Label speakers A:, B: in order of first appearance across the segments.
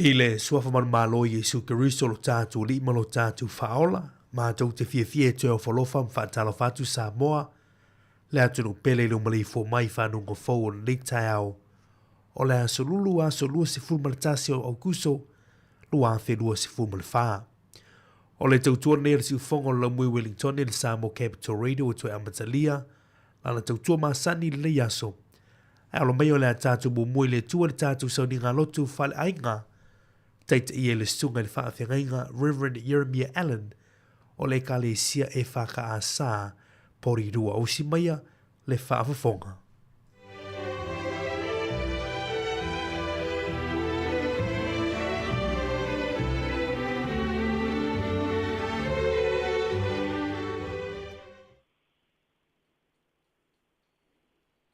A: Ile suafa man malo Yesu Keristo lo tātou li malo tātou whaola, mātou te fie te o whalofa mwhaatala whatu Samoa, le atu no pele no mali fo mai whanunga fau o nei tai au, o le asolulu asolua se fulmaratasi o aukuso, lua whenua se fulmarafā. O le tautua nei le si ufonga o Laumui Wellington le Samoa Capital Radio o tue amatalia, lana tautua masani le yaso. Ai alo mai o le tātou mumui le tua le tātou sauni ngā lotu whale ainga, taita ia le sunga le whaafengainga Reverend Jeremiah Allen o le kalesia e whaka a sā pori rua o si maia le whaafafonga.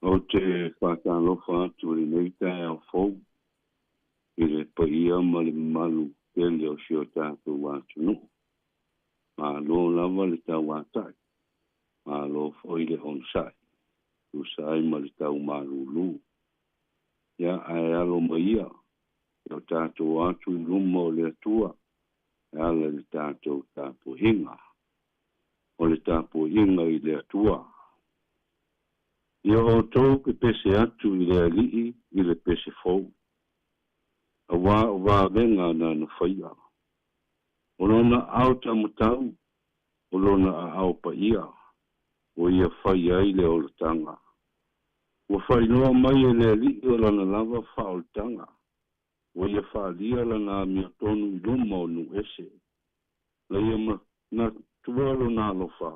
B: O te whakalofa atu le neitai au fau, i le paia ma le malu pele o si o tātou wātunu. Ma lo lava le tau wātai, ma lo foi le onsai, usai ma le tau marulu. Ia ai alo maia, i o tātou atu i luma o le atua, e ala le tātou tātou hinga, o le tātou hinga i le atua. Ia o tau ke pese atu i le alii i le pese fau. A wā venga na na whaia. O lona au tamutau, o lona a au pa ia, o ia whaia i le olatanga. O whainoa mai e le alii o lana lava whaoltanga, o ia whaalia lana mia tonu i luma o nu ese. La ia na tualo na alofa,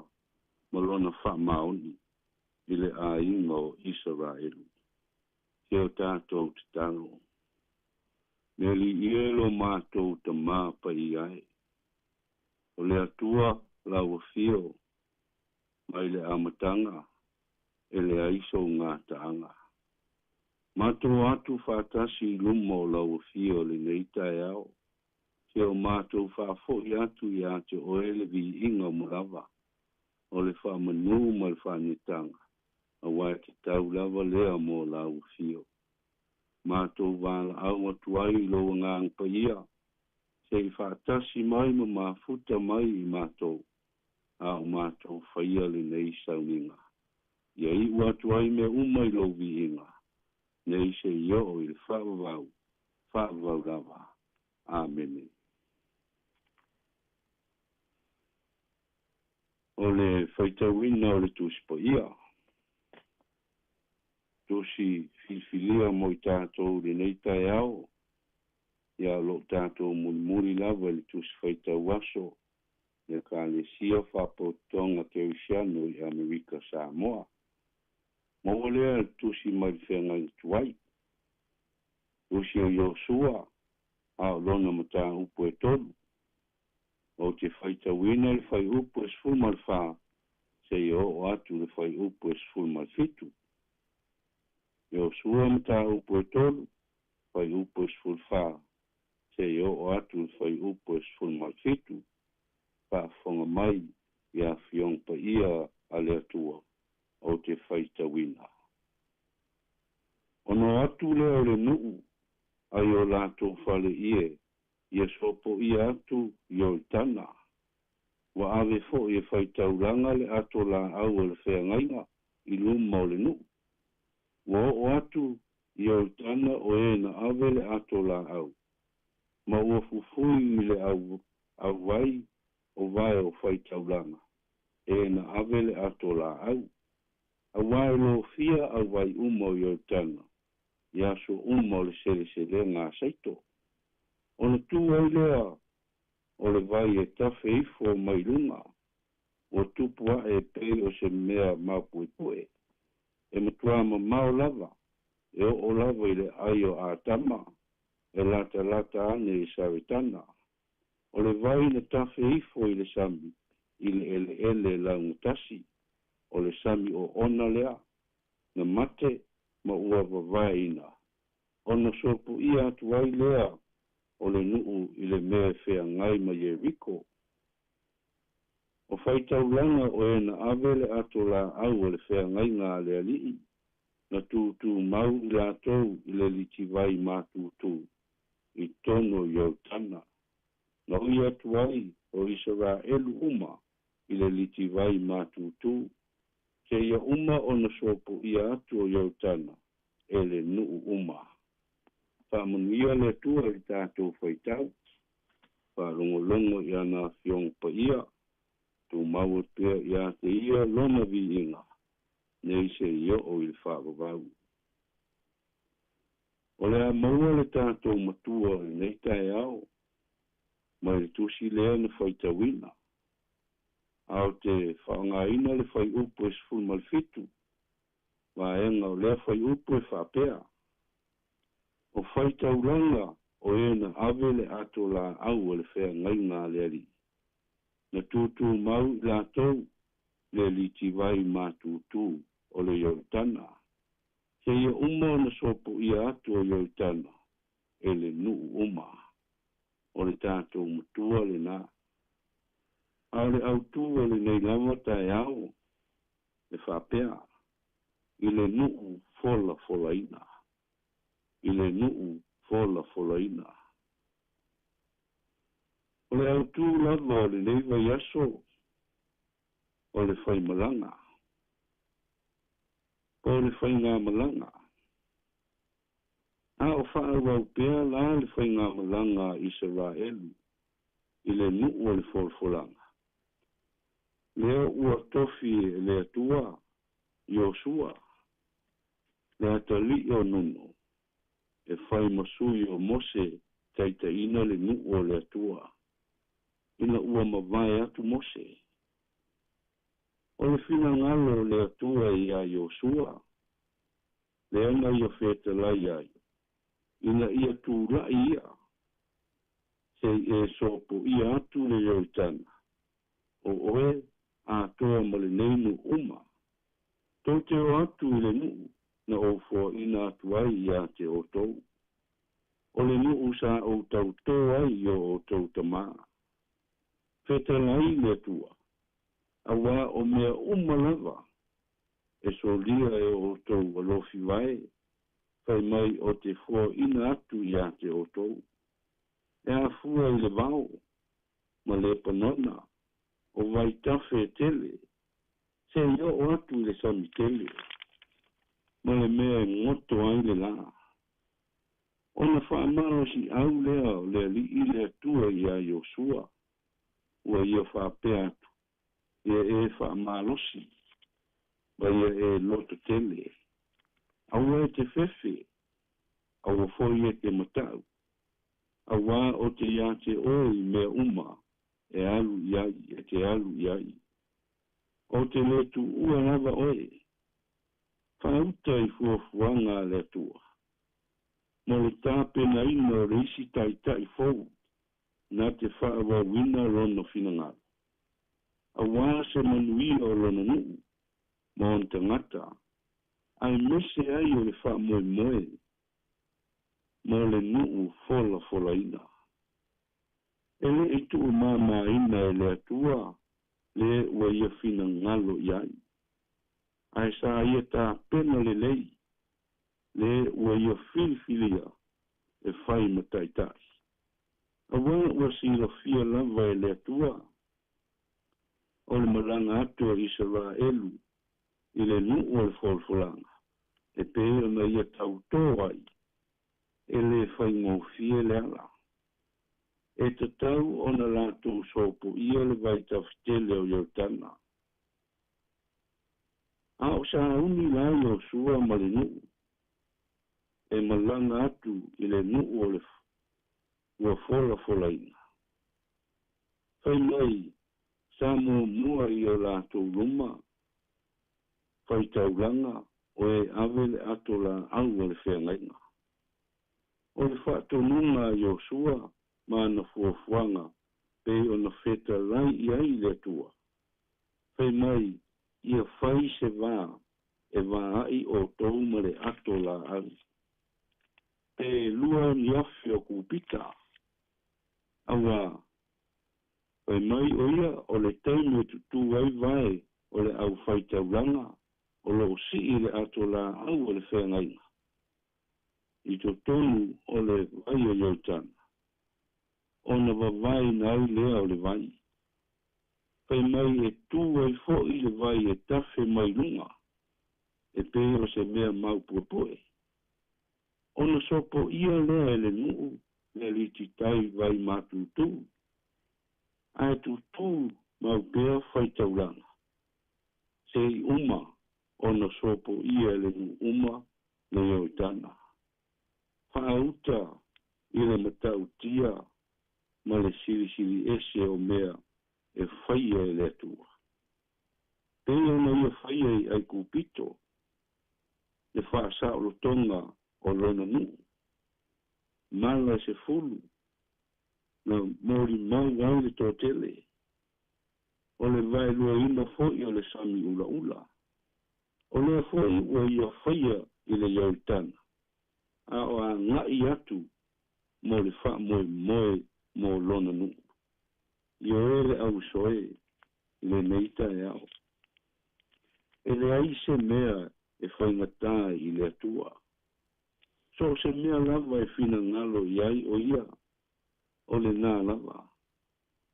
B: ma lona wha maoni. I le a inga o Israelu. Ke o tātou te tango. Neli ielo mātou ta mā pa i ai. O le atua lau fio, mai le amatanga, e le aiso ngā taanga. Mātou atu whātasi lumo lau fio le neitai au. Ke o mātou whāfo i atu i ate o ele vi inga murawa. O le whamanu ma le whanitanga. A wai ki tau lava lea mō lau fio. Mātou wāla au atuai lo ngang pa ia. Se i whātasi mai ma mafuta mai i mātou. A o mātou whaia le nei sauninga. Ia i atuai me umai lo vi inga. Nei se io o i whaavau lava. Amen. O le whaitawina o le tuspa ia. Tosi filfilia mo i tātou le nei tai au. Ia lo tātou muri lava le tusi whaita waso. Ia ka le sia whapotonga te usiano i Amerika Samoa. Mo lea le tusi mai whenga i tuai. Tosi o Yosua. A lona mata upo e tolu. O te whaita wina le whai upo e sfulmal wha. Se i o atu le whai upo e sfulmal fitu. Yo sua mta upo e tolu, fai upo e sfulfa, se yo o atu fai upo e sfulmalfitu, pa fonga mai ia fiong pa ia ale atua, o te fai tawina. Ono atu leo le nuu, ai o lato fale ia sopo ia atu yo tana. Wa ave fo ia fai tauranga le ato la au le fea ngainga, iluma o le nuu. Wa o atu i o tana o e na awele ato la au. Ma ua fufui i le au wai o vai o whai taulanga. E na awele ato la au. A wai lo fia au wai umo i o tana. Ia so umo le sele ngā saito. O na tu ai lea o le vai e tafe ifo mai lunga. O tupua e pei o se mea mapui. E matua ma mao lava, e o lava i le aio a tama, e lata ane i saritana. O le vai na tafe ifo i le sami, i le ele laungutasi, o le sami o ona lea, na mate ma ua vavaina. O na sopu ia atuai lea, o le nuu i le mea fea ngai ma Yeriko. O whaitaulanga o e na awele ato la au o le whea ngai ngā le alii. Na tū mau i la tau i le liti vai mā tū. i tono Iotana. Na ui atu ai o Israelu uma i le liti vai mātutu. Ke ia uma o na sopo ia atu o Iotana e le nuu uma. Whamanuia le tua i tātou whaitau. Whalongolongo i ana whiong pa ia. Tu maua pia ia te ia lona vi inga. Nei se ia o i le whakavau. O le a maua le tātou matua nei tae au. Mai le tusi lea na whaitawina. Ao te whaangaina le whai upo e sifuru malfitu. Wa enga o lea whai upo e whapea. O whaitaulanga o e na ave le ato la au le whea ngai ngā leari. Na tūtū mau i la tau le li tivai mātūtū o le Iotana. Ke ia uma na sopo ia atu o Iotana e le nuu uma. O le tātou mutua le nā. A le autu o le nei lama tae au le whapea. I le nuu fola folaina. I le nuu fola folaina. O le autu lava o le leiva yaso o le whai malanga. O le whai ngā malanga. A o whaarau pēr la le whai ngā malanga Israelu. I le nuu o le folfolanga. Leo ua tofi le atua Iosua. Le atali o nuno. E whai masui o Mose taita ina le nuu o le atua. Ina ua mawai atu Mose. O le whina ngalo le atua i a Iosua. Le anga ia wheta lai ai. Ina ia tūra ia. Se e sopo ia atu le Iotana. O oe a toa male neinu uma. Tau te o atu i le nuu. Na o fo ina atu ai ia te o tou. O le nuu sa o tau tō ai i o tau tamaa. Wheta lai le tua. Awa o mea umalava. E so lia e o tau alofi vai. Whai mai o te fo ina atu ia te o tou. E a fua i le vau. Ma le panona. O vai tawhe tele. Se ia o atu le sami tele. Ma le mea ngoto ai le la. Ona whaamaro si au lea o le li i le atua i a Iosua. Ua ia whaapea atu. Ia e whaamarosi. Wa ia e loto tele. Aua e te fefe. Aua foi e te matau. Aua o te ia te oi mea uma. E alu iai, e te alu iai. O te letu ua lava oe. Whauta i fuafuanga le tua. Mo le tāpe na ino reisi tai fau. Na te whaawa wina rono whinangaro. A wā se manuia o rono nuu. Mo on te ngata. Ai mese ai o le wha moe moe. Mo le nuu fola fola ina. Ele e tu mama ina e le atua, le ua ia fina ngalo iai. Ai sa ia ta pena le lei, le ua ia filifilia e whai mataitai. Awa ua sila fia lava e le atua, o le malanga atua Israelu, i le nuu o le folfolanga, e pēra na ia tau ai, e le whai ngofie le ala. E te tau o na lātou sopo ia le vai tawhitele o Iotana. A o sa uni la Iosua ma le nuu. E malanga atu i le nuu o le ua fola fola ina. Whai mai, sa mua i o lātou luma. Whai taulanga o e awele ato la au o le whengaina. O le whaatonunga Iosua, mana fuafuanga, pe o na wheta lai i ai le tua. Whai mai, ia whai se wā, e wā ai o tau mare ato la au. Pe lua ni afi o kupita. Awa, whai mai o ia, o le taime tutu ai vai, o le au whai taulanga, o le o si i le ato la au o le whengaina. I to tonu o le vai o iau tana. Ona wawai nai lea o le vai. Pai mai e tu ai fo i le vai e tafe mai lunga. E pe o se mea mau puapoe. Ona sopo ia lea e le nuu, le li titai vai matu tu. Ai tu tu mau pea fai taulanga. Se i uma, ona sopo ia le nuu uma, le iau tana. Whaauta i le matau tia, ma le siri ese o mea e whaia e le atua. Pei ona ia whaia i ai kupito, le whaasa o lo tonga o lona nu. Mala se fulu, na mori mau au le tōtele. O le vai lua ina foi o le sami ula ula. O le foi ua ia whaia i le iauitana. A o a ngai atu mo le wha moe mo lona nu. I o ere au soe i le neita e au. E le aise mea e whaingatā i le atua. So se mea lava e whina ngalo iai o ia. O le nā lava.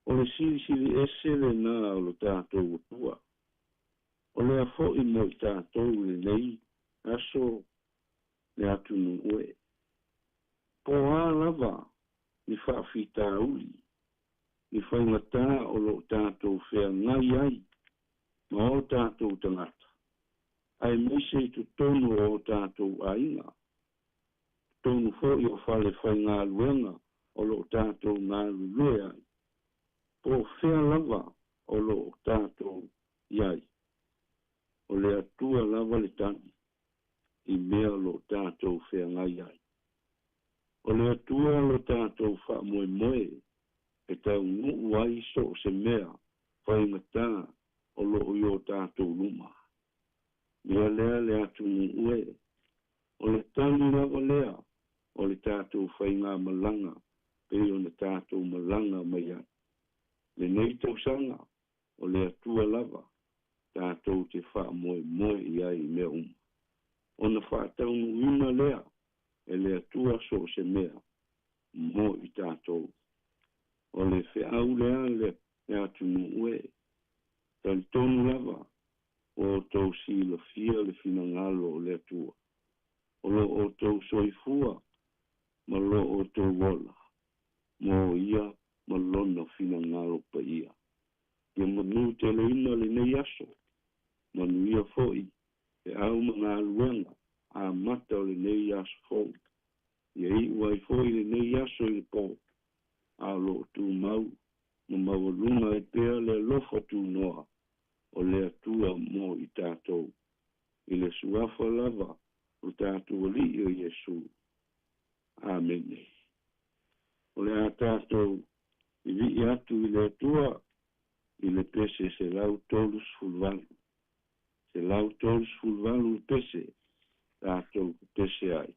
B: O le siri ese le nā o lo tātou atua. O le afo i mo i tātou le nei aso le atu nu ue. Po a lava ni whaafita uli. Ni whaingatā o lo tātou whea ngai ai. Ma o tātou tangata. Ai meise i tu tonu o tātou ainga. Tonu fo i o whale whai ngā luenga o lo tātou ngā lue ai. Po whea lava o lo tātou iai. O le atua lava le tani. I mea lo tātou whea ngai ai. O le atua lo tātou wha moe moe. E tau nuu ai so se mea whaingatā o lo i o tātou luma. Mea lea le atu nuu e. O le tani lava lea. O le tātou whainga malanga. Pe o le tātou malanga mai ai. Le nei tau sanga. O le atua lava. Tātou te wha moe moe i ai mea Ona whātau nuina lea, e le atua so se mea, mo i tātou. O le whiau lea le atu nuue, tali tonu lava, o tau si la fia le fina ngalo o le atua. O lo o tau soifua, ma lo o tau wola, mo ia ma lona fina ngalo pa ia. Ia manu te leina le nei aso, manu ia foi, e au mga aluenga, a mata o le nei aso fou. Ia i uai foi le nei aso i le pō. A lo tu mau, ma mawalunga e pēr le lofa tu noa, o le atua mo i tātou. I le suafa lava, o tātou li o Jesu. Amen. O le a tātou, i vi atu i le atua, i le pese se lau tolus fulvalu. Se lau tolus fulvalu pese, tātou pese ai.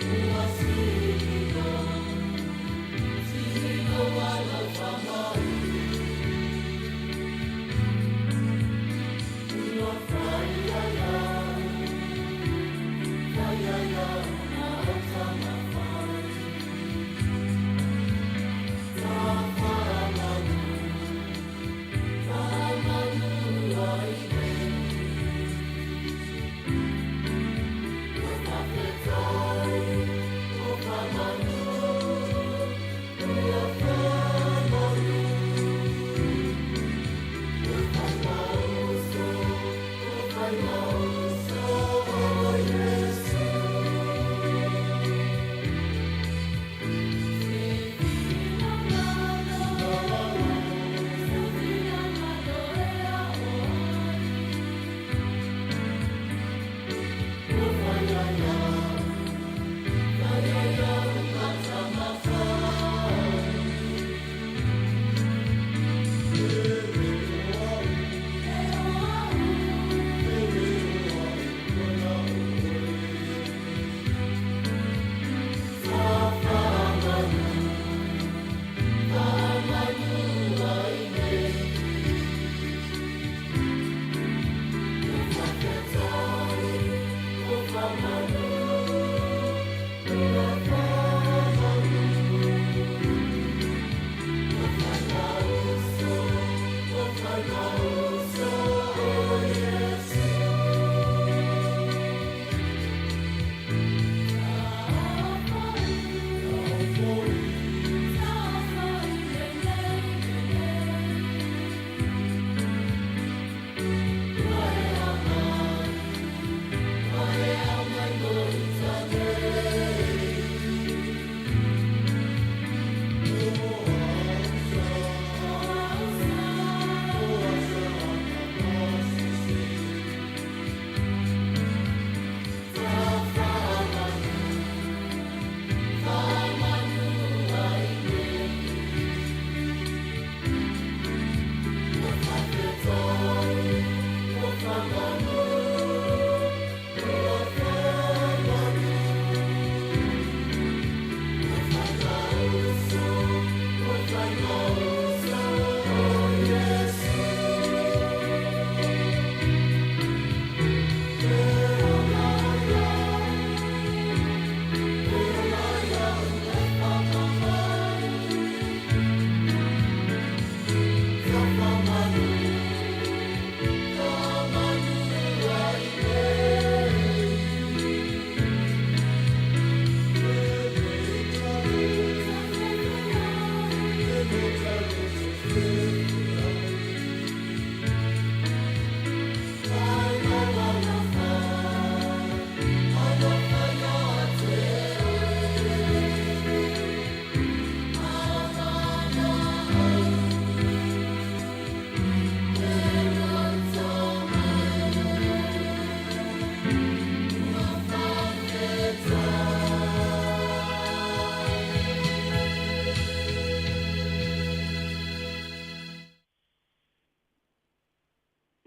C: What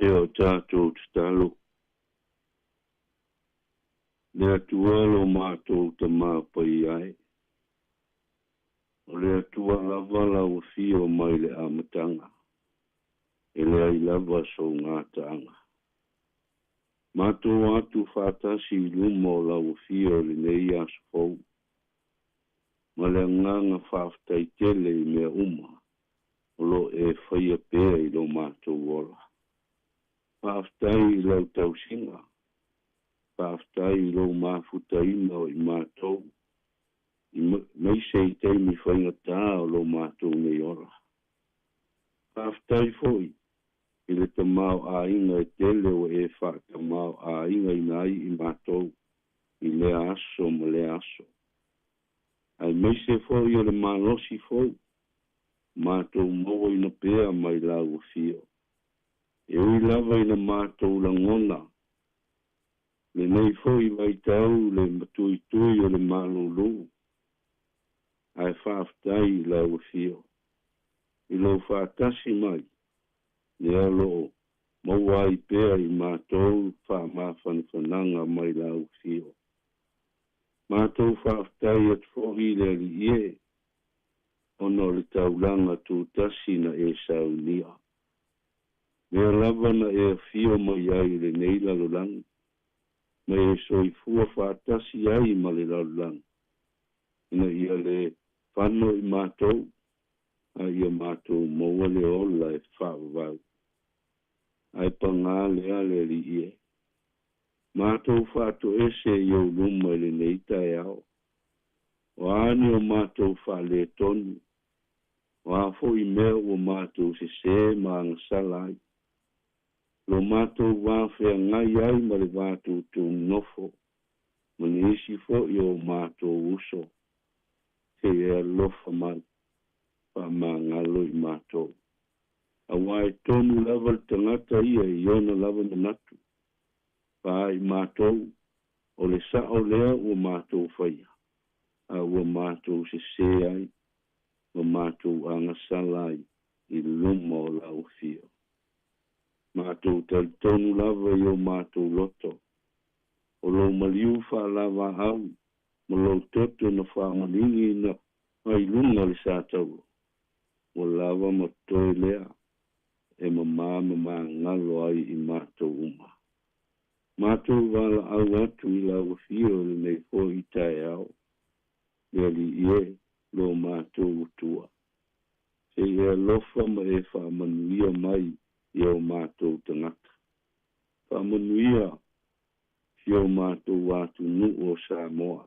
B: e o tātou te talo. Le atua lo mātou te māpai ai. O le atua lava lau fio mai le amatanga. E le ai lava so ngā taanga. Mātou atu whātasi lumo lau fio le nei asfou. Ma le nganga whaftai tele I mea uma. O lo e whaia pēa I lo mātou ola. Whaftai I lau tausinga. Whaftai I lo māwhutaina o I mātou. I meise I teimi whainga tā o lo mātou nei ora. Whaftai foi. I le tamau a inga e tele o e wha tamau a inga I nai I mātou. I le aso ma le aso. Ai meise foi o le malosi foi. Mātou mogo ina pēa mai lau fio. E ui lava ina mātou langona. Le nei foi vai tau le matui tui o le malulu. Ai whaftai lau fio. I lo whaatasi mai. Le alo mawai pēa I mātou whamawhanwhananga mai lau fio. Mātou whaftai at fohi le li ie. Ono le taulanga tu tasi na e saunia. Mea lava na e fio mai ai le nei lalolang. Ma e soifua whaatasi ai ma le lalolang. Ina ia le whano I mātou. A ia mātou maua le ola e whaavau. Ai pangā lea le li ie. Mātou whaato ese I o luma le nei tae ao. O ani o mātou whaale tonu. O afo I mea o mātou se maanga salai. Lo mātou wāwhea ngai ai ma le mātou tū nofo. Mani isi fo I o mātou uso. Te ea lofa mai. Pa mangalo I mātou. A wai tonu lava le tangata ia I ona lava manatu. Pa I mātou. O le sao lea o mātou whaia. A ua mātou se ai. O mātou anga salai I luma o lau fio. Mātou tal tonu lava I o mātou loto. O lo maliu wha lava au. Ma lo toto na wha malingi na ai lunga le sātau. O lava ma toi lea. E ma ngalo ai I mātou uma. Mātou wala au atu I lau fio le nei fo I tae au. Le li ie lo mātou utua. Se ea lofa ma e wha manuia mai i o mātou tangata. Whamanuia i o mātou atu nuu o Samoa.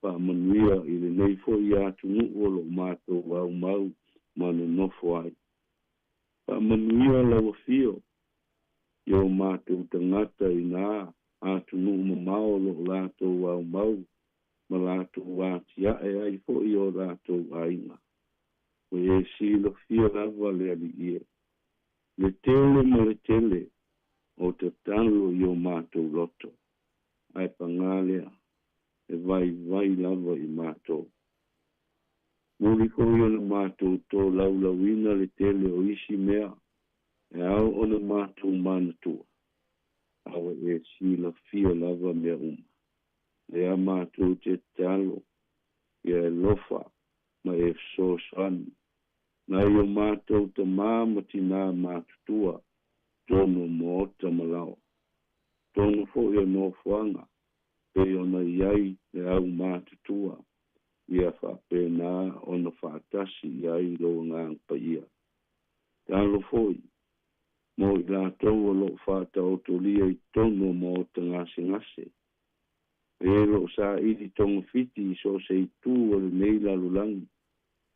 B: Whamanuia i le nei fo i atu nuu o lo mātou au mau manu nofo ai. Whamanuia lau fio i o mātou tangata i nā atu nuu mamao lo lātou au mau ma lātou ātia e ai fo i o lātou ainga. O e silo fia lava le ali ie. Le tele ma le tele o te talo i o mātou loto. Ai pangalea e vai lava i mātou. Muri ko i ona mātou tō laulawina le tele o isi mea e au ona mātou manatua. Awa e sila fia lava mea Le a mātou te talo i e lofa ma e fsosani. Nai o mātou ta māmati nā mātutua tono mo ta malao. Tono fo i no fuanga pe ona iai le au mātutua ia whape nā ona whaatasi iai lo ngang paia. Talo foi mo i lātou o lo whaata o tolia i tono mo ta ngase. Elo sa iti tonga fiti so se tu o le nei lalulangi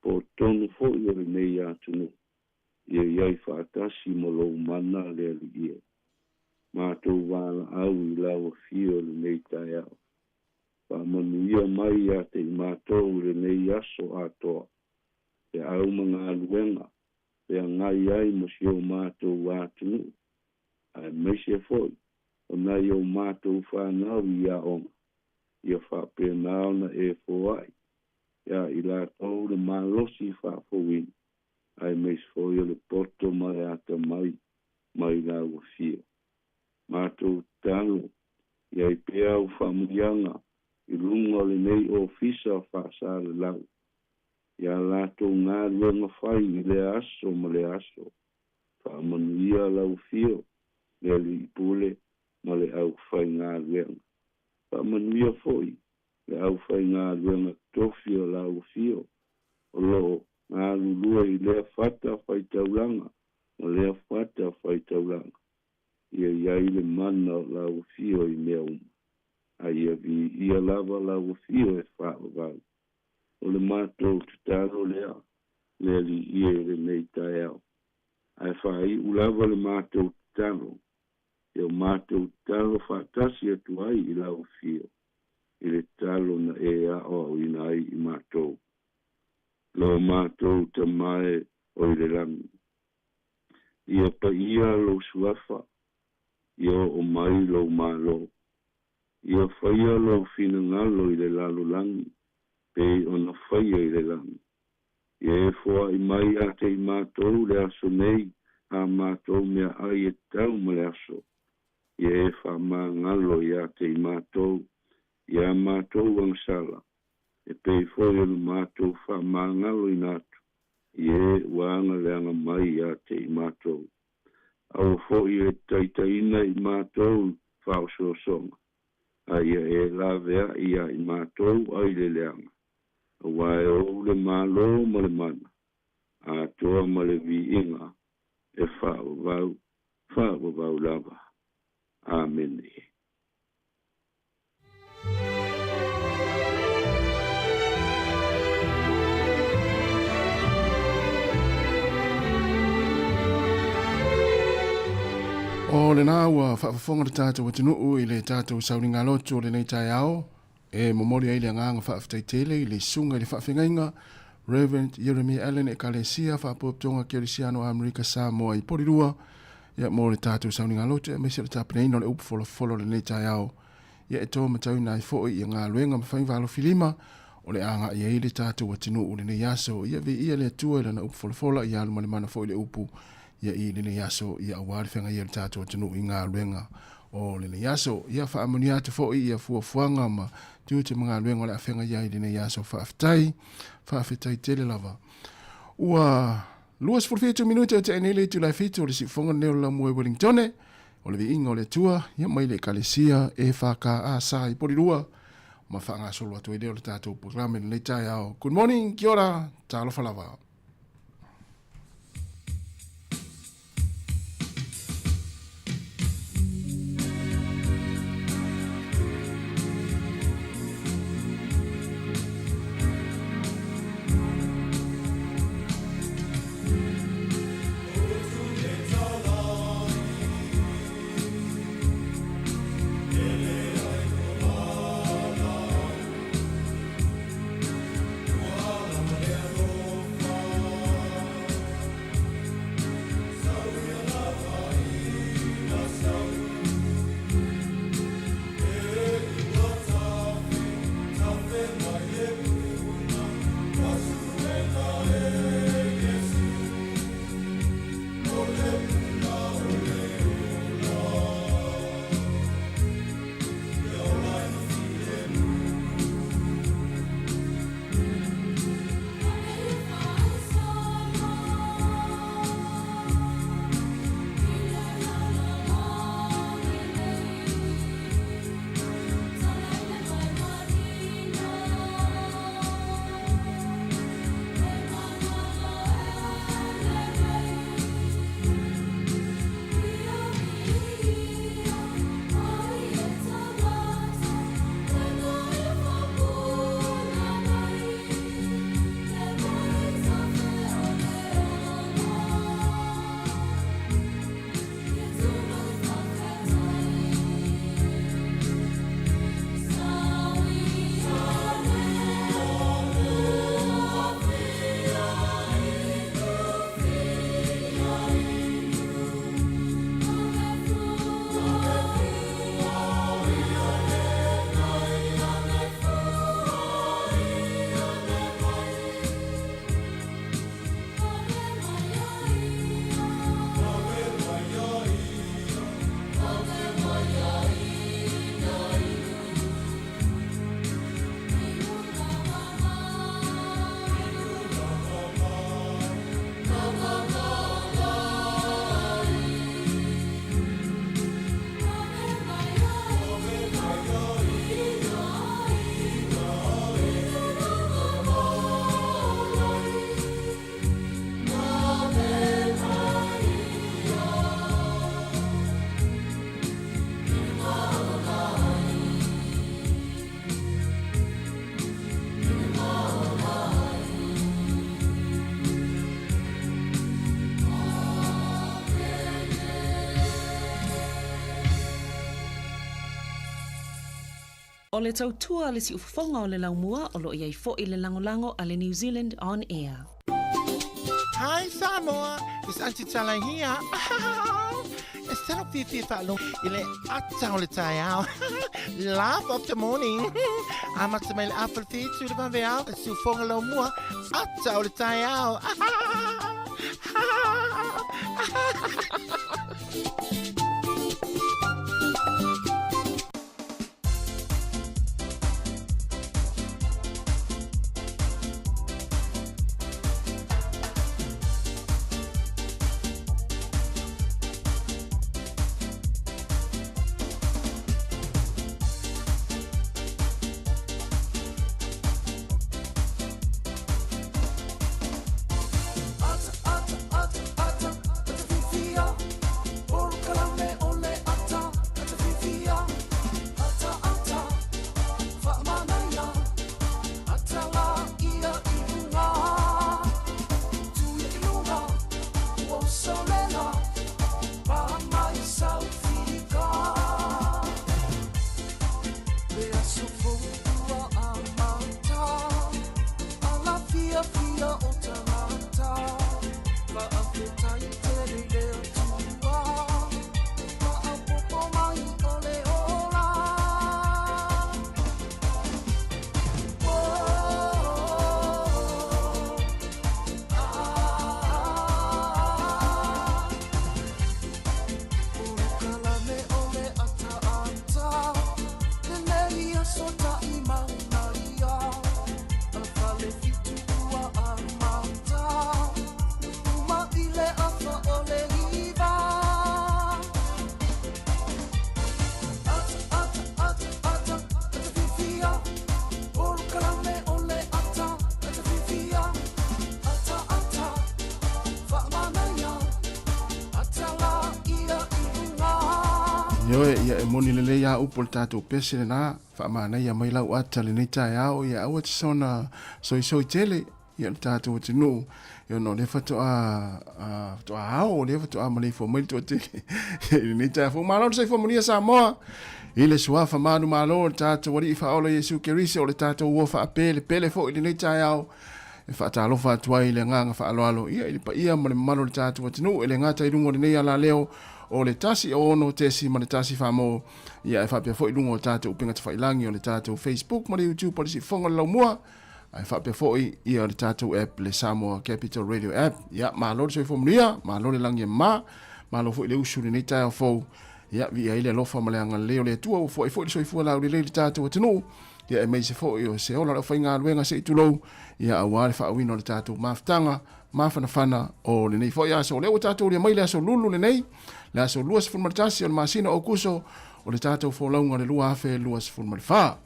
B: po tonu fo i o le nei atunu. Ia iai whaatasi mo lo mana le ali ia. Mātou wāna au i lau fio le nei tai au. Whamanu ia mai a te i mātou le nei aso atoa. Te au mga aluenga. Te ngai ai mo si o mātou atunu. Ai meise foi. O nai o mātou whanau i a onga. Ia whape naona e fōai. Ia i la tau le malosi whapowin. Ai meis fōia le poto mai ata mai la ua fio. Mātou talo, ia i pēa u whamuianga, i lunga le nei ofisa whaasa le lau. Ia lātou ngā luenga whai i le aso ma le aso. Whamanuia lau fio, le li pule ma le au whai ngā luenga. Whamanuia foi, le au whai ngā luenga tofio lau fio, o lo ngā lulua i lea whata whai taulanga, ma lea whata whai taulanga. Ia iai le mana lau fio i mea A ia vi ia lava lau fio e whaavau. O le mātou tutaro lea, le li ia le nei tae au. Ai whai ulava le mātou tutaro, e o mātou tutaro whaatasi atu ai i lau fio. I le talo na e a o ina ai i mātou. Lo mātou ta mai o i le langi. Ia pa ia lo suafa, ia o mai lo malo. Ia whaia lo fina ngalo i le lalo langi, pe ona whaia i le langi. Ia e fua i mai a te i mātou le aso nei, a mātou mea ai e tau ma le aso. Ia e wha mā ngalo i a te i mātou, ia mātou wangsala. E pe fua i mātou wha mā ngalo i nātu, ia e wanga leanga mai a te i mātou. Au fo i e taitaina i mātou whao songa. Aia e la vea ia i mātou ai le leanga. Wae o le malo ma le mana. A toa ma le vi inga e whaavau lava. Amen.
C: O le nā ua whaafafonga le tātou atunuu I le tātou sauringa loto le nei tai ao, e momori ai le nganga whaafataitele I le sunga I le whaafengainga, Reverend Jeremy Allen e Kalesia whaapoptonga Kerisiano Amerika Samoa I Porirua, ia mo le tātou sauringa loto e mese le tāpinaino le upu folo le nei tai ao, ia e tō matau nai fōi I ngā luenga mawhainga filima, o le anga ia I le tātou atunuu le nei aso, ia vi ia le atua I lana upu folo ia aluma le mana fōi le upu, ia I le yaso ia awari whenga ia le tātou atunu I ngā luenga o le yaso ia whaamoni atu fōi ia fuafuanga ma tiu te mga luenga le a whenga ia I le yaso whaafetai tele lava. Ua luas 42 minuta o te enele tu lai fitu o le si whonga neo la mue Wellingtone o le vi inga o le tua ia mai le Kalesia e whaka a sa I Porirua ma whaanga solo atu I leo le tātou programe le tai ao. Good morning, kia ora, tālofa lava.
D: O le tautua le si ufonga o le laumua o lo iai fo i le langolango a le New Zealand On Air.
E: Hi Samoa, it's Auntie Tala here. Instead of Fifi Falo, ile atau le tai au. Laugh of the morning. Amak sa may apple feet to the bambao, su fonga lo mua, atau le tai au.
C: Ia e moni lele ia upo le tātou pese na whaamana ia mai lau ata le nei tae ao ia aua te sona soi tele ia le tātou o te nuu ia no le whatoa ao le whatoa malei fo mai to te le nei tae fo malo sei fo monia Samoa i le suafa manu malo le tātou wari i whaola Iesu Kerisi o le tātou ua whaapele pele fo i le nei tae ao e whaatalofa atua i le nganga whaaloalo ia i pa ia ma le malo le tātou o te nuu e le ngata i rungo le nei ala leo o le tasi o ono tesi ma le tasi whamo ia e whapea fo i lungo o tātou upinga te whailangi o le tātou Facebook ma le YouTube pa le si whonga lau mua ai whapea fo i ia le tātou app le Samoa Capital Radio app ia ma lore soi fomria ma lore langi ma lo fo i le usu le nei tai o fo ia vi ai le lofa ma le anga leo le tua o fo i soi fua lau le tātou o tenu ia e meise fo i o se ola le whainga luenga se i tulou ia a wale whaawino le tātou maftanga mawhanawhana o le nei fo i aso leo tātou le mai le aso lulu le nei le aso luas fulmatasi o le masina o kuso o le tātou fōlaunga le lua afe luas fulmatawha.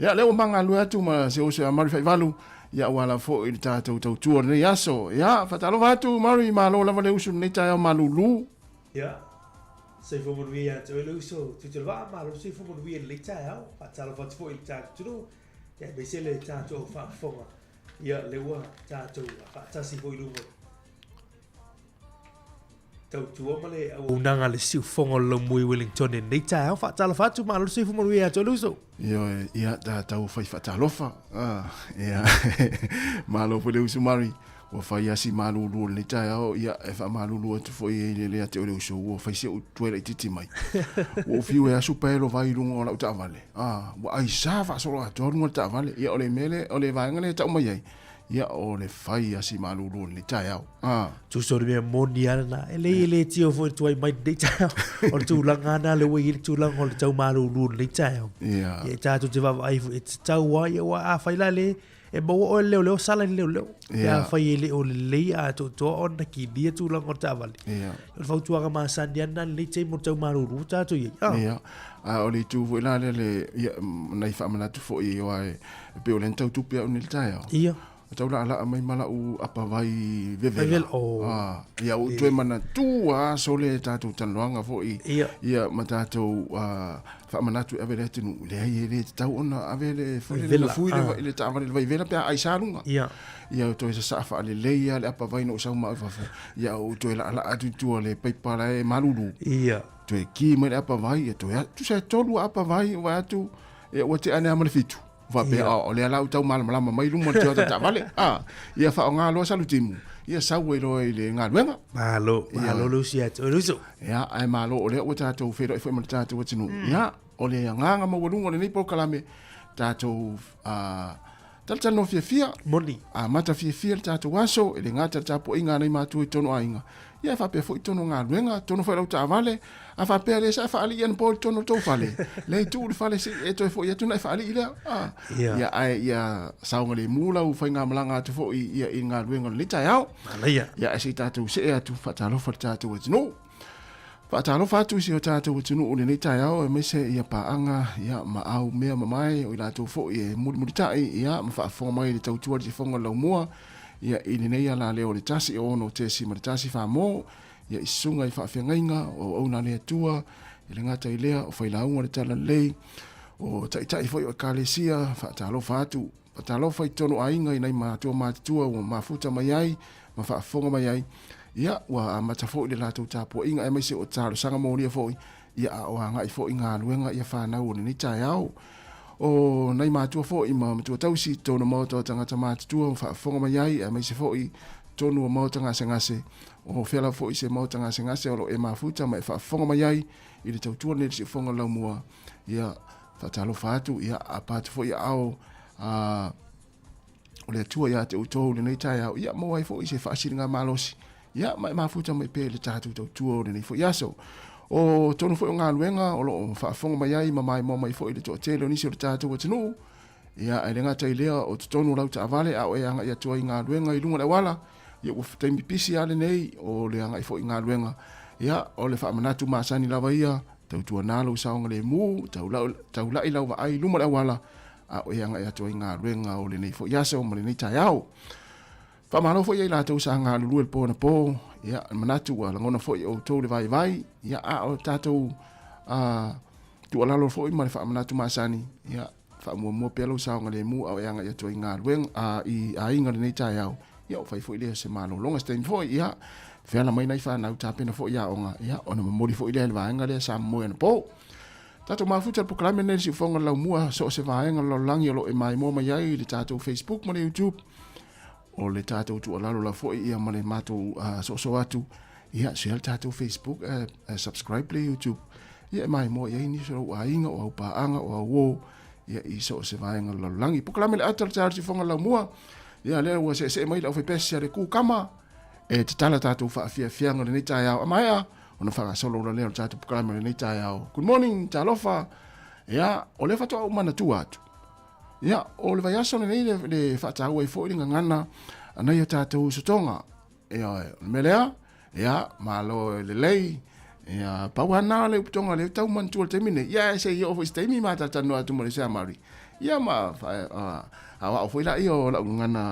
C: Ia leo manga lua atu ma se o se a mari whaivalu ia wala fo i le tātou tautua le nei aso. Ia whatalofa atu mari ma lo lava le usu nei tai au malulu.
A: Ia sei fo mo ia to le usu tu te va ma lo sei fo mo ia le tai au whatalofa fo i le tātou ia be se le tātou whaafonga ia le ua tātou whaatasi fo i lungo. Tautua male au nanga le siu fongo lo mui Wellington nei tai au whaatala whatu ma lo sei fo mo ia to luso.
C: Ia tātou whai whatalofa. Ia ma lo fo le usu mari. Wa fai asi malulu le tai au ia e fa malulu atu fo i le ate o le usu o fai se o tuela titi mai. O fiu e asu pelo vai lungo o la uta vale. Wa ai sa fa solo atu lungo ta vale ia o le mele o le vai ngale ta mai ai. Ia o le fai asi malulu le tai au.
A: Tu sori me moni ana ele tio fo tu mai le tai au. O tu langana le wei tu lang o le tau malulu le tai au.
C: Ia.
A: Ia tatu te va ai e tau wa ia wa a fai la le e mo o leo sala leo. Ia fai ele o le a to ona ki dia tu lang o ta vale.
C: Ia.
A: O fa tu aga ma sandiana le tei mo tau malulu tatu ia.
C: Ia. O le tu vo la le ia nai fa mana tu fo i o ai pe o lenta tu pe o ni tai au.
A: Ia.
C: Tau la mai mala u apa vai vevel ia u tu mana tu so le tatu tanloanga fo i ia matato fa manatu avele tinu le ai le tau ona avele fo le fu le ta avele vai vela pe ai salunga ia to sa fa le leia le apa vai no sa ma fa ia u tu la atu tu le peipara e malulu
A: ia
C: to ki me le apa vai to ya tu sa tolu apa vai wa tu ua te ane amale fitu va pe o le ala tau malama mai lu mo te ta vale ia fa nga lo salu timu ia sau lo ile nga luenga
A: malo lu sia lu so
C: ia ai malo o le o tatou fero foi mo tatou tinu ia o le nga mo lu ngone ni po kalame tatou Taltano fia
A: moni
C: mata fia tatou aso ele ngata tapo inga nei matu tono ainga ia fa pe foi tono nga luenga tono foi lauta vale a fa pe le sa fa ali en pol tono to fale le tu le fale e to foi tu na fa ali ile ia ai ia saunga le mula u fa nga malanga tu foi ia inga luenga le ta yao ia asi tatou se atu fa talo fa tatou no Patalo fatu si o tātou tunu o nei tai au e mese ia paanga ia ma au mea mamai o i lātou fo i muri tai ia ma whaafonga mai le tau tua di fonga lau mua ia i nei ala leo le tasi o ono te si ma le tasi wha mō ia i sunga i whaafengainga o au na lea tua i le ngata i lea o whailaunga le tala lei o tai fo i o kālesia patalo fatu patalo fai tono ainga i nei mātua mātua o mafuta mai ai ma whaafonga mai ai ia wa matafo le latou tapo inga e mai se o talo sanga mo lia foi ia o nga i foi nga luenga ia fa na o ni tai au o nei matua foi ma matua tausi tono mo to tanga tama tu fa fonga mai ai e mai se foi tono mo tanga sengase o fela foi se mo tanga sengase o e mafuta mai fa fonga mai ai i le tau tu ne se fonga la mua ia fa talo fatu ia apat foi au o le tua ia te utou le nei tai au ia mo ai foi se fa siringa malosi ia mai mafuta mai pe le tatu tau tuo le fo yaso o tonu fo nga luenga o lo fa fonga mai ai mai mo mai fo ile to telo ni se tatu tunu ia ai nga tai lea o tonu lau ta vale a o ia nga ia to nga luenga i lunga le wala ia u te mi pisi ale nei o le nga i fo nga luenga ia o le fa manatu masani lava ia tau tua nalo saunga le mu tau la i lau va ai lunga le wala a o ia nga ia to nga luenga o le nei fo yaso mo le nei tai au fa malo fo ia la tau sanga lulu el pona po ia manatu wa ngona fo o to le vai ia a o tatou tu ala lo fo i ma fa manatu masani ia fa mo pelo sa ngale mu au ia nga ia to inga wen i inga nei tai au ia o fai fo ile se malo longa stein fo ia fe ala mai nai fa na ta pena fo ia onga ia ona mo li fo ile le vai nga le sa mo en po tatou mafuta po klame nei si fonga la mua so se vai nga lo langi lo e mai mo mai ai le tatou Facebook mo le YouTube o le tātou tu alalo la foi ia male matou so atu ia se tātou Facebook subscribe le YouTube ia mai mo ia ni so ainga o paanga o wo ia i so se vaenga la langi poklame le atar charge fonga la mua ia le wa se mai la foi pese le ku kama e te tala tātou fa fia ngale ni tai au mai ona fa solo le tātou poklame le ni tai au good morning talofa ia o le fato mana tu atu ia o le vai aso nei le whaatau ai fōi ringa ngana anai o tātou sotonga ia melea ia malo le lei ia pauhana le uputonga le tau mantua te mine ia se ia ofo istemi mata tanu atu mo le sea mari ia ma awa o fōi la i o la ngana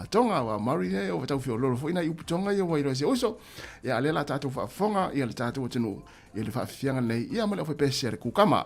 C: tonga wa mari he o tau fio loro fōi na i uputonga ia wairo se oso ia le la tātou whaafonga ia le tātou tenu ia le whaafianga nei ia male o fōi pese le kukama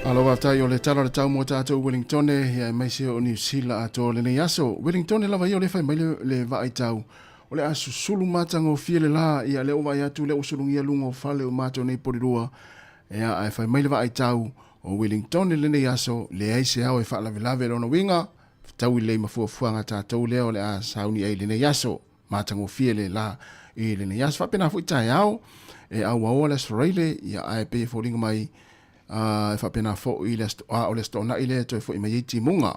C: Aloha tai o le tala le tau mo tātou Wellington ia mai se o New Zealand ato le nei aso. Wellington lava ia o le fai mai le vai tau. O le asu sulu matanga o fie le la ia le o vai atu le o sulungia lungo fale o mato nei porirua. Ia ai fai mai le vai tau o Wellington le nei aso le aise au e wha lave lave lona winga. Tau i le mafuafuanga tātou leo le a sauni ai le nei aso. Matanga o fie le la i le nei aso. Whapena fu i tai au e au au le sreile ia ai pe fōringa mai e whapena fo i le o le stona i le toi fo i mai iti munga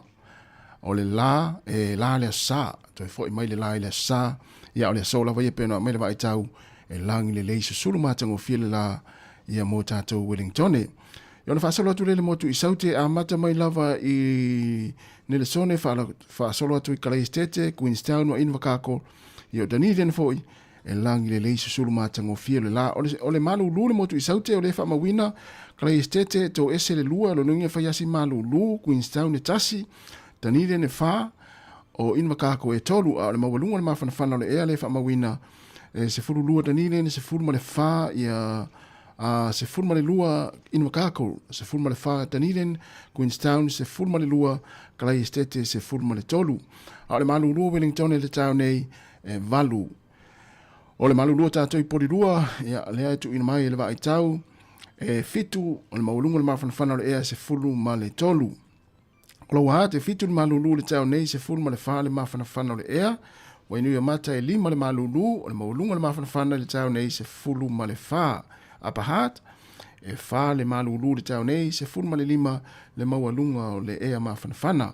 C: o le la e la le sa toi fo i mai le la i le sa ia o le sola vai pena mai le vai tau e langi le leise sulu matango file la ia mo tātou Wellington i ona whaasolo atu le motu i saute a mata mai lava i nele sone whaasolo atu i Kalai Estete Queenstown o Invercargill i o Dunedin fo i e langi le leise sulu matango file la o le malu lule motu i saute o le whamawina Kalai Estete to ese le lua lo nungia whaiasi malu lu Queenstown e tasi Dunedin e wha o Invercargill e tolu a le mawalunga le mawhanawhana le ea le whamawina se furu lua Dunedin se furu ma le wha ia se furu ma le lua Invercargill se furu ma le wha Dunedin Queenstown se furu ma le lua Kalai Estete se furu ma le tolu a le malu lua Wellington e le tau nei e valu o le malu lua tātou i porirua ia lea tu ina mai e le wa i tau e fitu o le maulunga le mawhanawhana le ea se furu ma le tolu. Kolo ha te fitu le malulu le tau nei se furu ma le wha le mawhanawhana le ea. Wainu ia mata e lima le malulu o le maulunga le mawhanawhana le tau nei se furu ma le wha. Apahat e wha le malulu le tau nei se furu ma le lima le mawalunga o le ea mawhanawhana.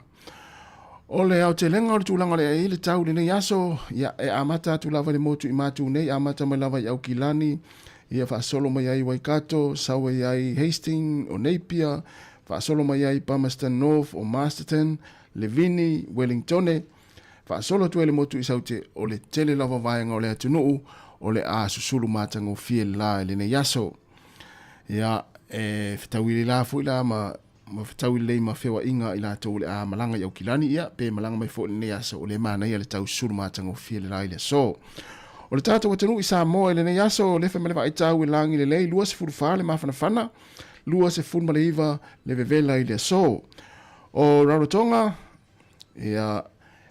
C: O le au te lenga o le tūlanga le ea le tau le nei aso ia e amata tu lava le motu i matu nei amata mai lava i au kilani ia whaasolo mai ai Waikato, saua ai Hastings o Napier, whaasolo mai ai Palmerston North o Masterton, Levini, Wellington, whaasolo tu ele motu i saute o le tele lava vaenga o le atunuu o le a susulu matanga o fie la e le ne yaso. Ia whitauile la fu ila ma whitauile ma whiwa inga ila tau le a malanga i au kilani ia, pe malanga mai fu le ne yaso o le mana ia le tau susulu matanga o fie la e le so. O le tātou watanu i Samoa i le nei aso le whamele wa i tau i langi le lei lua se furu wha le mawhanawhana, lua se furu male iwa le vevela i le so. O Rarotonga,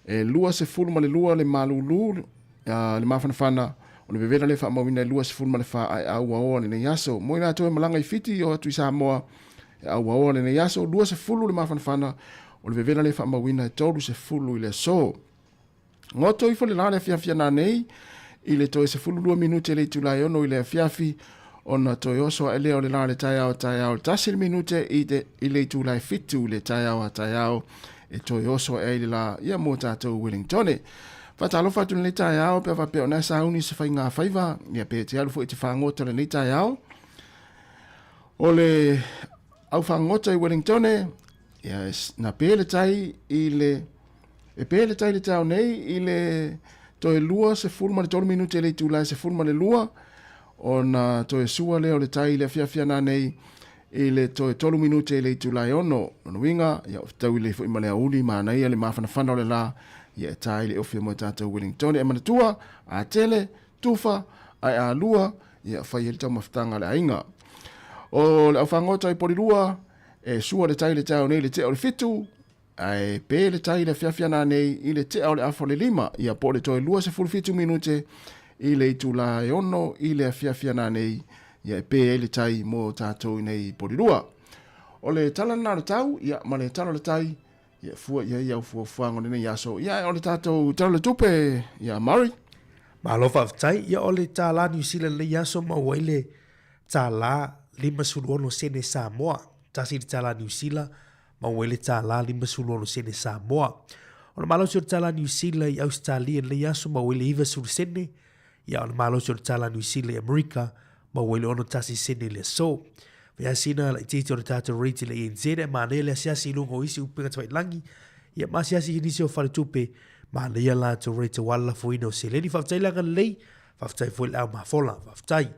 C: lua se furu male lua le malulu le mawhanawhana, o le vevela le whamawina lua se furu male wha ai au aoa le nei aso. Moi nā toi malanga i fiti o atu i Samoa au aoa le nei aso, lua se furu le mawhanawhana, o le vevela le whamawina tolu se furu i le so. Ngoto i fole la le fiafia nā nei, i le toi se fululua minute le tulai ono i le fiafi ona toi oso e leo le la le tai au tasiri minute i le tulai fitu le tai au e toi oso e le la ia mo tātou Wellington fatalo fatu le tai au pe va pe ona sauni se fai ngā faiva ia pe te alu fo i te whangota le tai au o le au whangota i Wellington ia na pe le tai i le e pe le tai le tau nei i le toe lua se fulma le tolu minute le tūlai se fulma le lua o na toe sua leo le tai le fiafia nā nei i le toe tolu minute le tūlai ono no winga ia o tau le fo imale auli ma na ia le mawhanawhana o le la ia e tai le ofia mo tātou Wellington e manatua a tele tufa ai a lua ia whai ele tau mawhtanga le ainga o le au whangota i porirua e sua le tai le tau nei le te o le fitu ai pe le tai le fiafia nā nei i le te au le afo le lima ia po le toi lua se fulfitu minute i le itula e ono i le fiafia nā nei ia pe le tai mo tātou nei porirua o le tala nā tau ia ma le tala le tai ia fua ia ia fua fuanga nei ia so ia o le tatou tau le tupe ia Murray
A: Ma lo fa tai ia o le tala New Zealand le yaso ma wele tala 5 sene Samoa. Tasi le tala New Zealand ma wele tala 5 sene Samoa. Ona malo sur tala New Zealand i Australia le yaso ma wele iva sur sene. Ia ona malo sur tala New Zealand America ma wele ono tasi sene le so. Vea sina la tito le tato rate le NZ ma ne le siasi lungo isi upinga tawai langi. Ia ma siasi inisi o fale tupe ma le ia la to rate wala fuino se le ni faftai langa lei. Faftai fuil au ma fola faftai.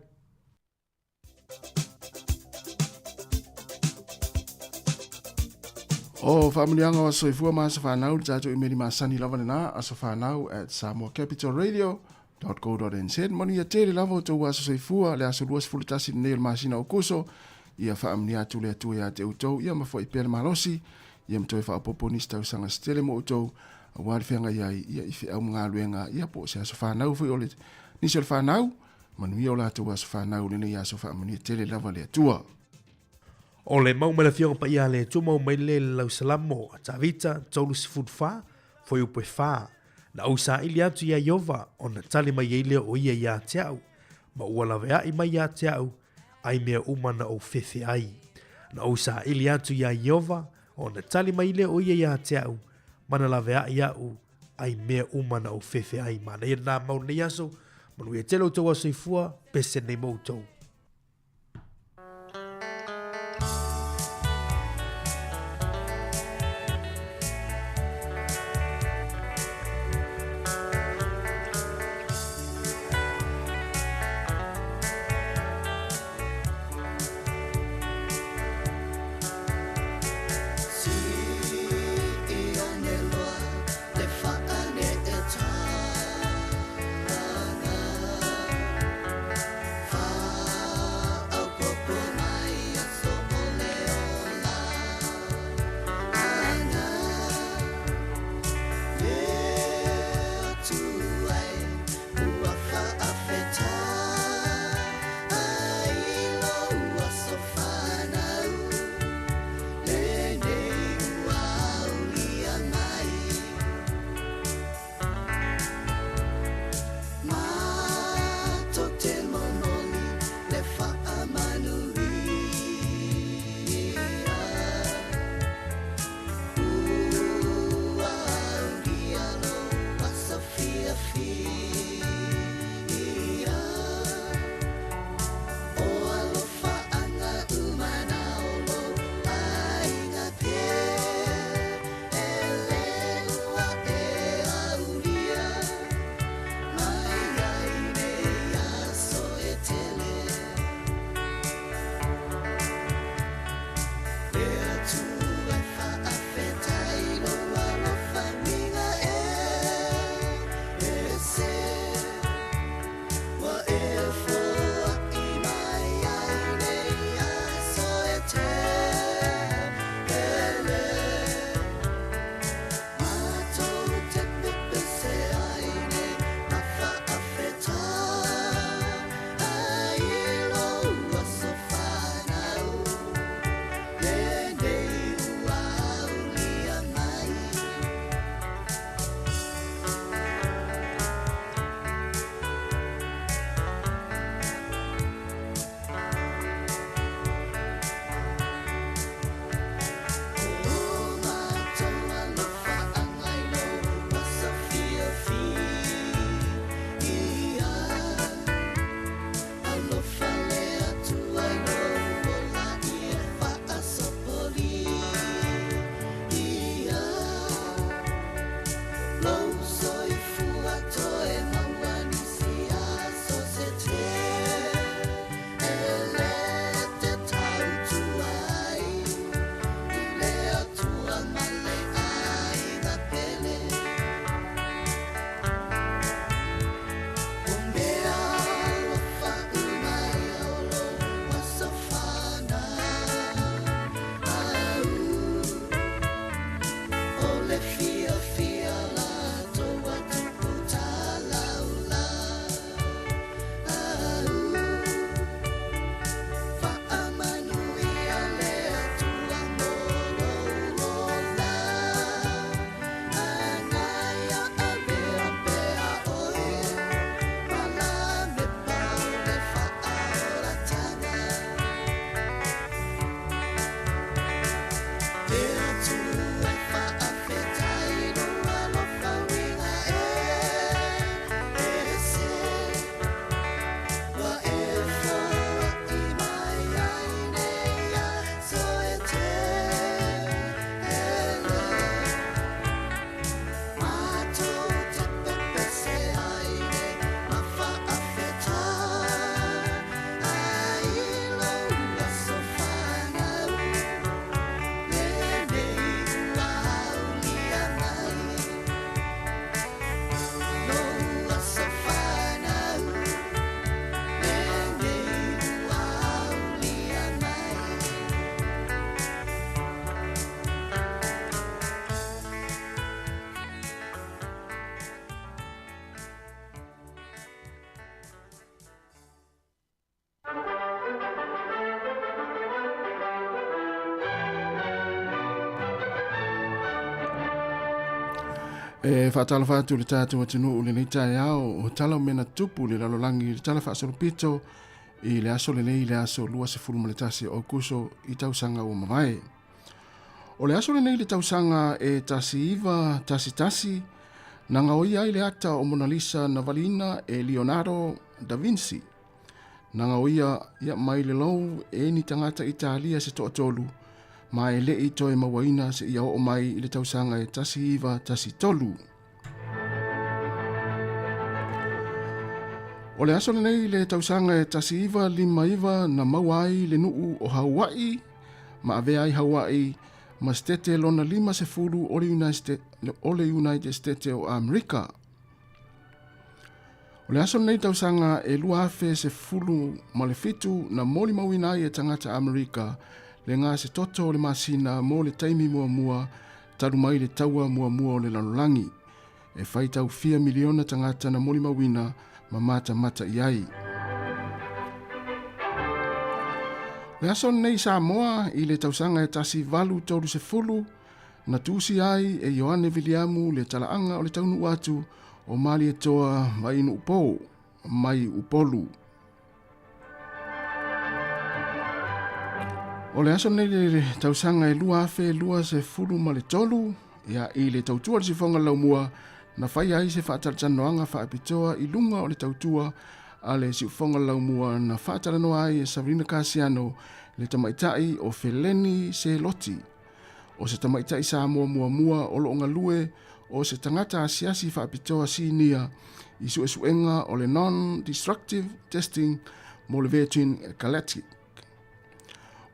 C: o familianga o soifua ma sa fanau tatou i meri masani lava na aso fanau at samoacapitalradio.co.nz moni ia tele lava o tou aso soifua le aso luas fulutasi nei masina o kuso ia faamni atu le atu ia te utou ia mafo i pele malosi ia mtoi fa poponista tausaga stele mo utou awali fenga ia i fe au mga luenga ia po se aso fanau foi ole nisi ole fanau manuia o latou aso fanau le nei aso faamni tele lava le atua
A: O le mau mele fionga pa ia le tu mau mele lau salamo a tavita tolu si food fa foi upe fa na usa ili atu ia Iova o na tali mai ele o ia ia teau ma ua la vea i mai ia teau ai mea umana o fefe ai na usa ili atu ia Iova o na tali mai ele o ia ia teau mana la vea ia u ai mea umana o fefe ai mana ia na mau nei aso manu ia telo tau aso ifua pese nei moutou.
F: Far
C: E whaatala whaatu le tātou atinu le nei tai au o tala mena tupu le lalolangi le tala whaasolo pito i le aso le nei le aso lua se fulu maletasi o kuso i tausanga o mawai. O le aso le nei le tausanga e tasi iwa tasi nanga oi ai le ata o Mona Lisa na valina e Leonardo da Vinci. Nanga oia ia mai le lau e ni tangata Italia se to'atolu ma e le i toi mawaina se ia o mai i le tausanga e tasi iwa tasi tolu. O le aso le nei le tausanga e tasi iwa lima iwa na mawai le nuu o Hawaii ma ave ai Hawaii ma stete lona lima se fulu o le United States o Amerika. O le aso nei tausanga e lua afe se fulu ma le fitu na moli mawina e tangata Amerika le ngā se toto o le masina mo le taimi mua taru mai le taua mua o le lalolangi. E whai tau 4 miliona tangata na moli mawina ma mata iai. Le aso nei Samoa i le tausanga e tasi valu tolu se fulu na tusi ai e Ioane Viliamu le talaanga o le taunu watu o mali e toa mai upolu. O le aso nei le tausanga e lua afe lua se fulu ma le tolu ia i le tautua le sifonga laumua na whai ai se whaatalanoanga whaapitoa i lunga o le tautua a le sifonga laumua na whaatalanoa ai e Sabrina Casiano le tamaitai o Feleni se Loti. O se tamaitai sa mua o lo ngalue o se tangata asiasi whaapitoa sinia i suenga o le non-destructive testing mo le Virgin Galactic.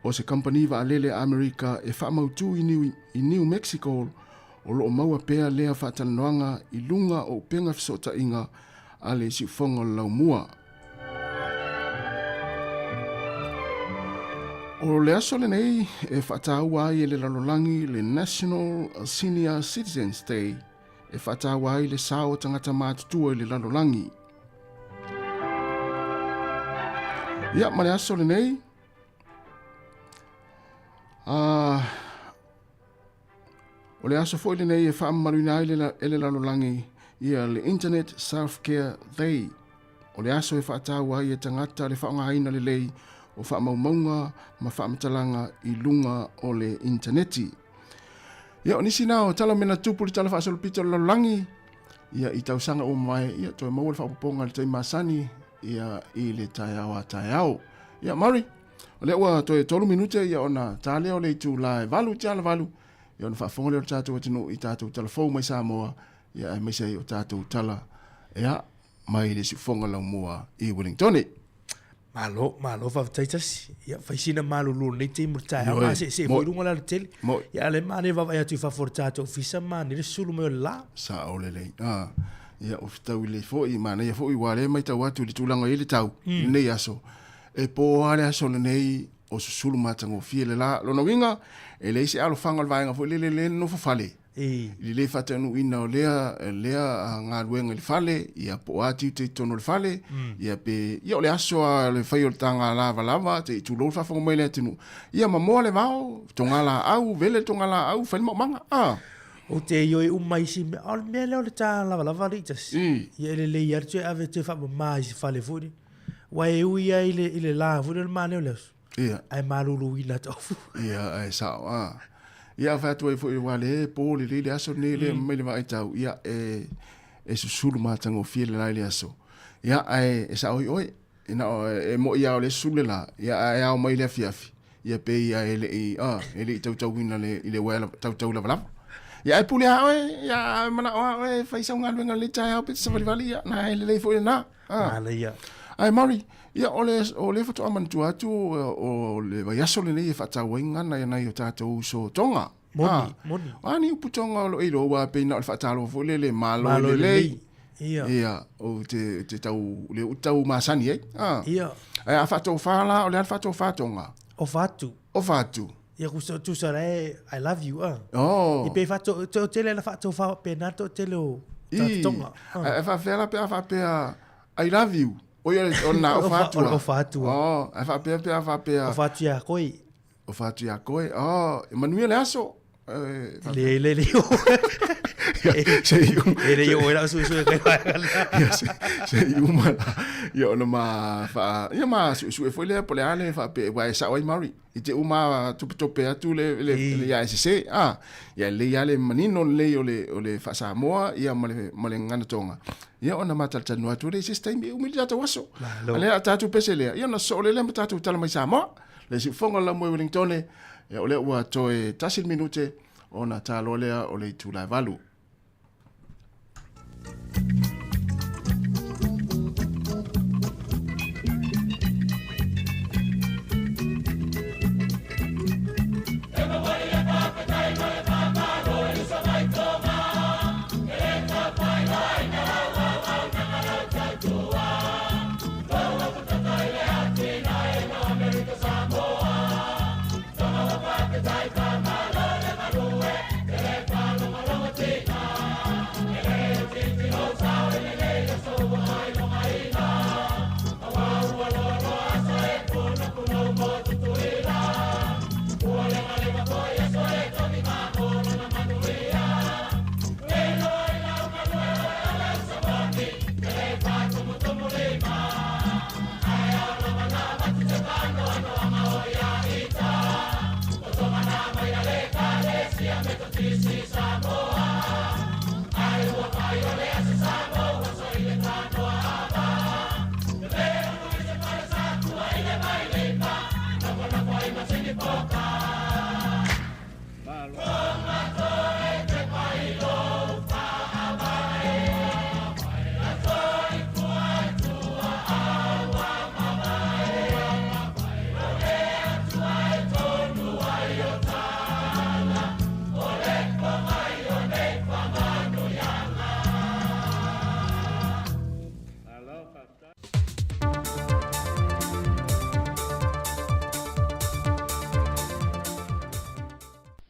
C: O se company wa alele Amerika e whaamautu i New Mexico o lo maua pea lea whaatalanoanga i lunga o penga fisota inga a le sifonga laumua. O le aso le nei e whaataua ai le lalolangi le National Senior Citizens Day e whaataua ai le sao tangata mātutua le lalolangi. Ia, ma le aso le nei o le aso foi le nei e whaamaruina ai le lalolangi ia le Internet Self-Care Day. O le aso e whaataua ai e tangata le whaongaina le lei o whaamaumaunga ma whaamatalanga i lunga o le interneti. Ia o nisi nao tala mena tupu li tala whaasolo pito lalolangi ia i tausanga o mai ia toi maua le whaapoponga le toi masani ia i le tai au. Ia Mari, o le ua toi 3 minute ia ona tale o le itu la valu tiala valu ia ona whaafonga le o tātou atinu i tātou tala fau mai Samoa ia e maisei o tātou tala ia mai le sifonga laumua i Wellington.
A: Malo whawtaitasi. Ia whaisina malulu nei te murtai. Ama se foi runga la tele. Ia le mane wawa ia tui whafortato fisa mane le sulu meo la.
C: Sa ole lei. Ia o fitau le foi mane ia foi wale mai tau atu li tulanga ili tau. Nei aso. E po ale aso le nei o susulu matango fie le la. Lona winga e le isi alo whangal vaenga foi le no fafale. Li le fatanu ina o lea ngā ruenga li fale, ia po ati te tono li fale, ia pe, ia o le aso a le whai o le tanga lava, te tu lor whafonga mai le atinu. Ia mamoa le vao, tonga la au, vele tonga la au, whai manga.
A: O te ioi umaisi, al mea leo le tanga lava ritas. Ia le iar tue ave te wha mai si fale furi. Wai ui ia ile la furi le mane o leos.
C: Ia.
A: Ai maruru ina tofu.
C: Ia, ai sao, ia fatu ai foi wale po le aso ne le mai le vai tau ia e susulu matango fie le lai le aso ia e sa oi ina e mo ia le sule la ia e au mai le fiafi ia pe ia ele tau wina le wala tau la vala ia e pule oi ia mana oi fai sa ngal wenga le tai au pe sa vali ia na le foi na
A: ala ia
C: ai Mari ia o le foto amantu atu o le vaiaso le nei whatau ingana ia nai o tātou so tonga.
A: Moni.
C: Ani uputonga lo eiro wa peina o whatalo fo le malo le lei. Ia o te tau masani
A: Ia.
C: Ai a whatou whala o le whatou whatonga.
A: O fatu. Ia kusa tu sare I love you I pe fato tele na fato fa penato tele o tonga.
C: E fa fela pe fa pe I love you. O ia ona o fatua.
A: O fatua.
C: E fa pe fa pe.
A: O fatua koi.
C: O fatua koi. Emanuel aso.
A: le
C: Se iu.
A: ele yo era su kai
C: Se iu ma. Yo no ma fa. Yo ma su foi le pole ale fa pe wa sa oi mari. Ite uma tupe atu le ya se ya le manino le ole fa sa moa ia male ngana tonga. Ia ona matalta no atu le system e umili tata waso. Ale tatu pesele. Ia na so le tatu tala mai sa mo. Le si fonga la mo Wellington le. Ia ole ua toe tasil minute ona talo lea ole tu la valu.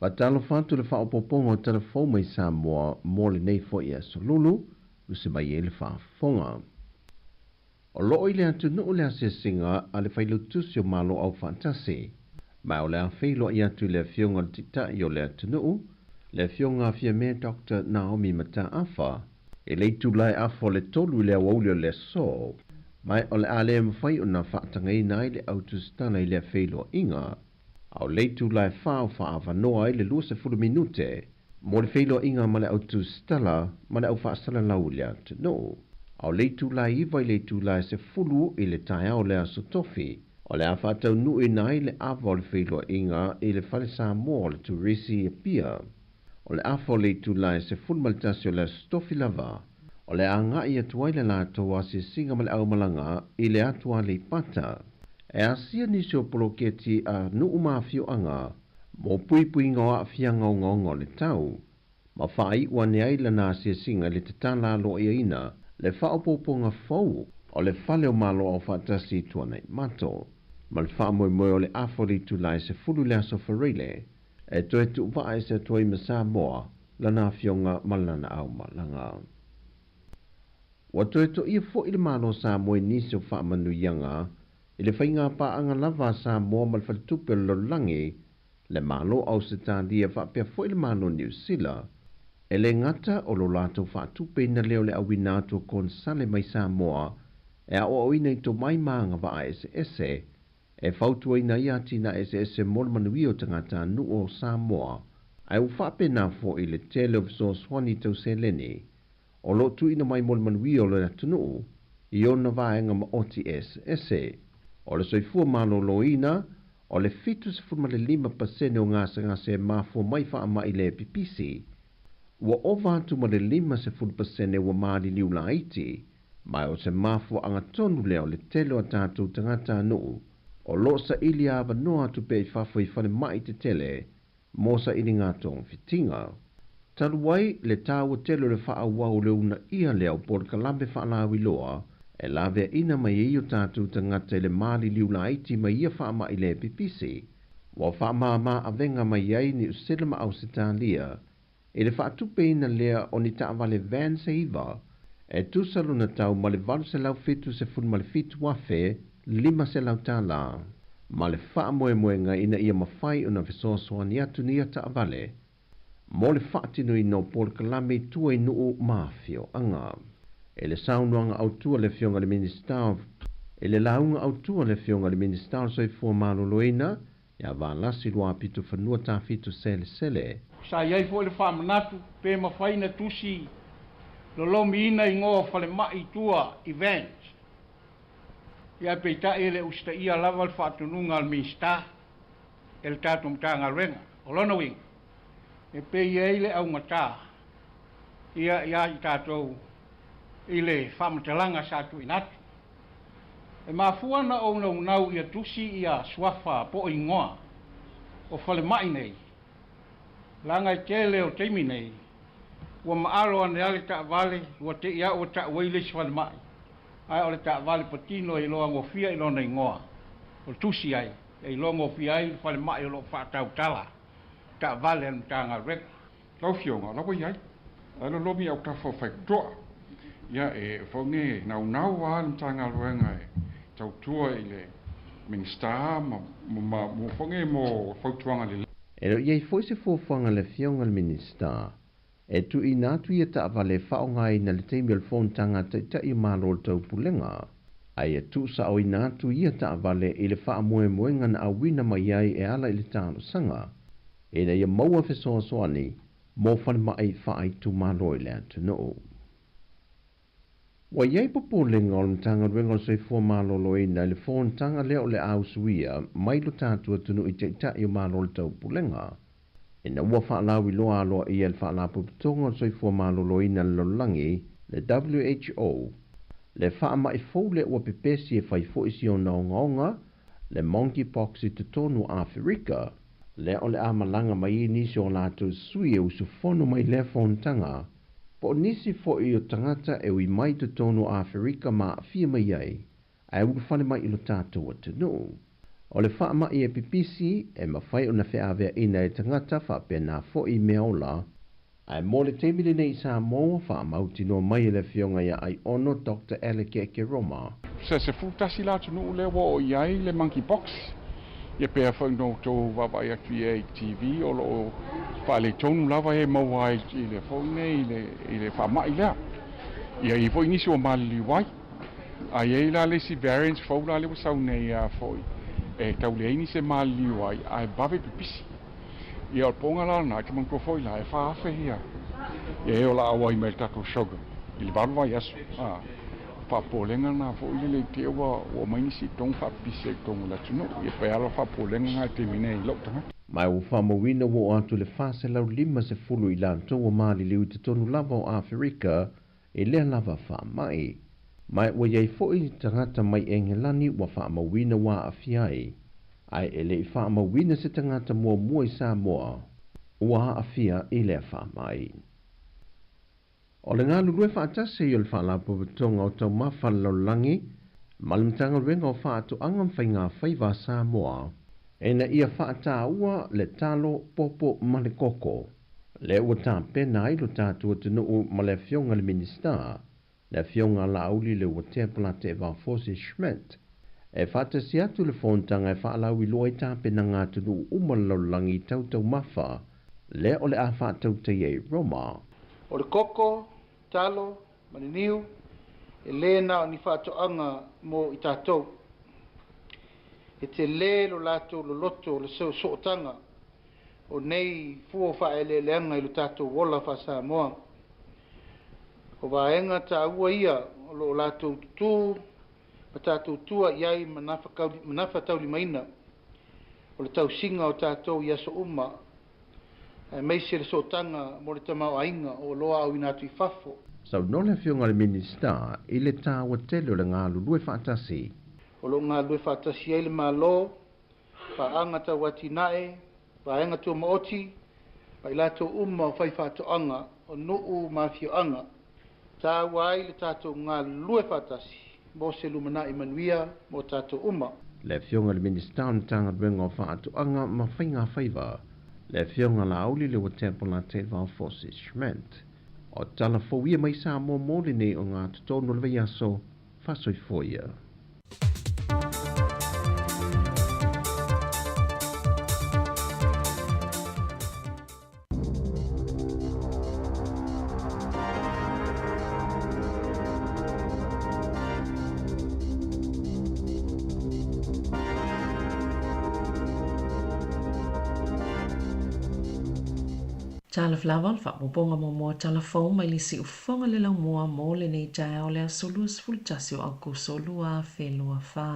F: Patalo fatu le whaopoponga o telefon mai Samoa mole nei fo ia solulu, use mai e le whaafonga. O loo i le atu nuu le ase singa a le whailu tusi o malo au fantasi, mai o le a whilo i atu le fionga tita i o le atu nuu, le fionga fia me Dr. Naomi Mata Afa, e le tulai afo le tolu le awaulio le so, mai o le a le mwhai o na whaatangai nai le autustana i le whilo inga, au leitu lai whao whaava noa i le 20 minute, mo le whilo inga ma le autu stala, ma le au whaasala laulia te no. Au leitu lai iwa i leitu lai se fulu i le tai au le aso tofi, o le a whaatau nui nai le awa o le whilo inga i le whale Samoa le turisi e pia. O le afa o leitu lai se fulu malitasi o le aso tofi lava, o le a ngai atuai le lātou se singa ma le au malanga i le atua le pata. E asia nisi o poloketi a nuu mawhio anga, mo pui ngoa fia ngau le tau. Ma whai wane aila na asia singa le tatala lo ia ina, le whaopoponga fau, o le whale o malo o whatasi tuanei mato. Ma le whaamoe o le afori tu lai se fulu le aso whareile, e toe tu vae se toi masa moa, lana fionga malana au malanga. Wa toe to ia fo i le malo sa moe nisi o whaamanu ianga, i le whainga pa anga lava sa moa malwhalitupe lo langi, le malo au se tādia whapea fo i le malo New Zealand, e le ngata o lo lato whaatupe na leo le awina ato konsale mai sa moa, e a o ina i to mai maanga wa a ese, e whautua ina ia tina ese mol manui o tangata nu o sa moa, ai u whape na fo i le tele of so swani tau se leni, o lo tu ina mai mol manui o le atunu, i ona vaenga ma oti ese, o le soifua malo loina, o le fitu se furma le 5% o ngase mafua mai wha ama i le pipisi. Ua ova atu ma le 5% ua maari liu la iti, mai o se mafua anga tonu leo le telo a tātou tangata nuu, o lo sa ili ava no atu pe i whafo i whane mai te tele, mo sa ili ngatong fitinga. Taluai le tāua telo le wha awau le una ia leo por kalambe wha alawi loa, e lawe ina mai i o tātou tangata le maari liu la iti mai ia wha ama i le pipisi. Wa wha maa a venga mai ai ni usela ma au sitalia, e le wha atupe ina lea o ni taawale van se iwa, e tusalo na tau ma le valu se lau fitu se fun ma le fitu wafe, 5 se lau tala. Ma le wha moe ina ia mawhai una fisosoa ni atu ni a taawale, Mo le whaatino i no Paul Kalame tua i nuu mafio anga. E le saunuanga autua le fionga le minister, e le launga autua le fionga le minister soi fua maloloina, ia valasi loa pitu whanua tafitu sele.
G: Sa iai fo le whamanatu, pe mawhaina tusi, lolomi ina i ngō whale mai tua event. Ia peita e le usta ia lava le whaatununga al minister, e le tātum tānga renga, o lona wing. E pe iai le au ngata, ia i tātou, i le whamatalanga sa tu inatu. E mafuana o nau ia tusi ia swafa po i ngoa, o whale mai nei. Langa i tele o teimi nei, ua maalo ane ale ta vale, ua te ia o ta waile si wale mai. Ai ole ta vale patino i loa ngofia i lona i ngoa. O tusi ai, i loa ngofia i wale mai o lo whaatau tala. Ta vale anu tanga rek.
H: Lau fionga, lau iai. Alo lomi au ta whawhai toa. Ia e whaunge nau a alam tanga luenga e tau tua i le minister mo whaunge mo whautuanga le.
F: E lo iei foi se fōwhanga le fionga le minister. E tu i nātu ia ta avale whaonga i na le teimi al whōntanga ta i mālo tau pulenga. Ai e tu sa o i nātu ia ta avale i le wha moe moenga na awina mai ai e ala i le tāno sanga. E na ia maua whesoa soani, mō whane mai wha ai tu mālo i le atu no. Wa iei popo lenga o le mtanga ruenga o soi fua mālo loi na le whōntanga leo le au suia mai lo tātua tunu i te i o mālo le tau pulenga. E na ua whaalau i loa aloa i el whaalā puputonga o soi fua mālo loi na le lolangi le WHO. Le whaama i fau le ua pepesi e whai foisi o na onga le monkeypox i te tonu Afrika. Le o le amalanga mai nisi o lātou sui e usufono mai le whontanga. Po nisi fo i o tangata e ui mai te tonu Afrika ma fia mai ai. Ai ua whane mai ilo tātou a te no. O le wha mai e pipisi e mawhai o na whaavea ina e tangata whape nā fo i meola. Ai mō le teimile nei sa mō wha mauti no mai e le fionga ia ai ono Dr. Alekeke Roma.
H: Se futasi la tunu le wo iai le monkeypox. Ia pēr whau no tō wawai atu i TV o lo whale tonu lava e mawai i le whau nei i le wha mai lea. Ia i fo inisi o mali wai. Ai e la le si variants whau la le wasau nei a fo e tau le ini se mali wai ai bawe pipisi. Ia o ponga la na ke manko foi la e whaafe hia. Ia e o la awai me tato sugar. I le baru vai asu. Whapolenga na fo i le te wa o maini si tong whapise tong la tunu. Ia pe ala whapolenga nga te mine i lautanga.
F: Mai o whamawina wo atu le whase lau 50 i lanto o maali liu te tonu lava o Afrika e lea lava wha mai. Mai o iei fo i tangata mai engelani wa whamawina wa afiai. Ai e le whamawina se tangata mua i Samoa. Ua afia i lea wha mai. O le ngā lulue whaatase i o le whaalapu vitonga o tau mawhalalangi, malimtanga renga o whaatu angam whai ngā whaiva Samoa, e na ia whaata ua le talo popo malekoko. Le ua tā pena i lo tātua tunu o ma le fionga le minister, le fionga la auli le ua tepala te Valfosi Schmidt. E whaatasi atu le whontanga e whaalau i loa i tā pena ngā tunu umalaulangi tautau mawha, le o le a whaatau te e Roma.
I: O le koko, talo, maniniu, e le na o ni whaatoanga mo i tātou. E te le lo lato lo loto lo sootanga o nei fuo whae le leanga i lo tātou wola wha Samoa. O waenga ta ua ia o lo lato tutu, pa tātou tua iai manafa tauli maina. O le tau singa o tātou ia so uma, meise le sotanga mo le tamau ainga o loa au inatu i fafo.
F: Sau no le fionga le minister i le tāua tele o le ngā lulue whaatasi.
I: O lo ngā lue whaatasi e le malo, pa angata watinae, pa angata maoti, pa ilato umma o whai whaatoanga o nuu mawhioanga. Tā wai le tātou ngā lue whaatasi, mo se lumana i manuia mo tātou umma.
F: Le fionga le minister o tanga ruenga o whaatoanga ma whainga whaiva. Le fionga la auli le watempola te Valfosi Schmidt. O tala fowia mai sa mo mōli nei o ngā tutono le veiaso, whasoi foia.
D: Tala flaval fa poponga mo telefon mai lisi ufonga le lau mua mo le nei tai o le asolus fultasi o aku solua felua fa.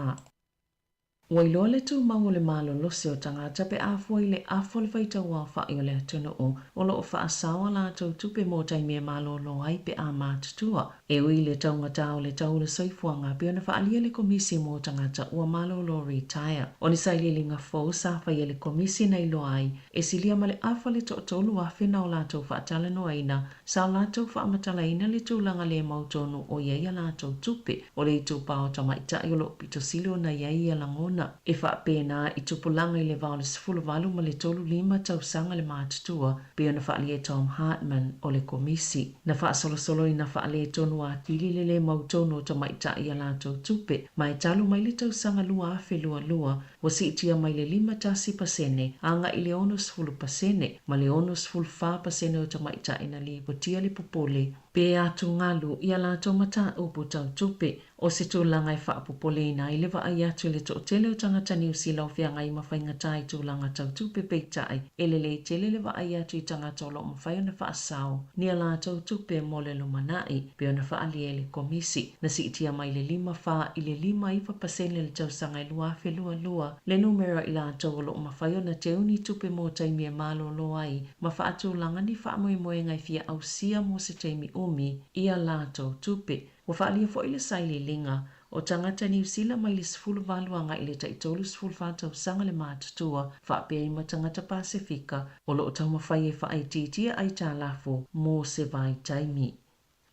D: Wailo le tu mau le malo losi o tangata pe afo i le afo le vaita ua fa i o le atuna o lo fa asawa la tau tupe mo tai mea malo lo ai pe a matutua. E ui le taunga tau le tau le soifuanga pe ona fa alia le komisi mo tangata ua malo lo retire. Oni sai le linga fo sa fa i le komisi nei lo ai e silia ma le afo le tolu a fina o la tau fa atala no aina sa la tau fa amatala ina le tūlanga le mautonu o iaia la tau tupe o le itu pao tamaita i o lo pito silio na iaia langona. E wha pēnā i tupulanga i le vau le sifulu walu ma le tolu lima tau sanga le mātutua pe ona wha alie Tom Hartman o le komisi. Na wha solo i na wha alie tonu a tili le mautono ta maita i a lātou tupe. Mai talu mai le tau sanga lua afe lua wa si itia mai le 5% anga i le 10% ma le 10% o ta maita ina li potia le popole. Pe atu ngalu i a lātou mata upu tau tupe o se tūlanga i whaapopole ina i lewa ai atu le tōtele o tangata New Zealand whianga i mawhainga tai tūlanga tau tupe peitai e le tele lewa ai atu i tangata o lo mawhai ona whaasau ni a lātou tupe mo le lumanai pe ona whaalie le komisi na si itia mai le 5 i le 5% le tausanga i luafe lua le numero i lātou o lo mawhai ona te uni tupe mo taimia malo lo ai ma whaatūlanga ni whaamoe ngai fia au sia mo se taimi umi i a lātou tupe. Wa whaalia fo ile saile linga o tangata New Zealand mai le sifulu valuanga i le taitolu sifulu whātau sanga le mātutua whaapea i ma tangata Pasifika o lo o tau mawhai e whaititia ai tā lafo mō se vai taimi.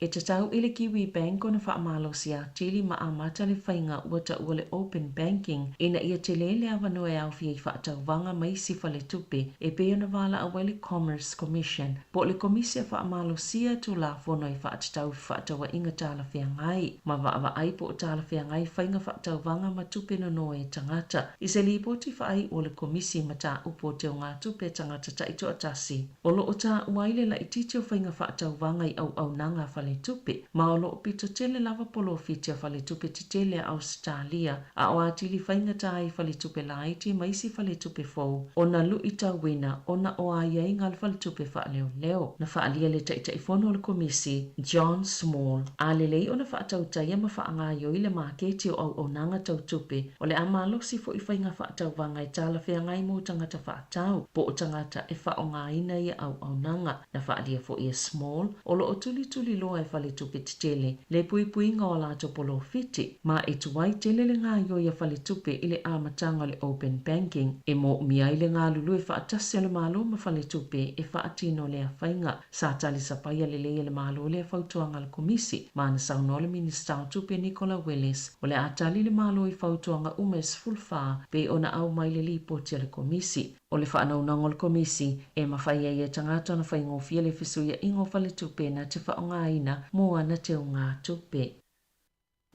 D: E te tau i le Kiwi Bank o na whaamalo si a tili ma amata le whainga ua ta ua le open banking ina ia te lele awa noe au fia i whaatau wanga mai sifa le tupe e pe ona wala awa le Commerce Commission po le komisia whaamalo sia tu la fono i whaatau whaatau inga tala whia ngai ma waawa ai po tala whia ngai whainga whaatau wanga ma tupe no noe tangata i se li poti whaai o le komisi ma ta upo te o ngā tupe tangata ta ito atasi o lo o ta uaile la ititi o whainga whaatau wanga i au nanga whale tupe ma o loo pito tele lava polo fitia fale tupe te tele a Australia a o atili whainga tai fale tupe laiti maisi fale tupe fau o na lu ita wina o na o a iai ngal fale tupe wha leo na wha alia le taita i fono le komisi John Small a lelei o na wha atau taia ma wha anga yo i le maketi o au nanga tau tupe o le amalo si fo i whainga wha atau wanga i tala whea ngai mo tangata wha atau po o tangata e wha o ngā ina i au nanga na wha alia fo i Small o lo o tuli loa e fale tupe te tele le pui ngā o lato polo fiti ma e tuai tele le ngā yo ia fale tupe i le amatanga le open banking e mo mia i le ngā lulu e whaatasi le malo ma fale tupe e whaatino le a whainga sa tali sapaya le le malo le fautuanga le komisi ma na sauno le minister tupe Nicola Willis o le atali le malo i fautuanga umes fulfa pe ona au mai le lipoti le komisi o le whaanaunanga o le komisi e mawhaia i e tangata na whaingofia le fisuia ingo fale tupe na te whaonga ina mo ana te o ngā tupe.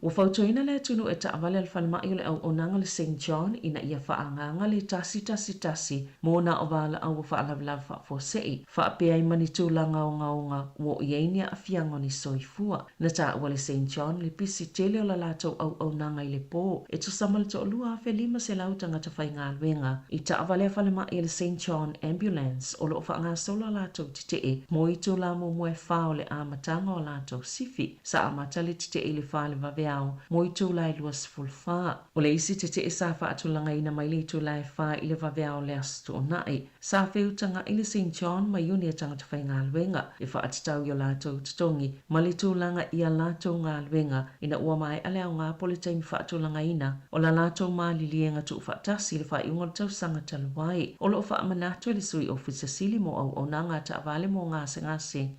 D: Ua whautoina le tunu e taawale al whalemai o le au onanga le St. John ina ia whaanganga le tasi mo na o wala au whaalawalawa whaafosei whaapea i manitūlanga o ngaunga wo ieinia a fiango ni soifua na taawale le St. John le pisi tele o la lato au onanga i le pō e tu samal to lua a lima se lautanga ta whai ngā luenga i taawale a whalemai le St. John Ambulance o lo whaanga sola lato titee mo i tūla mo mue whao le amatanga o lato sifi sa amata le titee le whale vave mo i tūlai luas fulfa. O le isi te te sa whaatulanga ina mai le tūlai wha i le waweao le astu o nai. Sa whiutanga i le St. John mai uni a tangata whai ngā luenga e whaatatau i o lātou tutongi. Ma le tūlanga i a lātou ngā luenga ina ua mai ale au ngā politaimi whaatulanga ina o la lātou mā lilienga tu whaatasi le wha i unga tau sanga taluai. O lo wha manatu le sui ofisa sili mo au o nanga ta avale mo ngase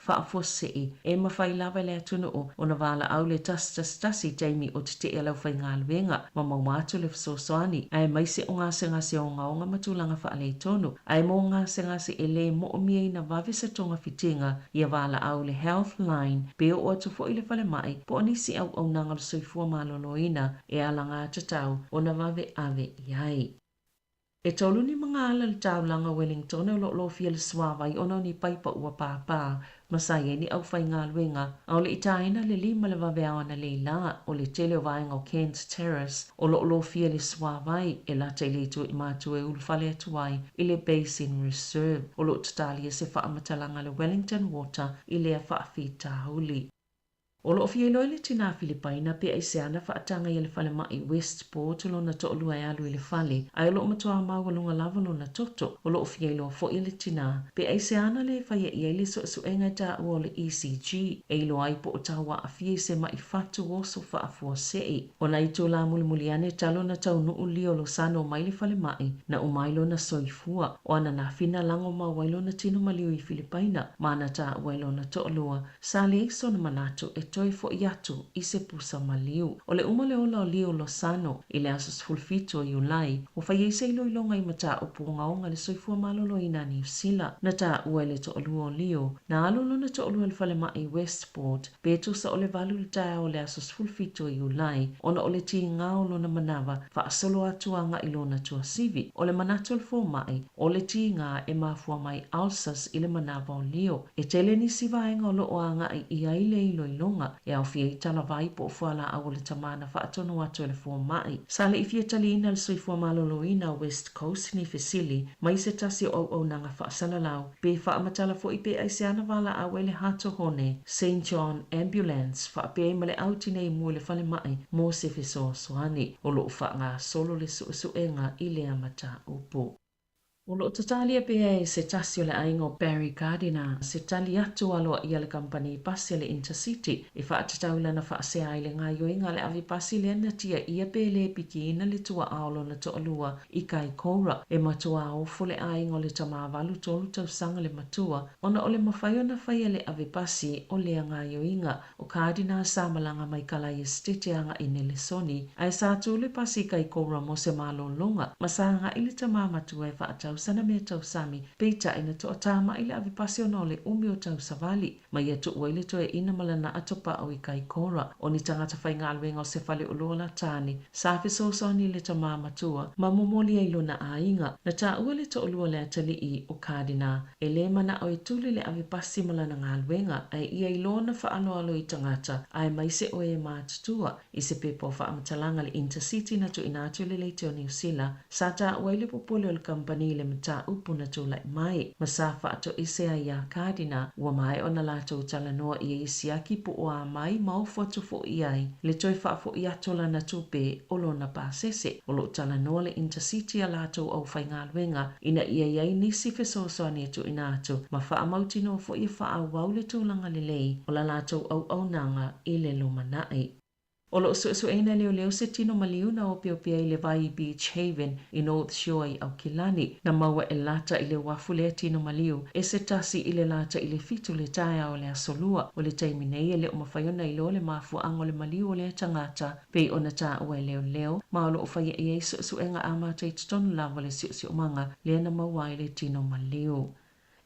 D: whaafosei e mawhai lawa le atunu o na wala au le tasi Jamie o te e lau whai ngā luenga ma maumatu le whasosoani ai mai se o ngā sengase o ngaonga matulanga whaale tonu ai mo ngā sengase e le mo o miei na wawesa tonga fitinga ia wala au le Healthline pe o atu fo i le whale mai po anisi au nanga le soifua maloloina e ala ngā tatau o na wawe ave iai. E tolu ni mga ala le taulanga Wellington o lo fia le swawai ono ni paipa ua pāpā Masai ni au whai ngā luenga, au le itaina le lima le wawea ana le la o le tele o vaenga o Kent Terrace o lo fia le swawai e la te le tu i mātu e ulfale atuai i le Basin Reserve o lo tatali e se whaamatalanga le Wellington Water i le a whaafi tahuli. O lo fia ilo le tina Filipaina pe ai se ana whaatanga i le whale mai Westport o lo na to'olua e alu i le whale. Ai o lo matua mau lunga lava lo na toto o lo fia ilo fo i le tina. Pe ai se ana le whaia i le so enga ta o le ECG e ilo ai po o tawa a fia se mai fatu o so whaafua sei. O na ito la muli ane talo na tau nuu li o lo sano mai le whale mai na umailo na soifua o ana na fina lango ma wailo na tino maliu i Filipaina ma na ta wailo na to'olua sa le iso na manato e toi fo iatu i se pusa maliu. O le umale ola o lio Losano i le asos fulfito i ulai o whai eise ilo ilonga i mata o puongaonga le soifua malolo i na New Zealand na ta ue le to olua o lio. Na alolo na to olua le whale mai Westport betu sa o le valu le tae o le asos fulfito i ulai ona o le ti ngao lo na manawa wha asolo atuanga ilo na tua sivi o le manato le fo mai o le ti ngā e mafua mai Alsas i le manawa o lio. E tele ni sivaenga o lo oanga i aile ilo ilonga e au fia i tala vai po fuala au le tamana whaatono atu le fo mai. Sale i fia tali ina le soifua malolo ina West Coast ni Fesili, mai se tasi o nanga whaasala lau, pe whaamatala fo i pe ai se ana wala au ele hato hone, St. John Ambulance, wha pe male au tine i mua le whale mai, mo se feso soani, o lo wha ngā solo le suenga i le amata upo. O lo tatalia pe se tasi o le aingo Barry Gardiner, se tali atu aloa i le company pasi le Intercity, e whaatataula na whaasea i le ngā yoinga le avi pasi le anatia ia pe le piki ina le tua aolo na to'alua i kai koura, e matua ofo le aingo le tamavalu tolu tau sanga le matua, ona o le mawhaio na whaia le avi pasi o le ngā yoinga, o Gardiner sa malanga mai kala i stete anga i le soni, ai sa tu le pasi kai koura mo se malo longa, masanga i le tamamatua e whaatau sana me tau sami peita ina to tama ile avi pasiono le umi o tau savali mai atu wele to e ina malana atopa o i kai kora o ni tangata whainga alwenga o se fale ulola tani sa fiso soni le tama matua ma momoli ai lona ainga na ta uele to ulua le atali i o Gardiner e le mana o i tuli le avi pasi malana ngalwenga ai ia ilona whaano alo i tangata ai mai se o e mātutua i se pepo whaamutalanga le Intercity na tu inatu le leite o New Zealand sa ta uele popole o le company le mata upu na tu lai mai. Masafa ato ise ai a Gardiner ua mai o na lato tala noa i isiaki po oa mai mau fotu fo iai. Le toi wha fo i atola na tupe o lo na pasese. O lo tala noa le Intercity a lato au whaingaluenga ina ia iai nisi fesoso ni tu inatu. Ma wha amauti no fo i wha au wau le tūlanga le lei o la lato au nanga i le lumanai. O lo so ena leo se tino maliuna o pia i le vai Beach Haven i North Shore i Aukilani na maua e lata i le wafule tino maliu e se tasi i le lata i le fitu le taia o le asolua o le taiminei e le o mawhaiona i lo le mafu ango le maliu o le tangata pei o na ta ua leo ma o lo o whaia i e so enga amata i tutonu lava le sio manga le na maua i le tino maliu.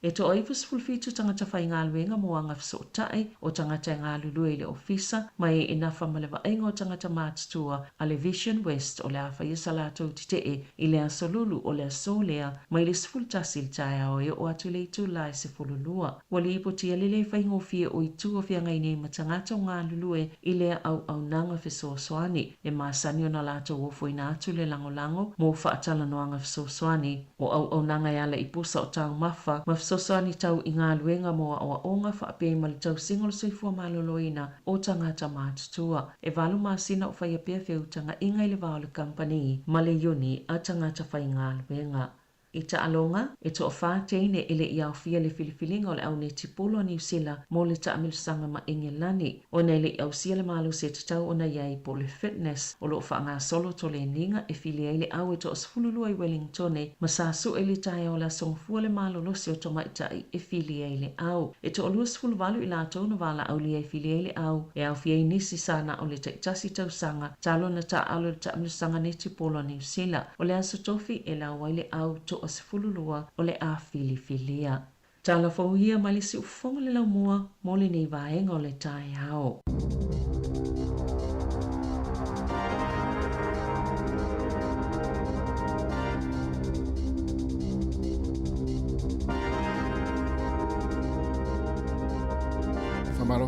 D: E to oifus fulfitu tangata whai ngā luenga mo anga fisotai o tangata ngā lulue le ofisa mai e nafa malewa ingo tangata mātutua a le Vision West o le awha i salato titee i le asolulu o le asolea mai le sfultasi le tae o e o atu le itu lai se fululua. Wali ipoti a lele whai ngofie o itu o fia ngai nei matangata o ngā lulue i le au nanga fiso soani e maasani o na lato o fo ina atu le lango mo whaatala no anga fiso soani o au nanga e ala ipusa o tau mafa sosoani tau i ngā luenga moa o onga whaapei mali tau singol soifua maloloina o tangata mātutua. E walu māsina o whaia pia whiutanga ingai le wao le company male yuni a tangata whai ngā luenga. I ta alonga, e to whāteine ele i au fia le filifilinga o le au ne tipolo New Zealand mo le ta amilusanga ma Ingelani. O nei le au sia le malu se tatau o na iai po le fitness o lo whaanga solo to le ninga e fili ele au e to osfululua i Wellingtone ma sasu ele tae o la songfua le malu losi o tomaitai e fili ele au. E to olua sfulu valu i la tonu wala au li e fili ele au e au fia inisi sana o le taitasi tau sanga talo na ta alo le ta amilusanga ne tipolo New Zealand. O le aso tofi e la waile au to o se fululua o le a filifilia. Tala fauhia mai le si ufonga le lau mua mo le nei vaenga o le tae hao.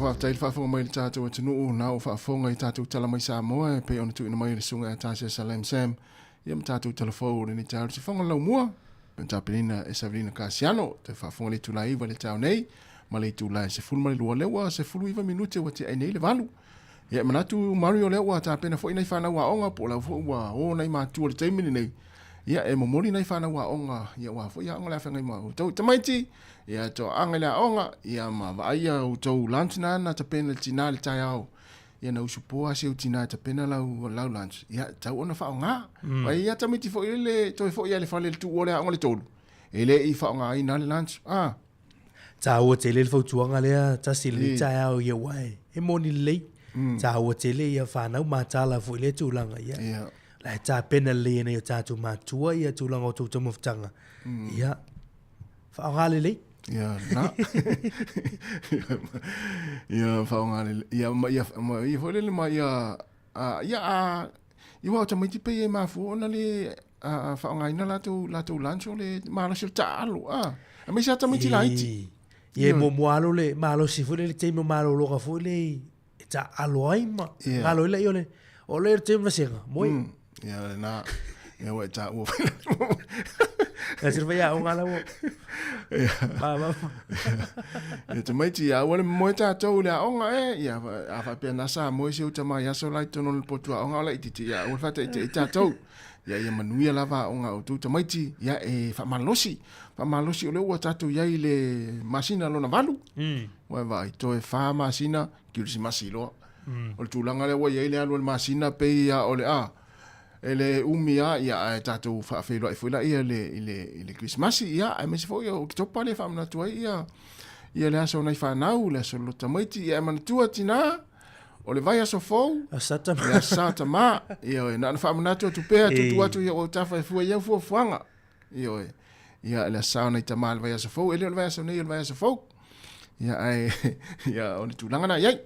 C: whaftai whafonga mai le tātou atunu na o whafonga I tātou tala mai Samoa pe ona tu ina mai le sunga a tāsia Salem Sam ia ma tātou telefou le ni tātou si whanga lau mua pen tāpenina e Sabrina Casiano te whafonga le tula iwa le tāu nei ma le tula se fulu mai lua lewa se fulu iwa minute wa te ai nei le valu ia manatu Mario lewa tāpena fo inai whana wa onga po lau fo wa o nei mātua le taimini nei ia e momoli nei whana wa onga ia wa fo ia onga le whangai ma tau tamaiti ia to angele onga ia ma vaia o tau lunch na ta pena tina le tai au ia na usupoa se tina ta pena lau lunch ia tau ona fa nga vai ia tamiti fo ile to fo ia le fa le tu ole onga le tolu ele I fa nga ina le lunch
A: tau te le fo tuanga le ta sil le tai au ia wai e moni le tau te le ia fa na ma tala fo le tu langa ia la ta pena le ne ta tu ma tua ia tu langa tu mo ftanga ia fa nga le
C: ia na ia faunga ia foi le mai ia ia tamiti pe ma fu ona le faunga ina la tu lancho le mala sil talo a me sa tamiti laiti
A: ia mo alo le malo si fu le te mo malo lo ka fu le ta alo ai ma alo le ole o le te mo senga moi
C: ia na ia wa ta o
A: Kasir vai a ngala wo. Ba.
C: E te maiti a wale mo ta tau le onga ia a fa pena sa mo se uta mai aso lai tono le potua onga lai titi ia o fa te ta tau. Ia manuia lava onga o tu te maiti ia e fa malosi o le ua tatu ia I le masina lona valu. Wa vai to e fa masina kilsi masilo. O tu langa le wa ia le alu masina pe ia o le ele umia ia tatu fa felo I foila ia le Christmas ia a me se foi o que topa le famna tua ia le aso nai fa nau le so lota maiti ia man tua tina o le vai aso fou
A: a sata
C: ma ia na famna tua tu pe tu atu ia o tafa foi ia fo fanga ia le sa nai tamal vai aso fou ele vai aso nei vai aso fou ia o tu langa na ia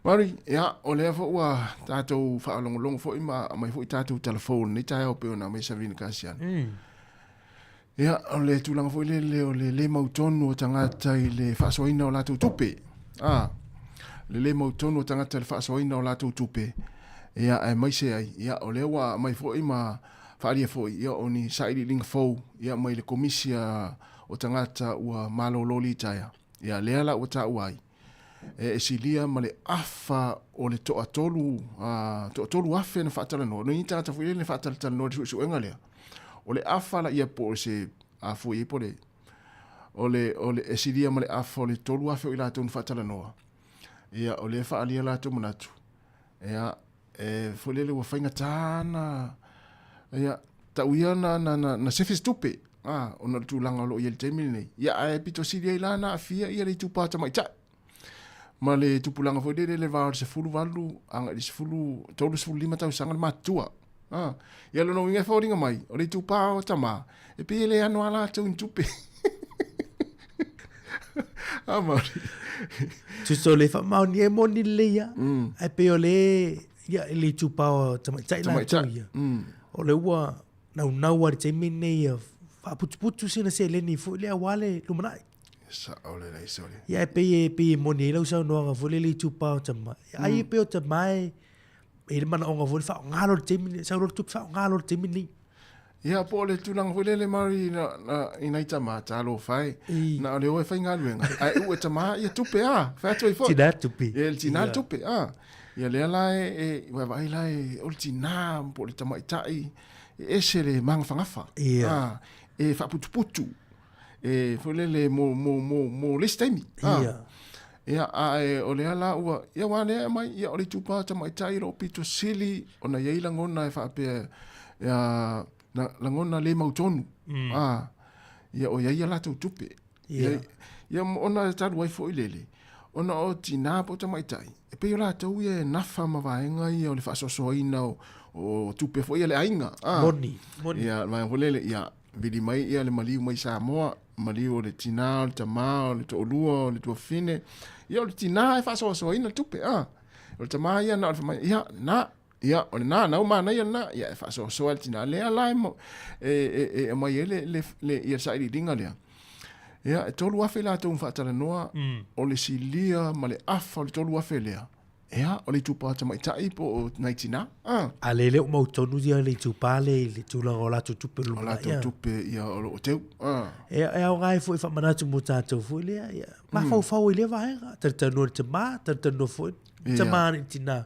C: Mari, ia, o lea fo ua tātou whaalongolongo fo ima mai fo I tātou telefone ni tai au pe ona mai Sabrina Casiano. Ia, o le tūlanga fo I le mautonu o tangata I le whaasoina o lātou tupe. Le mautonu o tangata I le whaasoina o lātou tupe. Ia, mai se ai, ia, o lea ua mai fo ima whaaria fo ia o ni sairi linga fo, ia mai le komisia o tangata ua malo loli taia. Ia, lea la ua ta uai. E silia ma le afa o le to'atolu afe na whaatalanoa. No i tangata fwile le whaatatalanoa di suenga lea. O le afa la ia po se afu i po le. O le e silia ma le afa o le tolu afe o I lato na whaatalanoa. Ia o le whaalia lato manatu. Ia fwile le wafainga tāna. Ia tauia na sefis tupe. O na tūlanga lo I le teimini nei. Ia e pito silia I lana a fia ia le tupata mai ta. Ma le tupulanga foi le var se fulu valu anga se fulu tolu se fulu lima tau sanga matua ia lo no inga foringa mai o le tupa o tama e pe le anu ala tau tupe amari
A: tu so le fa mau ni mo ni le ia e pe o le ia le tupa o tama tai la ia o le ua na wa te mine ia fa putu sina se le ni fo le wale lumanai
C: sa ole nei sole
A: ia pe moni lo sa no nga fole le tupa tama ai pe o tama e le mana nga fole fa ngalo temi sa ro tu fa ngalo temi ni
C: ia po le tulang fole le mari na ina tama ta lo fai na le o fai ngalo nga ai u tama ia tupe fa to i fo
A: tina tupe
C: il tina tupe ia le la wa vai la o tina po le tama itai e se le mang fangafa e fa putu e folele mo listemi ia o le ala ua ia wane mai ia o le tupa tama I tairo pito sili ona ia langona e whaapea ia langona le mautonu ia o ia latou tupe ia ona taru wai fo ilele ona o tina po tama I tai e pe o latou ia nafa mawaenga ia o le whaasosoina o tupe fo ia le ainga
A: moni
C: ia mai folele ia vidi mai ia le maliu mai Samoa maliu o le tina o le tama o le to'olua o le tuafine ia o le tina e fa'asoasoaina tupe o le tama ia na o le famai ia o le na o mana ia na ia e fa'asoasoa le tina lea lai mo e mai le ia saʻiliʻiliga lea Ia, e tolu afe la tau whaatala noa, o le silia ma le afa o le tolu afe lea. Ia, o le tupa ta mai tai po o naitina.
A: A le leo mau tonu dia le tupale, le tula o la tupe
C: O la tupe ia o teu.
A: E au ngai fo i whamanatu mo tātou fo lea. Ma fau i le vaenga. Tartanu te mā, tartanu fo. Te mā ni tina.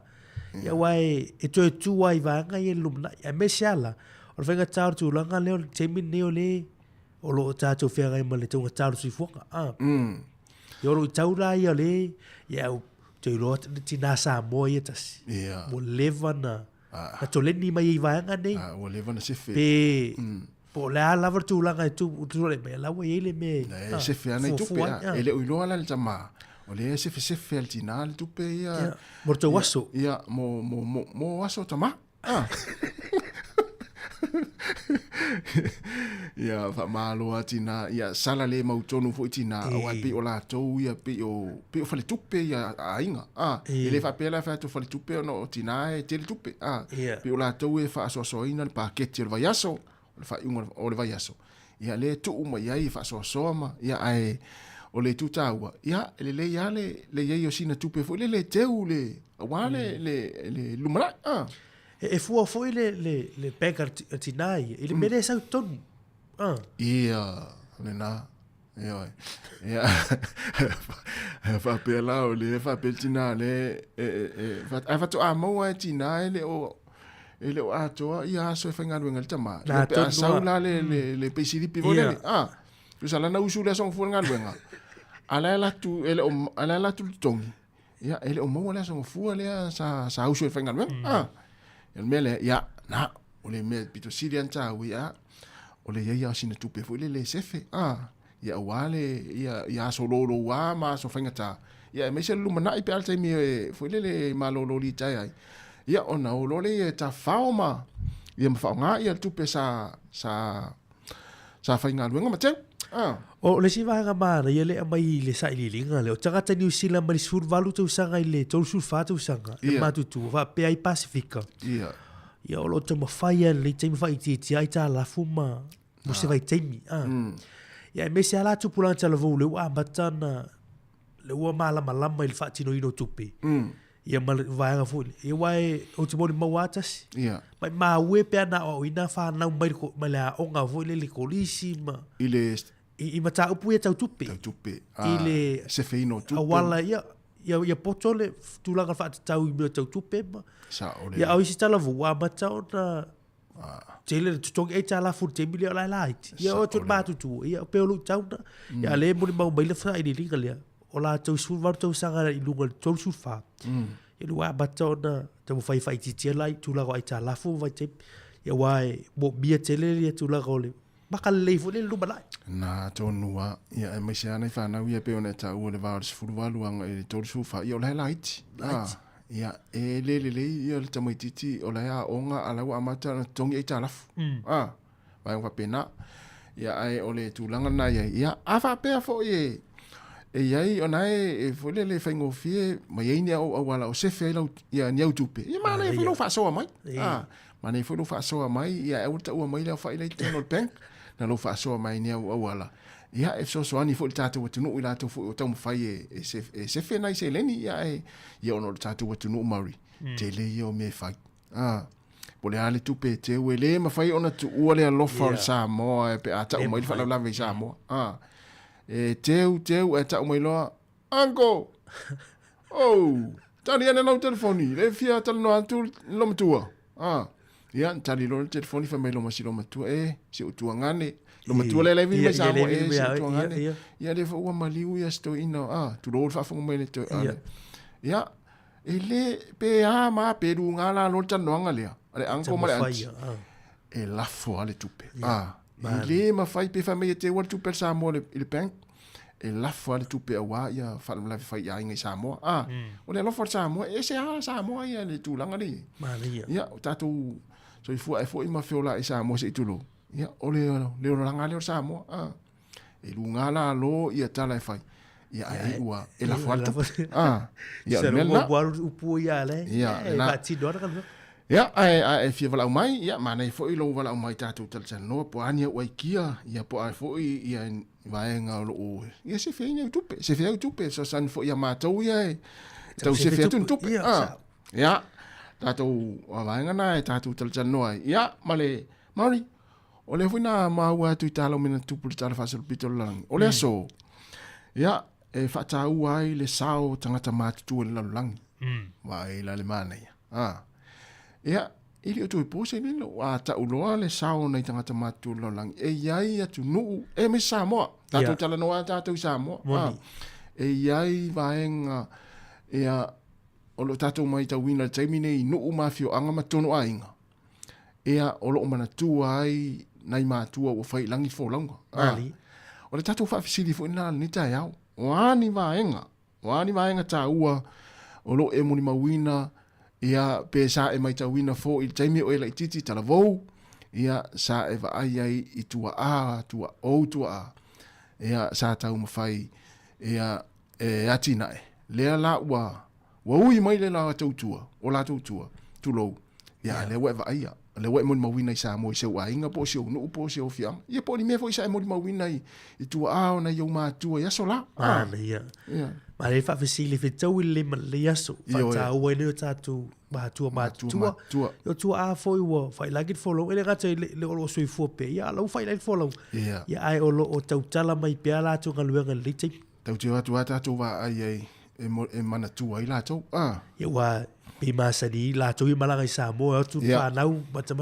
A: Ia wai, e toi tu wai vaenga i e lumna. Ia me siala. O le whainga tāru tu langa leo, te min neo le. O lo tātou whianga i ma le tunga tāru sui fuanga. Ia oro i taura ia le. Ia au. Te roa tina sa mo ia tasi. Mo leva na. Na to leni mai i vaenga nei.
C: O leva na sefe.
A: Pe. Po le a lava tu langa tu le me lawa ele me.
C: Sefe ana i tupe. Ele uiloa la le tama. O le sefe al tina le tupe ia.
A: Morto waso.
C: Ia mo waso tama. Ia fa malo atina ia sala le mautonu fo tina o ai pe o la tou ia pe o fale tupe ia ainga ele fa pela fa to fale tupe no tina e tele tupe pe o la tou e fa so ina le pakete o vaiaso le fa unga o le vaiaso ia le tu uma ia fa so ma ia ai o le tutaua ia le ia le ia o sina tupe fo le teu le wale le lumara
A: e fua foi le pega tinai ele merece o tonu
C: ia lena ia fa pela o le fa peltina le fa to amo tina ele o ato ia so fa ngalo ngal tama le pe saula le pesidi pivole tu sala na usule son fu ngalo nga ala la tu tongi ia ele o mo la son fu le sa usu fa ngalo el mele ya na o le me pito sirian ta ya o le ya sina tupe fo le sefe ya wale ya solo lo wa ma so fengata ya me se lumana i pe alta mi fo le malolo li ta ya ona o lo le ta fauma ya ma fa nga ya tupe sa fainga luenga mate
A: o le si vanga mana ia le mai le sa ili linga le o tangata New Zealand mai sur valu tu sanga ile tol sur fatu sanga e matutu va pe ai Pacifica ia o lo te mawhaia le te mawhai ti ai ta la fuma mo se vai teimi ia me se ala tu pulang tala vou le ua matana le ua malama il fatino ino tupe ia ma vanga fu ia wai o te moni mawatas mai ma ue pe ana o ina fa na mai la onga vo le kolisi ma
C: ile
A: i mata upu e tau tupe
C: ile se feino tupe
A: awala ia potole tulaga fa tau i tau tupe ma
C: sa ole
A: ia au si tala voa mata ona tele tutongi e tala fu te mili ala light ia o tu batu tu ia pe lu tau na ia le mo mau baile fa i linga le ola tau sul var tau sanga i lunga tau sul fa ia lu mata ona tau fai ti lai tulaga e tala fu vai te ia wai mo bia tele ia tulaga ole maka le fu le lu bala
C: na tonua ia me se ana fa na ia pe ona ta o le va fu valu anga e tau sul fa ia le light ia le ia le tamaititi o la ia onga ala wa mata na tongi e talafu vai wa pena ia ai o le tulanga na ia afa pe fo e ai ona e fo le faingo fie mai ni o wala o se fe ia ni tupe ia ma le fo fa so mai ma ne fo fa so mai ia e uta o mai le fa ile tenol bank na lo fa so mai ni o wala ia e so ani fo tatu o tunu ila to fo tamu fai e se fe na se leni ia ono tatu o tunu mari te le io me fai pole ale tupe te wele ma fai ona tu o le lo for sa mo pe ata o mai fa la ve sa mo e teu e ta o mai lo ango tani ana no telefoni le fia tal no antu lo mtua ia tani lo telefoni fa mai lo masilo matua se o tuangane lo matua le vi sa mo ia le fo ma liu ia sto ino tu lo fa fo mai le to ia ele pe ma pe ru ngala lo tan no ngale ale anko ma e la fo ale tupe ele ma fai pe fa mai te wa tupe sa mo le bank e la fo ale tupe wa ia fa la fa ia ngai sa mo o le lo for sa mo e se sa mo ia le tu langa le ia tatu so i fo i ma fiola e sa mo se tu lo ia o le langa le sa mo e lunga la lo ia tala fai ia ai ua e la falta ia
A: se lo guardo upu ia le
C: ia
A: e va ti dor kan
C: Ya, ai fia wala mai, ya mana fo i lo wala mai tatu tal san no po ania wai kia, ya po ai fo i ya vai nga lo. Ya se fe ni tupe, se fe tupe so san fo ya ma tau ya. Tau se fe tu tupe. Ya. Tatu vai nga na tatu tal san no. Ya, male mari. Ole fina ma wa tu talo mina tupu tala fasel pitol lang. Ole so. Ya, fa tau ai le sao tangata ma tu le lang. Vai la le mana ya. Ia, ili o tui pose nilo, a ta uloa le sao nei tangata matu lo lang. E iai atu nuu, e me Samoa. Tātou tala noa tātou Samoa. E iai vaenga, ea, olo tātou mai ta wina taimine i nuu mafio anga matono ainga. Ea, olo o mana tua ai, nai mātua o whai langi fō langa. O le tātou whawhisiri fo ina ni tai au. Wani vaenga tā ua, olo e muni mawina, ia pe sa e mai tawina fo i taimi o ela i titi tala vou, ia sa e va ai ai i tua a, ia sa tau mawhai, ia e ati nae. Lea la ua ui mai le la tautua, o la tautua, tulou, ia le ua e va ai a. Le ua e moni mawina i sa mo i seu a inga po si o nuu po si o fiang. Ia po ni mea fo i sa e moni mawina i tua a o na iau mātua, ia so la.
A: Ia. Ma le whawhisili whetau i le aso. Whatau wai neo tātou mātua. Yo tua a fo i wa whai lagit follow. Ele gata le olo sui fua pe. Ia lau whai lagit follow. Ia ai olo o tautala mai pia lātou ngaluenga le te.
C: Tautua tua tātou wa ai e mana tua i lātou.
A: Ia wa pe masani lātou i malanga i Samoa. Tu whanau mata.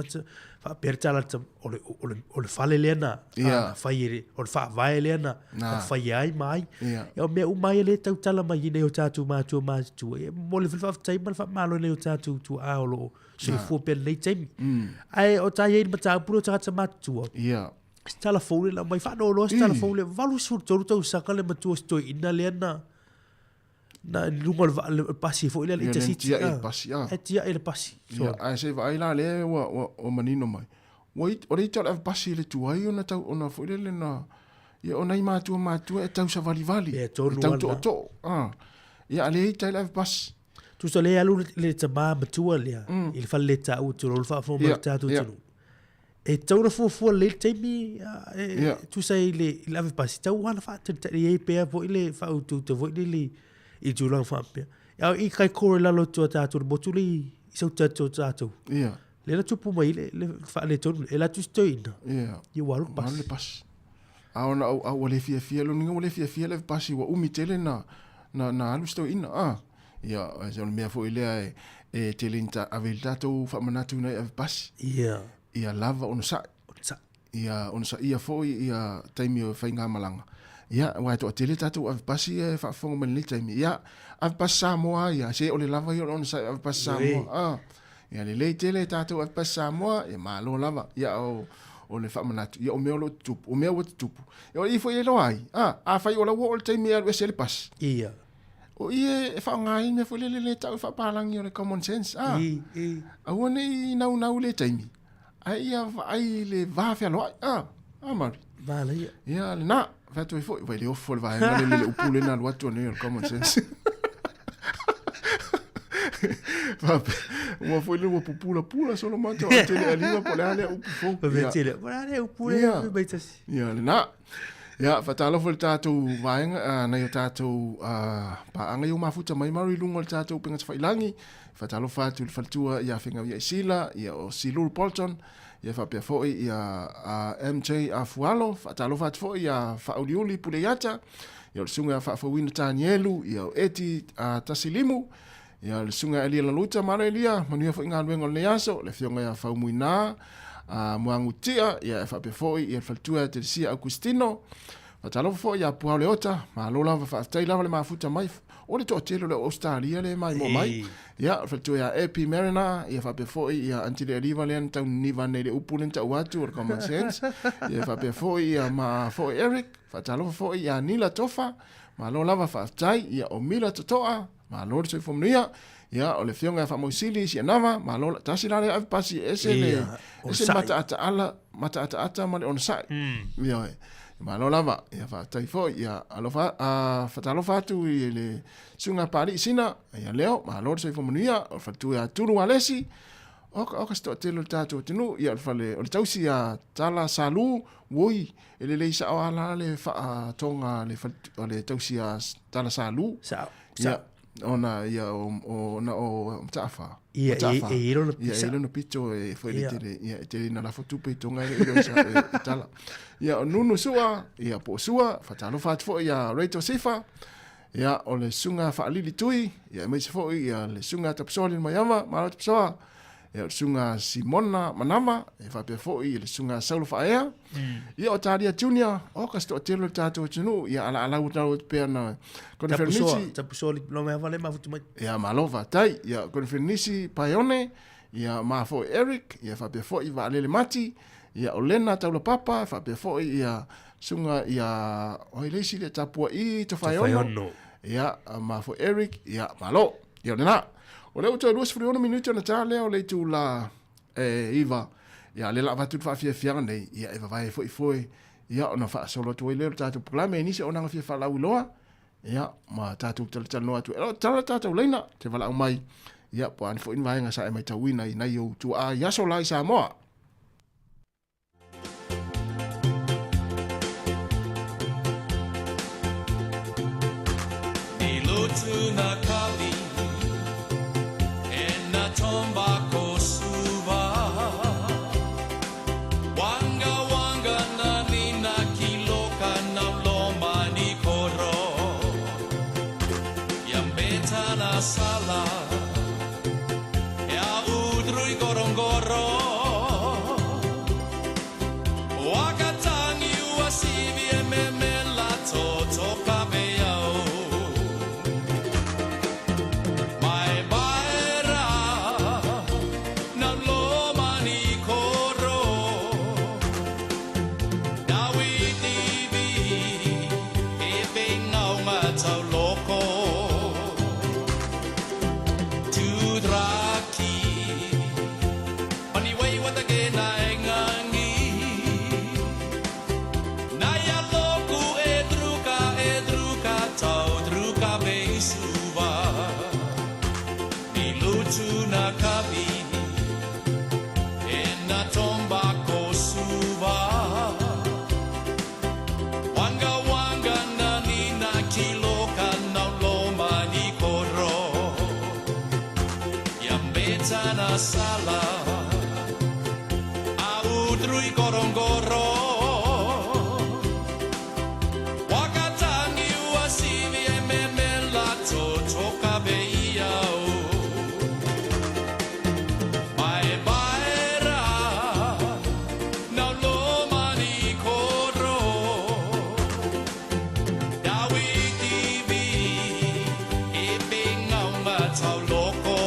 A: Fa pertala ole fale lena faire ole fa vai lena fa ai mai eu me o mai le tau tala mai ne o tatu matu e mole fa tai mal fa malo ne o tatu tu aolo se fu per le tem ai o tai e mata puro tata matu tala fole la mai fa no lo tala fole valu sur tau saka le matu sto ina lena na lungo le pasi fo ile le tisi etia ele pasi
C: so ai se vai la le o manino mai wait o le tala pasi le tu ai ona tau ona fo ile na ia ona ima tu e tau sa vali tau to ia le tala pasi
A: tu so le alu le tama matua le il fa le tau tu lo fa fo ma tu e tau na fu le temi tu sai le lave pasi tau wana fa te e pe fo ile fa tu vo ile I julang fampia. Ya I kai kore la lo tua tātou botuli I sau tātou.
C: Ia.
A: Le la tupu mai le fa le tonu. E la tu stoina.
C: Ia.
A: I walu pas.
C: Walu pas. Aona au le fia lo ninga wale fia le pasi wa umi tele na alu stoina. Ia. Se on mea fo ilea e telinta avel tātou fa manatu na ave pasi.
A: Ia.
C: Ia lava ono sa. Ia ono sa ia fo ia taimi o whainga malanga. Ia, wai to atele tatu ave pasi e whaafonga mani taimi. Ia, ave pasi Samoa, ia, se o le lava i ono sa ave pasi Samoa. Ia, le lei tele tatu ave pasi Samoa, ia malo lava. Ia, o le whaamanatu. Ia, o mea lo tupu, o mea wata tupu. Ia, o ifo i lo ai. A whai o la wo o le taimi alu e se le pasi.
A: Ia.
C: O ie, e whaongai me fo le tau whaapalangi o le common sense. A wane I nau le taimi. Ia, ai le vāwhia lo ai. Mari.
A: Vale, ia.
C: Ia, le na. Fato foi vai le offo vai le upule na luato ne common sense. Uma foi le pula solo manto tele ali po le ale upfo.
A: Tele. Ora upule baitas.
C: Ia na. Ia fatalo foi tato vai na yo tato pa anga yo mafuta mai mari lungo tato penga fai langi. Fatalo fatu faltua ia finga ia sila ia o silur Bolton. Ia fa pe foi ia MJ afualo fatalo fat foi ia fa uliuli puleata ia sunga fa wina Tanielu ia eti tasilimu ia sunga elia la luta mara elia manu fa inga wengo le aso le fionga ia fa muina muangutia ia fa pe foi ia faltua te sia Agustino fatalo foi ia pualeota ma lola fa taila le mafuta mai o le totelo le Australia le mai mo mai ia faltua ia Epi Marina ia fa pe foi ia antile riva le anta niva nei le upulen ta watu or common sense ia fa pe foi ia ma foi Eric fatalo foi ia Nila Tofa ma lola fa tai ia o Mila Totoa ma lor se fomnia ia o le fionga fa moisili si nava ma lola tasila le pasi ese mata ata ma le on sai ia ma lo lava ia fa tai fo ia alofa fatalo fatu i le sunga pari sina ia leo ma lo se fo munia o fatu ia turu alesi Oka sto te lo tato tinu ia fale o le tausi a tala salu woi ele le sa ala le fa tonga le tausi a tala salu ia ona ia o na o tafa
A: ia e ro
C: no pito e foi le te na la fotu pe tonga le sa tala ia nunu sua ia po sua fa talo fa fo ia reto sifa ia o le sunga fa lili tui ia mai se fo ia le sunga tapsoli mayama mara tapsoa ia sunga Simona Manama e fa pe fo i le sunga Saulo Faea ia o taria junior o ka sto telo tato tunu ia ala utalo pe na konferenisi
A: tapsoli lo me vale ma futu mai
C: ia malova tai ia konferenisi paione ia ma fo Eric ia fa pe fo i va le mati ia Olena taulo papa fa pe fo ia sunga ia o ilesi le tapua i to faiono ia ma fo Eric ia malo ia na o leo to 2 minuto na tale o le tu la iva ia le la va tu fa fia nei ia eva vai foi ia ona fa solo tu le tatu plame ni se ona fia fa la uloa ia ma tatu tal no atu tatu leina te vala mai ia po an fo in vai nga sa mai tawina ina yo tu a ya so lai sa mo
J: ni lo tu na kali Tombako suba Wanga wanga na nina kiloka na lomba ni koro Yambeta na sala Ya udrui gorongoro Wakatangi uasivi ememela toto kabeyao sala audrui gorongoro wakatangi uasivi ememela toto kabeia bye bye ra na loma ni koro dawi tv e benga uma tau loko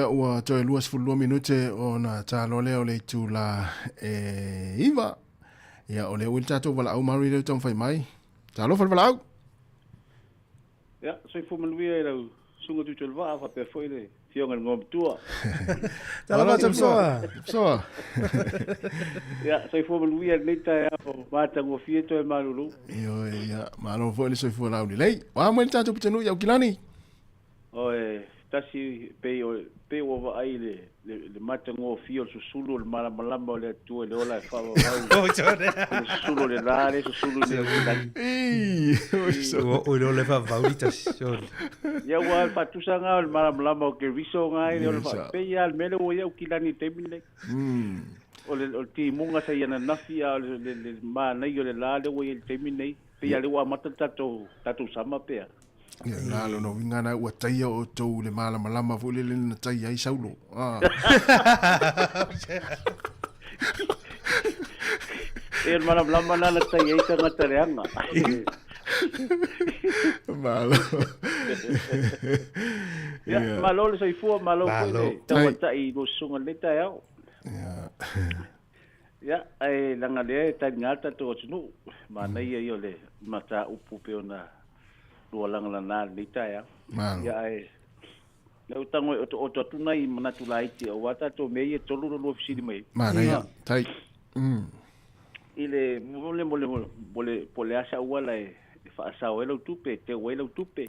C: ia ua toe 22 minute o na talo leo le tu la iwa. Ia o le wil tato wala au maru le tong fai mai. Talo fal wala au.
K: Ja, so fu man weer nou sunga tu tul va fa pe foi le fionga ngom tua.
A: Talo va so.
C: So.
K: Ja, so fu man weer net ta va ta go fie to malulu.
C: Yo ia malo foi le so fu la uli lei. Wa mo tato pitenu ya kilani.
K: Oi, tasi pe o va ai le matango fio su sulu le mala malamba le tu le ola fa va.
A: Oh, chore.
K: Sulu le la le sulu le.
A: O le fa vaulita son.
K: Ya wa fa tu sanga le mala malamba ke viso ngai le fa pe ya mele o ya kilani temile. O ti munga sa yana nafia le ma na yo le la le o le temile pe ya le wa matata to tatu sama pe.
C: Ia lalo no ngana ua taia o tou le mala malama fu le na taia ai saulo.
K: E mala malama na taia ai tanga tareanga.
C: Malo.
K: Ya malo le soifua malo ko tawa tai no sunga le taia. Ya ai langa le ta ngata to tunu ma nei yo le mata upu pe ona lang lana lita ya ya ai le utango o to tunai mana tulai ti o wata to me ye tolu no ofisi mai
C: mana ya tai
K: ile mole pole asa wala e fa sa o lo tupe te o lo tupe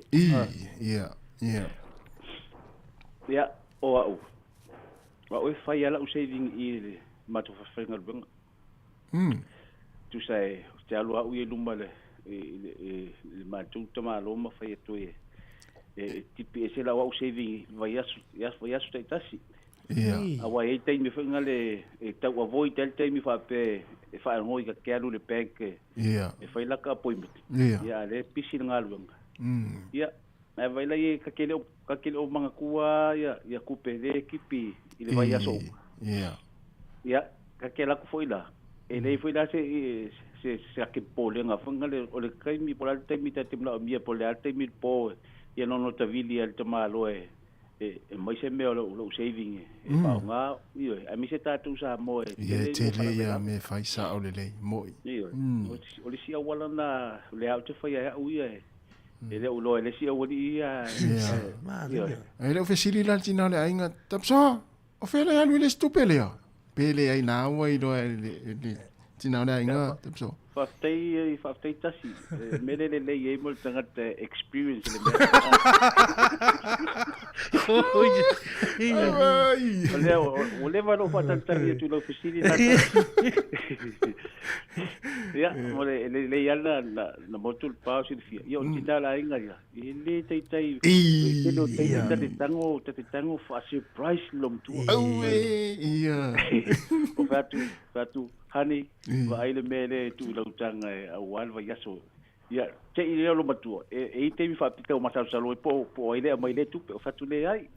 C: ya
K: o o fa ya la saving ile mato fa fengal bang tu sai te alua u ye lumale e matu tama loma fa yeto e tipi se la wa saving vai asu taitasi awa e tai me fenga le e ta wa voi tel tai mi fa pe e fa ngoi ka kelu le bank e fa la ka appointment ya le pisi ngalwanga ya e vai la ye ka kele o manga kua ya kupe le kipi ile vai aso ya ka kela ku foila e le foila se a ke pole nga fanga le o le kai mi pola te mi te mla mi pole te mi po ye no ta vili al te malo e mai se me o saving e pa nga io a mi se ta tu sa mo
C: ye te le ya me fai sa o le mo
K: o le sia wala na le au te fai ya u ye e le o lo le sia o di ya
C: e le ofesili la tina le ainga tapso o fele ya lu le stupele pele ai na wa i do tina le ainga tapso
K: faftei tasi mele le ye mo tanga experience le o le va no fata tari tu lo fisili na ya mo le ya na motul pa si fia yo tina la inga ya le tai te tango fa surprise lom tu
C: ia
K: o fatu hani va ile mele tu lo tanga a wal va yaso ya te ile lo matu e te mi fa pita o masa salo po ile mai le tu o fatu le ai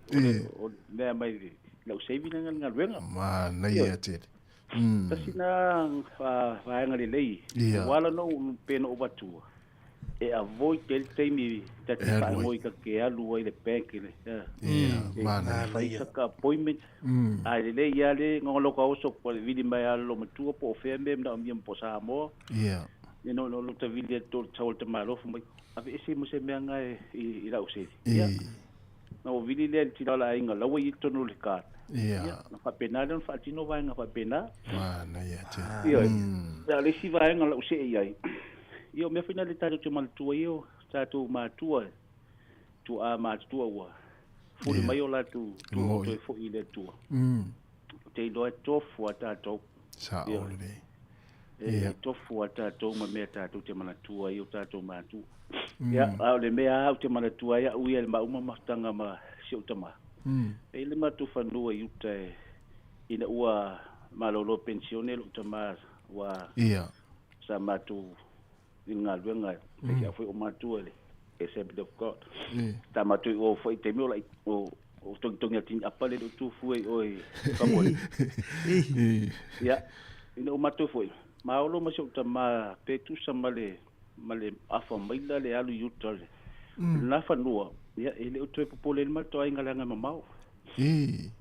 K: o le mai lo saving ngal wenga
C: ma na ia te
K: tasina fa ngali le wala no peno o batu e avoid tel temi te fa moi ka ke alu ile bank ile
C: ma na
K: ia ka appointment ai le ia le ngolo ka oso po vidi mai alo matu po feme na mi po sa mo no lo te vidi to tol te malo fu mai ave ese mo se menga i la usi no vidi le ti la inga la wi to no le ka na fa pena le fa ti no va nga fa pena
C: ma na ia te
K: ya le si va nga la usi ai io me fina le tatu te mal tua io tatu ma tua tu a ma tua wa fu le mai ola tu fo ile tua te do to fu ata to
C: sa ole
K: to fu ata to ma me tatu te mal tua io tatu ma tu ya le me a te mal tua ya u ile ma uma tanga ma si o tama le ma tu fa no io te ina ua malolo pensione lo tama wa sa ma tu ngal wenga ya foi o matu ele except of god ta matu o foi te mi o tong ya tin apale do tu foi oi kamoli ya ino matu foi ma o lo ma so ta ma pe tu sa male afa maila le alu yutale na fa no ya ele o tu popole ma to ai ngala ngama mau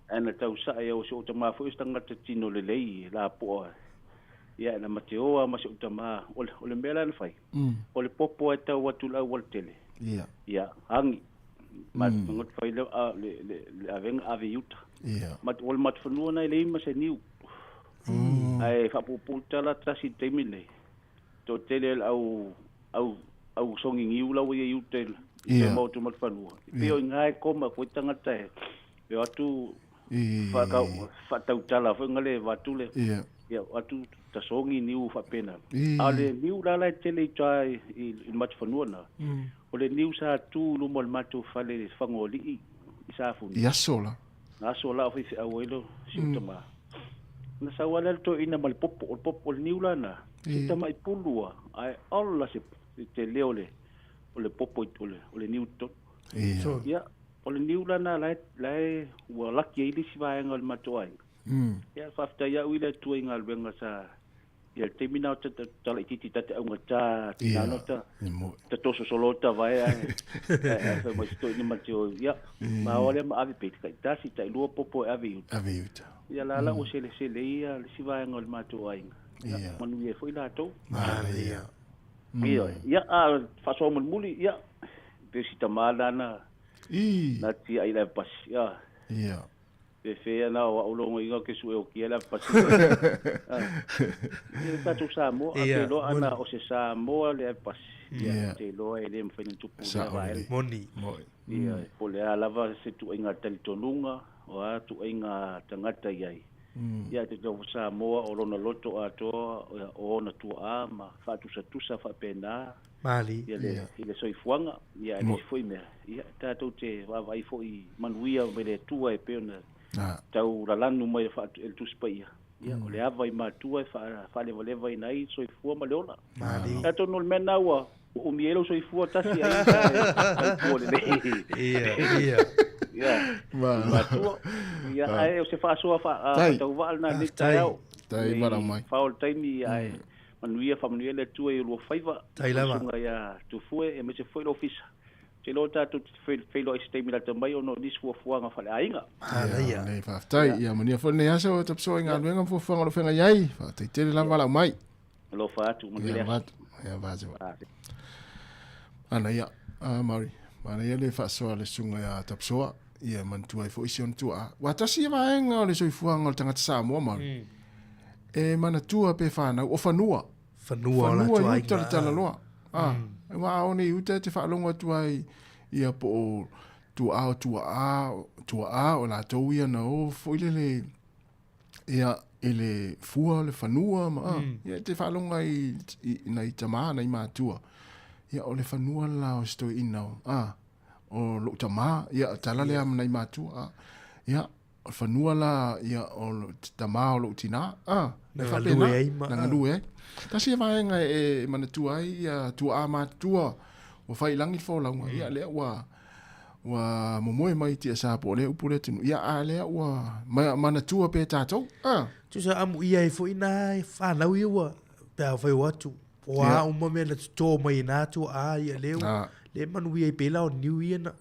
K: ana tau sa ia o so tama fu stanga te tino le lei la po ia na mateo ma so tama o le mela na fai o le popo e tau watu la wal tele ia hangi ma ngot fai le aveng aviuta mat ol mat funu na le ma se niu ai fa pu tala trasi temile to tele au songi ngiu la we yutel e mo tu mat fanu pio ngai koma ko tangata e atu fa tau tala fa ngale watu le ia atu ta songi niu fa pena ale niu la tele trai i mat fanu na o le niu sa tu lu mol matu fa le fangoli isa fu
C: ia sola
K: na sola fi awelo sitama na sa wala to ina mal popo niu la na sitama ipulua ai alla se te leole o le popo o le niu to ia o le niu la na lai wa laki ili si va ngal matoai ia fafta ia uile tu ngal benga sa ia terminal ta la titi ta au ngata na nota ta to solo ta vai fa mo sto ni matio ia ma ole ma ave pet kai ta si ta lu popo ave ia la o se le ia si va ngal matoai ia manu ia foi la to ia fa so mo muli ia pe si ta mala na ti ai la pas ia pe fe na o lo ngo ke su o ki la pas ia ta tu sa mo a lo ana o se sa mo le pas ia te lo ele me fai tu
C: sa
A: moni
K: ia po le ala va se tu inga tali tonunga o a tu inga tangata ia ia te do sa mo o lo na loto a to o na tu a ma fa tu sa fa pena
A: mali
K: ia le soi fuanga ia ni foi me ia ta tu te va vai foi manuia me le tua e pena tau la lanu mai fa el tu spaia ia o le ava i ma tua fa le vole vai nai soi fu ma leola
A: mali
K: ta to no mena wa o mielo soi fu tasi ai ia ma tua ia ai o se fa so fa tau va na ni tau
C: tai mara mai
K: fa o tai ni ai manuia fa manuia le tua i lo faiva
A: tai lava
K: ia tu fu e me se foi lo ofisa te lo ta tu fe lo este mi la tamai o no dis fu fuanga fa ainga
C: ia nei fa tai ia mania fo nei aso tap so inga venga fu fuanga lo fenga yai fa te te la vala mai
K: lo fa tu mo le
C: ia va ana ia mari mana ia le fa so le sunga ya tap so ia man tu ai fo ision tu a wa ta si va enga le so fuanga tanga sa mo mari e mana tu pe fa na o fanua
A: la tu ai
C: tala lo wa oni uta te fa longa tu ai ia po tu a o la to ia na o fo ile ia ele fua le fanua ma ia te fa longa i na i tama na i matua ia o le fanua la o sto ina o lo tama ia tala le am na i matua ia o fanua la ia o tama o lo tina
A: na lue
C: na lue ta si vai nga e mana tu ai tu a ma tua o fai langi fo la ia le wa mo mai ti sa po le upule tinu ia a le wa mana tua pe tato
A: tu sa amu ia e fo ina fa na wi wa pe fa watu wa o mo me na to mai na tu a ia le manu ia pe la o new year na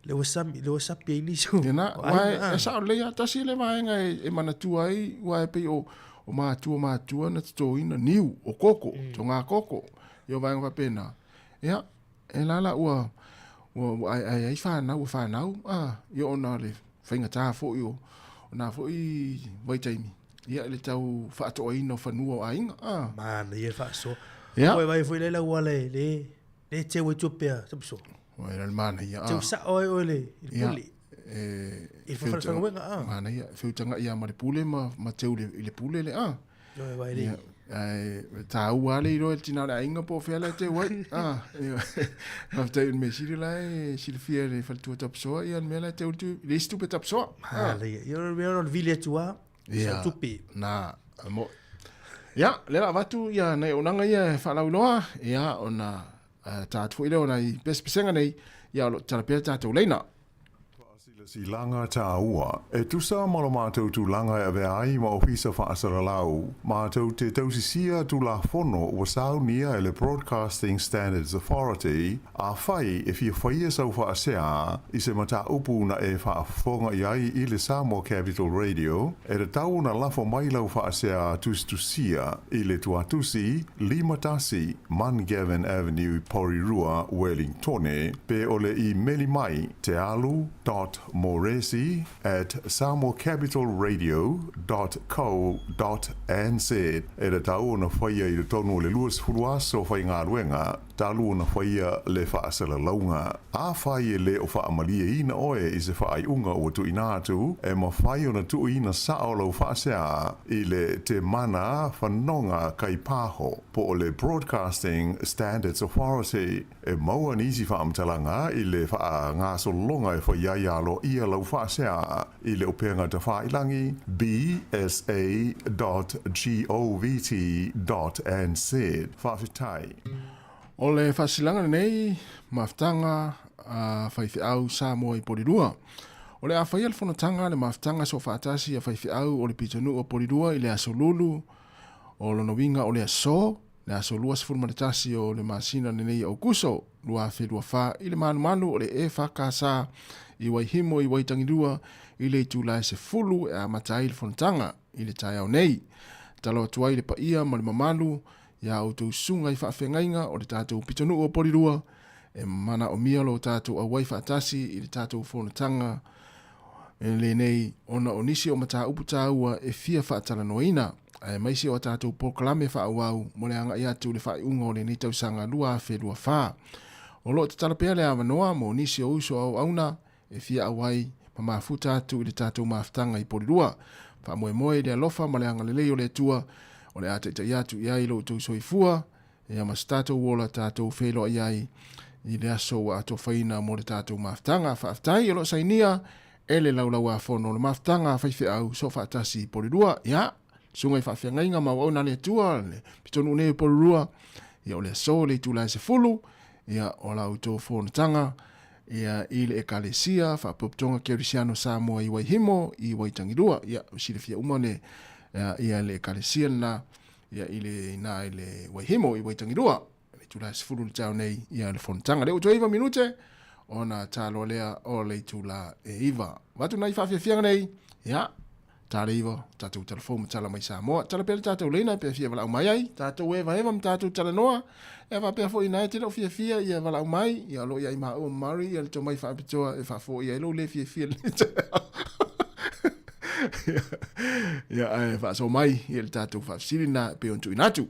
A: le wasa pe ni so
C: na wa sa le ta si le vai nga e mana tu ai wa pe o matua na to ina niu o koko tonga koko yo vai nga pena ia e la ua ai fa na yo na le fainga ta fo yo na fo i vai taimi ia le tau fa to ina fa nu ai
A: man ia fa so oi vai foi le ua le te we tupia so
C: oi le man ia
A: tu sa oi le puli
C: e fa tanga wenga mana ia fe tanga ia ma le pule ma teu le pule le
A: vai le
C: ta ua le ro tina la inga po fe la te wai after in me siri la si le fia le faltu tap so ia me la teu tu le stu tap so
A: le io vero il vile tua
C: ia
A: tupi
C: na mo ia le la vatu ia nei onanga ia fa la uloa ia ona ta tu ile ona i pespenga nei ia lo tala pe ta tu leina
L: Si langa tāua, e tusa molo mātou tu langa e ai ma ofisa whaasara lau, mātou te tausisia tu la fono o sau nia e le Broadcasting Standards Authority, a whai e fia whaia sau whaasea, i se mata upu na e whaafonga iai i le Samoa Capital Radio, e re tau na lafo mai lau whaasea tustusia i le tuatusi, Limatasi, Mangavin Avenue, Porirua, Wellingtone, pe ole i meli mai te alu.moresi@samoacapitalradio.co.nz e re tau na whaia i le tonu le luas furuaso whai ngā ruenga, talu na whaia le whaasala launga. A whai e le o whaamalia ina oe i se whaai unga o tu inatu, e ma whai o na tu ina sao lau whaasea i le te mana whanonga kai pāho po o le Broadcasting Standards Authority. E maua nisi whaamtalanga i le wha ngā solonga e whaiai alo ia lau whaasea i le openga te whailangi bsa.govt.nz. Whawhitai.
C: O le whasilanga nei, maftanga whaifi au Samoa i Porirua. O le a whai alfonatanga le maftanga so whaatasi a whaifi au o le pitonu o Porirua i le aso lulu, o lono winga o le aso, le aso lua sifurmatatasi o le masina nei o kuso, lua whelua wha i le manu o le e whakasa i waihimo i waitangirua i le tūlai se fulu e a matai alfonatanga i le tai au nei. Talo atuai le paia ma le mamalu, ia o tau sunga i whaafengainga o le tātou pitonu o Porirua, e mana o mia lo tātou a wai whaatasi i le tātou whonatanga, e le nei ona o nisi o mata upu tāua e fia whaatala noina, e maisi o tātou pokalame whaauau, mo le anga i atu le whaaiunga o le nei tausanga lua whelua wha. O lo te talapea le awanoa mo nisi o uso au auna, e fia awai ma mafuta atu i le tātou maftanga i Porirua, wha moe le alofa ma le anga le leo le tua, o le ata i atu iai lo tau soifua, e ama statou wola tātou whelo iai i le aso wa ato whaina mo le tātou maftanga, whaaftai o lo sainia, e le laulau a whono le maftanga whaife au so whaatasi Porirua, ia, sungai whaafengainga ma wauna le tua, le pitonu ne Porirua, ia o le aso le tūlai se fulu, ia o lau tō whonatanga, ia i le ekalesia, whaapoptonga Kerisiano Samoa i Waihimo, i Waitangirua, ia usile fia umane, ia le ekalesia na, ia i le Waihimo i Waitangirua, le tūlai se fulu le tau nei, ia le whonatanga. Le uto iwa minute, ona talo lea o le tūla e iwa. Watu nai whaafiafianga nei, ia, tāle iwa, tātou telefonu tala mai Samoa, tala pere tātou leina, pia fia wala umai ai, tātou eva ma tātou tala noa, eva pia fo ina e tira o fia ia wala umai, ia lo ia ima o mari, ia le tō mai whaapitoa e whaafo ia ilo le fia le ia e whaaso mai, ia le tātou whaafsiri na pe ontu inatu.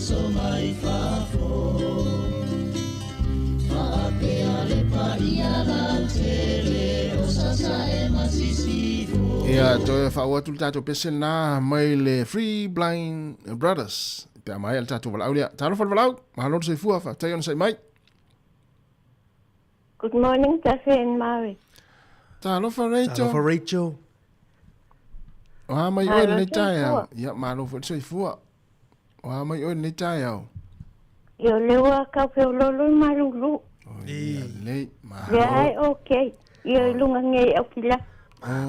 M: So mai fafo Faapea le paia la tele O sasa e masisifo
C: Ia toe whaua tulu tātou pese nā mai le Free Blind Brothers. Pea mai al tātou walau lea. Tālo whalu walau, mahalo sai fua, whaatai ona sai mai.
N: Good morning, Taffy and Mary.
C: Tālo wha Rachel.
A: Tālo wha Rachel.
C: Oha mai oe nei tai au. Ia, mahalo wha sai fua. Oha mai oe nei tai au.
N: Yo lewa ka peo lolo marulu.
C: Ia lei, mahalo.
N: Ia ai, okay. Ia lunga ngei au kila.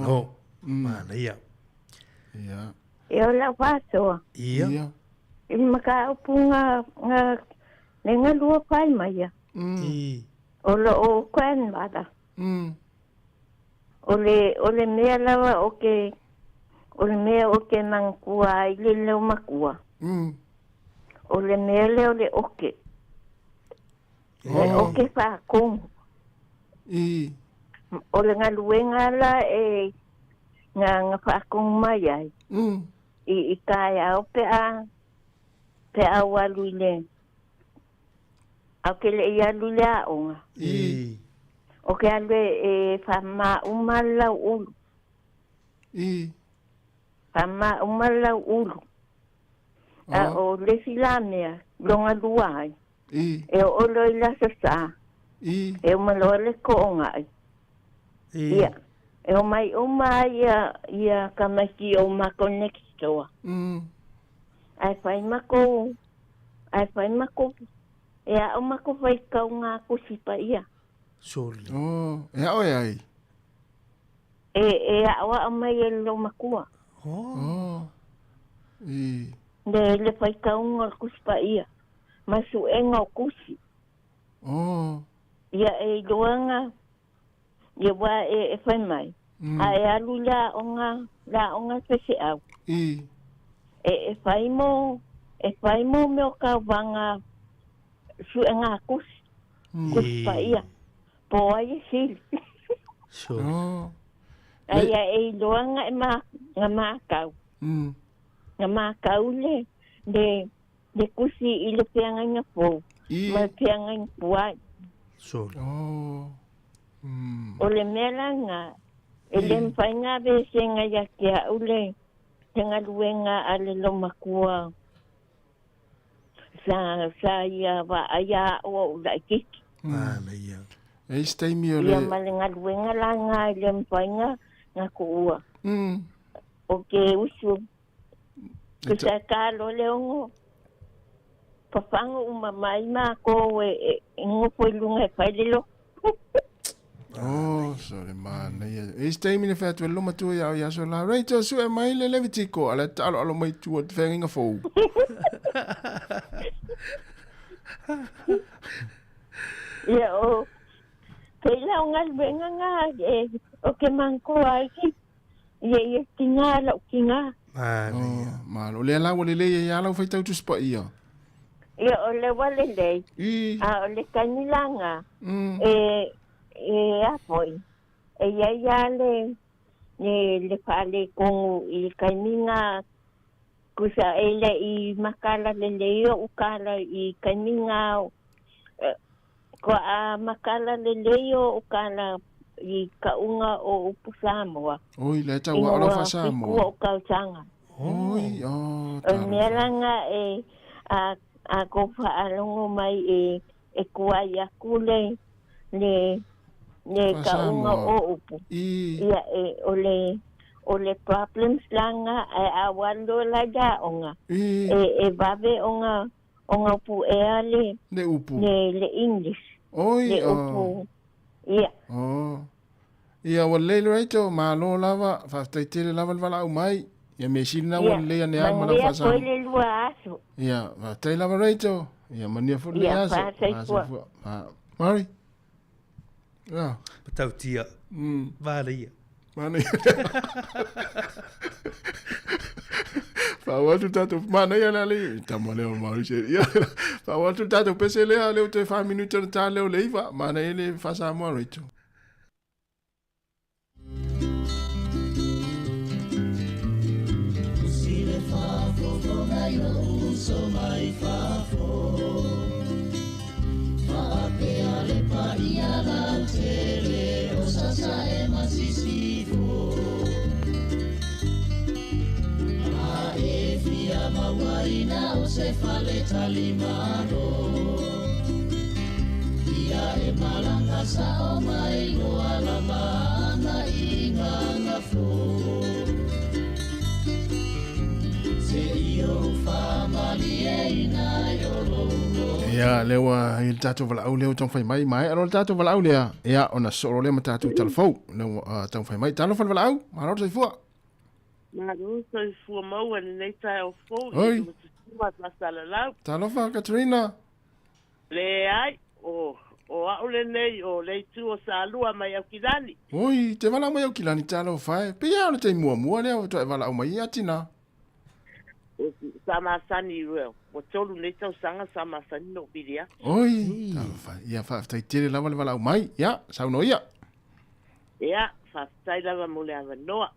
A: Oh, mana ia.
C: Ia.
N: Ia la wasoa.
A: Ia.
N: Ili maka upunga nga lua pai mai. Ola o kwen bada. Ole mea lawa oke. Ole mea oke mangkua ili leo makua. Ole mea leo le oke. Le oke fa kong. Ole nga luenga la e nga fa kong mai ai. I kaya o pe a waluile. Au ke le ia lule a onga. O ke alwe e whama umala ulu. Whama umala ulu. O le filamea, longa luai. E o lo i la sa. E o malo le ko ngai. Ia. E o mai ia kamaki o ma connectoa. Ai fai mako. E a o mako fai kau ngā kusi pa ia.
A: Soli.
C: E a oi ai.
N: E a wa mai e lo makua. Le fai kau ngā kusi pa ia. Masu e ngā kusi. Ia e loanga. Ia wa e fai mai. A e alu la onga fese au. E fai mo me o ka wanga su e ngā kusi. Kusi pa ia. Po ai e sili. Ai e loanga e ngā mākau. Ngā mākau le kusi i le peanga ngā pō. Ma peanga ngā puai. O le mera ngā. E le mwhai ngā vese ngā yake a ule. Te ngā luenga a le lomakua. Sa ia wa aia o la kiki.
C: E staimi o le...
N: Ia male ngā luenga la ngā le mwhai ngā kuua. O ke usu. Kusa ka lo le ongo. Papango umamai mā ko e ngopo ilunga e whai le lo.
C: Sorry man. E staimi le whātua e loma tua iau iaso la. Rachel, su e mai le levi tiko. Ale alo mai tua te whenginga fōu.
N: Ia o. Kei lau ngā luenga ngā o ke manko aiki. Ia ki ngā lau ki ngā.
C: Malo, le ala wale le ia lau whaitau tu spa ia.
N: Ia o le wale le. O le kanilanga. E apoi. E ia le whale kongu i kaiminga kusa ele i makala le leo ukala i kaiminga ko a makala le leo ukala i kaunga o upu Samoa.
C: Oi, le tau wa ora fa Samoa.
N: Kua o kautanga.
C: Oi,
N: o melanga a ko whaalongo mai e kua i akule le kaunga o upu. Ia o le problems langa a wando la ja onga. E babe onga upu ea le
C: upu.
N: Le English.
C: Oi,
N: le upu. Ia.
C: Ia wa leilo reito ma lo lava fa taitele lava vala au mai. Ia me sina wa le ane ama la fa sa.
N: Ia le lua aso.
C: Ia va tai lava reito. Ia mania fu le aso.
N: Ia fa sai
C: Mari. Ja.
A: Patau tia. Vale ia.
C: Mana ia. Fa watu tatu mana ia na le tamale o Mari se. Ia. Fa watu tatu pese le ale te 5 minutos ta le o leiva. Mana ele fa sa mo reito.
M: So mai fafo Faapea le paia la tele O sasa e masisifo A e fia mawaina o se fale talimaro Ia e malanga sa o mai o alamana i nganga fo
C: Ia lewa il tatu vala au leo tong fai mai mai alo tatu vala au lea ia ona soro le matatu telefou no tong fai mai talo vala au ma ro sai fua
O: ma ro sai fua mau ani nei tai o fo
C: oi
O: ma sala lau
C: talo fa Katrina
O: le ai o au le nei o le tu o salua mai au kilani
C: oi te vala mai au kilani talo fai pe ia le te mua le to vala au mai atina
O: sama sani ruel o tolu nei tau sanga sama sani no bilia
C: oi fa ia fa tai tele lava le vala mai ia sa no ia
O: fa tai lava mo le ava noa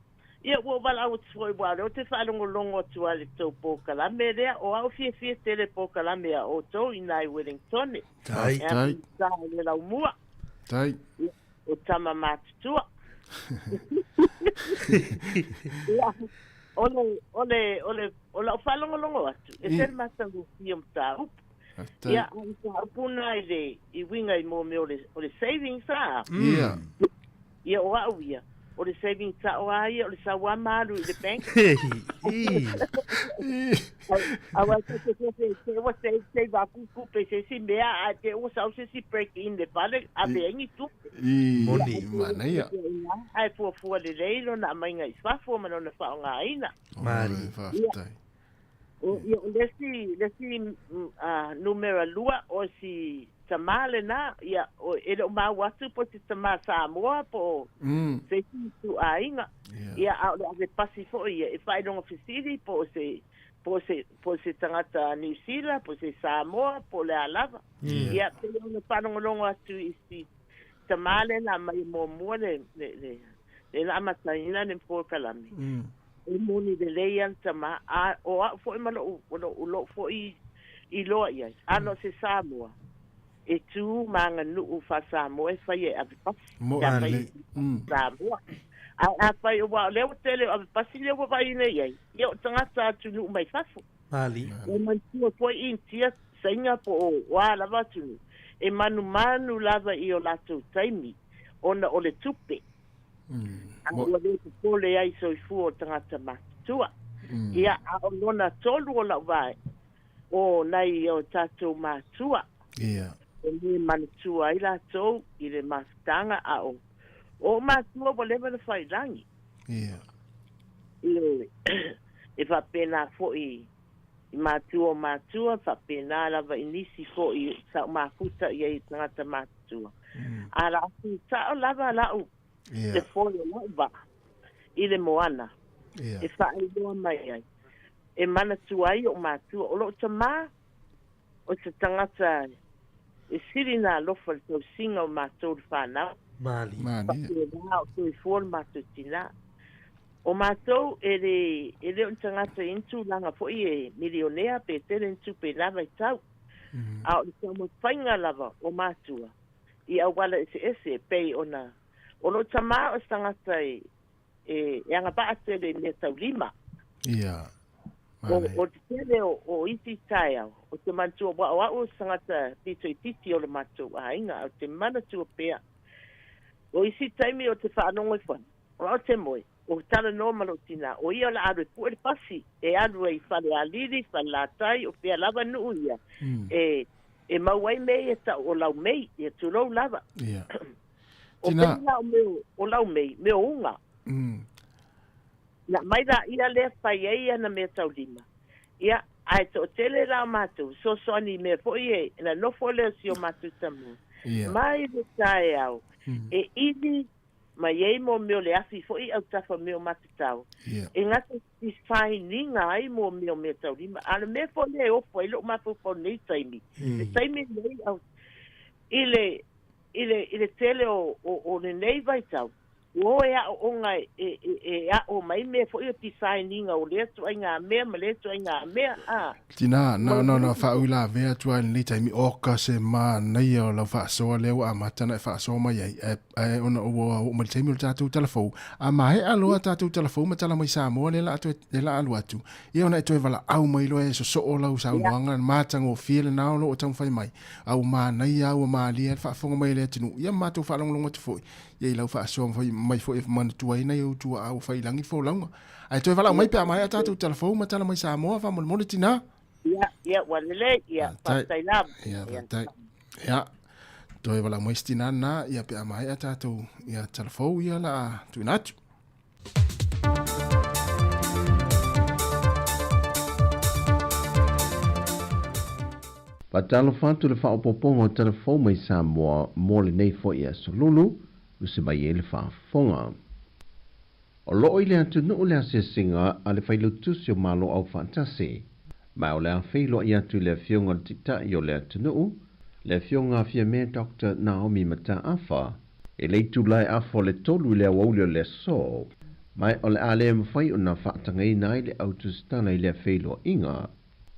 O: ia wo vala o tsoi wa o te fa longo tu ale to po kala me o au fie tele po kala me o to inai Wellington
C: tai
O: sa le la mua
C: tai
O: o tama matua Ole falongo atu. E ser matangu fiam tau. Ia, o puna i winga i mo me o le savings a.
C: Ia.
O: Ia o au ia. O le savings a o ai, o le sawa maru i le bank. Awa se o se va kuku pe se si mea a te o sa o se si break in le vale a me ingi tu.
C: Moni mana ia.
O: Ai fu le leilo na mainga i sfafo ma no na fa nga ina.
C: Mari fatai.
O: O lesi numero lua o si tamale na ia o ele o ma watu po si tama Samoa po se tu ainga ia a le pasifo ia e fai no ofisili po se tangata New Zealand po se Samoa po le alava ia pe no panongolongo atu i si tamale na mai mo le la mataina ne po kalami e moni de leian tama a o fo malo lo fo i lo ia ano se Samoa e tu manga nu fa Samoa fa ye a pas
C: mo ale
O: Samoa a fa yo wa le tele a pas le wa vai nei ye o tanga sa tu nu mai fafo
A: ali
O: e man tu fo in tia senga po wa la va tu e manu lava i o la tu taimi ona o le tupe o le pole ai so fu o tangata matua ia a ona tolu o la vai o nai o tatu matua
C: ia
O: e le matua i la tau i le mastanga a o matua o leva le failangi
C: ia
O: e fa pena fo i matua fa pena lava inisi fo i sa mafuta i ai tangata matua ala si sa lava la u le folo lava i le moana e fa i loa mai ai e mana tuai o matua o lo tama o se tangata e sirina lofa le tau singa o matua le whanau
A: mali
O: o tui folo matua tina o matou e le o tangata intu langa fo i e milionea pe tere intu pe lava i tau a o le tau mo whainga lava o matua i au wala ese pei ona o lo tama o tangata e anga ba ate le tau lima
C: ia
O: o te tele o iti tai au o te mantua wa o tangata pito i titi o le matou a inga o te mana tua pea o isi taimi o te whanongo i whan o te moe o tala no malotina o ia la aro pu pasi e aro e fale aliri fale latai o pea lava nu ia e mauai mei e ta o lau mei e tu lau lava o pea o lau mei me o unga na mai la ia le fai eia na me tau lima ia ai to tele la matu so ni me fo ie na no fo le si o matu tamu mai le tai au e ili ma ye mo me le afi fo i au tafa me o matitau e ngata si fai ninga ai mo me tau lima ala me fo le o fo ilo ma fo nei taimi taimi nei au ile tele o le nei vai tau o e a o ngai e a o mai me fo i ti fai ninga o le tu ainga me ma le tu ainga me a
C: tina no fa ula ve tu ai ni taimi o ka se ma nei o la fa so le o amata na fa so mai ai ona o mo taimi o tatu telefon a mai a lo tatu telefon ma tala mai sa mo le la tu le la alu atu e ona tu vala au mai lo e so o la sa wanga ma tango feel na lo o tang fai mai au ma nei au ma li fa fo mai le tinu ia ma tu fa long tu fo ye la fa so mai fo e man tu ai nei o tu au fai langi fo longa ai tu vala mai pe mai tatu telefon ma tala mai sa mo fa mo tina
O: ia walele ia pasai lam
C: ia toi wala moistina na ia pe mai ata tu ia telefon ia la tu natu
F: Patalo fatu le whaopopongo telefon mai Samoa mole nei fo ia solulu usi mai ele whaafonga. O loo ile atu nuu lea se singa a le whailutusi o malo au fantasi. Mai o lea whilo i atu lea fionga tita i o lea atu nuu, lea fionga fia mea Dr. Naomi Mata Afa, e leitu lai afo le tolu lea waulio lea so, mai o le alea mwhai o na whaatangai nai le autostana i lea whilo inga,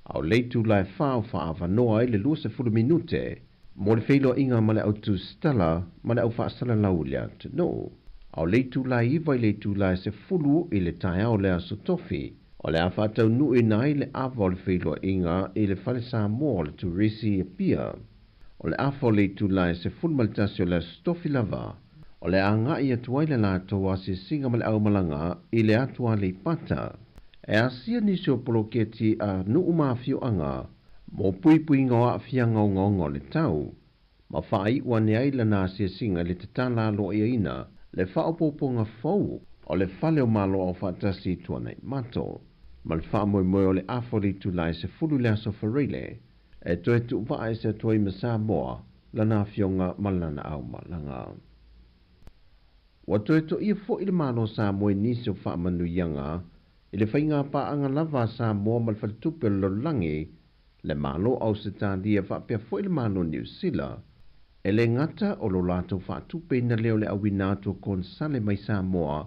F: au leitu lai whao whaavanoa i le 20 minute, mo le whilo inga ma le autostala ma le au whaasala lau lea atu nuu. Au leitu lai iwa i leitu lai se fulu i le tai au lea so tofi, O le a whātau nui nai le awa le whiloa inga i le whale Samoa le turisi e pia. O le afa le tu lai se fulmaltasi o le stofi lava. O le anga i atuai le lātou se singa ma le au malanga i le atua le pata. E asia nisi o poloketi a nuu mafio anga, mo pui pui ngoa fia ngongo le tau. Ma whai wane ai lana se singa le tatala lo ia ina, le whaopoponga fau, o le whale o malo o whatasi tuanai mato. Ma le wha moe moe o le afori tu lai se fulu lea sofarile, e toe tu upa e se toi masa moa, lana fionga malana au malanga. Wa toe to ia fo ili malo sa moe nisi o wha manu ianga, ile whainga pa anga lava sa moa mal whalitupe lo langi, le malo au se tādia wha pia fo ili malo New Zealand, e le ngata o lo lato wha tupe na leo le awinato kon sale mai sa moa,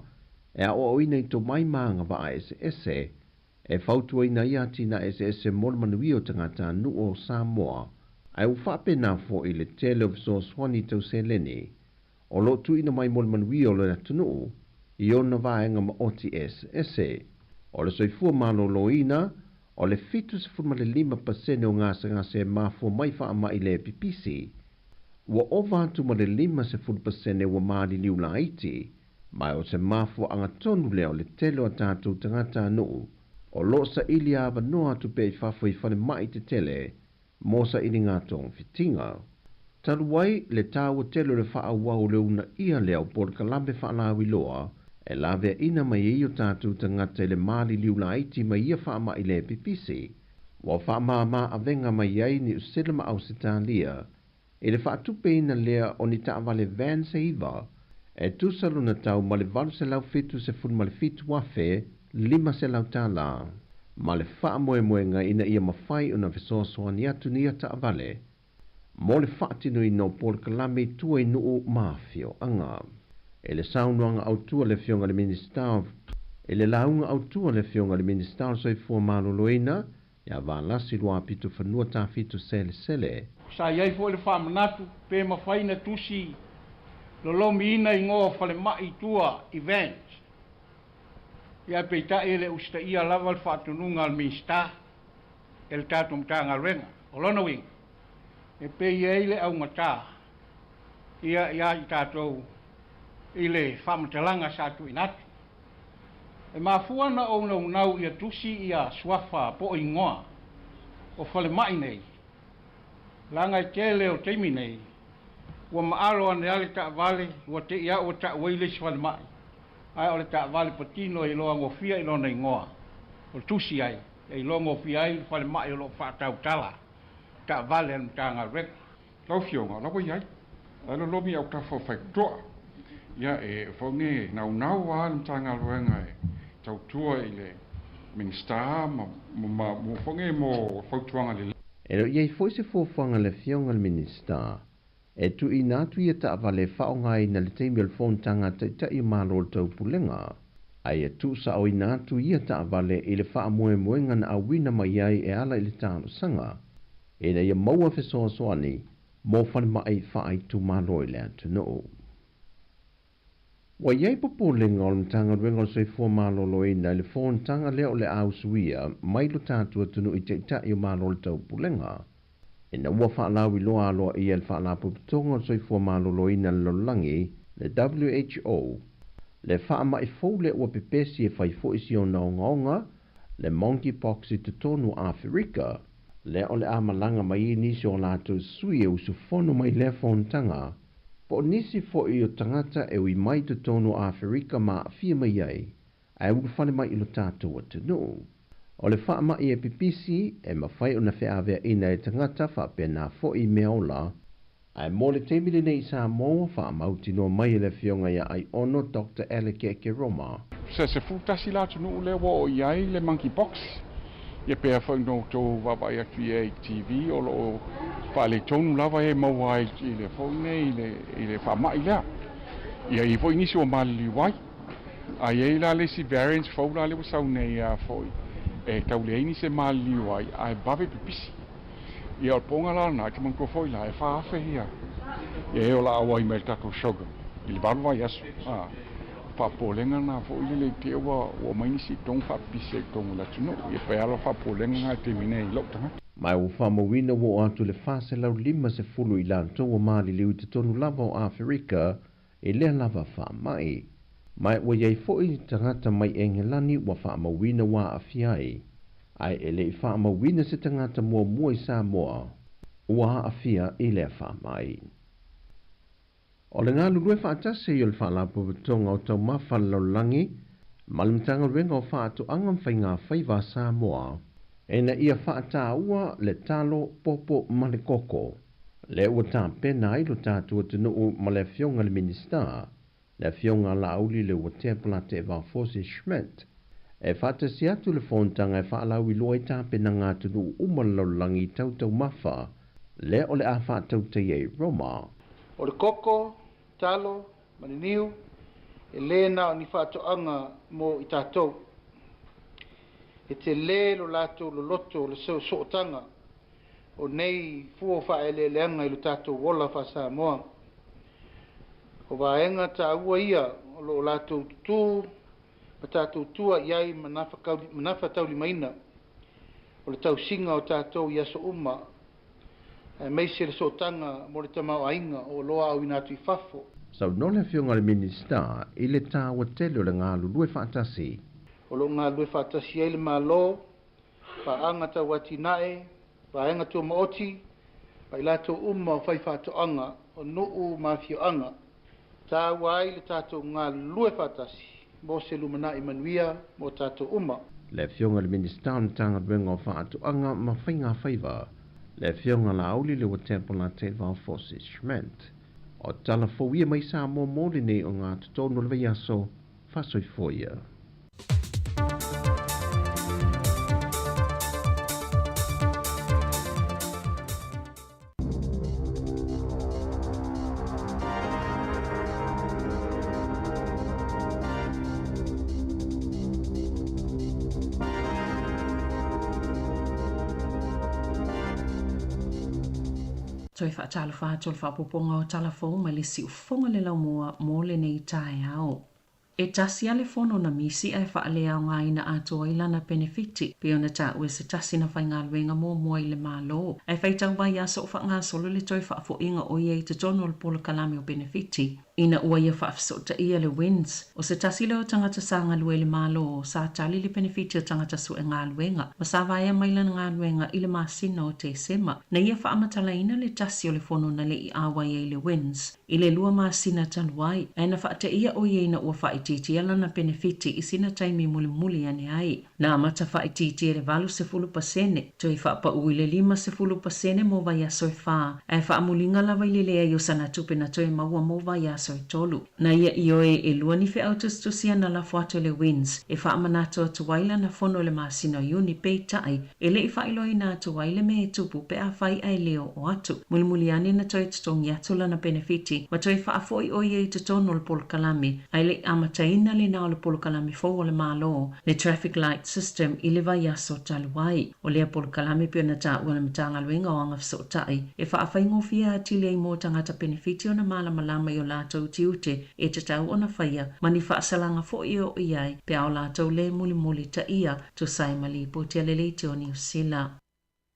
F: e a o ina i to mai maanga wa a ese, e whautua ina ia tina ese mol manui o tangata nu o sa moa, ai u whape na fo i le tele of so swani tau se leni, o lo tu ina mai mol manui o le atunu, i ona vaenga ma oti ese, o le soifua malo loina, o le fitu se fuma le 5% o ngase mafua mai wha ama i le pipisi. Ua ova atu ma le 5% ua maari liu la iti, mai o se mafua anga tonu leo le telo a tātou tangata anu, o lo sa ili ava no atu pe i whafo i whane mai te tele, mo sa ili ngatong fitinga. Taluai le tāua telo le wha awau leo na ia leo por kalambe wha alawi loa, e lawe ina mai i o tātou tangata i le maari liu la iti mai ia wha ama i le pipisi, wa wha maa avenga mai ai ni usilama au sitalia, e le wha tupe ina lea o ni taawale van se iwa, e tusalo na tau ma le valu se lau fitu se fun ma le fitu wafe, 5 se lau tala, ma le wha moe moenga ina ia mawhai una fesoasoa ni atu ni ata avale, mo le wha tino i no pol kalame tua i nuu mafio anga. E le saunuanga autua le fionga le minister, e le launga autua le fionga le minister so i fua malo loina, ia valasi lua pitu whanua ta fitu sele.
G: Sa iai fo le whamanatu, pe mawhaina tusi, lolomi ina i ngoa whale mai tua event. Ia peita e le usta ia lava le whatununga al minister, e le tātum tānga renga, o lona wing. E pe iei le au ngata, ia i tātou, i le whamatalanga sa tu inatu. E mafua na o nau ia tusi ia swafa po ingoa o whale mai nei. Langa i tele o teimi nei, ua maalo ane ale ta vale, ua te ia o ta weile si whale mai. Ai o le ta vale patino i loa ngofia i lona ingoa. O tusi ai, e i loa ngofia ai whale mai o lo whatau tala. Ta vale anu tanga rek.
H: Lau fionga, lau iai. Alo lomi au ta whawhai doa. Ia e whaunge nau a tanga luenga e tau tua i le minister mo whaunge mo whautuanga le.
F: E ro iei foi se fōwhanga le fionga le minister, e tu i nātu ia ta avale whaonga i na le teimi al whontanga ta i malo tau pulenga. Ai e tu sa o i nātu ia ta avale i le wha moe moenga na awina mai ai e ala i le tāno sanga. E na ia maua fesoa soani, mo whane mai wha ai tu malo i le atu no. Wa iei popo le ngol tanga ruenga se fo malo loina le fon tanga leo le ausuia mai lo tatu atunu i te ta i malo le tau pulenga. E na ua whaalawi loa aloa i el whaalapu putonga se fo malo loina lo langi le WHO. Le whaama i fau le ua pepesi e whai fo isi o naongaonga le monkeypox i te tonu Afrika. Le o le amalanga mai i nisi o lato sui e usufono mai le fon tanga. Po nisi fo i o tangata e ui mai te tono Afrika ma fia mai ai, ai ua whane mai ilo tātou atunu. O le wha mai e pipisi e mawhai o na whea avea ina e tangata wha pe na fo i mea ola, ai mo le teimile nei sa mo wha mauti no mai le fionga ia ai ono Dr. Alec Roma.
H: Se futasi la tunu le wo iai le monkeypox. Ia pea whaino tō wawa atu i TV o lo whaale tonu lava e maua i le whaune i le whamai lea. Ia i fo inisi o mali wai. A iei la le si variants whaula le wasau nei a fhoi. E tau le ini se mali wai a e bawe pipisi. Ia o ponga la na ki manko fhoi la e whaafe hia. Ia e o la awai me tato sugar. I le baru wai asu. whapolenga nā fo ile te wa mainisi tong whapise tong la tunu. Ia pe ala whapolenga ngā te mine I lau tangata.
F: Mai o whamawina wo atu le whase lau 5 I lantou o maali liu te tonu lava o Afrika e lea lava whamai. Mai o iei fo'i tangata mai engelani wa whamawina wa awhiai. Ai e le whamawina se tangata mua I Samoa wa awhia I lea whamai. O le ngā lulue whaatase I o le whaalapu vitonga o tau mawhala langi, malimtanga renga o whaatu angam whai ngā whaiva Samoa, e na ia whaata ua le talo popo male koko. Le ua tā pena I lo tātua tunu ma le fionga le minister, le fionga la auli le ua tepala te Valfosi Schmidt, e whaatasi atu le whontanga e whaalau I loa I tā pena ngā tunu umalau langi tautau mawha, le o le a whaatau te iei Roma.
I: O le koko, talo, maniniu, e le na o ni whaatoanga mo I tātou. E te le lo lato lo loto le seu sootanga o nei fuo whae le leanga I lo tātou wola wha Samoa. O waenga ta ua ia o lo lato tutu, pa tātou tua iai manafa tauli maina. O le tau singa o tātou iaso uma, e meise le sootanga mo le tamau ainga o loa au inatu I fafo.
F: Sau nole fionga le minister I le tāua tele o le ngā lulue whaatasi.
I: O lo ngā lue whaatasi ai le mālo, whaanga tau wati nae, whaenga tua maoti, pa ilato umma o whai whaatoanga o nuu mawhioanga. Tā wai le tātou ngā lue whaatasi, mo se lumanai manuia mo tātou umma.
F: Le fionga le minister na tanga renga o whaatoanga ma whainga whaiva. Le fionga la auli le wa tempola te Valfosi Schmidt. O tala fōia mai Samoa mōli nei o ngā tutonu le veiaso, whasoi fōia.
D: Toi whaatalo whaatolo whaapoponga o talafou ma le si ufonga le lau mua mō le nei tae au. E tasi ale fono na misi ai whaalea o ngā ina atua ilana benefiti, pe ona ta ue se tasi na whai ngā luenga mō mua I le mālo. Ai whaitau vai asa o wha ngā solo le toi whaafo inga o iei te tono le polo kalame o benefiti. Ina ua ia whaafsota ia le wins. O se tasi leo tangata sa ngā lue le mālo, sa tali le benefiti o tangata su e ngā luenga. Ma sa vai mailana ngā luenga I le masina o te sema. Na ia whaamatala ina le tasi o le fono na le I awa iei le wins. I le lua masina taluai. Aina whaate ia o iei na ua whaititi alana benefiti I sina taimi muli muli ane ai. Na amata whaititi le valu se fulu pasene. Toi whaapa ui le 5 pasene mo vai aso e wha. Ai whaamulinga lawa I le lea I o sana tupe na toi maua mo vai aso e tolu. Na ia I oe e lua ni whiautus tusia na la fuato le wins. E whaamanato atu waila na fono le masino uni pei tai. E le I whailoi na atu waile me e tupu pe a whai ai leo o atu. Mulimuli ane na toi tutongi atu lana benefiti. Wa toi whaafoi o iei tutono le polo kalami. Ai le amataina le nao le polo kalami fo le malo. Le traffic light system I le vai aso taluai. O lea polo kalami pio na ta ua na mitanga luenga o anga fso tai. E whaafai fia atili ai mo tangata benefiti o na malama I o lato utiute e te tau o na whaia. Mani whaasalanga fo I o iai pe ao lato le muli ta ia to sai mali po te aleleite o New Zealand.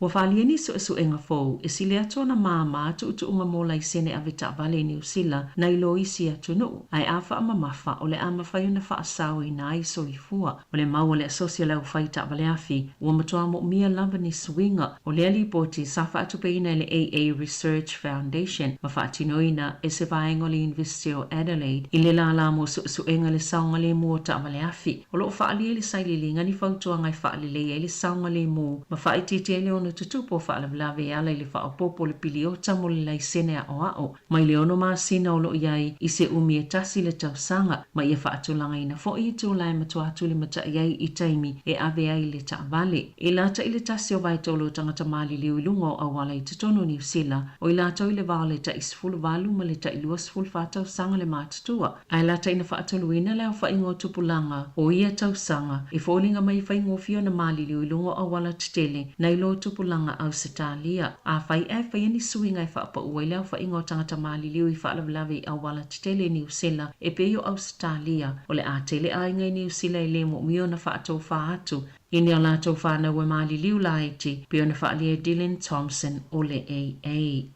D: Wa whaalieni su enga fōu, e sile ato na māma atu unga mola I sene a vita vale New Zealand na ilo isi atu no, ai a wha ama mawha o le ama whaiu na wha asau I na iso I fua, o le mau o le asosia lau whaita vale afi, ua matua mo mia lava ni swinga, o le alipoti sa wha atu peina le AA Research Foundation, ma wha atinoina e se vaenga le University of Adelaide, I le la mo su enga le saunga le mua ta vale afi, o lo whaali le saililinga ni whautua ngai whaali le saunga le mua, ma whaititi le ono tutupo whaalawlawe ala I le whaopopo le piliota mo le lai sene a o ao. Mai le ono maasina o lo iai I se umi e tasi le tausanga, ma ia whaatulanga ina fo I tu lai matuatu le mata iai I taimi e ave ai le taavale. E lata I le tasi o vai tolo tangata mali liu ilunga o awala I tutono New Zealand, o I lata o I le vale ta isfulu valu ma le ta iluasfulu whaatausanga le matatua. Ai lata ina whaatuluina leo whaingo tupulanga o ia tausanga, e fōlinga mai whaingo fio na mali liu ilunga o awala tutele, na ilo tupu tupulanga Australia. A fai ni suinga pa uwela fa ingo tangata maliliu I whaalawalawe a wala tele New Zealand e peo Australia o le a tele a ingai New Zealand le mo mio na whaatou whaatu. Ini o lātou whānau e maliliu la iti peo na whaalia Dylan Thompson o le AA.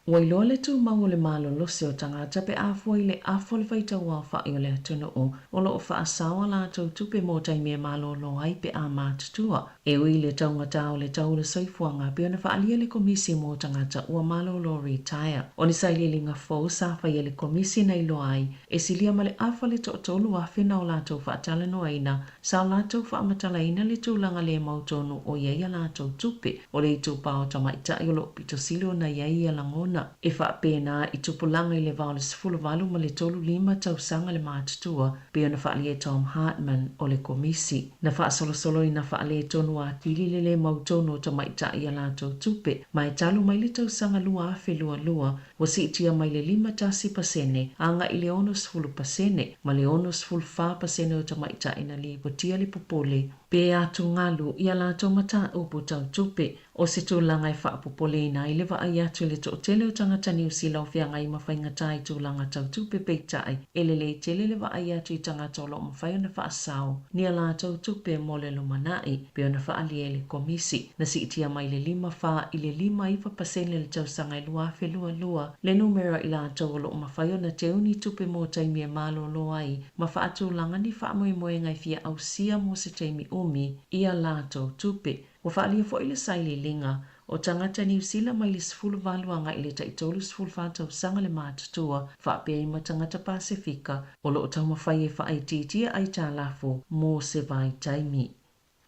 D: Wailo le tu mau le malo lose o tangata pe afo I le afo le vaita ua whai o le atuna o lo o whaasawa lātou tupe mo taimia malo lo ai pe a mātutua. E ui le taunga tau le tau le soifuanga pe ona whaalia le komisi mo tangata ua malo lo retire. O ni sai li nga fo sa whai le komisi nei lo ai e silia ma le afo le tolu a whina o lātou whaatala no aina sa lātou whaamatala ina le tūlanga le mautonu o iaia lātou tupe o le itu pao tamaita I o lo pito silo na iaia langona. E whaapena I tupulanga I le vau le sifulu valu ma le tolu lima tausanga le mātutua pe ona whaalia Tom Hartman o le komisi. Na whaasolosolo I na whaalia tonu a tili le mautonu o tamaita I a lātou tupe mai talu mai le tausanga lua afe lua wa si itia mai le 5% anga I le 10% ma le 10% o tamaita ina li potia le popole pe atu ngalu I a lātou mata upo tau tupe o se tūlanga I whaapopole ina I lewa ai atu le tōtele o tangata New Zealand o whianga I mawhaingata I tūlanga tau tupe peitai e le tele lewa ai atu I tangata o lo mawhai ona whaasao ni a lātou tupe mo le lumanai pe ona whaalia le komisi na si itia mai le 5 I le 5% le tausanga I lua fe lua le numero I lātou o lo mawhai ona te uni tupe mo taimia malo lo ai ma whaatūlanga ni whaamoe ngai fia au sia mo se taimi umi I a lātou tupe wa whaalia fo I le saili linga o tangata New Zealand mai le sifulu valuanga I le taitolu sifulu whātau sanga le mātutua whaapea I matangata Pasifika o lo o tau mawhai e whaaititia ai tālafo mō se vai taimi.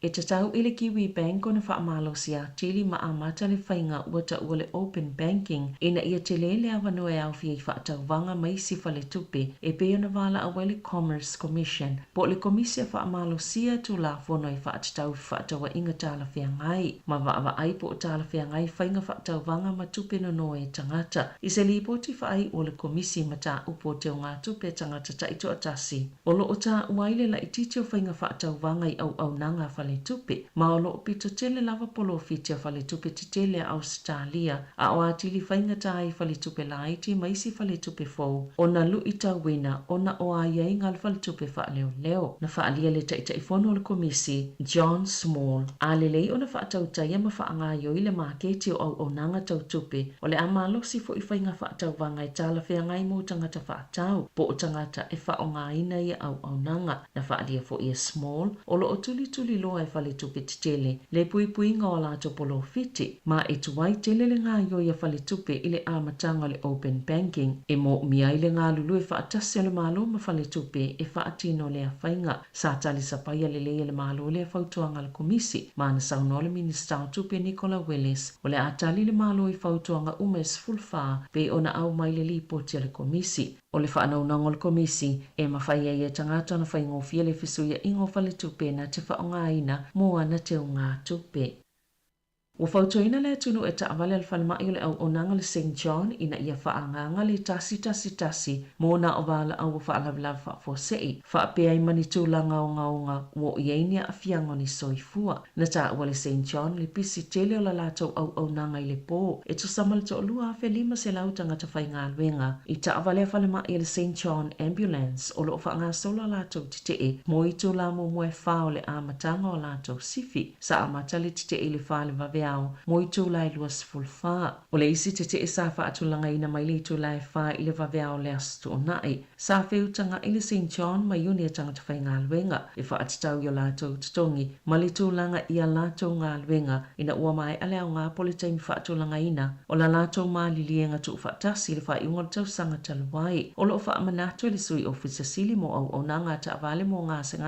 D: E tatau I le Kiwi Bank ona whaamalo si a tili ma amata le whainga uata ua le open banking ina ia te lele awa noe au fia I whaatau wanga mai sifa le tupe e pe ona wala awa le Commerce Commission po le komisia whaamalo sia tu la fono I whaatatau whaatawa inga tala whia ngai ma waawa ai po tala whia ngai whainga whaatau wanga ma tupe no noe tangata I se li poti whaai o le komisi ma ta upo te o ngā tupe tangata ta ito atasi o lo o ta uaile la ititi o whainga whaatau wanga I au nanga whale tupe ma o lo pito tele lava polo fitia fale tupe tele a Australia a o atili whainga tai fale tupe laiti maisi fale tupe fo o na lu ita wina o na o a iai ngal fale tupe wha leo na wha alia le taita ifono le komisi John Small a le lei o na wha tau taia ma wha anga yo I le maketi o nanga tau tupe o le amalo si fo I whainga wha tau wanga I tala whea ngai mo tangata wha tau po o tangata e wha o ngā ina ia au nanga na wha alia fo ia Small o lo o tuli loa e whale tupe tele le pui ngā o lātou polo fiti ma e tuai tele le ngā yo ia whale tupe I le amatanga le open banking e mo mia I le ngā lulu e whaatasi le malo ma whale tupe e whaatino le a whainga sa tali sapaya le le malo le whautuanga le komisi ma na sauno le minister tupe Nicola Willis o le atali le malo I whautuanga umes fulfa pe ona au mai le lipoti le komisi o le whaanaunanga o le komisi e mawhaia ia tangata na whaingofia le whisuia ingo whale tupe na te whaonga ina mo ana te o ngā tupe. Ua whautoina le tunu e taawale al whalemai o le au onanga le St. John ina ia whaanganga le tasi mo na o wala au whaalawalawa whaafosei. Whaapea I mani tūlanga o ngaunga wo iainia a fiango ni soifua. Na taawale le St. John le pisi tele o la lātou au onanga I le pō. E tu sama le to lua a lima se lau tangata whainga alwenga. I taawale a whalemai le St. John Ambulance o lo whaanga sola lātou titee. Mo I tūla mo mue whao le amatanga o lātou sifi. Sa amata le titee le whale vavea mo I tūlai luas fulfa. O le isi te e sa whaatulanga ina mai le tūlai wha I le waweao le astu o nai. Sa whiutanga I le St. John mai uni a tangata whai ngā luenga. E whaatatau I o lātou tutongi. Ma le tūlanga I a lātou ngā luenga. Ina ua mai ale au ngā politaimi whaatulanga ina. O la lātou mā lilienga tu whaatasi le wha I unga tau sanga taluai. O lo wha manatu le sui ofisa sili mo au o nanga ta avale mo ngase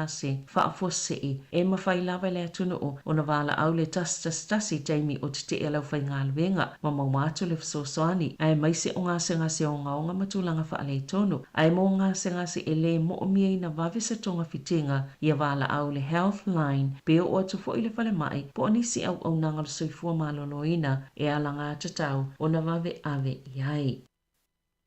D: whaafosei. E mawhai lawa le atunu o na wala au le tasi Jamie o te e lau whai ngā luenga, ma maumātu le whasosoani, ai mai se o ngā sengase o ngā matulanga whaale tonu, ai mo ngā sengase e le mo o mia ina wawesa tonga fitinga, ia wala au le Healthline, pe o atu fo I le whale mai, po anisi au nanga le soifua maloloina, e alanga tatau, o na wawe ave iai.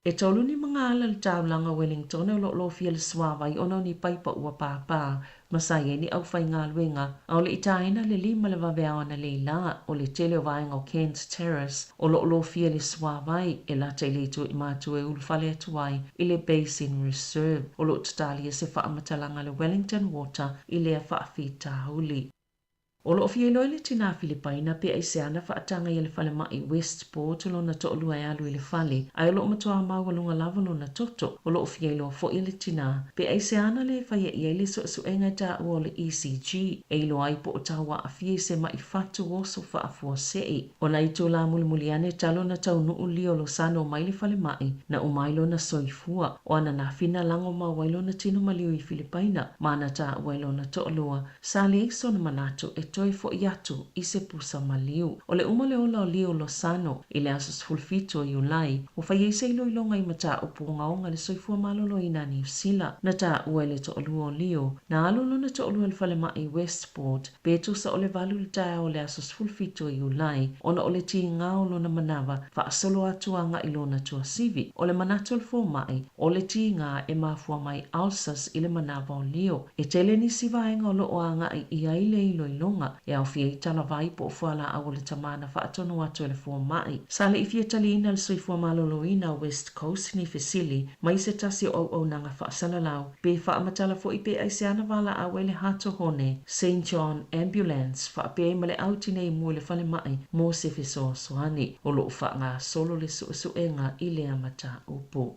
D: E tolu ni mga alal taulanga Wellington o lo fia le swawai ono ni paipa ua papa masaya ni au fai ngā luenga au le itaina le lima le vavea na leila o le tele o vaenga o Kent Terrace o lo fia le swawai e la teiletu i mātu e ulfale atuai i le Basin Reserve o lo tatalia se whaamatalanga le Wellington Water i le whaafi tahuli. O lo fia ilo le tina Filipaina pe ai se ana whaatanga i le whale mai Westport o lo na to'olua e alu i le whale ai o lo matua mawalunga lava lo na toto o lo fia ilo fo i le tina pe ai se ana le whaia i le so enga ta o le ECG e ilo ai po o tawa a fia se mai fatu o so whaafua sei o na ito la mulimuliane talo na tau nuu lio lo sano mai le whale mai na umailo na soifua o ana na fina lango ma wailo na tino malio i Filipaina ma na ta wailo na to'olua sa le iso na manato e toi fo iatu i se pusa maliu. O le umale ola o lio Losano i le asos fulfito i ulai o fai eise ilo ilonga i mata o puongaonga le soifua malolo i nani usila na ta ua le to olua o lio na alolo na to olua le fale mai Westport betu sa ole valu le tae o le asos fulfito i ulai ona o le ti ngao lo na manawa fa asolo atuanga ilo na tua sivi o le manato le fo mai o le ti ngā e mafua mai Alsas i le manawa o lio e tele ni sivaenga o lo oanga i aile ilo ilonga e au fia i tala vai po fuala au le tamana whaatono atu e le fua mai. Sale i fia tali ina le soifua malolo ina West Coast ni Fesili, mai se tasi o nanga whaasala lau, pe whaamatala fo i pe ai se ana wala au e le hato hone, St. John Ambulance, wha pe ma le autine i mua le whale mai, mo se fiso soani, o lo wha ngā solo le suenga i le amata upo.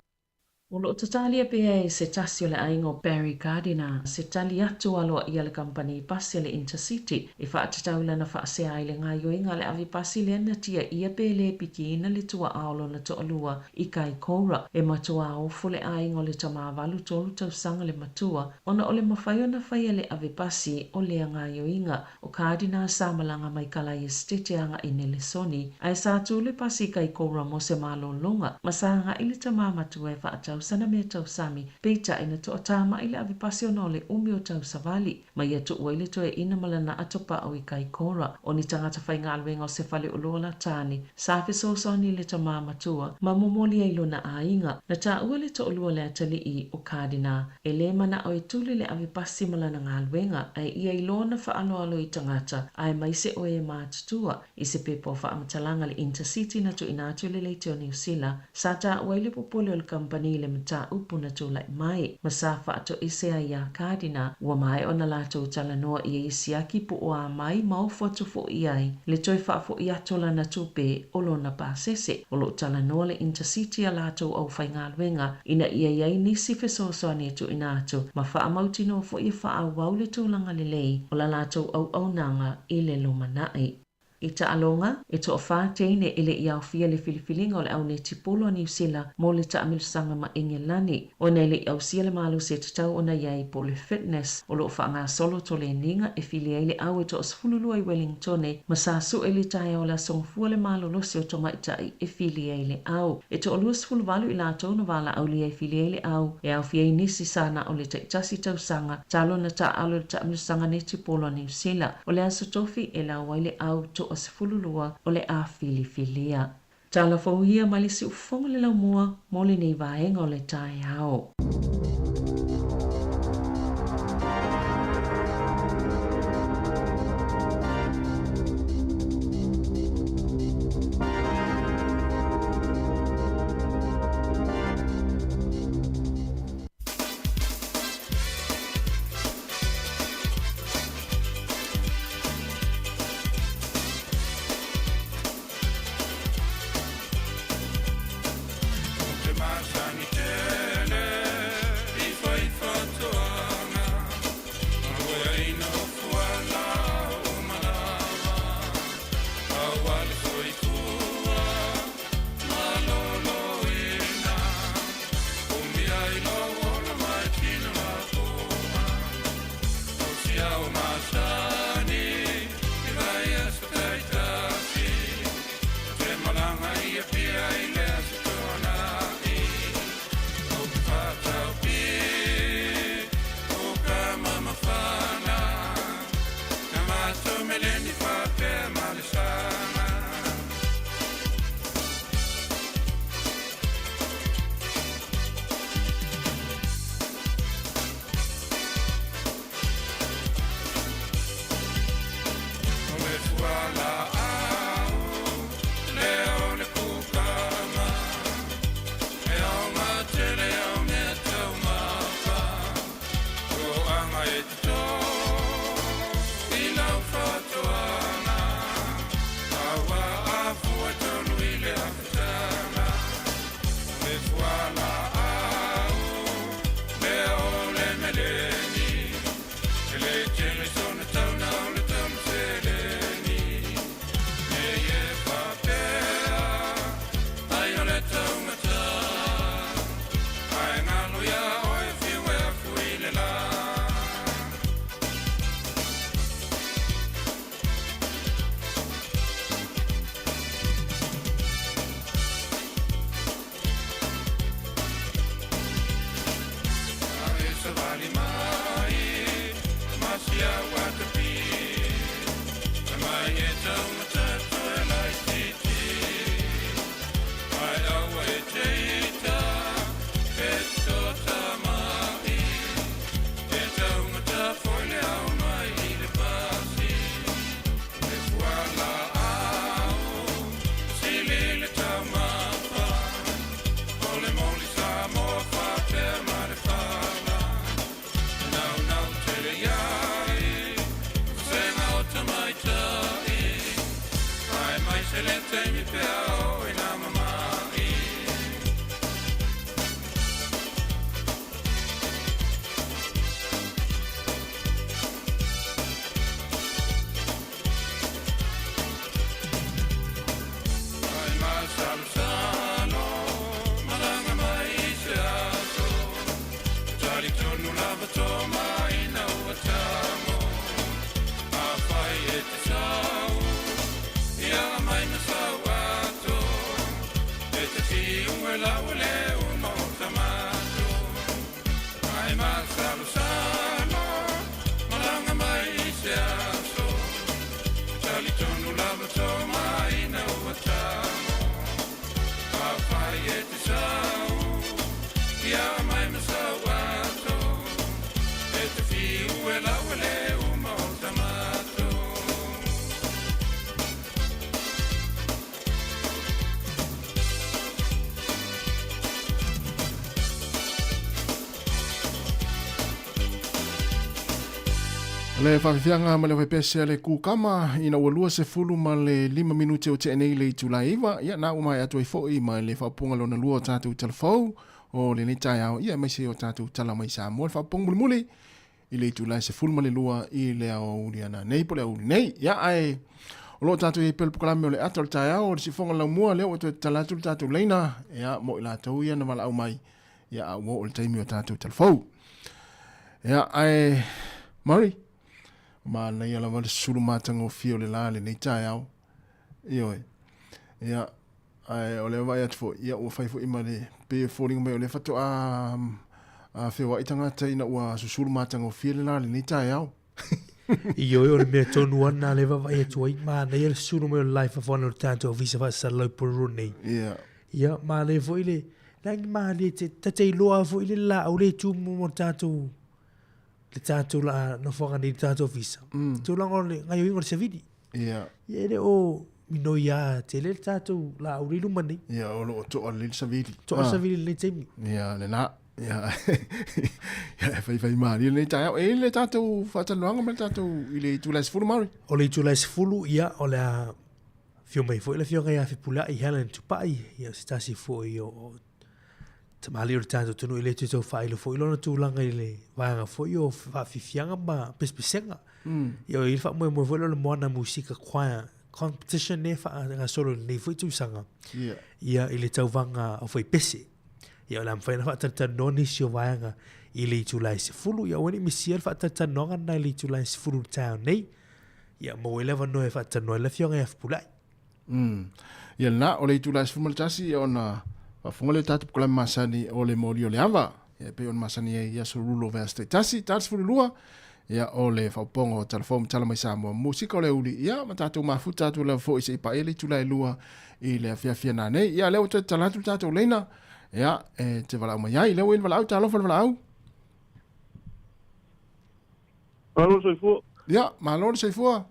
D: O lo tatalia pe se tasi o le aingo Barry Gardiner, se tali atu aloa i le company pasi le Intercity, e whaatataula na whaasea i le ngā yoinga le avi pasi le anatia ia pe le piki ina le tua aolo na to'alua i kai koura, e matua ofu le aingo le tamavalu tolu tausanga le matua, ona o le mawhaio na whaia le avi pasi o le ngā yoinga, o Gardiner sa malanga mai kala i stete anga i nele soni, ai sa tu le pasi kai koura mo se malo longa, masanga i le tamamatu e whaatau sana mea tau sami, peita ina to atama ile avi pasio le umi o tau savali, mai atu uaile to e ina malana atopa au i kai kora, o ni tangata whai ngā luenga o se whale o lola tāni, safi soso ni le tama matua, ma momoli ai lona a inga, na ta ua le to olua le atali i o Gardiner, e le mana o i tuli le avi pasi malana ngā luenga, ai ia i lona whaano alo i tangata, ai mai se o e mātutua, i se pepo whaamatalanga le Intercity na tu inatu le leite o New Zealand, sa ta uaile popole o le company le mata upu na tūlai mai. Masafa ato isea ia Gardiner, ua mai o na lato talanoa i isiaki pu oa mai maufu atu fo iai, le toi whaafo i atola na tupe o lona pasese, o lo talanoa le Intercity a lato au whai ngā luenga, ina ia iai nisi fesoso ane tu inatu, ma wha amautino fo i wha au wau le tūlanga le lei, o la lato au nanga i le lomanai. I ta alonga, e to wha teine ele i au fia le filifilinga o le au ne tipolo New Zealand mo le ta amilusanga ma inge lani. O nei le au sia le malu se tatau o na iai po le fitness o lo wha ngā solo to le ninga e fili ai le au e to osfululua i Wellingtone ma sa su e le tae o la songfua le malu losi o to maitai e fili ai le au. E to olua sfulu valu i la tau na wala au li ai fili ai le au e au fia i nisi sana o le taitasi tau sanga talo na ta alo le ta amilusanga ne tipolo New Zealand. O le aso tofi e la wai le au to o se fululua o le a filifilia. Tala fauhia ma le si ufonga le lau mua mo le nei vaenga o le tae ao.
C: Le whawhianga ma le whepese le kukama ina walua se fulu ma le 5 minute o te enei le tulaiva. Ia na umai atu i fōi ma le whapunga lona lua o tātou telefou o le netai au. Ia mai se o tātou tala mai sa mua. Le whapunga muli muli i le tulai se fulu ma le lua i le au uriana nei po le au nei. Ia ai o lo tātou i pelu pukalame o le ato le tai au o le sifonga lau mua leo o te talatu le tātou leina. Ia mo i la tau ia na wala au mai. Ia au o le taimi o tātou telefou. Ia ai Mari. Ma na ia la wale suru matanga o fio le la le nei tai au. Ioi. Ia, ai o le vai atu fo, ia ua whaifo ima le pe fōringa mai o le whato a whiwa itanga te ina ua susuru matanga o fio le la le nei tai au.
A: Ioi o le mea tonu ana le vai atu ai, ma na ia le suru mai o le life of honor tātou o visa whasa lau puru nei.
C: Ia.
A: Ia, ma le fo ile, langi ma le te tatei loa fo ile la au le tumu mo tātou. Le tātou la no whanga ni tātou visa. Tō lango le ngai o ingo le sevidi.
C: Ia.
A: Ia ele o mino ia te le tātou la aurilu mani.
C: Ia o lo toa le sevidi.
A: Toa sevidi le teimi.
C: Ia le na. Ia. Ia whai maari le tai au. E le tātou whataluanga me tātou i le tūlai sifuru mari.
A: O le tūlai sifuru ia o le fio mai fo. Ile fio ngai a whipula i Helen Tupai. Ia si tasi fo i o tamali o tātou tunu i le tūtou whailo fo. Ilona tūlanga i le vaianga fo i o whawhiwhianga ma pespisenga. Ia o ilfa mwe mwe fo ilo le moana musika kwaya. Competition ne wha solo nei fo i tūsanga. Ia i le tauvanga o fo i pese. Ia o le amwhaina whaatatanoni si o vaianga i le tūlai se fulu. Ia wani misia le whaatatanonga na i le tūlai se fulu tāo nei. Ia mo ele wanoe whaatanoi le fionga e awhipulai.
C: Ia na o le tūlai se fulu maltasi ia o na whafunga le tātou pukala masani o le mori o le awa. Ia pe on masani e ia so rulo vea stay tasi. Tātou fulu lua. Ia o le whauponga o telefon tala mai Samoa. Musika o le uli. Ia ma tātou mafu tātou le fo i se ipa e le tūlai lua i le awhia na nei. Ia leo te talatu tātou leina. Ia te walau mai ai. Leo in walau tālofa le walau.
B: Malo soifua.
C: Ia, malo soifua.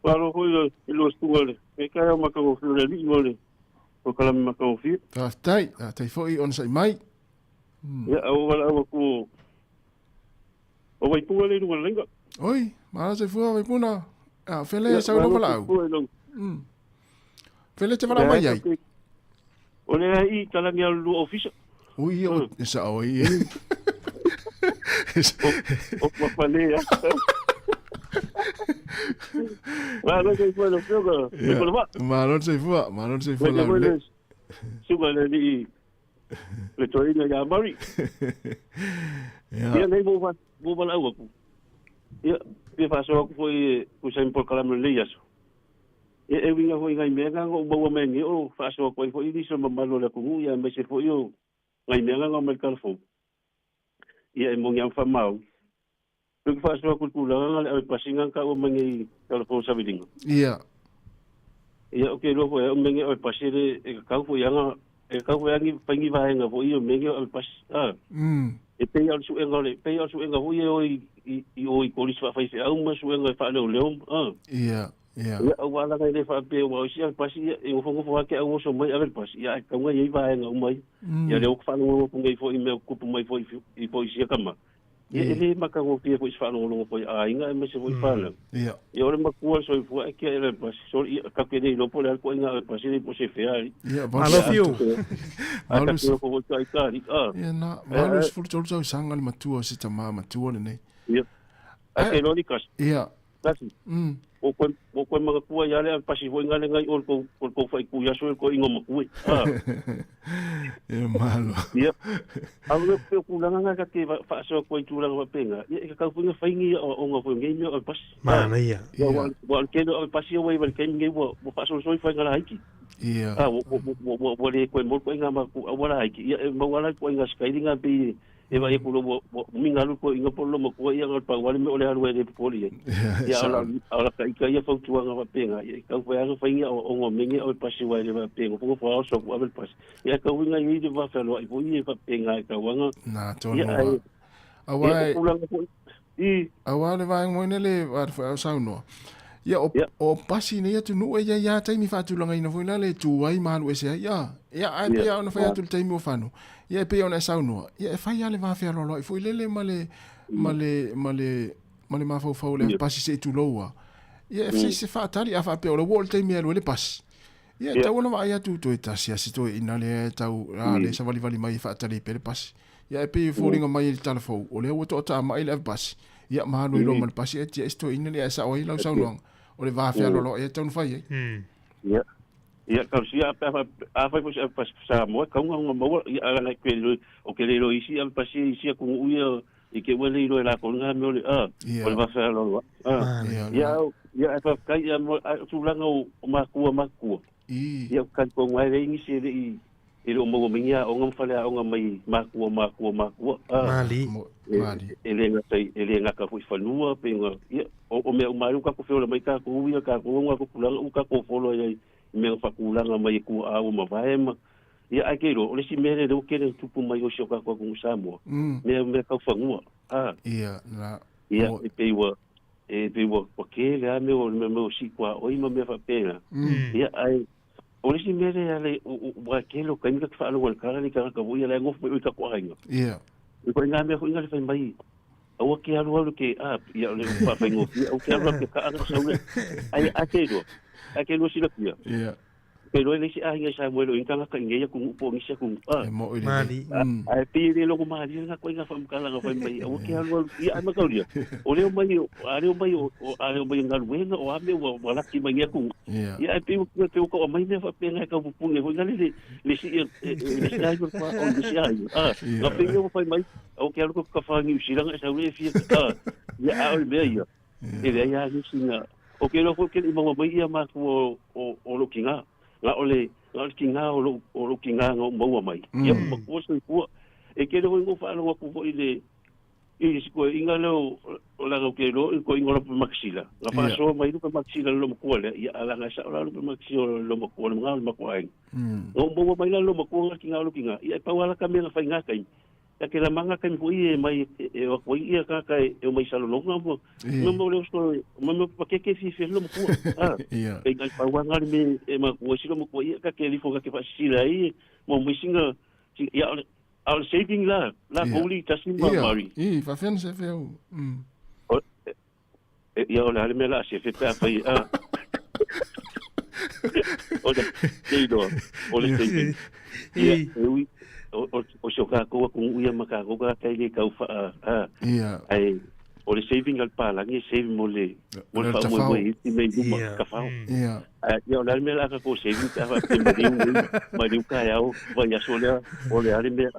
B: Malo hoi ilo stuale. E kai au makao fiu le li mole. O kalame makao fiu.
C: Tai foi on sai mai.
B: Ia, au wala au aku. O vai punga le runga lenga.
C: Oi, malo soifua vai puna. Ah, fele sa lo walau. Fele te walau mai ai.
B: O le ai talangi au lu ofisa.
C: Ui, o sa oi.
B: O papalea. Malo sei fuori lo fiogo.
C: Ma non sei fuori
B: la. Suga le di le toina ya mari. Ia nei mo va la uaku. Ia pe fa so ku foi ku sem por kala me le yaso. E vinga foi ngai mega go bo me ni o fa so ko foi di so malo le ku ia me se foi o ngai mega go me kalfo. Ia mo ngiam fa mau. Tuk fa so ku kulanga le pasinga ka o mangi telefon sabiling.
C: Ia.
B: Ia o ke lo ko o mangi o pasire e ka ko yanga e ka ko yangi pangi va nga fo io mangi o pas. E pe al su engole, pe al su engole o i ko lis fa fa au ma su engole fa le leom.
C: Ia. Ia.
B: Ia o wala ga le fa pe o si al pasi e o fongo fo ke o so mai al pas. Ia ka nga i va nga o mai. Ia le o fa no ko ngai fo i me ku mai fo i fo si kama. Ele makango pia po isfano longo po ainga me se foi fala.
C: Ia.
B: E ora makua so fu que ele pas so ka que nei no pole ko inga pas ele po se fea.
C: Ia,
A: malo fio.
C: Malo
B: so ko ko ai ka.
C: Ia na, malo fu tolo sanga le matua se tama matua nei.
B: Ia. Ake no dikas.
C: Ia.
B: Kasi. O ko mga kuwa ya le pasi foi ngale ngai or ko fai ku ya so ko ingo makui.
C: E malo.
B: Ia. Alu pe ku langa nga ke fa so ko tu langa penga. Ia ka fu nga faingi o nga fu ngai me o pas.
A: Mana ia.
B: Ya wa ke no pasi o wai ke ngai wo fa so fa ngala haiki.
C: Ia.
B: Wo le ko mo ko nga ma ku wala haiki. Ia mo wala ko nga skailinga pe e vai ko lo minga lu ko inga polo mo ko ia pa wale me ole alu e poli ya ala ka ia fa tu nga penga ia ka fa nga fa inga o ngo mingi o pasi wa le penga ko fa so ko abel pas ia ka winga i de va fa lo i foi fa penga ka wanga
C: na to no awai awale vai mo nele va fa sa no ia o pasi ne tu no ia tai mi fa tu langa ina foi le tu ai malu ese ia ai ia no fa tu tai mi fa no ia pe ona sauno ia e fai ale va fe lo foi lele male ma fa le pasi se tu loa ia se fa tali a fa pe o wol te mi le pas ia ta ona va ia tu eta sia si to ina le tau le sa vali mai fa tali pe le pas ia pe folinga mai le telefon o le o to ta mai le pas ia ma lo mal pasi e sto ina le sa o ila sauno o le va fe lo ia ta un fai
B: ia ia ka sia a fa pas sa mo ka un mo ia la ke o ke le isi al pasi isi ku uia e ke wele lo la ko nga me o le va fa lo ia fa ka ia mo tu langa o maku ia ka ko ngai le isi le o mo minga o ngam fa le o ngam mai maku
A: mali
B: ele nga ka fu fa lua pe ia o me o mai ka ko fe o mai ka ko uia ka ko nga ko langa u ka ko folo ia me fa kulanga mai ku a o mavaema ia akero o le si mere do kere tupu mai o shoka ko ku samo me ka fangua
C: ia na
B: ia e peiwa o ke le ame o me si kwa o ima me fa pena ia ai o le si mere ale o ke lo ka ni ka fa lo ka ni ka buia le ngof me ka kwa inga
C: ia
B: ko nga me ko nga le fa mai o ke alu ke ia le fa fa ngof o ke alu ke ka ana sa ai akero aquele no pia.
C: Yeah.
B: Pero ele se ainda já morreu em casa com ninguém com o isso com
A: mali
B: a pire logo mais na coisa foi cala foi mai o que algo e a macaria o leo mai na luena o ame o lá que manhã com e a pire que o mai me fa pena que o punho foi ali le se ai por fa o se ai a pire foi mai o que algo que fa ni sirang essa le fia e a o meia e daí a gente o que lo foi que mo mai ia ma o lookinga la ole kinga o lookinga ngo mo mai ia mo ko se ko e que lo ngo fa lo ko foi de e se ko inga lo la que lo ko inga lo maxila la fa so mai lo maxila lo ko le ia ala nga sa lo maxila lo ko lo ko ai mo mai lo ko kinga lo kinga ia pa wala ka me fa inga kai ya que la manga que foi mai o foi ia ka eu mai salo longa mo mo le so mo pa que fi lo mo e ngai pa wanga me ma ko si lo mo ko ia ka que li fo ka fa sila aí mo mo singa ia al saving la boli tasimba mari
C: fa fen se fe
B: ia ola me la se fe pa fa oda deido ole saving ia o se ka ko ku ia maka ko ka kai le ka fa ai o le saving al pala ngi saving mo le fa mo i me du ka fa ia la me la ka ko saving ka fa pe ma di ka ya o va ya so le o le ale me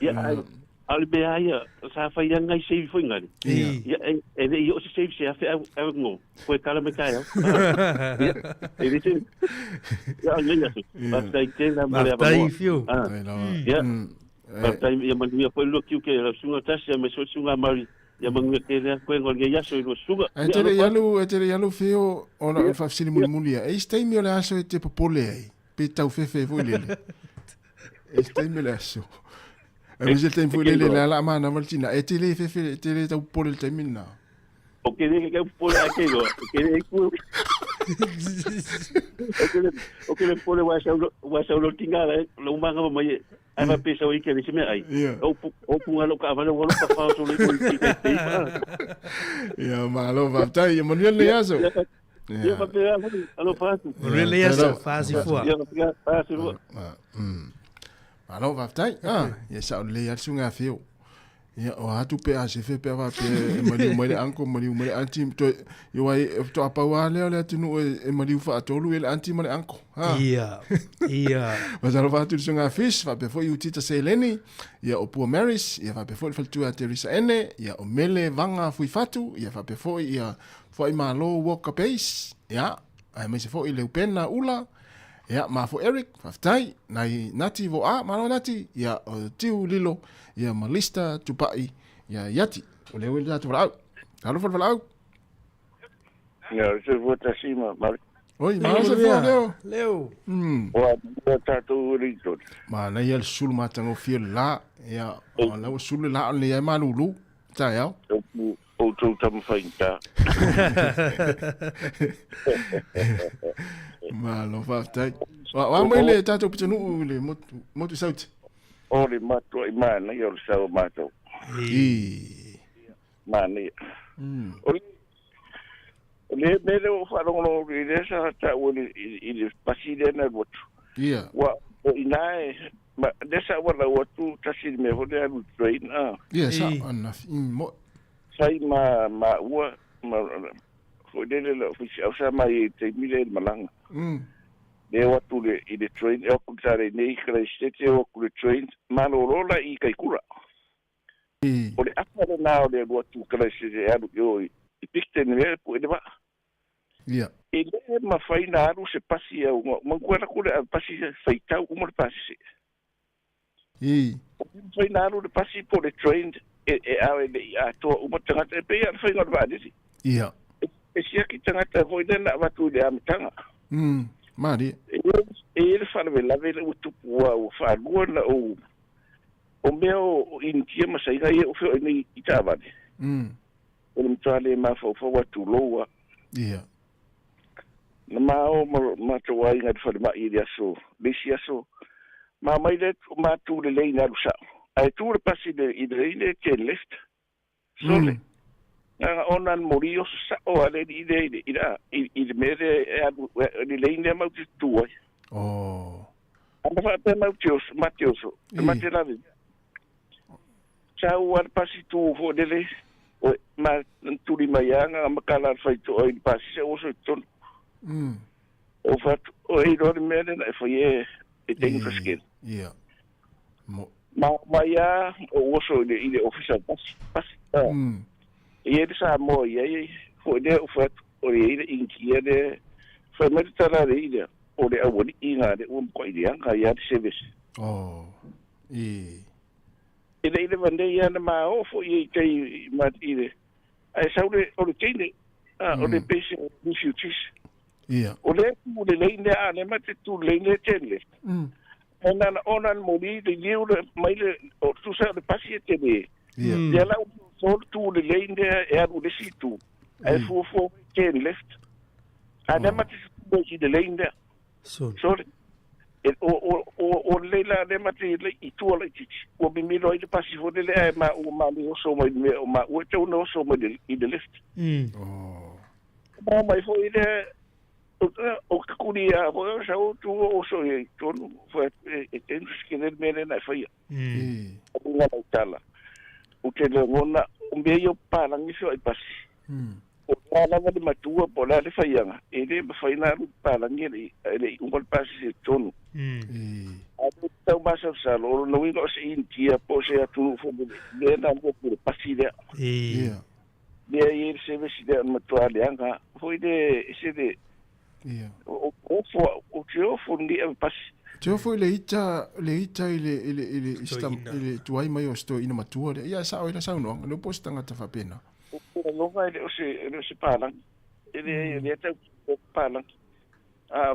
B: ia al be ia sa fa ia ngai save foi ngai ia e io se save se fa ngo ko kala me ka ya e dice ya lenga basta itena mo le
A: ba fio
B: ia basta ia mandi ia foi lo que la sunga tasia me so sunga mari Ya bang ke le ko ngol ge ya so lo suga.
C: E te yalu feo ona fa sini muli. E stai mi ole aso te popole ai. Pe tau fefe foi lele. E stai mi ole aso. E mi se tem foi lele la mana valtina. E te le fefe te le tau pole te minna.
B: O que que pole aquilo. Que le ku. O que le pole wa sa lo tingala lo manga mai. Ai vai pensar aí que ele se me aí. Ou ngalo ka vale ngalo ka fa so le ko ti te.
C: Ya malo va tai Manuel Leazo.
B: Ya va pegar alo fácil.
A: Manuel Leazo faz fua.
B: Ya va fácil.
C: Malo va tai. Ya sa le ya sunga fio. Ya o hatu pe a se fe pe va pe mali anko mali anti to yo ai to apa wa le tunu e mali fa tolu ele anti mali anko.
A: Ia.
C: Mas alo va tu sunga fish va pe fo you tita seleni ya o pu maris ya va pe fo tu a teresa ene ya o mele vanga fui fatu ya va pe fo ya fo I malo walk pace ya ai me se fo ile pena ula ya ma fo Eric faftai nai nati vo a malo nati ya o tiu lilo ya malista tupai ya yati ole ole datu lau halo fo lau
B: Ya se vota cima mal.
C: Oi ma se fo
A: leo
B: Wa tatu rito.
C: Ma na yel sul matango fiel la ya la sul la le ya malulu ta ya
B: O tu tam fainta.
C: Ma lo faftai wa mai le tatu pitanu le motu sauti
B: Ore mato I mana yo sa mato. Mana. Le mele o fa no ri sa ta woni I pasile na botu.
C: Ia.
B: Wa o inae ma desa wala watu tasiri me hode alu train
C: Ia sa ana mo
B: sai ma wa ma hode le ofisi au sa mai te mile malanga. Le watu le I the train e ku tare nei kristete o ku train malorola I kai kura. O le afare na o le watu kristete alu yo I pikte ne ku e ba.
C: Ia.
B: Ele ma fai na aru se pasi au ma kuera kule pasi feita o mo pasi. Fai na aru pasi po le train e ave a to o mo tanga te pe fai ngor ba disi.
C: Ia.
B: E sia ki tanga te foi na va tu le amtanga.
C: Mari.
B: Ele fala vela vela o tu o fa gona o meu intia ma sai ga o fe ni itava. O mo tale ma fo wa tu loa.
C: Ia.
B: Na mao ma to wai ngat fa ma I so bisi so ma mai le ma tu le na rusa ai tu le pasi de idreine ke left sole na onan morio sa o ale ide ida I mere le leine ma tu ai anda fa te Matios Matilavi ciao al pasi tu fo dele o ma tu di mayanga ma kala fa tu o pasi o so ton O fat o I do mele na foi e tem fresqueiro.
C: Ia.
B: Ma ya o so de ile official pas. E ele sa mo e foi de o fat o ile inkia de foi mais tara ile o de o inga de ko ile anga ya service. Ile vande ya na ma o foi e ma ile. Ai sa o de tine o de patient issues.
C: Ia.
B: O le leine a le mate tu leine tele. Onan mori de liu mai le o tu sa le pasi te be. Ya la so tu le leine e a le situ. E fo ten left. A le mate tu de leine. So o le la le mate le I tu le ti. O mi mi le pasi fo le ma o ma mi o so mai o ma o te no so mai I de left. Ma mai fo ile o kuria o sa o tu o so e tonu foi e tens que ler mele na foi o nga tala o te le ngona o meio para ngi so I pasi o la de matua po la le faianga e le faina para ngi le un gol pasi tonu a tu basa sa lo no ino se intia po se tu fo de na mo por pasi de e se vesi de matua le anga foi de se de o tio fundi e pas
C: Teo foi le ita ile tuai mai o sto ina matua le ia sa o ila sa no no posta ngata fa pena.
P: No vai le se pala. Ele te pala.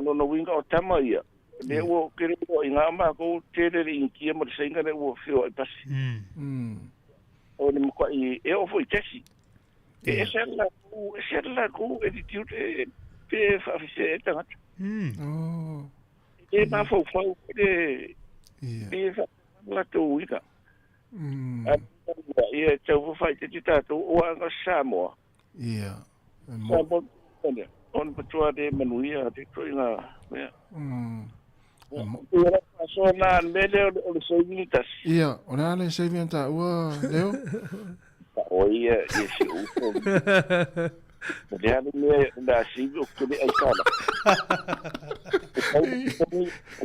P: No winga o tama ia. Le o kere o inga ma ko tere ri inkia mo se inga le o fio pas. O ni mo i o foi tesi. Esella ku attitude pe fa se tanga.
C: Oh.
P: E ma fo e fa la tu ika. E tau fai te tatu o anga Samoa.
C: Ia.
P: Samoa on patua de manuia de toinga. Ora pasona mele o sovitas.
C: Ia, ora le sovienta ua leo.
P: O ia esse o. Dia me da sigo que ai sala.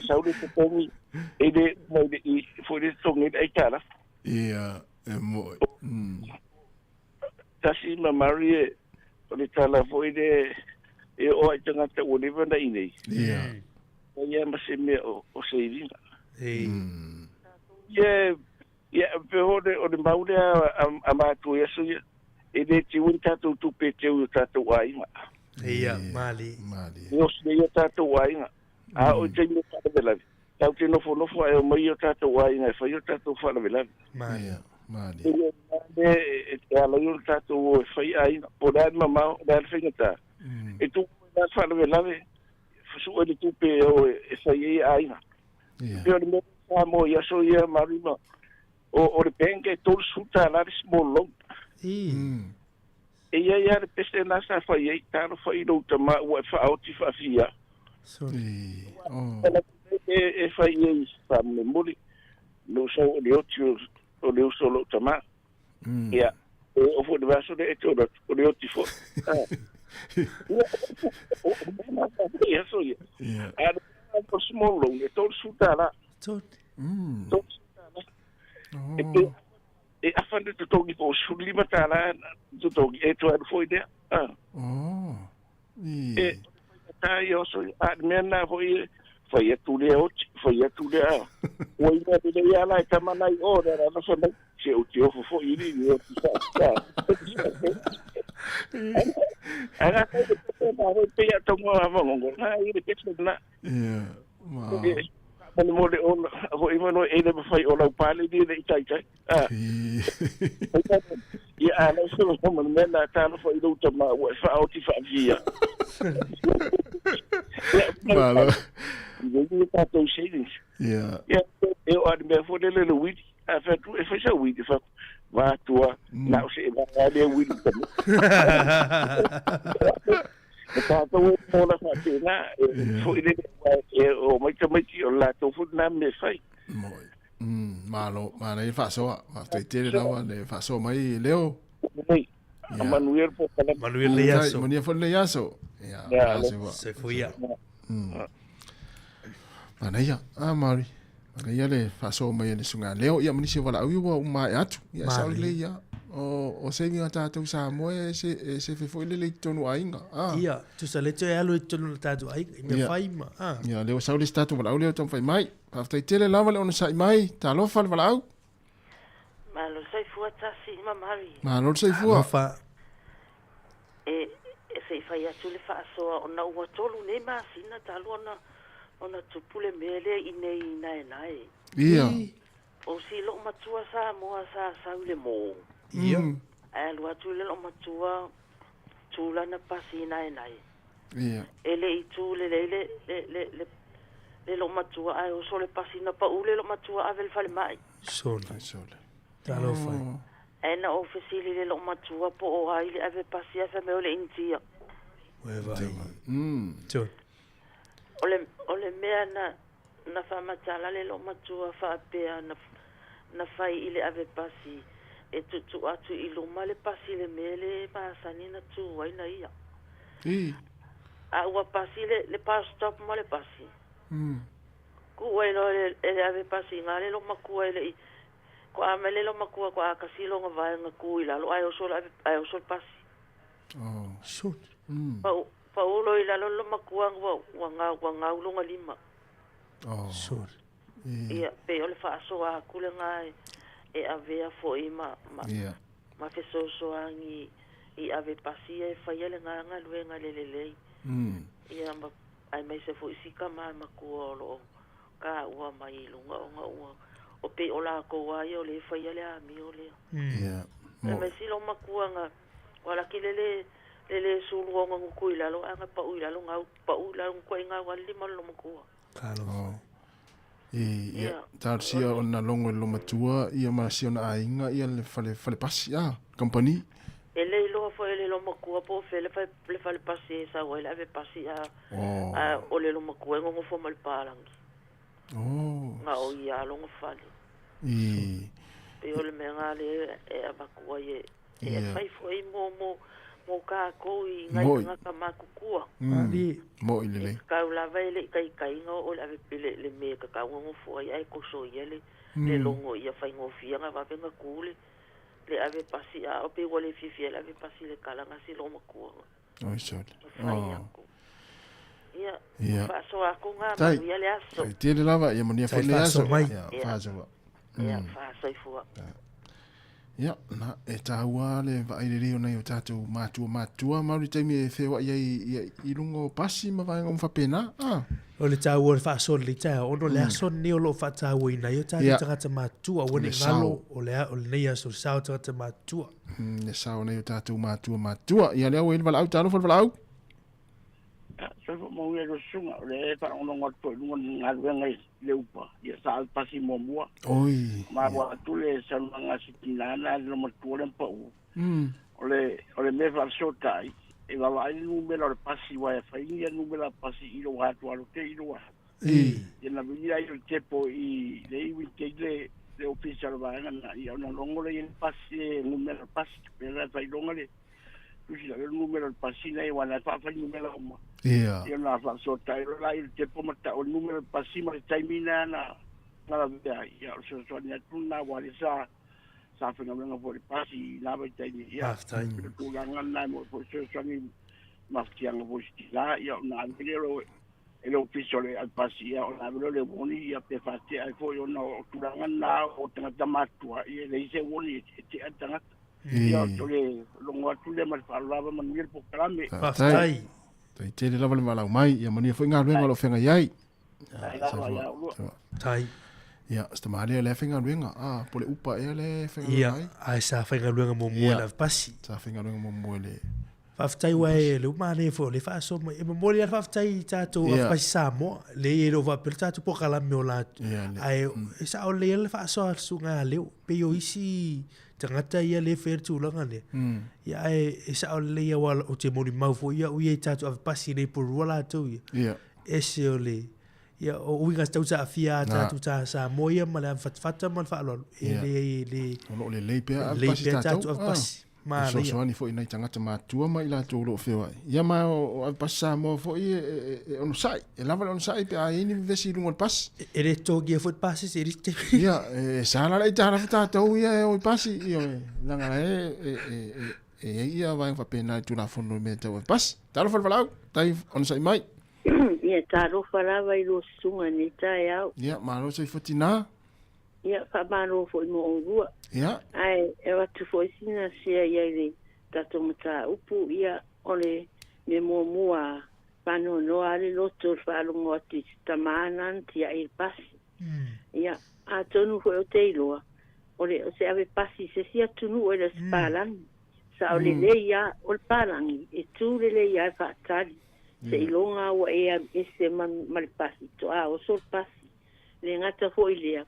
P: Saúde que tem ele foi de sonho ai sala.
C: Ia, mo.
P: Tasi ma Maria o tala foi de e o ai tanga te o live na ini.
C: Ia.
P: Ia ma se me o sei. Ia pero o maude a matu yesu e de ti un tatu tu pete u tatu ai ma.
A: Ia, mali.
P: Yo se yo tatu ai ma. A o te no tatu bela. Tau te no fo ai o mai o tatu ai na fa yo tatu fa la bela.
C: Mali. Mali.
P: E ala yo tatu o fai ai po dar mama dar fingata. E tu na fa la bela su o tu pe o fai ai na. Yo no mo ya so ya marima. O le penke tol suta la small. E ia le peste na sa fa ia tano fa i do tama o fa auti fa fia. E fa ia fa me moli no so o le solo tama. Ia o fo de vaso de todo o le oti fo. Ia so ia. Era o small long e tol suta la. E afande tu togi po suli matala tu togi e tu foi de e ta yo so admena foi tu le o ina de ya la ta mana I ora na so na che o tio fo ini yo sa ara ko ba ho pe ya to mo ava ngo na I de petse na Mano mole on ho imano ele ba fai ola pale di de tai. Ya ala so man mena ta no foi do tama o fa auti fa via.
C: Malo.
P: Ele tá tão cheio.
C: Ya.
P: Eu admiro for de le wit. A fa tu e fa sa wit fa va tua na o se va de wit. Tá tão mola fa tena foi de o mai o la to fu na me fai.
C: Malo e fa so fa te la le fa so mai leo.
P: Manuel po kala
A: Manuel Leaso.
C: Manuel fo Leaso.
A: Ya, se foi ya.
C: Manaya, Mari. Manaya le fa so mai le sunga leo ia mani se wala u mai atu. Ia sa le ia. O se mi ata tu sa mo se foi le tonu ainga.
A: Ia, tu sa le te alo tonu tatu ai, me fai ma.
C: Ia, leo sa le statu wala u leo ton fai mai. Pa fai tele lava le ona sai mai, ta lo fa wala u.
O: Malo sai fua tasi mamari.
C: Malo sai fua.
A: Fa.
O: E sei fai atu le fa so ona ua tolu ne ma sina talu ona tupule mele inei nai.
C: Ia.
O: O si lo matua sa mo sa ule mo.
A: Ia.
O: Alu atu le lo matua tula na pasi nai.
C: Ia.
O: Ele itu le lo matua ai o sole pasi na pa ule lo matua avel fale mai.
C: Sole.
A: Talo fai.
O: Ena ofisili le lo matua po o ai le ave pasi ave me ole intia.
A: We vai. Tio.
O: Ole mea na fa matala le lo matua fa pea na fai ile ave pasi e tu atu I lo male pasi le mele pa sanina tu ai na ia. A ua pasi le pa stop male pasi. Ku ai lo le ave pasi ngale lo makua ile ko amele lo makua ko akasilo nga vai nga ku ila lo ai o sol pasi.
C: Oh,
O: Pa ulo ila lo makua wa nga ulo nga lima.
A: Sure.
O: Ia pe ole fa so a kule ngai e avea fo i ma ma fe so angi I ave pasi e fa yele nga luenga lelele ia ma ai mai se fo isika ma makuolo ka ua mai lunga ua o pe ola ko wa yo le fa yele a mi ole me si lo makuanga wala kilele lele sulu nga ku ila lo anga pa uila lo nga pa uila ko nga wali mal lo makua
C: kalo ia tarsia ona longo lo matua ia ma si ona ainga ia le fale pasi company
O: ele lo fo ele lo makua po fele fale pasi sa wala ave pasi a ole lo makua ngo fo mal palang nga o ia lo ngo fale pe ole me ngale e makua ye e fai fo I mo ka ko I ngai nga makukua
C: ali mo ile
O: ka la vele kai ngo ole ave pele le me ka ngo fo ai ko so yele le longo ia fai ngo fia nga va venga kule le ave pasi a o pe wole fifi le ave pasi le kala nga si lo makua
C: oi so
O: ia fa so a ko nga ma ia le aso
C: te le lava ia mo ni fa le aso fa so
O: ia fa so fu
C: ia na e taua le va ile rio na yo tatu matua mauri taimi e fe wa I lungo pasi ma vai ngom fa pena
A: o le tau o fa so le tau ono le aso ni o lo fa tau ina yo tatu tangata matua o ni ngalo o le nei aso sao tangata matua
C: le sao na yo tatu matua ia le o il vala au talo vala au
P: so mo ye lo sunga le pa ono ngot to ngal ngai le upa ia sa pasi mo mua
C: oi
P: ma wa tu le sa nga sitinana le mo tu le pa ole me fa so tai e va vai numero pasi wa fa ia numero pasi I lo wa tu alo te I lo wa e na via io tempo I le le ufficial va na ia no longo le pasi numero pasi per la fa longo le tusi la numero pasi nei wana fa numero mo
C: ia
P: na fa so tai la il tempo mata o numero pasi ma taimina na via ia so ni tuna wali sa fa nga for pasi na ba tai ia tu la ngana mo so ni maftia nga bo stila ia na ngelo el ufficio al pasi ia na le boni ia pe fati ai fo yo no tu la ngana o tanga matua ia le se woni ti atanga ia tole longo tu le mal parlava man mir po krame
C: tai te le lava le malau mai ia mani foi nga luenga lo fenga yai
A: tai
C: ia sta male le fenga luenga pole upa e le fenga
A: ia ai sa fenga luenga mo la pasi
C: sa fenga luenga mo le
A: faftai wae le mane fo le fa so e mo le faftai tato fa sa mo le lo va per tato po kala me ola ai sa o le fa so sunga le pe yo isi tangata ia le fer tu langa le ia e sa o le ia wala o te moni mau fo ia o ia tato a pasi le por wala tu
C: ia
A: ese o le ia o winga sta usa afia tato ta sa mo ia ma le fata man fa lo
C: le pe a pasi tato
A: a pasi
C: so so ani fo ina tangata matua mai la to lo fewa ia ma o passa mo fo on sai e lava on sai pe ai ni vesi lungo pas
A: e le to gia fo passes e rite
C: ia sala la tara fata to ia o pasi io langa ia vai fa pena tu la fondo me to pas taro fa falau tai on sai mai
N: ia taro fa la vai lo sunga ni tai au
C: ia ma lo sai fotina
N: ia fa mano fo mo ngua
C: ia
N: ai e wa tu fo sina sia ia le tato mata upu ia ole me mo mua pano no ale lo to fa lo ngoti tamanan ti ai pas ia a tonu fo te lo ole se ave pasi se sia tunu ele spalan sa ole le ia ol palangi e tu le ia fa tali se ilonga wa e ese man mal pasi to a o sol pasi le ngata fo ile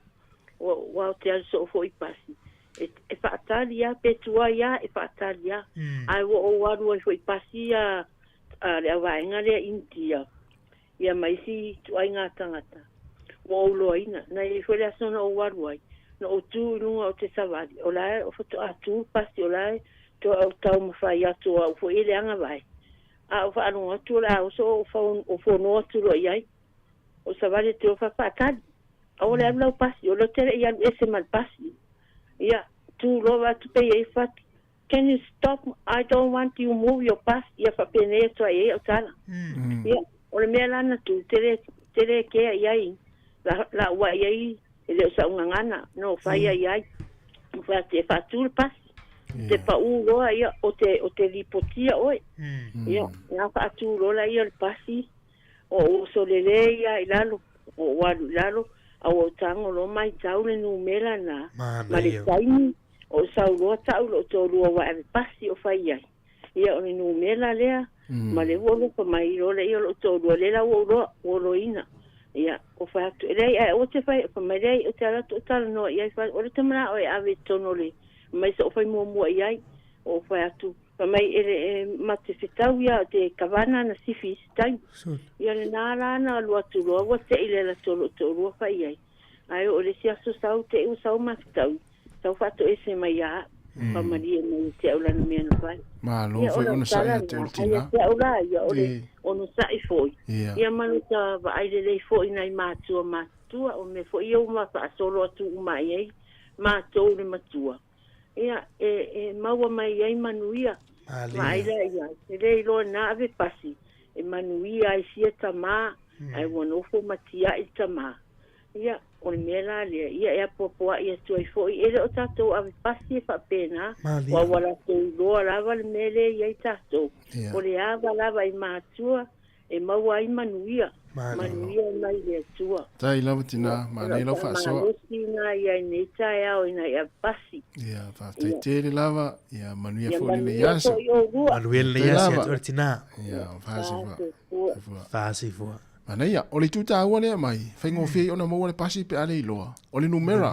N: wa te so fo I pasi e fatalia petua ia e fatalia ai o waru fo I pasi a le vainga le India ia mai si tu ai ngata o loina na e fo le sona o waru ai no tu no o te savali o la o foto a tu pasi o la to o tau mo fai atu o fo ile anga vai a o fa no tu la o so o fo no tu lo ai o savali te o fa fatali o le abla pasi o lo tere ia ese mal pasi ia tu lo va tu pe e fat can you stop I don't want you move your pass ia fa pene to ai o tala ia o le mela na tu tere ke ia la wa ye ele sa ngana no fai ai fa te fa tu pas te pa u lo ia o te lipotia oi ia na fa tu lo la ia pasi o solele ia ilalo o walu lalo au tango lo mai taule no mela na male taimi o saulo taulo to lo wa pasi o fai ai ia o no mela lea male wo ko mai lo le ia lo to lo le la wo lo ina ia o fa tu ele o te fai ko mai o te ala to tal no ia fa o te mara o ave tono le mai so fai mo ia o fa tu pa mai ele mate fitau ia te kavana na sifi stai ia na la na lo tu lo o te ile la to lo fa ia ai o le sia so sau te u sau ma fitau sau fa to ese mai ia pa mai mai te ula na me no vai
C: ma lo foi ona sa te ultima
N: ia ula ia ole ono sai foi ia maluta va ai le foi nai matua o me foi eu ma fa solo tu mai ai ma to le matua ia maua mai ai manuia mai ia le lo na ave pasi manuia ai sia tama ai wono fo matia i tama ia o mela le ia popo ia tu ai foi ele o tato ave pasi fa pena wa wala to lo lava le mele ia tato o le ava lava i matua maua ai manuia mai le tua
C: tai lava tina ma nei lo fa so
N: ina ia nei tai au ina ia pasi
C: ia fa tai te lava ia manuia fo le yasa
A: manuel le yasa tina
C: ia fa si fo
A: Ana
C: ia, o le tuta ua lea mai, whaingo whii ona maua le pasi pe ale iloa. O le numera,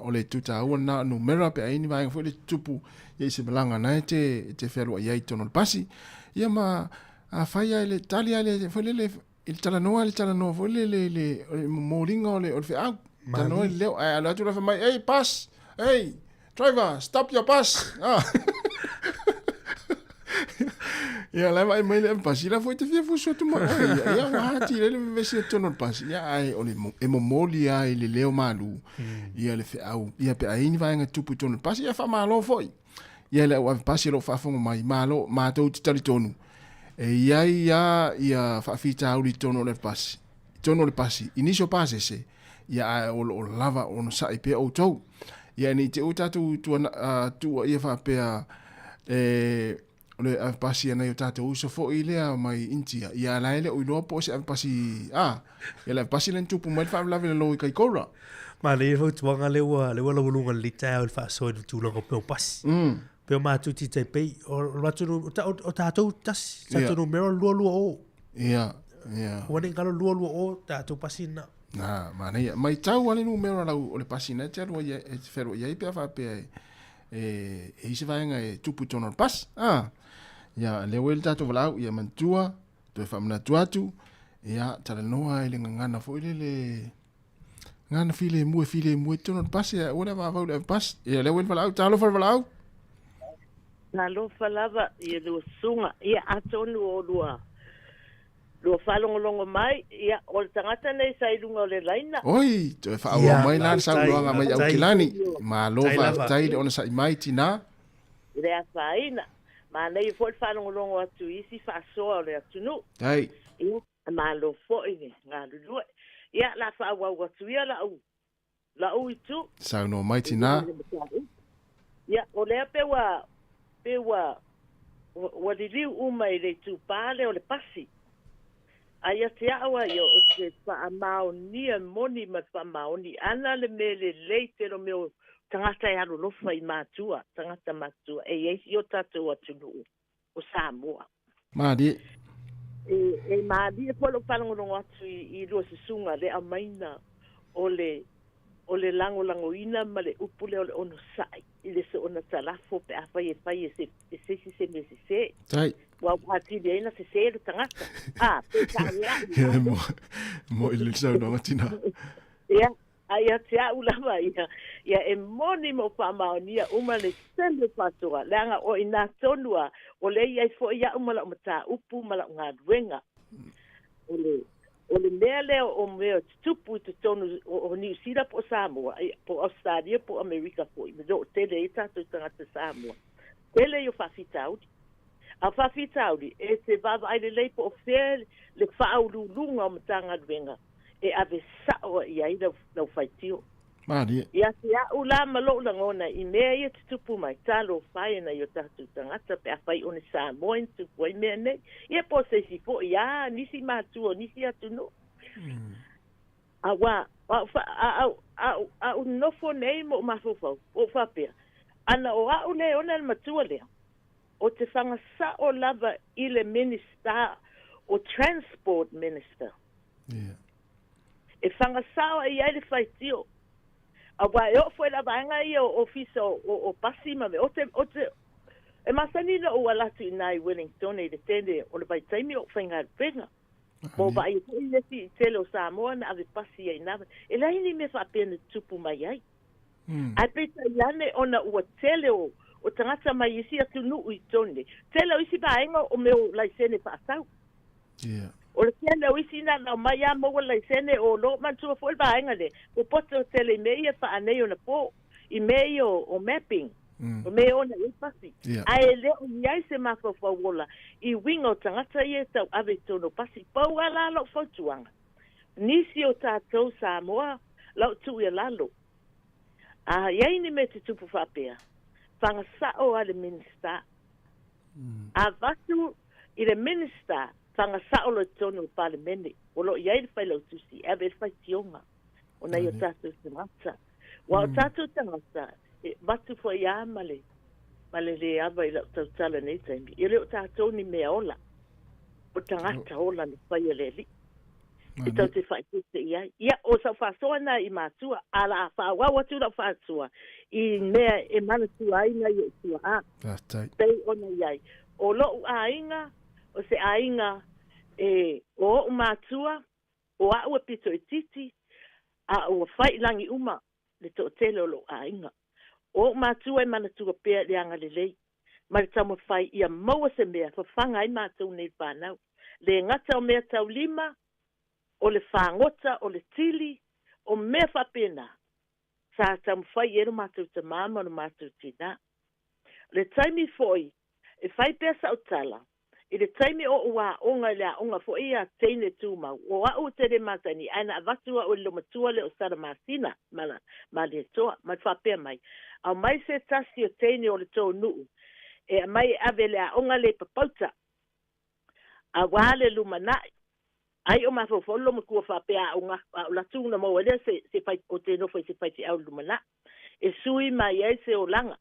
C: o le tuta ua na numera pe aini vaenga fwoi le tupu ia isi malanga na te whelua iai tono le pasi. Ia ma a whai ai le tali ai le fwoi le talanoa fwoi le moringa o le whiau. Talanoa le leo, ai alo atu rafa mai, hey pass, hey driver, stop your pass. Ia la mai mai le pasi la foi te fia fu so tu ma ia wa ti le vesi tono pasi ia ai o le moli ai le leo malu ia le au ia pe ai ni vai nga tupu tono pasi ia fa malo foi ia le wa pasi lo fa fongo mai malo ma to ti tali tonu ia fa fita au li tono le pasi inicio pasi se ia o lava on sa pe o to ia ni te uta tu ia fa pe le pasi ana yo tata uso fo ile mai intia ia la ele o lo po se pasi ia la pasi len tupu mai fa la vela lo kai kora
A: ma le fo tuanga le wa lo lunga li ta o fa so tu lo ko pas pe ma tu ti te pe o tu o tata tas tata no mero lo o
C: ia
A: wani kalo lo o tata pasi na
C: ma nei mai tau ale no mero la o le pasi na te lo ia e fero ia pe fa pe se vai nga tupu tono pas ia le wel tato valau ia mantua to fa mna tuatu ia tala noa ile ngana fo ile ngana file mu tono pas ia ona va va pas ia le wel valau talo fa valau
O: na lo falava ia lo sunga ia atonu o lo falongo mai ia o tangata nei sai lunga le laina
C: oi to fa o mai lan sa lunga mai au kilani ma lo va tai ona sai mai tina
O: le afaina ma nei fo falongo atu isi fa so le atu no
C: ai
O: ma lo fo ini nga lu ia la fa wa atu ia la u itu
C: sa no mai tina
O: ia o le pe wa li mai le tu pale o le pasi ai te awa yo o te whaamaonia moni ma whaamaoni ana le mele leite lo meo tangata e aro lofa i mātua, tangata mātua e eisi o tātou atunu o Samoa.
C: Mādi.
O: E mādi e polo whanongonongo atu i rua sisunga le amaina o le lango ina ma le upule o le ono sai i le se ona talafo pe a whai e se.
C: Tai.
O: Wa ati de ina se se tangata. Pe
C: ya mo ile sa no matina.
O: Ya, ai ati ulama ya e moni mo pa maonia uma le sende pasoa. Langa o ina tonua o le ia fo ia umala mata upu mala ngadwenga. O le mele o meo tupu te tonu o New Zealand po Samoa, po Australia, po Amerika po i medo tele e tatu tangata Samoa. Tele yo whawhitauri. A whawhitauri e te vava ai le leipo o whea le whaurulunga o matanga duenga. e ave sa'o ia i lau faitio.
C: Mari.
O: Ia te au la malo la ngona i mea ia te tupu mai talo whae na i o tatu tangata pe a whai o ne Samoa in tupu ai mea nei. Ia po se si fo ia nisi mātua nisi atu no. Awa au nofo nei mo mafofau o whapea. Ana o au le ona le matua lea. O te whangasa o lava i le minister o transport minister.
C: Yeah.
O: E whangasa o i ai le whaitio. Awa e o foi la vanga i o ofisa o pasima me. O te e masani na o alatu i nai Wellington e le tende o le vai taimi o whainga penga. Mo ba i le si tele o Samoa na ave pasi ai nava. E la hini me whapena tupu mai ai. Ai peta iane ona ua tele o tangata mai isi atu nuu i tone. Tele o isi baenga o meo laisene whaasau.
C: Yeah.
O: O le tele o isi na mai a maua laisene o lo mantua fo il baenga le. O poto tele meia wha anei o na po. I mei o mapping. O mei o na i pasi. Ai le o niai se mawhawhawola. I winga o tangata i e tau ave tono pasi. Pau ala lo fautuanga. Nisi o tātou Samoa lau tu i lalo. Iai ni me te tupu whapea. Whangasao a le minister. A vatu i le minister whangasao lo tono parlemene. O lo iai le whai lau tusi. Ave le whai tionga. O nei o tātou tangata. Wa o tātou tangata. Vatu fo ia male. Male le ava i lau tau tala nei taimi. I le o tātou ni mea ola. O tangata ola ni whai le li. I tau te whai tute iai. Ia o sa whasoa na i mātua. Ala a whawa watu la whasoa. I mea e mana tua aina i o tua a. Tei ona iai. O lo u ainga. O se ainga. O u mātua. O a ua pito i titi. A ua whai langi uma. Le to tele o lo ainga. O mātua e mana tua pēr le anga le lei. Ma le tamo whai ia maua se mea. Whawhanga ai mātua nei whanau. Le ngata o mea tau lima. O le whangota, o le tili, o mea whapena. Sa tamu whai ero mātou te māma no mātou tina. Le taimi foi, e whai pēsa o tala. I le taimi o ua onga le a onga foi a teine tūmau. O au te re mātani, aina avatua o le matua le o sara māsina. Ma le toa, ma whapea mai. Au mai se tasi o teine o le tō nuu. E mai ave le a onga le papauta. A wale lumanai. Ai o mafofolo mo kua whapea o la tūna mo ele se fai o te nofo se fai te au lumana. E sui mai ai se o langa.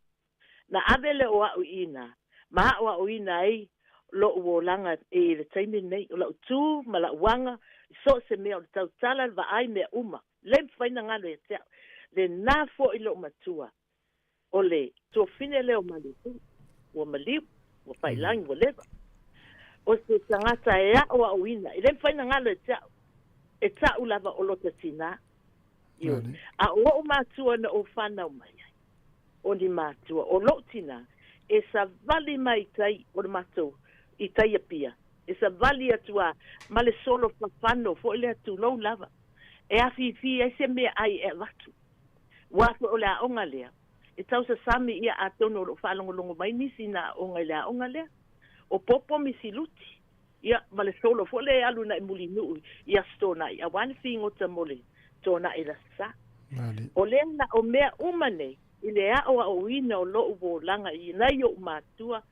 O: Na avele o au ina. Ma o au ina ai lo o langa e le taimi nei. O la utu, ma la uanga. So se mea o le tau tala va ai mea uma. Le mwhaina ngalo e tea. Le nafo i lo matua. O le tō fine leo maliu. O maliu. O whailangi o leva. O se tangata e a o auina. I le mwhaina ngalo e tau lava o lota tina. A o mātua na o whanau mai. O ni mātua. O lo tina. E sa vali mai tai o le mātou. I tai apia. E sa vali atua. Ma le solo whawhano. Fo ile atu lau lava. E a fi e se mea ai e watu. Watu o le a onga lea. E tau sa sami ia a tono o whalongolongo mai nisi na onga le a onga lea. O popo misiluti. Ia, ma le solo fo le alu na i muli nuu. Ia stona i. A wani fingo ta mole. Tona i la sa. O le na o mea umane. I le a o a uina o lo uvo langa. I na i o mātua.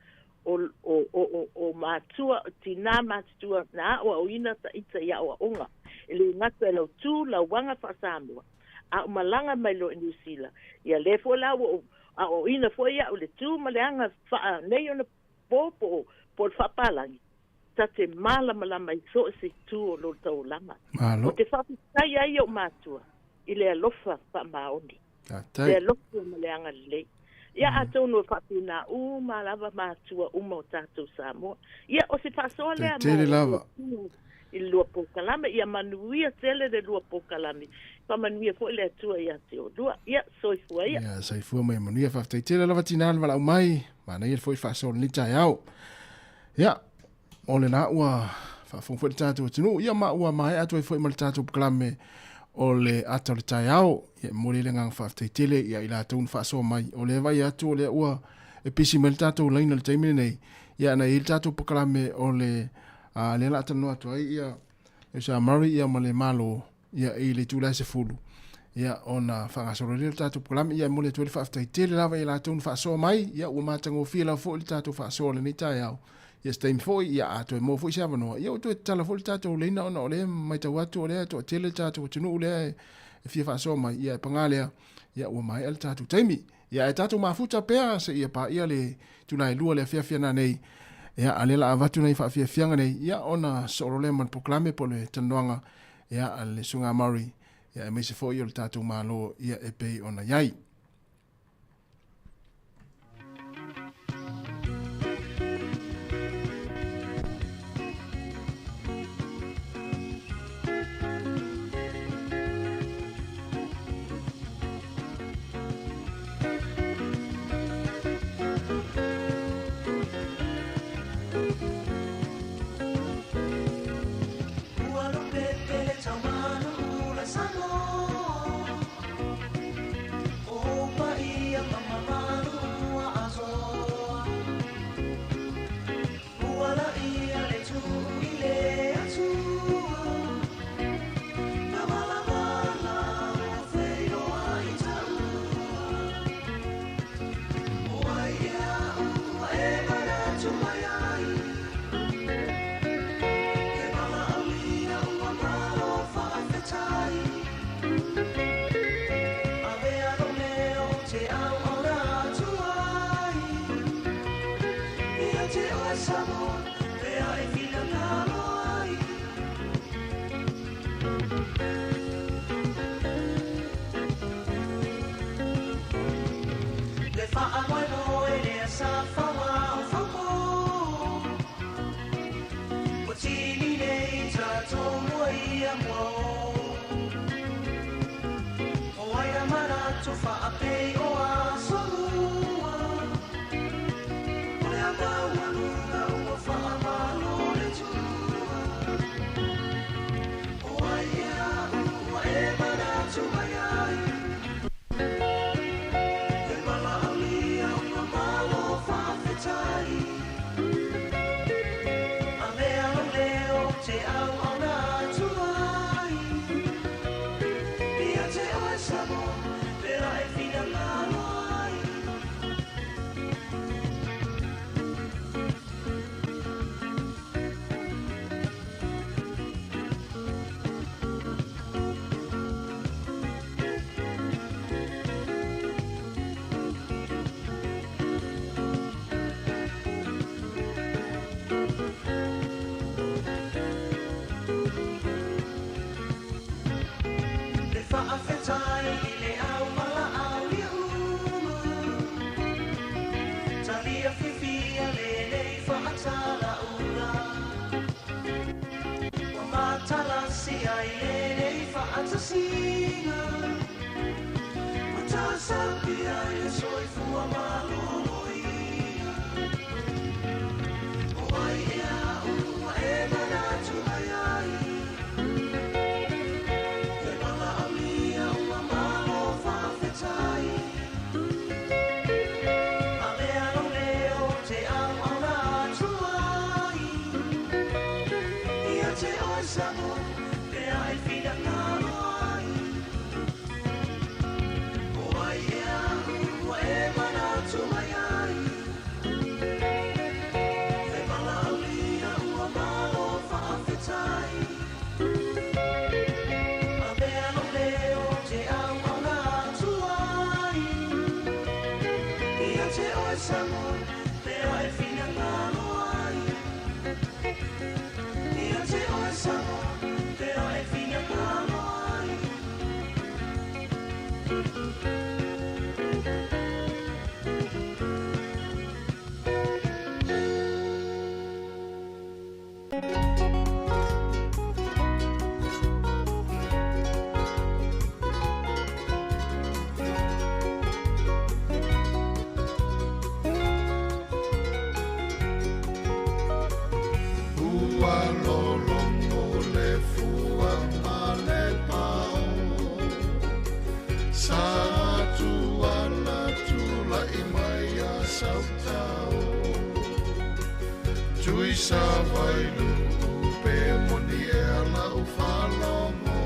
O: O mātua. Tina mātua. Na o a uina ta ita ia o a onga. I le ngata e lau tū lau wanga whasamua. A o malanga mai lo i New Zealand. Ia le fo la o ina fo ia o le tū ma le anga wha nei o na popo por whapalangi. Ta te malama i so se tū o lo tau lama. O te whapitai ai o mātua. I le alofa wha maoni. Le alofa ma le anga le. Ia atou no whapina malava mātua o tātou Samoa. Ia o se whasoa lea mo.
C: Tere lava.
O: I lua pokalame. Ia manuia tele de lua pokalame. Pamanuia fo le atua ia te o lua. Ia soifua ia.
C: Ia soifua mai manuia whaftai tere lava tinana wala umai. Mana ia foi whasoa ni tai au. Ia. O le na ua whafongfo le tātou atinu. Ia ma ua mai atua i foi ma le tātou pokalame. O le ata le tai au. Ia mori le ngang whaftai tele. Ia ila tau ni whasoa mai. O le vai atu o le ua. E pisi ma le tātou laina le taimine nei. Ia na i le tātou pokalame o le... le la tano atu ai ia e sa mari ia ma le malo ia i le tūlai se fulu. Ia ona whangasoro le tātou polami, ia mole tuele whaafitai tele lava i la tūnu whaasoa mai, ia ua mātango fia la fo i tātou whaasoa le ni tai au. Ia steam foi, ia ato e mo foi se avanoa. Ia o tu e tala fo i tātou leina ona o le mai tau atu o le ato tele tātou tunu o le e fia whaasoa mai, ia e pangalea, ia ua mai al tātou taimi. Ia e tātou mafuta pēa se ia pa ia le tūnai lua le fia na nei. Ia alela avatu nei whaafia fianga nei, ia ona soro le man proklame po le tanuanga, ia le sunga Maori. Ia e meise fo i o le tātou malo, ia e pei ona iai.
Q: Tui sa vai lu pe moni e ala u whalongo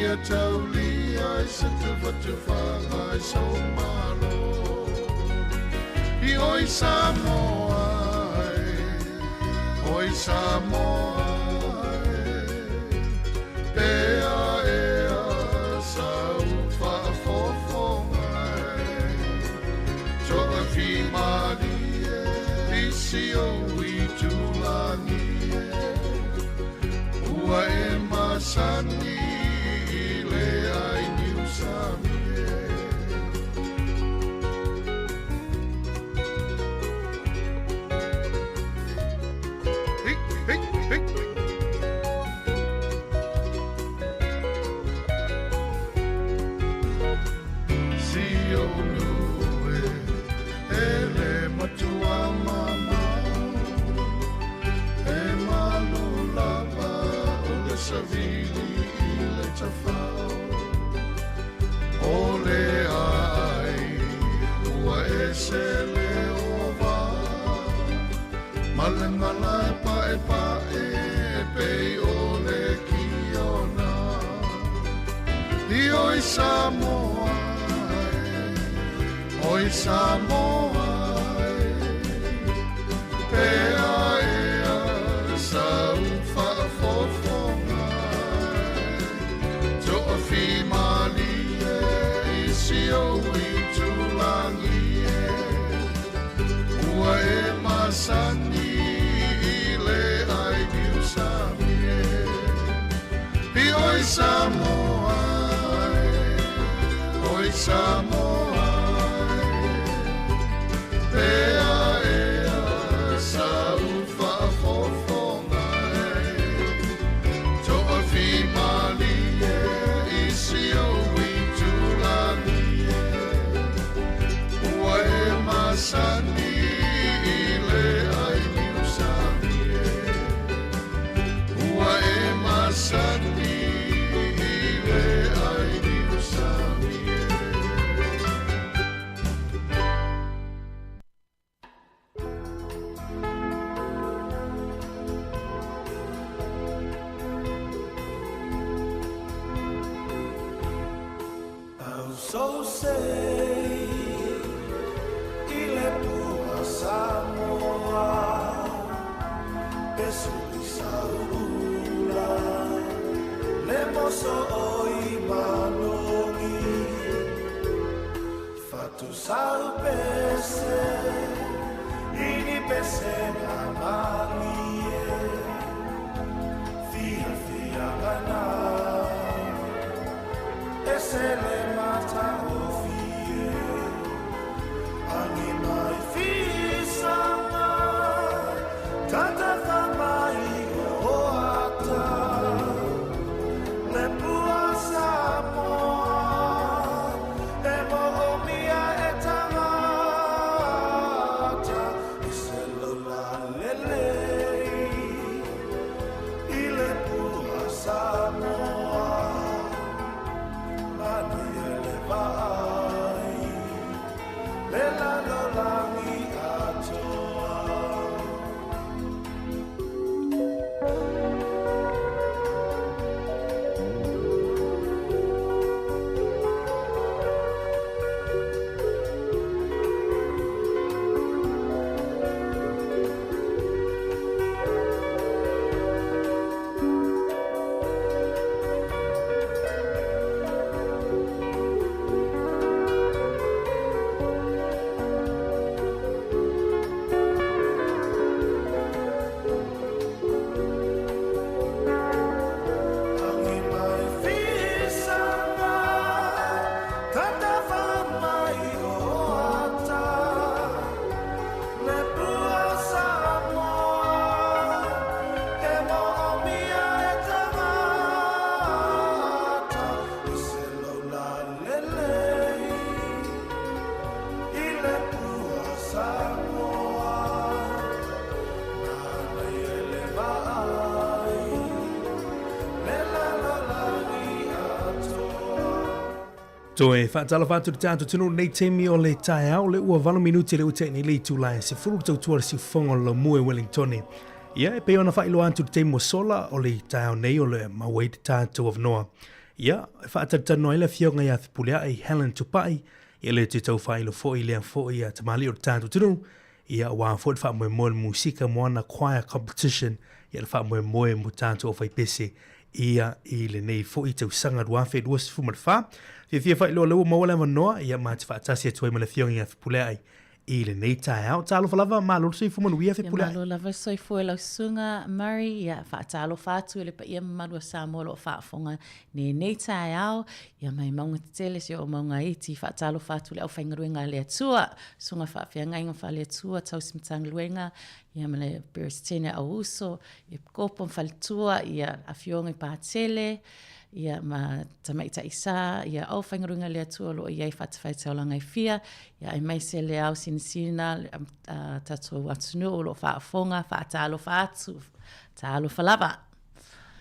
C: ia taulia I se te whatu whangai so malo I oi Samoa Oi Samoa Pea ea sau whaafofonga Toa fi mali isi o I tulangi Ua e masani I le ai New Sami Savili le tafao Ole ai Ua ese le ova Male mala e pa e Pei ole kiona I oi Samoa Oi Samoa Pea ea Sau whaafofonga Fi mali e isi o I tulangi e Ua e masani I le ai New Sami e I oi Samoa Oi Samoa Pea ea sau whaafofonga Toa fi mali Si o I tulangi Ua e masani I le ai New Sami Ua e masani I le ai New Sami
M: So say ile pua Samoa Pesu I saula Le moso o I manongi Fatu sau pese Ini pese na malie Fia fia gana Ese le mata o fie Ani mai fisanga Tata tamai o ata Le pua Samoa E mo o mia e tangata Ese lola lelei I le pua Samoa
A: Toe whaatala whātu te tātu tino nei temi o le tae au le ua wano minuti le ute ni le tūlai se furu tau tuara si whonga la mue Wellingtoni. Ia e peona whailo antu te mo sola o le tae au nei o le mawai te tātu of noa. Ia, whaatatano ai la fionga ia whipulea ai Helen Tupai, ia le te tau whailo fo i lea fo i a tamali o tātu tunu, ia wā fo i wha moe moe musika moana choir competition, ia le wha moe moe mo tātu o whai pese, ia i le nei fo i tau sanga ruawhe duas fu matwha, fia whai loa lau maua lewa noa, ia maa te whaatasi atua i ma le fionga ia whipulea ai, i le nei tae au. Tālo whalava, maa lolo soi fumanu ia whipulea ai.
Q: Ia maa lolo lava soi fu e lau sunga, Murray, ia whaatalo whātu, ele pa ia mamadua Samoa lo whaafonga nei tae au, ia mai maunga te tele si o maunga iti, whaatalo whātu le au whaingaruenga le atua, sunga whaafia inga wha le atua, tau simitanga luenga, ia ma le Beresitene au uso, ia kopon whalitua, ia a fionga i pātele, ia ma tamaita isa, ia au whaingaruenga le atua lo iai whaatawhai taulanga i fia, ia ai mai se le au sinisina, tatou atunu o lo whaafonga, whaatalo whaatu, talo whalava.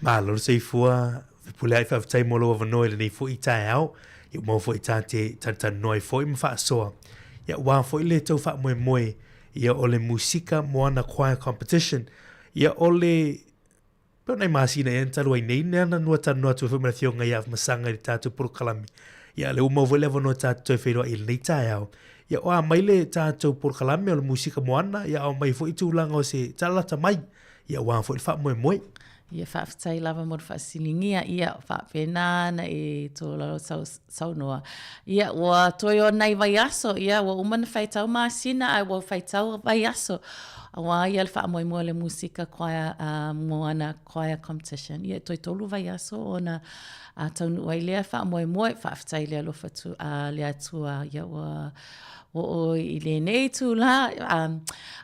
A: Maa lolo sei fua, whipulea ai whaafutai molo o vanoi le nei fo i tae au, ia mau fo i tāte noi fo i mwha soa, ia wā fo i le tau wha moe moe, ia o le musika moana choir competition, ia o le Pero nei masina e talu ai nei nana nua tanu atu whamana thionga ia masanga i tātu porokalami. Ia le umau vele ava no tātu e whaeroa i nei tae au. Ia oa mai le tātu porokalami o le musika moana, ia au mai fo i tūlanga o se talata mai. Ia oa fo i wha moe moe.
Q: Ia whaafitai lava mo whaasilingia, ia whaapēnāna e tō lalo sau noa. Ia ua toi o nei vai aso, ia ua umana whaitau māsina, ai ua whaitau vai aso. Awa ia le whaamoe moe le musika choir moana choir competition. Ia toi tolu vai aso ona taunu ai lea whaamoe moe, whaafitai lea lofa tu lea tua, ia ua o i le nei tu la,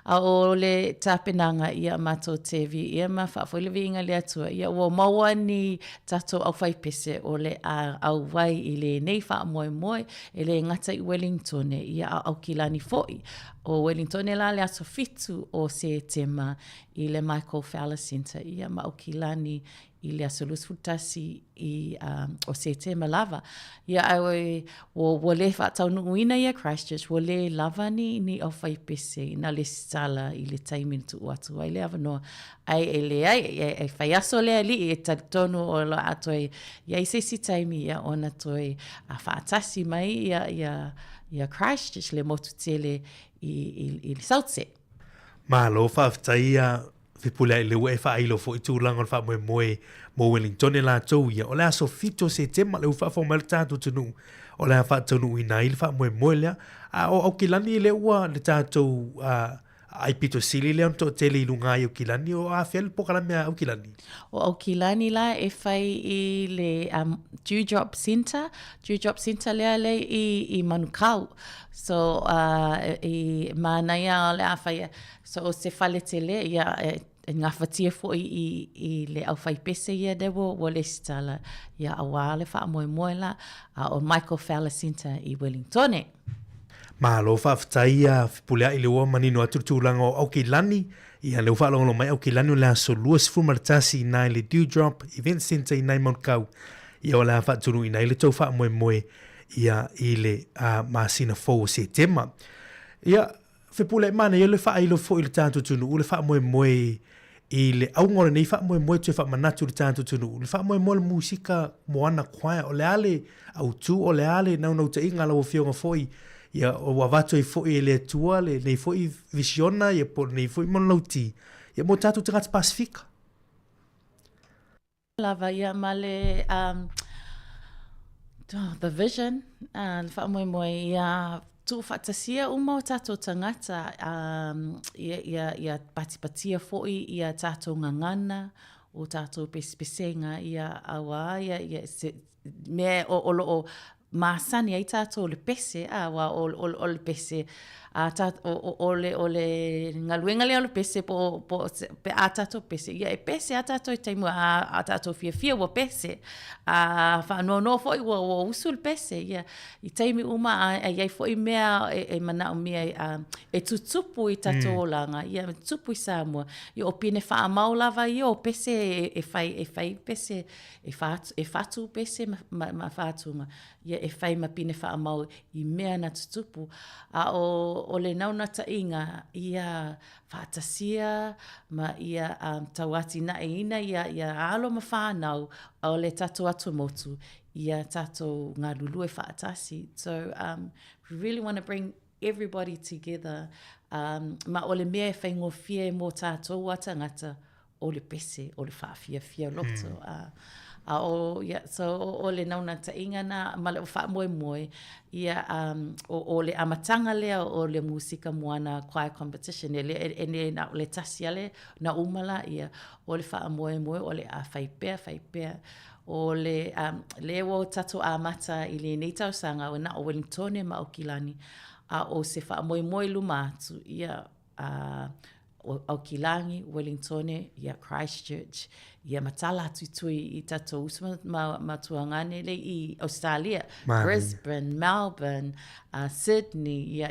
Q: a o le tāpenanga ia mato tevi, ia ma whaafoilevi inga lea tua, ia ua maua ni tato au whaipese o le au wai i le nei whaamoe moe, e le ngata i Wellington, ia au kilani foi. O Wellington la le aso fitu o se tema i le Michael Fowler Center, ia ma au kilani i le aso lusfutasi i o se tema lava. Ia awe o le whaatau nuuina ia Christchurch, o le lava ni au whaipese na le stala i le taimini tu atu. Ai le avanoa, ai e le ai whai aso le ali e tatonu o lo atoi, ia i se si taimi ia ona toi a whaatasi mai ia Christchurch le motu tele i Southset.
A: Maa lo whaafitai ia whipulea i le ue whaailo fo i tūlanga o wha moe moe mo Wellington e la tau ia. O lea so fito se tema le uwha fo mele tātou tunu. O lea wha tunu i nai le wha moe moe lea. O au kilani le ua le tātou ai pito sili lea to tele i lunga i au kilani o a whiel pokala mea au kilani.
Q: O au kilani la e whai i le Dewdrop Center. Dewdrop Center lea le i Manukau. So i manaia le a whai. So o se whale te le ia ngā whatia fo i le au whai pese ia dewo o le stala ia awa le wha moe moe la o Michael Fowler Center i Wellington.
A: Maa lo whaafitai ia whipulea i le ua manino atutulanga o au kilani, ia le uwha longo mai au kilani o lea so luas fumaratasi i nai le Dewdrop Event Center i nai Manukau, ia o lea whaatunu i nai le tau wha moe moe ia i le masina fo se tema. Ia whipulea mana ia le wha ailo fo i le tātu tunu, u le wha moe moe i le aungore nei wha moe moe tue wha manatu le tātu tunu, le wha moe moe le musika moana choir, o le ale au tu, o le ale nau te inga lau fionga foi, ia o wavato i foi e le atua, le nei foi visiona, ia po nei foi mon lauti, ia mo tātu te ngata Pasifika.
Q: Lava ia ma le The Vision, le wha moe moe ia tu whaatasia uma o tātou tangata ia patipatia foi ia tātou ngangana o tātou pesenga ia awa ia me o masani ai tātou le pese awa o le pese o le ngaluenga le o le pese pe a tātou pese ia e pese a tātou i taimu a tātou fia wa pese wha no foi wa usul pese ia i taimi uma iai foi mea e mana o mea e tutupu i tātou langa ia tutupu i Samoa ia o pine wha maulava ia o pese e whai pese e whatu pese ma whatunga ia e whai ma pine wha mau i mea na tutupu o le naunata inga ia whaatasia ma ia tauati na ina ia alo ma whanau o le tatu atu motu ia tatou ngā lulu e whaatasi. So we really want to bring everybody together. Ma ole mea e whaingofia mō tātou a tangata o le pese, o le whaafia loto. So o le nauna ta inga na ma le o wha moe o le amatanga lea o le musika moana choir competition e na le tasi ale na umala ia o le wha moe o le a whaipea o le o tato a mata i le nei tausanga o na o Wellington ma o Kilani o se wha moe lumatu ia o Kilangi, Wellington, ia Christchurch, ia matala tutui I tato usma matuangane le I Australia, Brisbane, Melbourne, Sydney, ia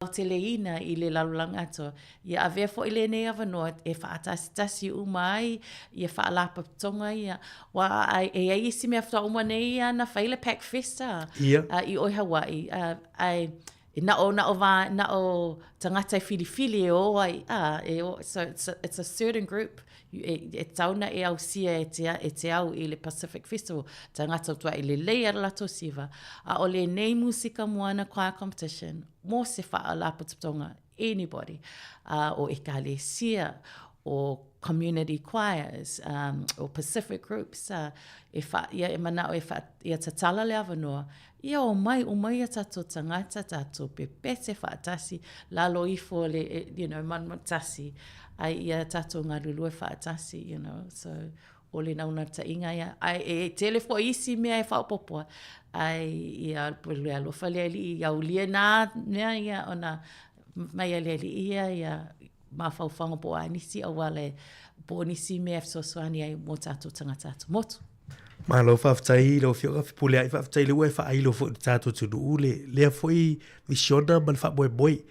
Q: Teleina I le lalulanga ato. Ia avea fo I le nei avanoa e whaatasi umai, ia whaalapa tonga ia. Wa e isi mea wha uma nei na whaile Pack Festa I oi Hawaii. Na o tangata fili o ai so it's a certain group e tauna e au sia e te au I le Pacific Festival tangata tua I le leia lato siva a o le nei musika moana choir competition mo se wha la putonga anybody o ekalesia o community choirs or Pacific groups e mana o ia tatala le avanoa ia o mai a tato tangata tato pepese whaatasi lalo ifo le man tasi ai ia tato ngā lulu e whaatasi so o le nauna ta inga ia ai telefo isi mea e whaopopoa ai ia le alofa le ali ia ulia nā ia ona mai ali ia ma whauwhanga po anisi au wale po nisi mea fsoswani ai mo tato tangata tato motu.
A: Ma lo whaftai lo whioga whipule ai whaftai le ue whaai lo fo tātou tunu le foi visiona man whamoe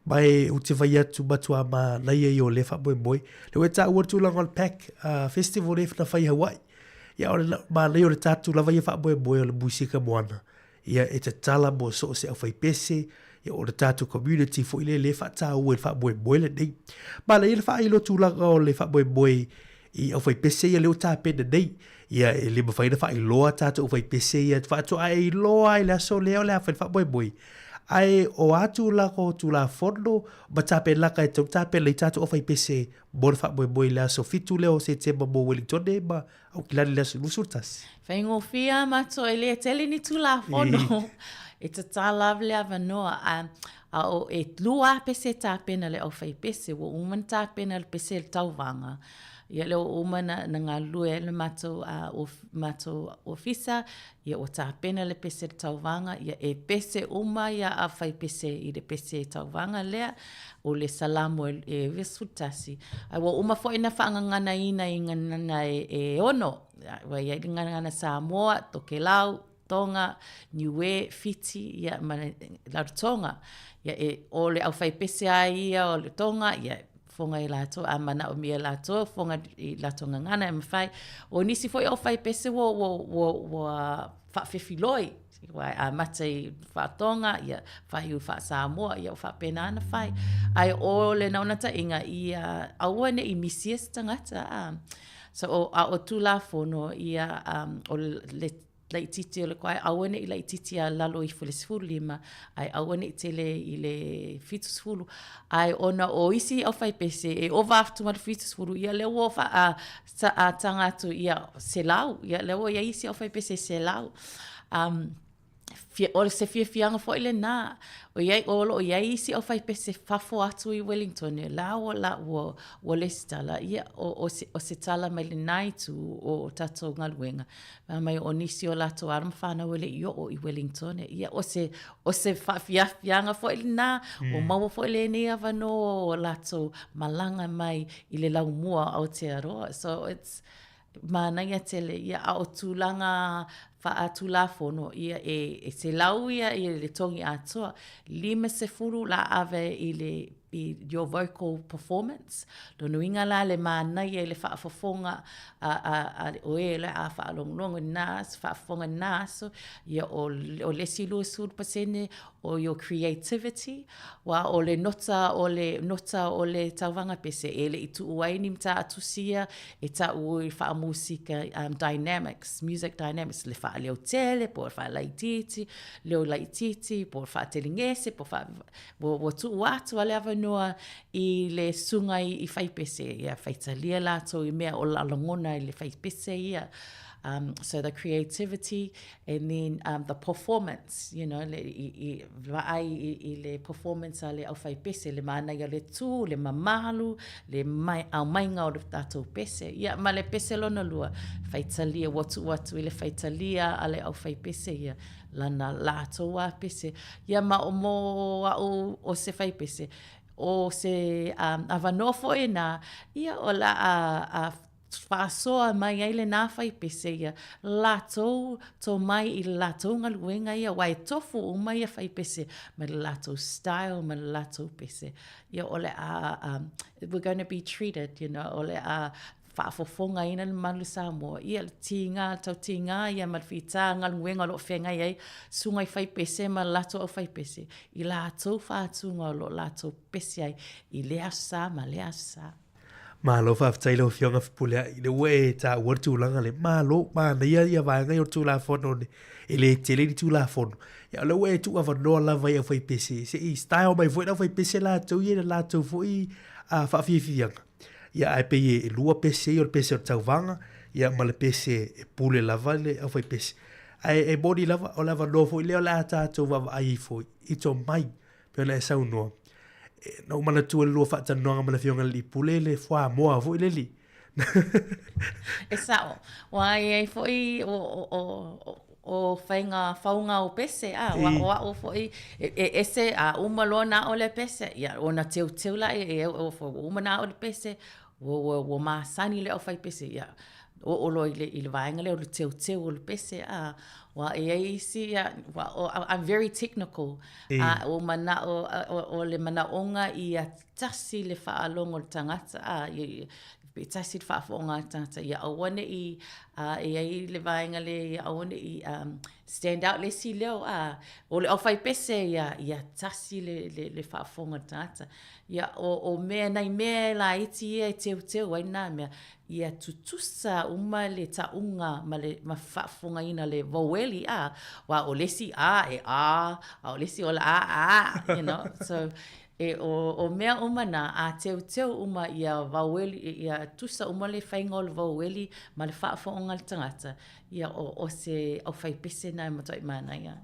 A: mai o te whai atu matua ma nei e o le whamoe le ue tā ua tūlanga o Pack Festival e whana whai Hawaii ia ma nei o le tātou lava ia whamoe o le musika moana ia e te tala mo so se au whai pese ia o le tātou community fo ile le whata ua le whamoe le nei ma nei le whaai lo tūlanga o le whamoe I au whai pese ia leo tā pena nei ia e le mawhaina whai loa tātou whai pese ia whaato ai loa I le aso leo le hawhai whamoe ai o atu lako tu la fondo ma tā pena laka e tau tā pena le tātou whai pese mo le whamoe le aso fitu leo se te mo Wellington ma au kilani le aso nusurtas
Q: Whaingo fia mato e le tele ni tu la fondo e ta tā lavle avanoa a o e lua pese tā pena le au whai pese wo uman tā pena le pese le tauwanga ia leo umana na ngā lue le mato ofisa ia o tā pena le pese le tauwanga ia e pese uma ia a whai pese I le pese tauwanga lea o le salamo e vesutasi ai wa uma fo ina whaangangana ina I ngana e ono wa ia ngana Samoa, Tokelau, Tonga, Niue, Fiti ia Rarotonga ia e o le au whai pese ai ia o le Tonga ia fonga I lato a mana o mia lato fonga I lato ngana e mawhai o nisi foi o whai pese wo whawhiwhiloi a mata I whaatonga ia whai u wha Samoa ia o whapenana whai ai o le naunata inga ia aua ne I misies tangata so o tula fono ia o le lai titi o le koe awane I lai titi a lalo I fule sifuru lima ai awane I tele I le fitu sifuru ai ona o isi au whai pese e o waftu mara fitu sifuru ia leo o wha a tangatu ia se lau ia leo ia isi au whai pese se lau o se fianga fo ile na o iai isi au whai pese fafo atu I Wellington la o le stala ia o se tala mai le naitu o tatou ngaluenga mai o nisi o lato arma whana o le io o I Wellington ia o se fianga fo ile na o maua fo ile ne avano o lato malanga mai I le laumua au te aroa so it's mana ia tele ia o tūlanga faatulafono ia e se lau ia i le tongi atoa 50 la ave i your vocal performance lo nuinga la le mana ia le faafofonga o e le a faalonglongo nas faafofonga naso ia o le silu sud pasene o your creativity wa o le nota o le tawanga pese ele i tu uaini mta atusia e ta ui faa musika dynamics music dynamics le faa leo tele po faa laititi leo laititi po faa telingese po faa wo tu watu wale ava noa i le sunga i fai pese ia faitalia lato i mea o la longona i le fai pese ia so the creativity and then the performance, you know, i le performance ale au fai pese le mana ia le tu le mamalu le mai au mainga o tatou pese ia ma le pese lona lua faitalia watu i le faitalia ale au fai pese ia lana lato wa pese ia ma o mo o se fai pese o se avanofo ena ia o la a whaasoa mai ai le nāwhai pese ia latou tō mai i latou ngaluenga ia wai tofu o mai a whai pese ma le latou style ma le latou pese ia ole we're going to be treated, you know, ole whaafofonga ina le malu Samoa ia le tau tinga ia ma le whita ngaluenga lo whenga iai sungai whai pese ma latou au whai pese i latou whaatunga lo latou pese ai i lea sa ma lea sa
A: Malo fa ftailo fionga fpulea i le we ta wartu langa le malo ma na ia vanga yo tu la fono ele tele di tu la fono ya le we tu ava no la vai foi pc se i style mai foi na foi pc la tu ia la tu foi a fa fianga ya ai pe e lua pc yo pc o vanga ya ma le pc e pule la vale a foi pc ai e body lava o lava no foi le la ta tu va ai foi i to mai pe na sa uno no mana tu lo fa ta no ngam le fionga li pulele fwa mo vo le li
Q: esa wai ai foi o faunga o pese o foi ese uma lona o le pese ia ona teu la o uma na o le pese o ma sani le o fai pese ia o lo ile vaenga le o teu o le pese wa si I'm very technical o mana o le mana onga ia tasi le faalongo le tangata tasi le faafonga tangata ia awane i le vaenga le awane i stand out le si leo o le ofai pese ia tasi le faafonga tangata ia o mea nai mea la iti ia teu ai nā mea ia tutusa uma le taunga ma faafonga ina le voweli wa o lesi o lesi o la you know so o mea umana teu uma ia voweli ia tusa uma le fainga o le voweli ma le faafonga le tangata ia o se o fai pese nai matoi mana ia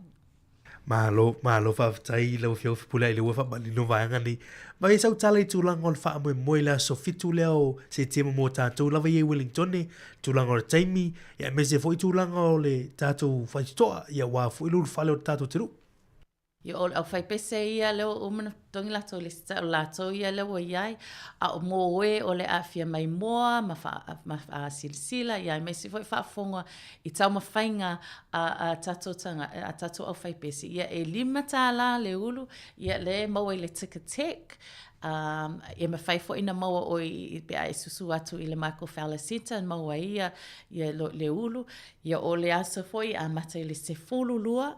A: malo fa tai lo fio pula ile fa mali no vanga ni ma isa utala tu langol fa mo la so fitu leo se temo mo tatu la vai Wellington ni tu langol taimi ya me se foi tu langol le tatu fa sto ya wa foi lu fa le tatu tru
Q: yo o fai pese ia leo o mana tongi lato le lato ia leo iai o mo o le afia mai moa ma silsila ia me se foi fa fonga i tau ma fainga a tato tanga a tato o fai pese ia e limata la le ulu ia le mo le tic ia me fai fo ina mo o i pe ai susu atu i le Michael Fowler Center mo ia le ulu ia o le aso foi a mata le se fululua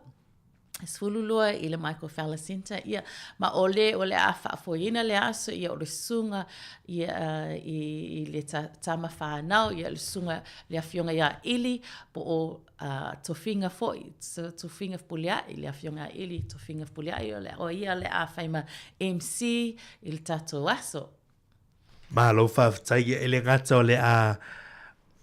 Q: Sfululua i le Michael Fowler Center ia ma ole a whaafoina le aso ia o le sunga ia i le tama whanau ia le sunga le awhionga ia ili po o tofinga foi tofinga puliai le awhionga ili tofinga puliai o ia le a whaima MC i le tato aso
A: Malo whaftai ele ngata o le a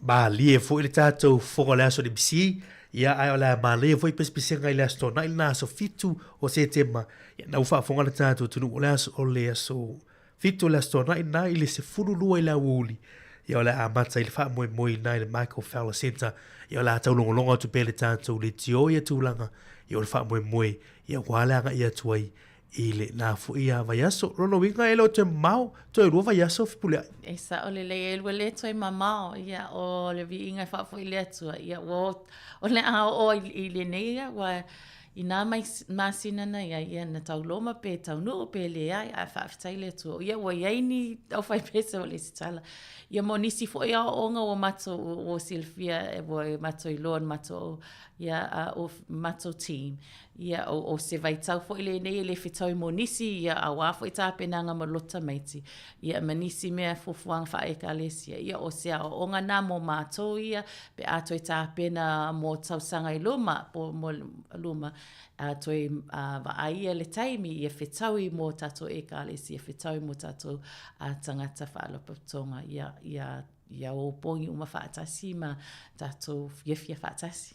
A: ma lie fo i le tato whonga le aso le bisi ia ai ola male foi pespesenga ile sto na ina so fitu o se tema na ufa fonga le tatu tu o le so fitu le sto na ina ile se fulu ile wuli ia ola amata ile fa mo ina ile Michael Fowler Center ia ola tau longa tu pele tatu le tio ia tu langa ia ola fa mo ia wala nga ia tuai I le nā fu ia vai aso. Rono winga e lo te mau. Toi rua vai aso fipule ai.
Q: E sa o le e lua le toi mamao. Ia o le vi inga whaafu i le atua. Ia o le ao o i le nei ia. I nā māsina na ia na tau loma pe tau nuu pe le ai. A whaafitai le atua. Ia wa iai ni au whai pesa o le sitala. Ia mo nisi fo ia o onga o mato o Silvia e mato i loan mato ia o mato team. Ia o se vai tau fo ile nei le fitau mo nisi ia a wafo i tāpenanga ma lota maiti. Ia ma nisi mea fufuang wha e ka lesia. Ia o se o onga nā mo mātou ia pe ato i tāpena mo tausanga i luma po mo luma. Toi waaia le taimi ia fitau i mo tato e ka lesia. Fitau i mo tato tangata whaalopatonga. Ia o pongi uma whaatasi ma tato fiafia whaatasi.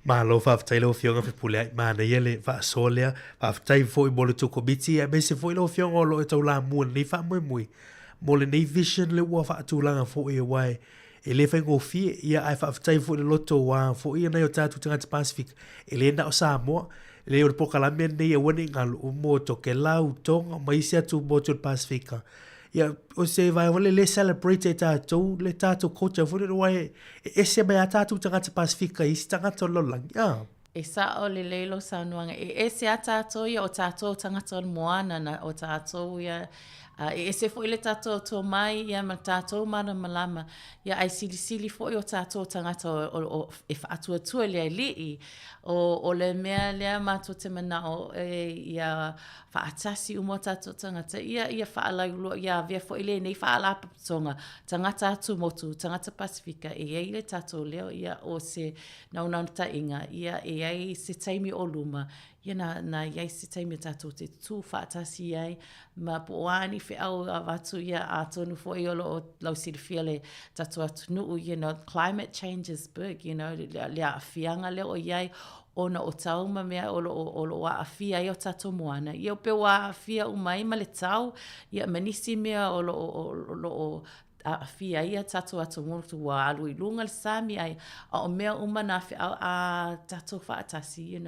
A: Ma lo whaafitai lau fionga whipule ai. Ma na ia le whaasolea. Whaafitai fo i mole tuko biti. A me se fo i lau fionga o lo e tau la mua nei wha mui mui. Mole nei vision le ua whaatulanga fo i wai. E le whai ngō fie. Ia ai whaafitai fo i le loto wa. Fo i nei o tātu tangata Pacific. E le na o Samoa. E le o le pokalamea nei e wane ngalu. O mo toke lau tonga. Ma isi atu mo tu Pacifica. Ia o se vai wale le celebrate tātou. Le tātou culture. Fo i wai. E se mai a tātou tangata Pacifica. Isi tangata lolang. Ia.
Q: E sa o le leilo sanuanga. E se a tātou ia o tātou tangata moana na o tātou ia. E se fo ile tātou tō mai ia ma tātou mana malama. Ia ai sili fo i o tātou tangata e whaatua lea lii. O le mea lea mātou te manao ia whaatasi umo tātou tangata. Ia whaalaiulo, ia vea fo ile nei whaalapatonga. Tangata atu motu, tangata Pasifika. E ei le tātou leo ia o se naunauta inga. Ia e ei se taimi o luma. Ia na iai se taimi tātou te tū whaatasi iai. Ma poani fe au watu ia a tonu fo i olo o lau sirifia le tātou atu nuu. Climate change is big, lea awhianga leo o iai. Ona o tauma mea o wa afia i o tātou moana. Ia o pe wa afia umai ma le tau. Ia manisi mea o afia ia tātou atu motu wa alu i lunga le sami ai. A o mea umana a tātou whaatasi,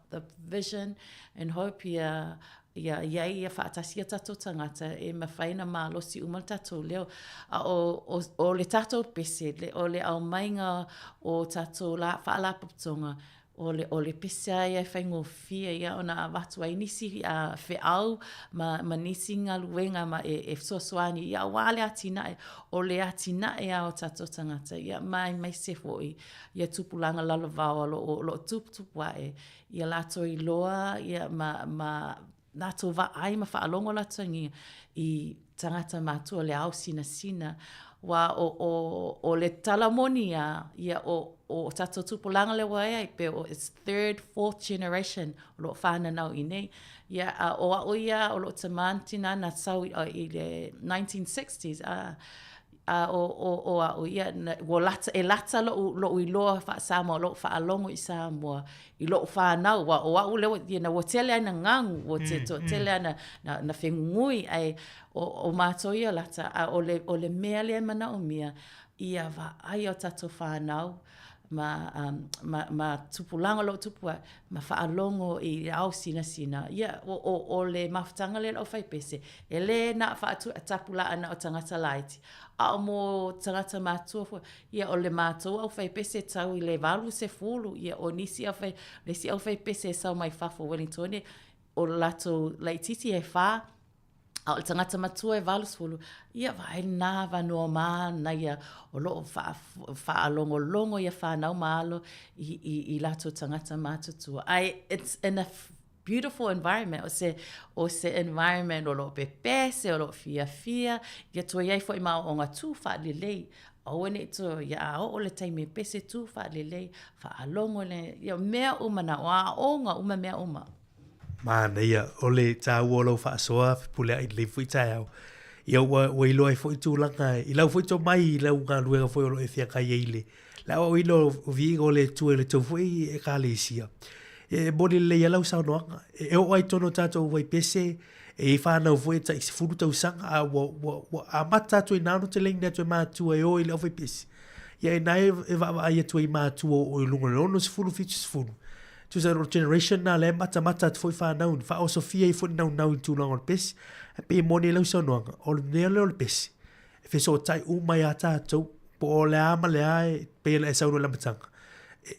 Q: the vision and hope ia whaatasi a tātou tangata e mawhaina mā losi umal tātou leo. O le tātou pese, o le au mainga o tātou whaalapatonga. O le pese ai whaingo fia ia o na watu ai nisi whiau ma nisi ngā luenga ma e soaswani ia wale atinae o le atinae a o tātou tangata ia mai se foi ia tupulanga lalavao lo tupu wae ia lato i loa ia ma lato va ai ma whaalongo latangi i tangata mātua le au sina wa o le talamonia ia o tātou tupulanga le wae pe o it's 3rd, 4th generation o lo whāna nau i nei. Ia o a oia o lo tamantina na sau i le 1960s. O a oia e lata lo i loa wha Samoa, lo whaalongo i Samoa, i lo whānau. O a ule o tele ana ngangu, o tele ana na whengui ai o mātou ia lata. O le mea lea mana o mia, ia wa ai o tātou whānau. Ma tupulanga lo tupua ma whaalongo i au sina ia o le mawhtanga le o whai pese e le na whaatapula ana o tangata laiti a o mo tangata mātua ia o le mātua au whai pese tau i le walu se fulu ia o nisi au whai pese sau mai whafo Wellington o lato leititi e wha a o tangata matua e valusfulu ia vai nā vanua mā na ia o loo whaalongo ia whanau mālo i lato tangata mātutua. It's in a beautiful environment o se environment o loo pepese, o loo fia ia tua iai fo i mao o ngā tū whaalilei o ene to ia o le taimi pese tū whaalilei whaalongo le ia mea umana o a onga uma mea uma.
A: Mana ia, o le tāu o lau whaasoa, pule ai le fui tai au. Ia ua ilo ai fui tūlanga, i lau fui tō mai, i lau ngā luenga fui o lo e whiakai eile. Lau o ilo viinga o le tue le tau fui e kā le isia. E moni le ia lau saunoanga. E o ai tono tātou wai pese, e i whanau fui ta isi furu tau sanga, a mata tui nāno te lengi na tui mātua e o i lau fui pese. Ia e nai e wawa ai tui mātua o i lunga le ono si furu fitu si furu. tu sa generation na le mata foi fa na un fa o sofia I foi na tu long on pes pe moni lo so no o ne lo pes fe so tai mai ata to po le ama le ai pe le sa no la matanga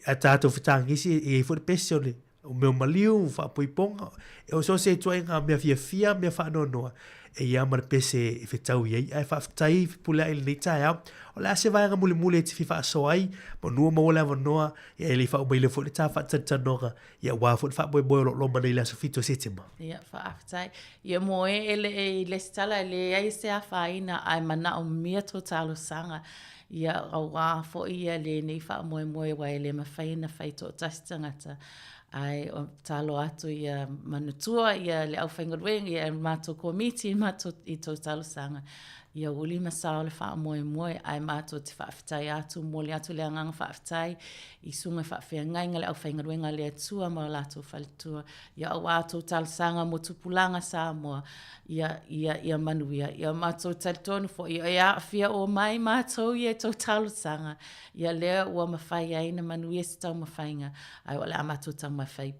A: ata to fitangi si foi pes le o meu maliu fa poiponga e o so se toi nga me fia me fa no ia mar pese fe tau ia ai fa tai pula il lita ya o la se vai nga mule ti fa so ai mo no mo la no e le fa o le fo ta fa tata no ia wa fo fa boy lo mani la so fito setema
Q: ia fa tai ia mo le stala le ai se fa ina ai mana o mia totalo sanga ia wa fo ia le nei fa mo wa le ma fa ina fa to tastangata ai o talo atu ia manutua ia le au whaingarueng ia mato komiti mato I tau talo sanga ia uli masao le wha moe ai mato te whaafitai atu mole atu le anganga whaafitai I sunga whaafia ngainga le au whaingaruenga le atua ma lato whalitua ia au ato talo sanga mo tupulanga sa moa ia manuia ia mato talitonu fo ia fia o mai mato ia tau talo sanga ia lea ua mawhai aina manuia si tau mawhainga ai wale amato tau mawhai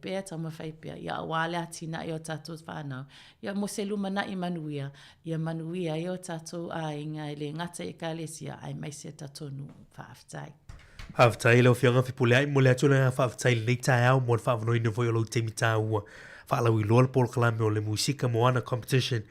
Q: pia ia wale atina I o tato whanau ia mo se lumana I manuia I o tato a inga le ngata I ka lesia ai mai se tatonu whaafitai
A: Haftai lo fianga fi pulai mo le atuna haftai le tai au mo fa no ino foi lo temi ta ua fa la wi lol por klame o le musika mo ana competition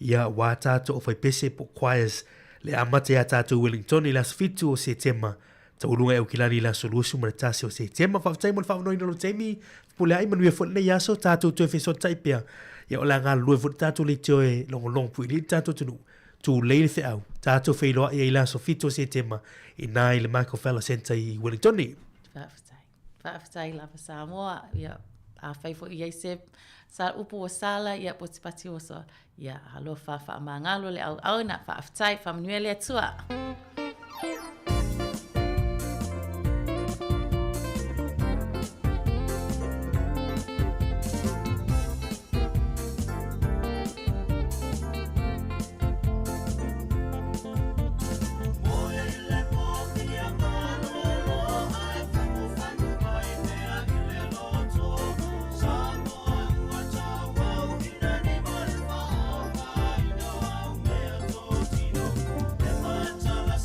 A: ia wata to of pese po choirs le amate ya tatu Wellington I las fitu o setema ta ulunga e ukilani la solution mo tasi o setema haftai mo fa no ino lo temi pulai mo we fo le yaso tatu to fe so taipia ia ola nga lu fo tatu le toe long pu le tatu tunu tu leile fe au tato fe loa ia ila so fito se tema ina ile Michael Fella Center I Wellington ni
Q: Whaafitai lava Samoa ia a whaifo ia se sa upo o sala ia potipati o so ia halo wha mangalo le au na whaafitai whamanuele atua
J: Tala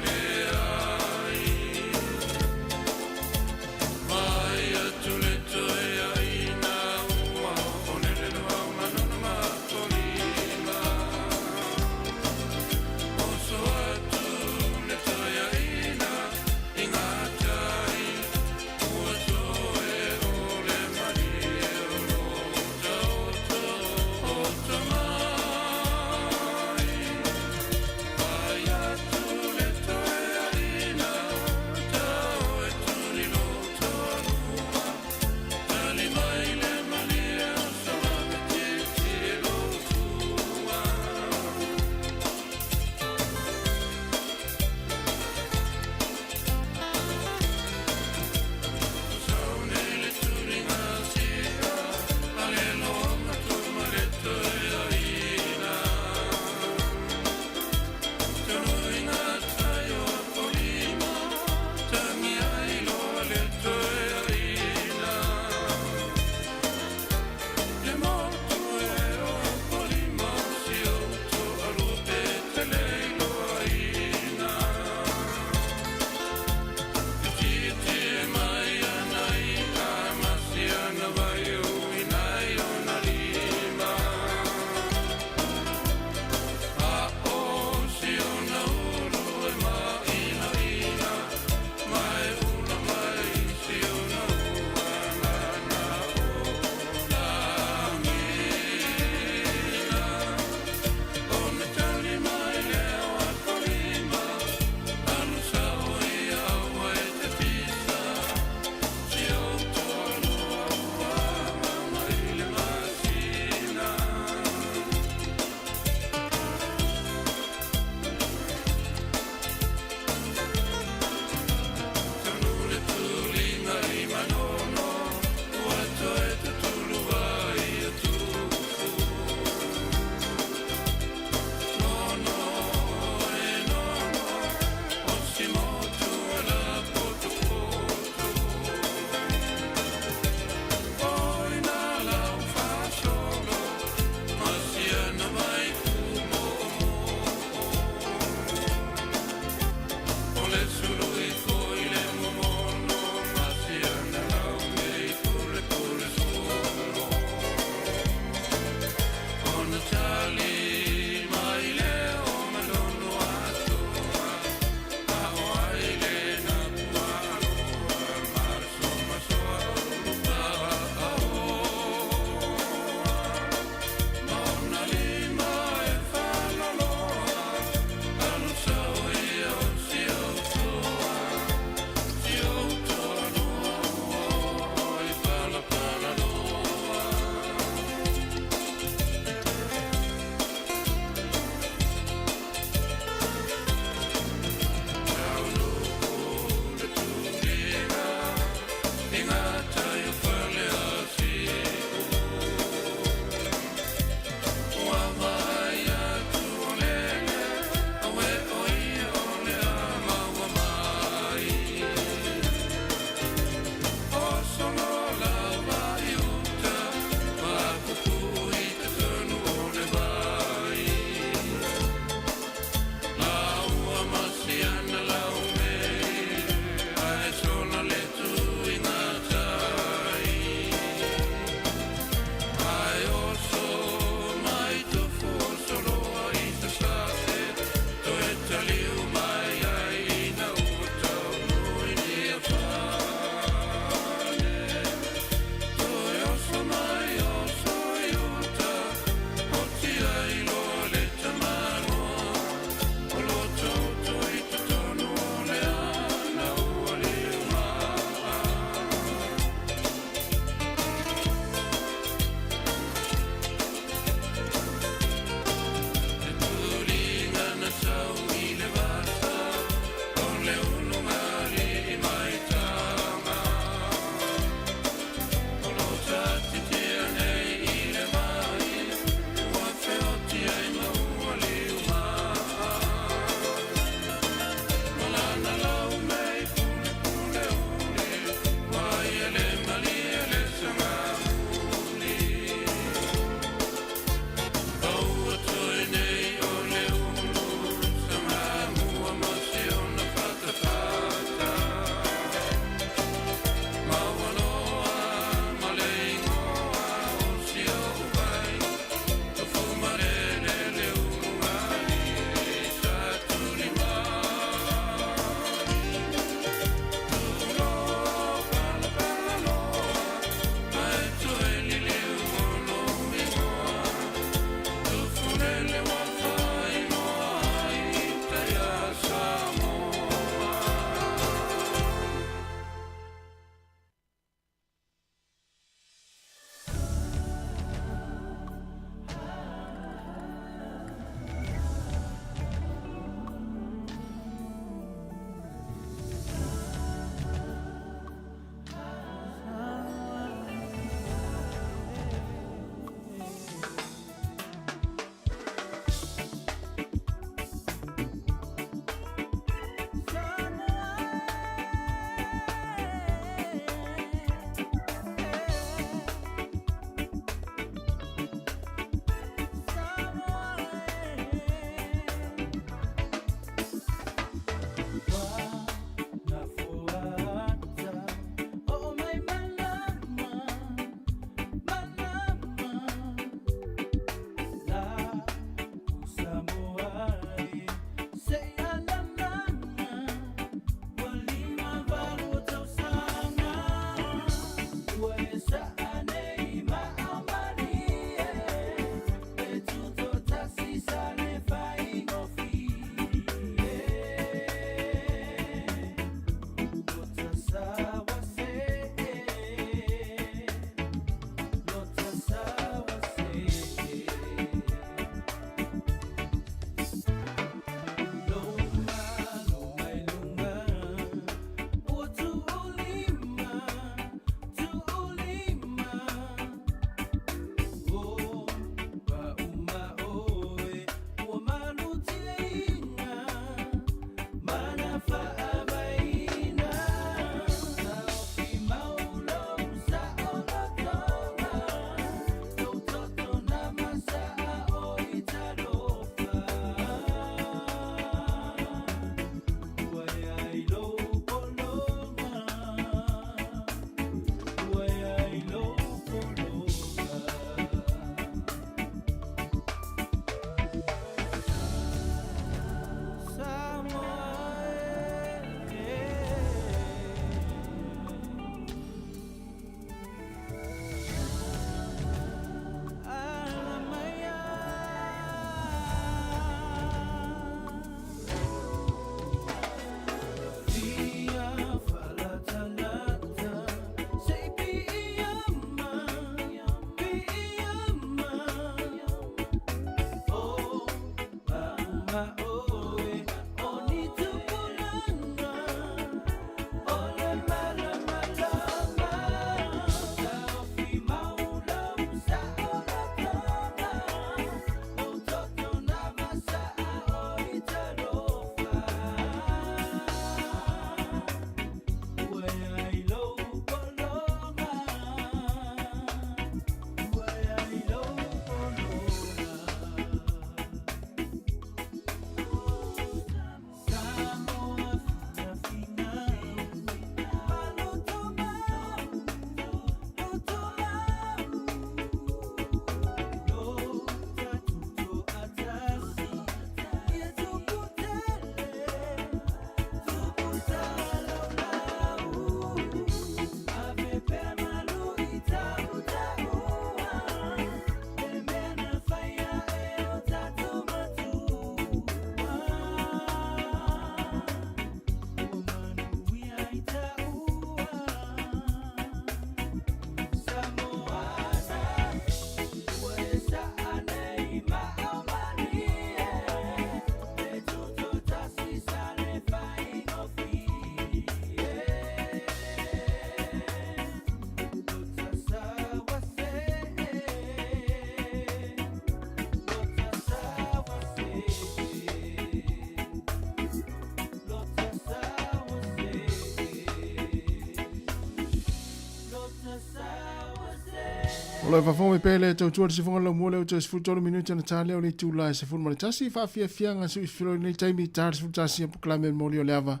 C: Ola fa fome pele tau tua se fonga la mo le tau se futolo minuti na tale o le tu la se fun tasi fa fia nga su filo ni taimi tar se tasi po klame mo le lava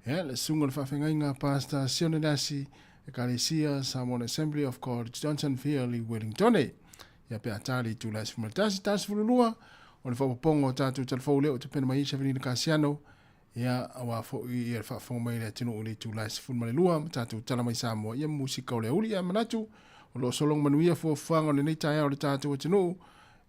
C: le sunga fa fenga nga pasta sione nasi e kalesia Samoan Assembly of God Johnsonville Wellington ya pe atali tu la se fun tasi tas fulua o le fa pongo tatu telefo le o te pena mai se vini kasiano ya awa fo i fa fome le tino o le tu la se fun lua tatu tala mai Samoa ya musika o le uli ya manatu o lo solong manuia fo fanga le nei tai o le tātou tino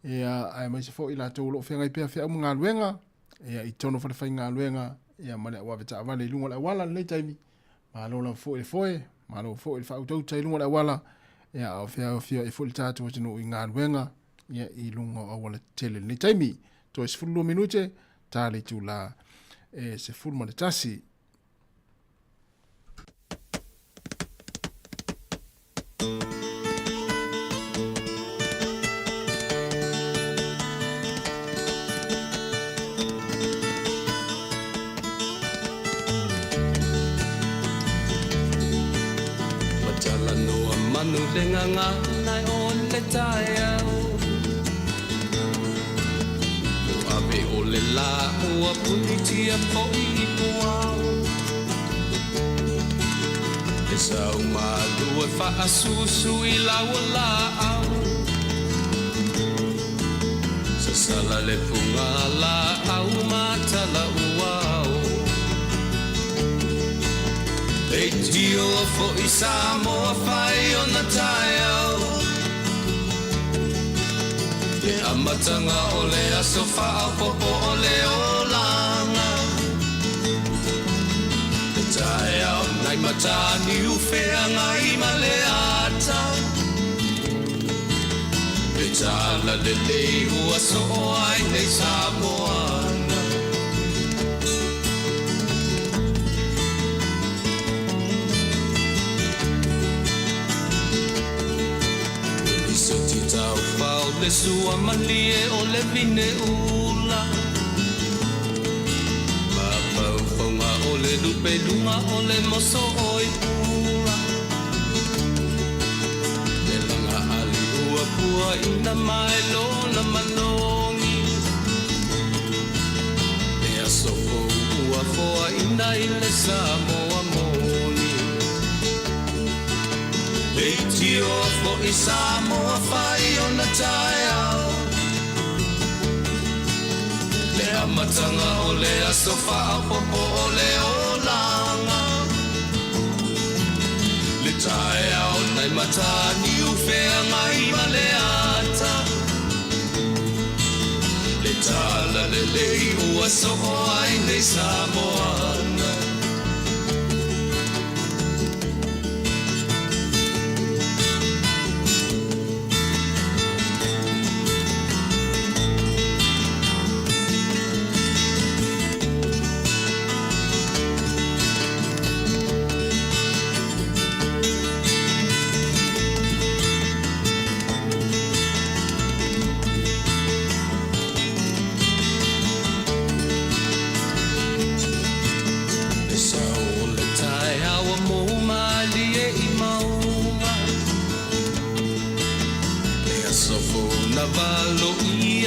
C: ia ai mai se fo i latou lo fenga i pea fea mga luenga ia i tono fa fa nga luenga ia mane wa veta vale lunga la wala nei taimi ma lo la fo e foe ma lo fo i fa auto tai lunga la wala ia o fea i fo le tātou tino i nga luenga ia i lunga o wala tele nei taimi to se fulu minute tale tu la se fulu ma tasi
J: Manu lenganga nai on le taiao Abe o le la ua punitia po i puao E sau malu e wha asusu i lau la au Sa sala le punga la au matala uao E tio fo i Samoa fai o na taiao E amatanga o le aso faa popo o le olanga E taiao nai matani ufea ngai ma le ata E tala le lei ua so ai nei Samoana Tau pau le sua malie o le vine ula Ma pau fonga o le lupe lunga o le moso oi pura Le langa ali ua pua ina mai lona manongi Le asoko ua foa ina ile Samoa moni E tio fo i Samoa fai o na taiao Le amatanga o le aso faa popo o le olanga Le taiao nai matani ufea ngai ma le ata Le tala le lei ua soho ai nei Samoana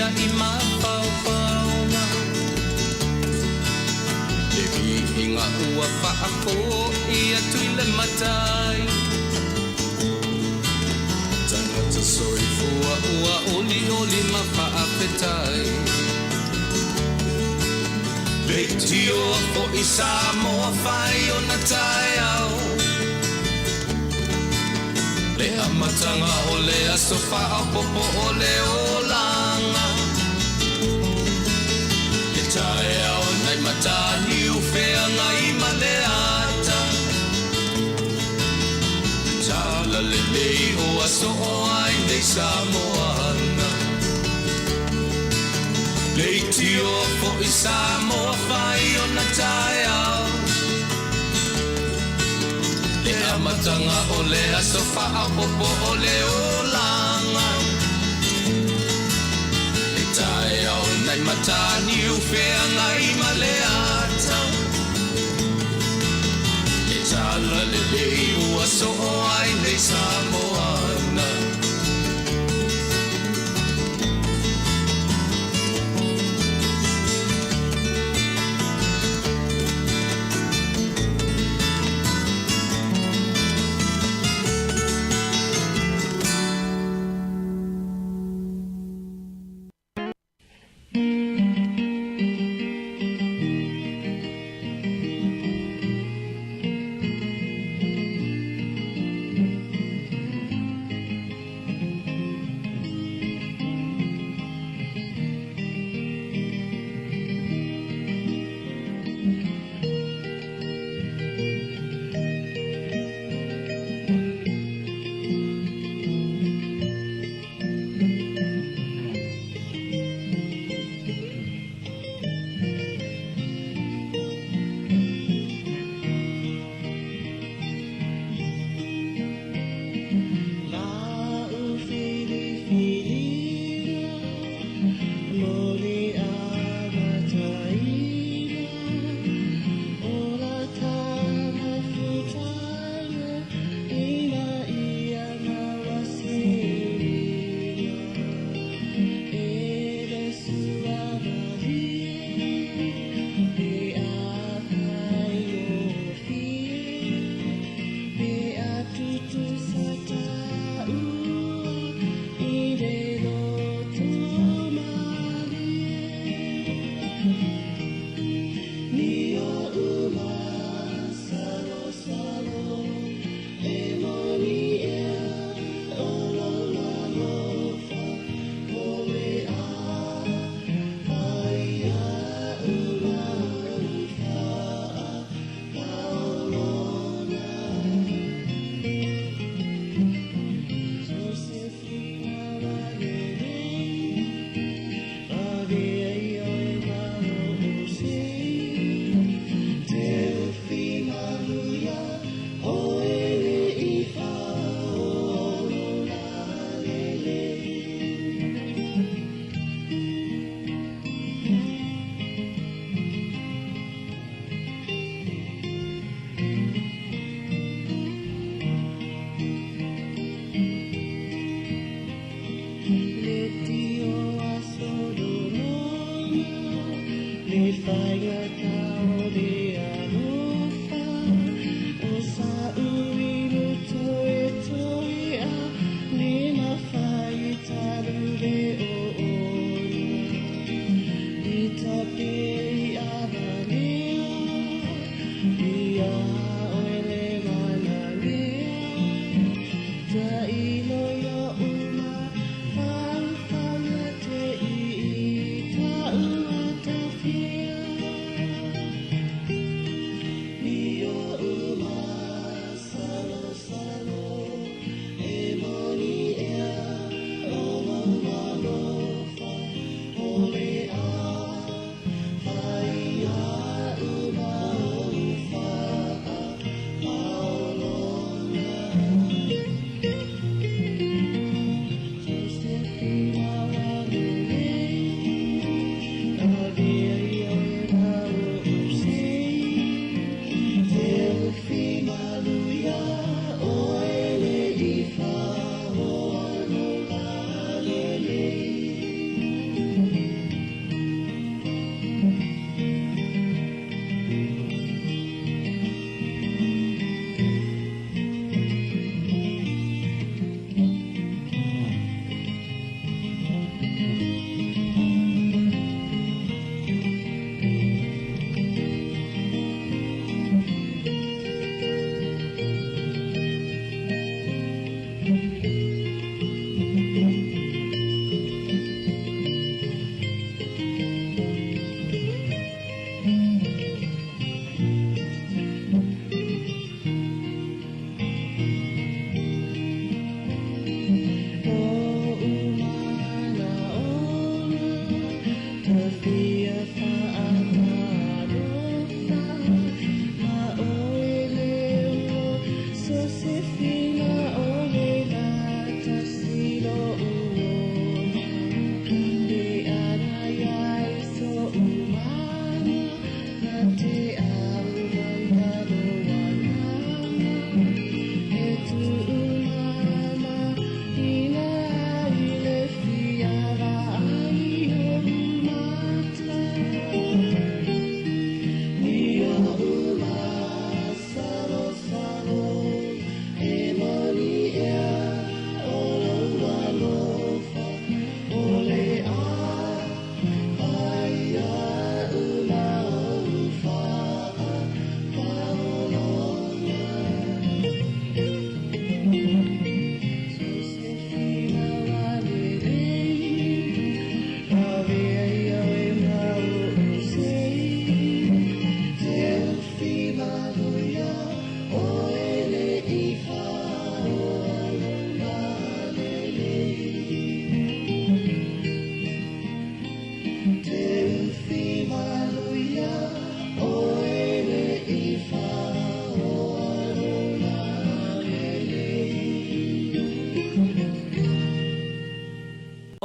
J: I mapau pauna E vi inga ua whaako I atui le matai Tangata soi fua ua oli oli ma whaapetai Leitio fo I Samoa whai o na taiao Le amatanga o le aso whaapopo o le olanga Taiao nai matani ufea ngai ma le ata Tala le lei o aso o ai nei Samoana Leitio fo I Samoa whai o na taiao Le amatanga o le aso whaapopo o le olanga Taiao nai matani ufea ngai ma le ata E tala le lei ua so o ai nei Samoana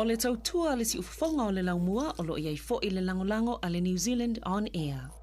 R: O le tautua le si ufafonga o le laumua o lo iai fo i le langolango a le New Zealand On Air.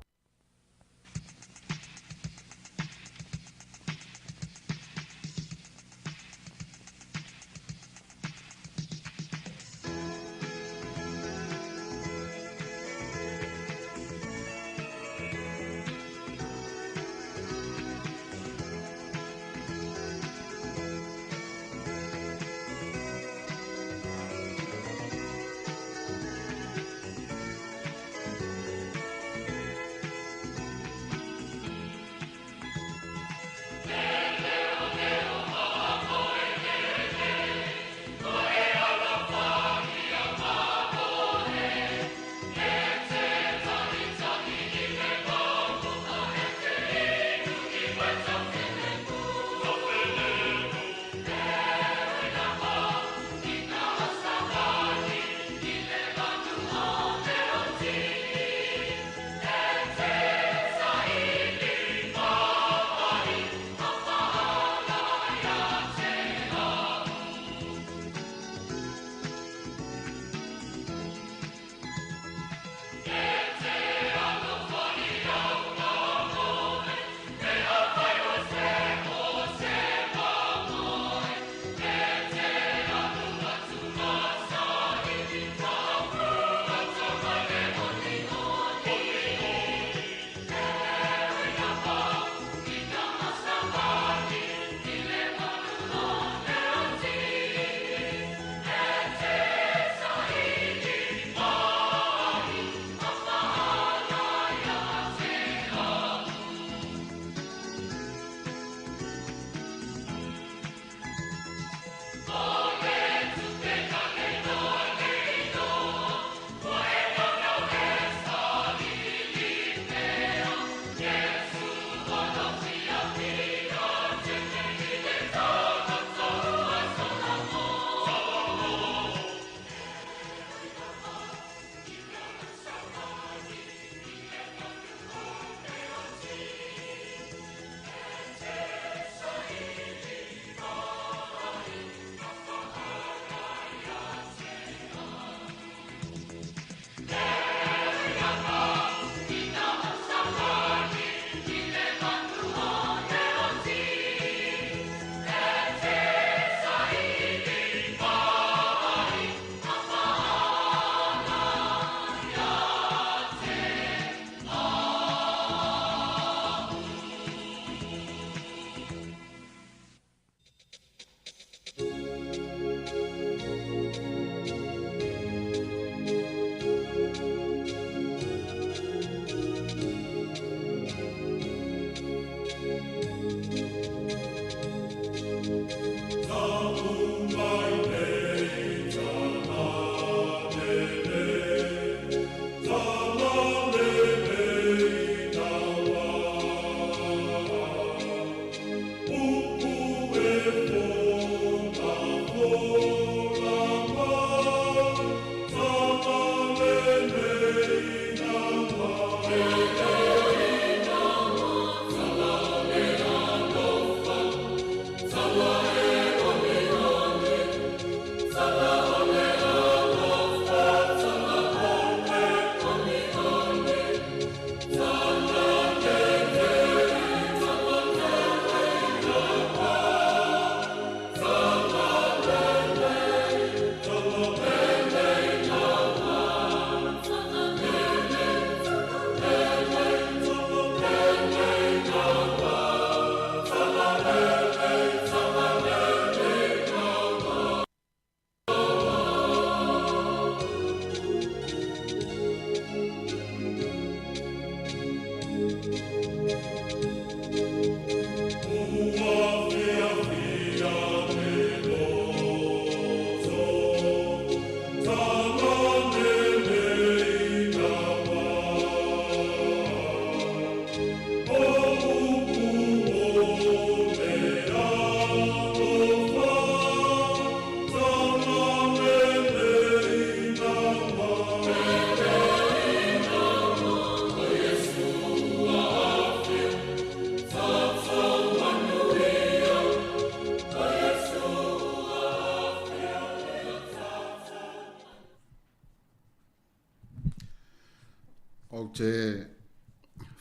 C: O te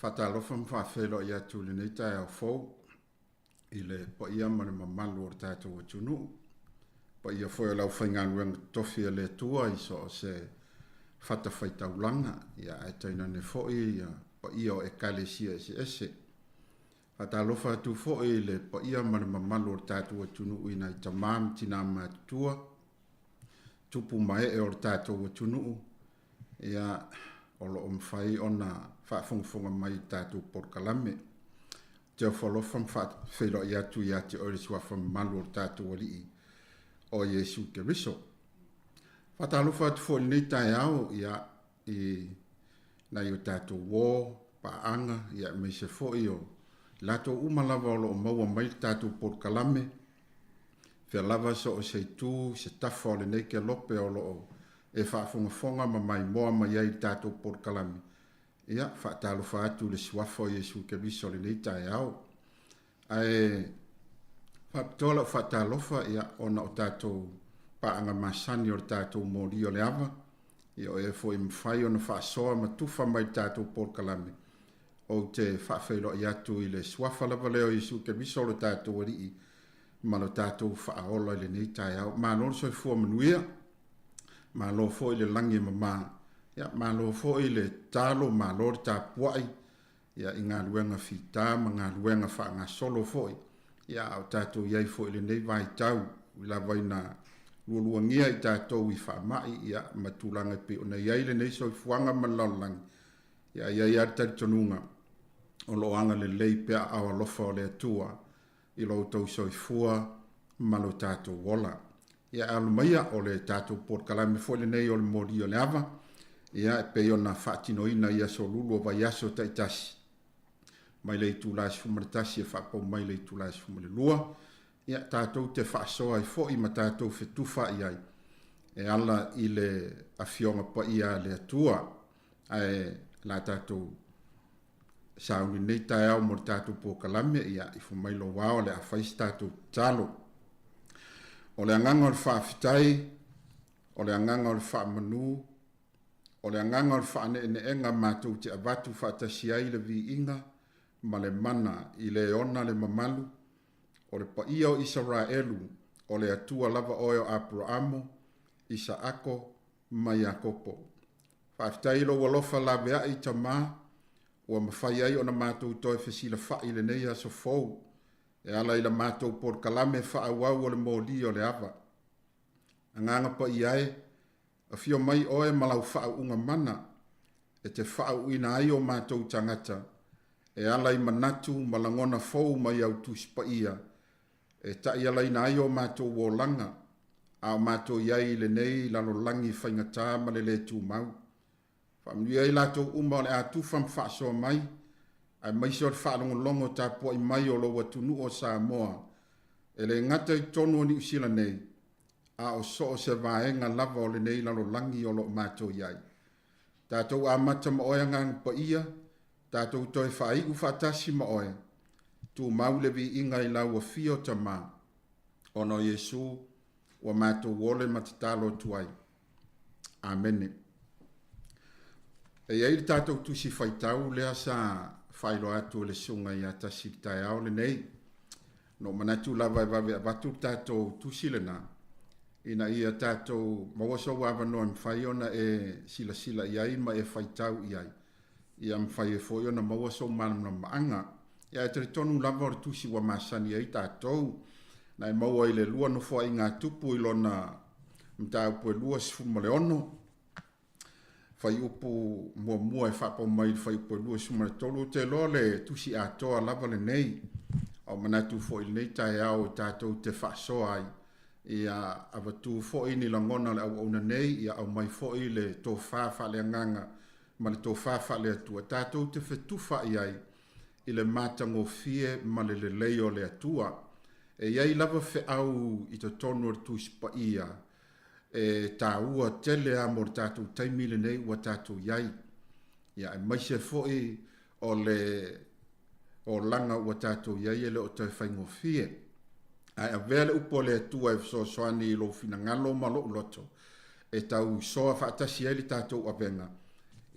C: whatalofa mwhawhelo i atu le nei tai au fau i le pa ia mare mamalu o tātou atunu. Pa ia foi lau whainganuenga tofi a le tua i so se whatawhaitaulanga ia e taina ne foi ia pa ia o ekalesia ese. Whatalofa atu foi le pa ia mare mamalu o tātou atunu i nai tamam tina mātua. Tupu mai e o tātou atunu ia o lo mwhai ona whaafungfunga mai tātou porkalame. Te o whalofa mwhawhelo i atu i ati ore suafa malu o tātou alii o Yesu Keriso. Whatalofa atu fo nei tai au ia i nai o tātou wō, paanga, ia me se fo i o lato umalava o lo maua mai tātou porkalame. Whea lava so o se tū, se tafa o le nei ke lope o lo o e whaafungafonga ma mai moa mai ai tātou porkalame. Ia, whaatalofa atu le suafa o Yesu Keriso le nei tai au. Ai, whaatola whaatalofa ia ona o tātou paanga masani o tātou mori o le ava. Ia o e fo i mwhai ona whaasoa ma tufa mai tātou porkalame. O te whaafeilo i atu i le suafa lava leo Yesu Keriso le tātou arii. Ma lo tātou whaaola le nei tai au. Ma noro soi fua manuia. Ma lo fo i le langi mama. Ia, ma lo fo i le talo ma lo ta puai. Ia, i ngā luenga whita, ma ngā luenga wha ngā solo fo i. Ia, au tātou iai fo i le nei vai tau. Ila vai na lualuangia i tātou i wha mai. Ia, ma tūlanga pe o na iai le nei soi fuanga ma laulangi. Ia, iai atari tonunga. O lo anga le lei pea awa lofa o le atua. I lo tau soi fua ma lo tātou wola. Ia, alu maia o le tātou porkalame fo le nei o le mori o le ava. Ia, e peo na whaatinoina ia so lulu o vai aso taitasi. Mai lei tūlais fumaritasi e whapau mai lei tūlais fumarilua. Ia, tātou te whaasoa i fo i ma tātou whetuwha i ai. E ala i le awhionga pa ia le atua. Ai, la tātou sauni nei tai au mo tātou pōkalame ia i fumai lo wao le a whais tātou talo. O le anganga o le whaafitai, o le anganga o le whaamanu, o le anganga o le whaane enga mātou te avatu whaatasi ai le vi inga, ma le mana i le ona le mamalu, o le paia o Israelu, o le atua lava oio Abrahamo, Isaako, ma Iakopo. Whaafitai lo walofa la vea i tamaa, ua mawhai ai o na mātou toi whesila whai le nei aso fau, e ala i la mātou por kalame whaawau o le mōli o le awa. Anganga pa i ai, a fio mai oe malau whaau unga mana, e te whaau ina ai o mātou tangata, e ala i manatu malangona fau mai au tus pa ia, e ta i ala ina ai o mātou wōlanga, a o mātou iai le nei lalo langi whaingatā ma le tū mau. Whamnui ai lātou uma o le ātufam whaasoa mai, ai maisi o le whaalongolongo tā pua i mai o lo watunu o Samoa, e le ngata i tonu o ni usila nei, a o so o se vaenga lava o le nei lalo langi o lo mātou iai. Tātou a mata ma oe ngang pa ia, tātou toi whaai u whaatasi ma oe, tū maule vi inga i lau a fio tama, ono Yesu, wa mātou wole matatalo tuai. Amene. E iei tātou tusi whaitau lea sa whailo atu le sunga i atasi tai au le nei. No manatu lava e wawe a watu tātou tusi le nā. Ina ia tātou mawaso wawa no mwhaiona e sila sila iai ma e whaitau iai. Ia mwhai e fōiona mawaso manamna maanga. Ia e tere tonu lava o tusi wa masani ai tātou. Na e maua i le lua no fua i ngā tupu i lona mtau pue lua sifumo le ono. Fai upu mua e whapau mai fai upu lua sumare tolu te lo le tusi atoa lava le nei. Au manatu fo i nei tai au e tātou te whaasoa ai. Ia awatu fo i ni langona le au auna nei, ia au mai fo i le tō whawha le anganga, ma le tō whawha le atua. Tātou te whetuwha i ai, i le mātango fie ma le leo le atua. E iai lava whe au i te tonu o tusi pa ia. E tā ua tele a mor tātou taimile nei ua tātou iai. Ia e maise foi o le o langa ua tātou iai e le o tai whaingo fie. Ai a vele upo le tua e so soani i lo fina ngalo ma lo loto. E tau soa whaatasi ai le tātou avenga.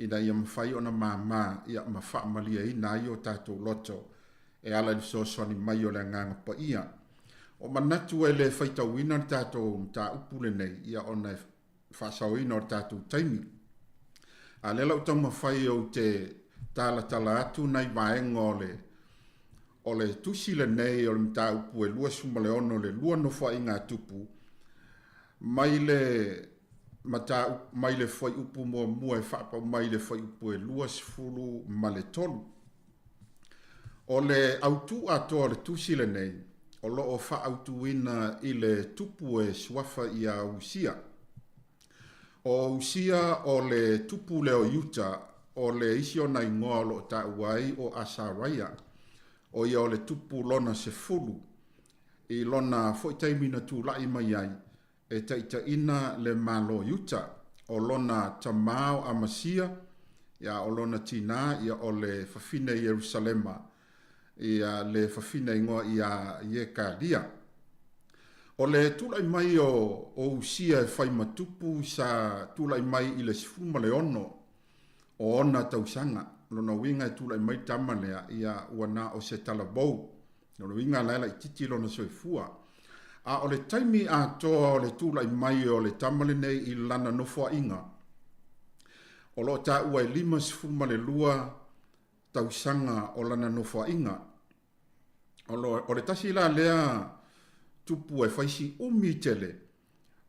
C: ina ia mawhai o na māmā ia mawhaamalia ina ai o tātou loto e ala ni sosoni mai o le nganga pa ia. O manatu e le whaitawina ni tātou mta upule nei ia o na whasawina o tātou taimi. A lela utau mawhai o te tala atu nei vaenga o le tusi le nei o le mta upu e lua sumale ono le lua no wha inga tupu. Mai le whai upu mua e whapa mai le whai upu e lua sifuru ma le tolu. O le autu atoa le tusi le nei, o lo o wha autu ina i le tupu e swafa i a usia. O usia o le tupu le o Utah, o le isi o nai ngoa lo ta uai o Asaraya, o ia o le tupu lona se fulu, i lona foitaimina tu lai mai ai, e taita ina le malo Utah, o lona tamao amasia, ia o lona tina, ia o le fafine Yerusalema, ia le fafine ingoa ia Yekalia. O le tulai mai o usia e whai matupu sa tulai mai i le sifuma le ono o ona tausanga. Lona winga e tulai mai tamanea ia wana o se talabou. Lona winga laila i titi lona soifua. A o le taimi a toa o le tulai mai o le tamale nei i lana nofua inga. O lo ta ua e 5 sifuma le lua tausanga o lana nofua inga. O le tasi la lea tupu e whaisi tele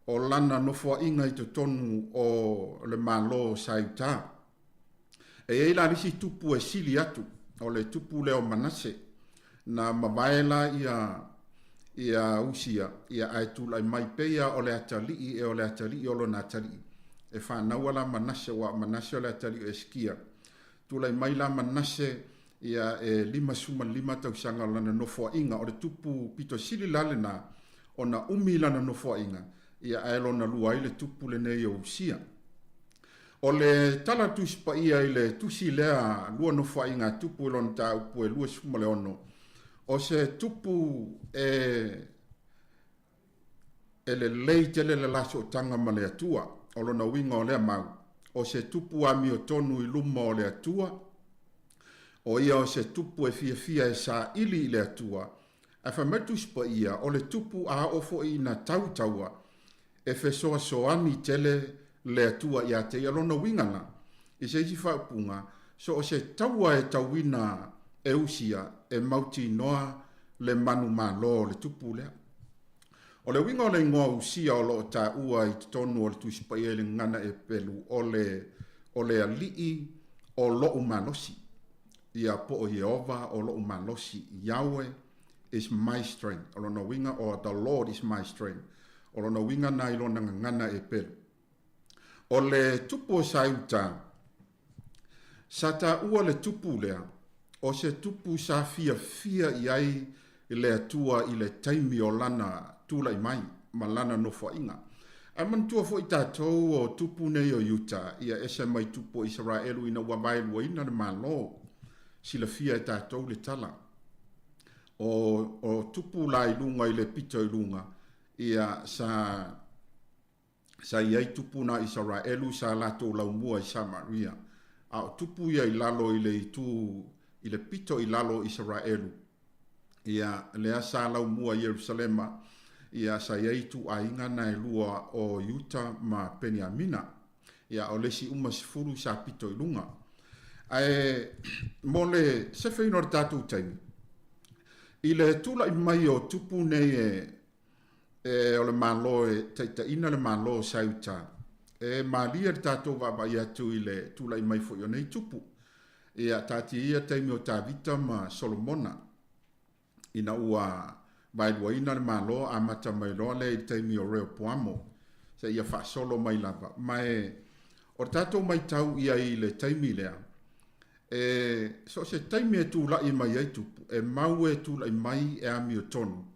C: o lana nofua inga i te tonu o le malo sauta. E eila risi tupu e sili atu o le tupu leo Manase na mawaela ia usia ia aetula mai peia o le atalii e o le atalii o lo na atalii. E whanau la Manase wa Manase o le atalii e skia. Tula mai la Manase ia e 5 tausanga lana nofua inga o le tupu pito sili lale na o na lana nofua inga ia aelo na lua i le tupu le nei o usia. O le tala tusi pa ia i le tusi lea lua nofua inga tupu ilon ta upu e lua suma le ono. O se tupu e le lei tele le laso o tanga ma le atua o lo na winga o lea mau. O se tupu ami o tonu i luma o le atua. O ia o se tupu e fia e sa ili i le atua. A whametus pa ia o le tupu a ofo i na tautaua e fesoa soani tele le atua ia te alona wingana. I se isi whaupunga so o se taua e tauina e usia e mauti noa le manu malo le tupu lea. O le winga o le ngoa usia o lo ta ua i tonu o le tuispa ia le ngana e pelu o le alii o lo umanosi. Ia po o Yehova o lo umanosi Yahweh is my strength. Olo na winga o the Lord is my strength. Olo na winga na ilo na ngana e pelu. O le tupu o sauta, sa ta ua le tupu lea, o se tupu sa fia iai i le atua i le taimi o lana tula i mai, ma lana nofo inga. A mantua fo i tātou o tupu nei o Utah, ia ese mai tupu o Israelu ina wabailu ina le malo, sila fia i tātou le tala. O tupu la i lunga i le pito i lunga, ia sa iai tupu na Israelu sa lato laumua i Samaria. A o tupu ia i lalo i le pito i lalo Israelu. Ia lea sa laumua Yerusalema, ia sa iai tu a inga na e lua o Utah ma Peniamina. Ia o lesi umasifuru sa pito i lunga. Mo le sefe ino tatu taimi. I le tula i mai o tupu nei o le malo ta ina le malo sauta. Malia tatou vai atu i le tula i mai fo i nei tupu. Ia tati ia taimi o Tavita ma Solomona. Ina ua vailua ina le malo a mata mai loa le i taimi o Rehoboamo. Se ia fa solo mai lava. Mae o tatou mai tau ia i le taimi lea. So se taimi e tula i mai ai tupu. E mau e tula i mai e ami o tonu.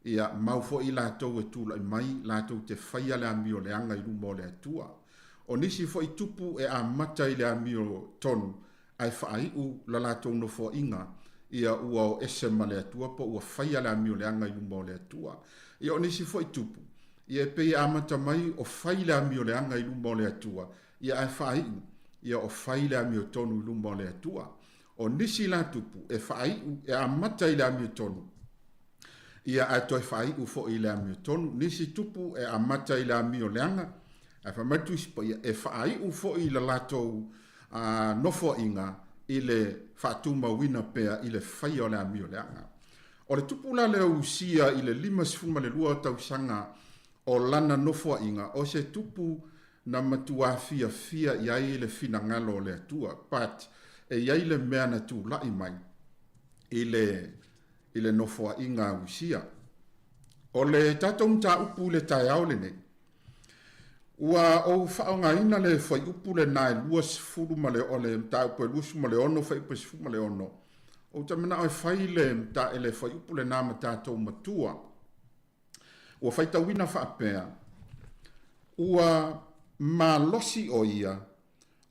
C: Ia mau fo i lātou e tula i mai, lātou te whaia le ami o le anga i lumo le atua. O nisi fo i tupu e a mata i le ami o tonu, ai whaai u la lātou no fo inga, ia ua o ese ma le atua, po ua whaia le ami o le anga i lumo le atua. Ia o nisi fo i tupu, ia e pei a mata mai o whai le ami o le anga i lumo le atua, ia ai whaai u, ia o fai le ami o tonu luma o le atua. O nisi la tupu e fai e amata i le ami o tonu. Ia ato e fai u fo i le ami o tonu. Nisi tupu e amata i le ami o leanga. E fa matu ispa ia e fai u fo i le lato nofo inga i le fatuma wina pea i le fai o le ami o leanga. O le tupu la le usia i le 5 le lua tausanga o lana nofo inga o se tupu na matua fia iai le fina ngalo le atua. But e iai le mea na tu lai mai i le nofo inga usia. O le tatou mta upu le tai au le nei. Ua o whaonga ina le whai upu le nai luas furu ma le ole mta upu e luas ma le ono whai upu e sifu ma le ono. O tamina o whai le mta e le whai upu le nama tatou matua. Ua whai tawina whaapea. Ua ma losi o ia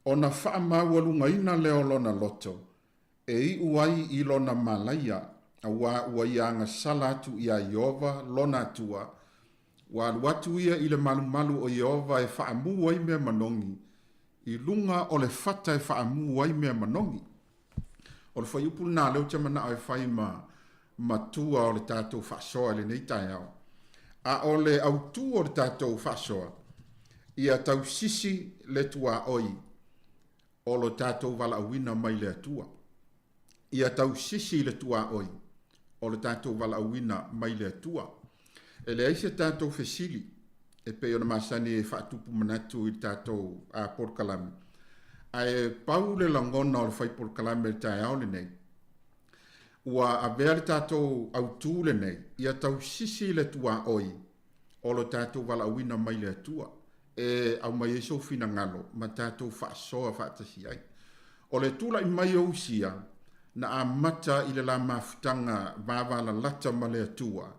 C: o na wha mawalunga ina leo lona loto e i uai i lona malaya a ua ia anga salatu ia Iova lona atua wa watu ia i le malu o Iova e wha amu wai mea manongi i lunga o le fata e wha amu wai mea manongi o le whai upu nā leo tamana o e whai matua o le tātou whasoa le nei tai au a o le autu o le tātou whasoa ia tau sisi le tua oi o lo tātou wala awina mai le atua. Ia tau sisi le tua oi o lo tātou wala awina mai le atua. E le aise tātou fesili e pe ona masani e whaatupu manatu i tātou a Porkalami. A e pau le langona o le whai Porkalami le tai au le nei. Ua a vea le tātou autu le nei. Ia tau sisi le tua oi o lo tātou wala awina mai le atua. E au mai e sofina ngalo, ma tātou whaasoa whaatasi ai. O le tula i mai o usia, na a mata i le la mafutanga vāwala lata ma le atua,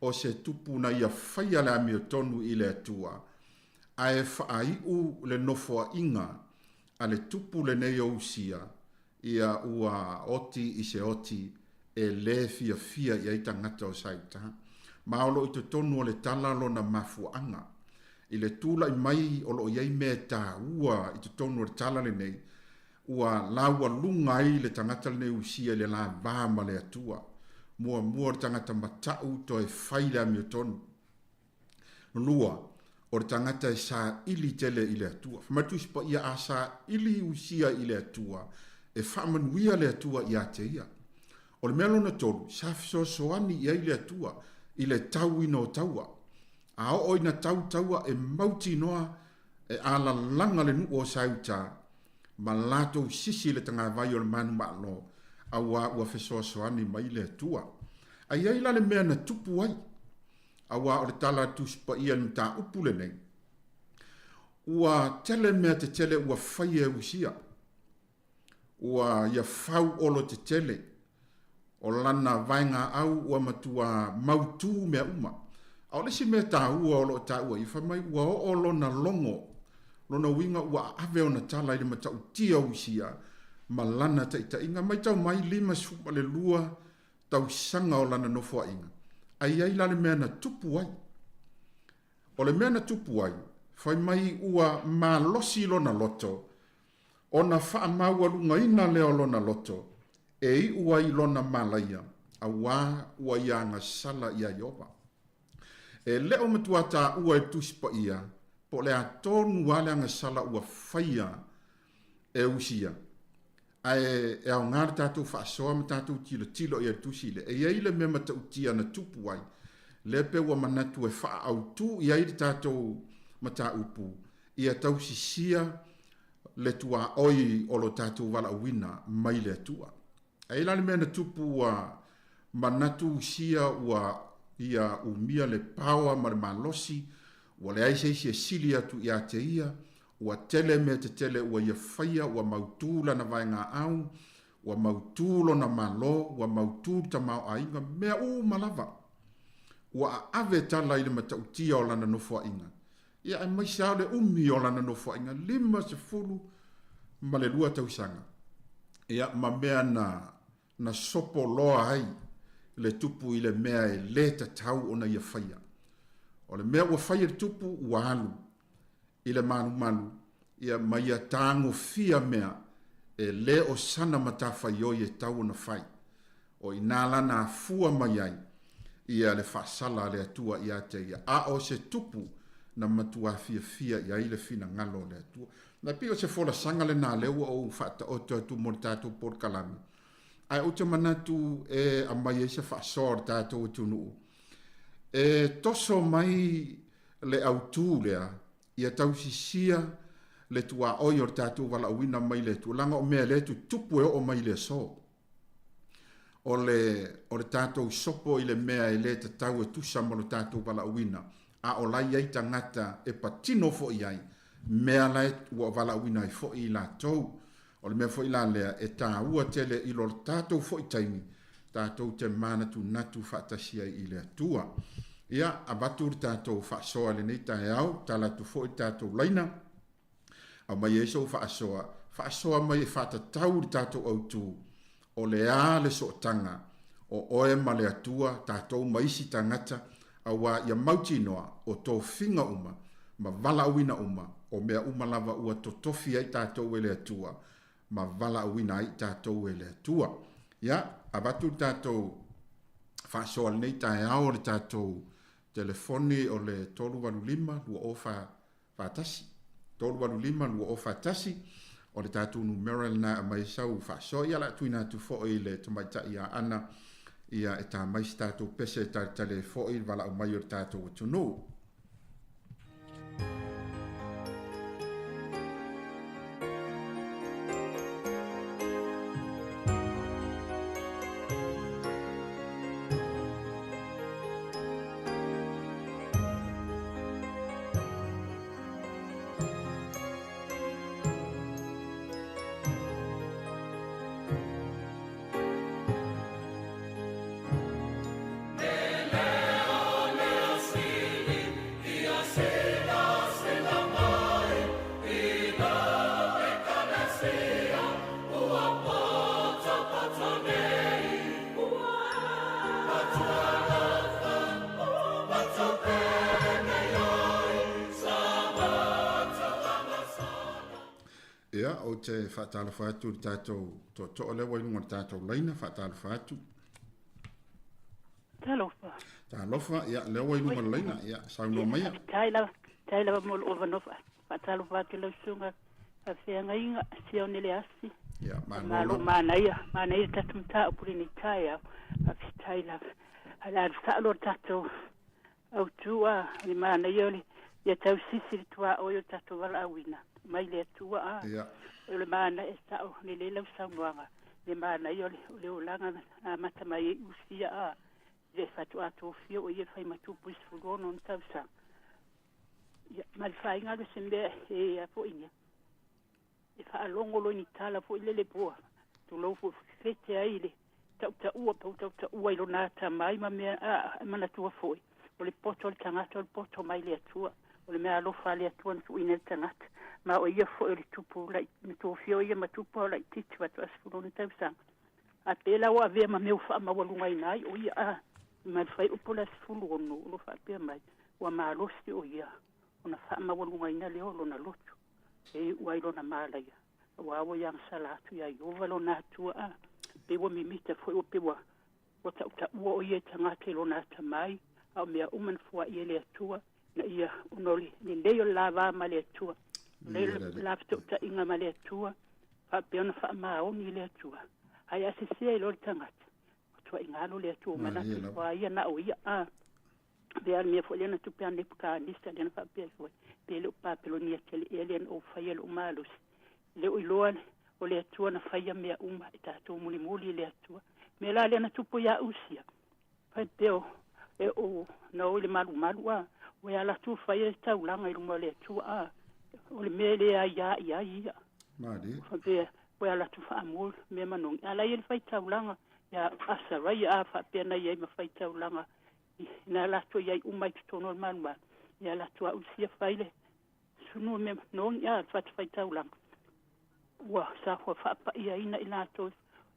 C: o se tupu na ia whaia le ami o tonu i le atua, a e whaaiu le nofoa inga, a le tupu le nei o usia, ia ua oti i se oti, e le fia i aita ngata o saita. Maolo i te tonu o le tala lo na mafuanga, i le tula i mai o lo iai mea tā ua i te tonu o tala le nei, ua laua lunga i le tangata le nei usia le la vāma le atua, mua le tangata matau to e whaile ami o tonu. Lua, o le tangata e sa ili tele i le atua. Whamatu pa ia a sa ili usia i le atua, e whamanuia le atua i a te ia. O le melo na tolu, sa fiso soani i le atua, i le tau ino taua. A o ina taua e mauti noa e ala langa le nuo sauta ma lato sisi le tanga vai o le manu malo a ua fesoa soani mai le atua. A iai la le mea na tupu ai a ua o le tala tuspa ia nta upu le nei. Ua tele mea te tele ua whai e usia. Ua ia whau olo te tele o lana vainga au ua matua mautu mea uma. Au lesi mea tā ua o lo tā ua i whamai ua o lona longo, lona winga ua ave o na tala i le matau tia usia, ma lana ta inga mai tau mai 5 le lua tau sanga o lana nofua inga. Ai ai la le mea na tupu ai. O le mea na tupu ai, whai mai ua ma losi lona loto, o na wha maua lunga ina leo lona loto, e i ua i lona malaia, a ua ianga sala ia Iova. E leo matua tā ua e tuspa ia, po le atonu wale anga sala ua whaia e usia. E au ngāra tātou whaasoa ma tātou tilo i e tusile. E eile me mata utia na tupu ai. Le pe ua manatu e wha au tu i eile tātou mata upu. Ia tau sisia le tua oi o lo tātou wala wina mai le tua. E eile me na tupu ua manatu usia ua ia umia le paua ma le malosi, ua le aise isi e sili atu i a te ia, ua tele me te tele ua ia whaia, ua mautūla na vai ngā au, ua mautūlo na malo, ua mautūlu ta mau ainga, mea malava. Ua ave tala i le matautia o lana nofua inga. Ia e mai sao le umi o lana nofua inga, 5 ma le lua tausanga. Ia ma mea na sopo loa ai, le tupu i le mea e le tatau ona ia whaia. O le mea ua whaia le tupu ua alu i le manu, ia mai a tango fia mea e le o sana matawhai o e tau na whai. O i nāla nā fua mai ai ia le whaasala le atua ia te ia a o se tupu na matua fia ia i le fina ngalo le atua. Na pio se fola sanga le nā leo o whaata o te atu mo tātou Port Kalami. Ai o te manatu e a mai e se whaasora tātou o tunu. E toso mai le autu lea ia tau sisia le tua oi o tātou wala uina mai le tu langa o mea le tu tupu e o mai le so. O le tātou sopo i le mea e le te tau e tusa mo le tātou wala uina. A o lai ai tangata e patino fo i ai. Mea lai ua wala uina i fo i la tau. O le mea fo i la lea e tā ua tele i lo tātou fo i taimi. Tātou te mana tu natu whaatasia i le atua. Ia, a batu tātou whaasoa le nei tae au, tala tu fo i tātou laina. A mai e so whaasoa mai e whaatatau tātou autu. O le a le sootanga, o oe ma le atua, tātou maisi tangata, a wā ia mauti noa, o tō whinga uma, ma vala awina uma, o mea uma lava ua to tofi ai tātou e le atua, ma vala awina ai tātou e le atua. Ia, abatu tātou whaasoa le nei tae ao le tātou telefoni o le 315 lua o whaatasi. 315 lua o whaatasi. O le tātou numero na a mai sau whaaso ia la tuina tu fo i le tamaita ia ana ia e tā mai tātou pese tale fo i wala o mai o tātou tunu. Ia, o te whaatala whaatu le tātou to le wainunga le tātou laina, whaatala whaatu.
S: Talofa.
C: Talofa, ia, le wainunga le laina, ia, sauno maia.
S: Taila mo o vanofa. Whaatala whaatu lau sunga, a whianga inga, sio nele asi.
C: Ia,
S: malo manaia tatum ta upuri ni taia, a whitaila. Ala whaalo tātou au tua, ni manaia li, ia tau sisiri tua oio tātou wala awina. Mai le tua a le mana e sao ni le lau saunoanga le mana i le ulanga a mata mai usia a le fatu ato fio o ie fai matu puis fugono on tausa mal fai ngalo sembe e a po inia e fa longo lo ni tala po ile le poa tu lo fo fete aile ta ua ua ilo nata mai ma me a mana tua foi o le poto le tangata o le poto mai le tua o le mea alofa le atua na tu ina le tangata ma o ia fo le tupu lai me to fio ia ma tupu lai titi watu asfuro ni tausanga a pela wa vea ma meu wha ma walunga inai o ia a ma fai upo la asfuro ono lo wha pia mai wa ma alosti o ia o na wha ma walunga ina leo lo na lotu e uailo na malaya wa awo yang salatu ya iova lo na atua a pe wa mimita fo o pe wa ta ua o ia tangate lo na tamai a mea uman fua ia le atua na ia unoli ni leo lava ma le atua le laptop ta inga male tua fa piona fa ma oni le tua ai asisi lo tangat to inga lo le tua mana wa ia na o ia a be ar mi folena tu pian le ka lista le fa pe fo pe lo pa pe lo ni tele elen o fa yel o malus le o lo o le tua na fa ia me uma ta to muli muli le tua me la le na tu po ya usia fa peo e o no le malu wa ala tu fa ia ta ulanga i le tua a o le mele ia
C: mari
S: fa be wa la tu fa amol me manong ala ye fa taulanga ya asara ya fa pena ye ma fa taulanga na la to ye umai to normal ma ya la to usia faile sunu me no ya fa taulanga wa sa fa pa ia ina ila to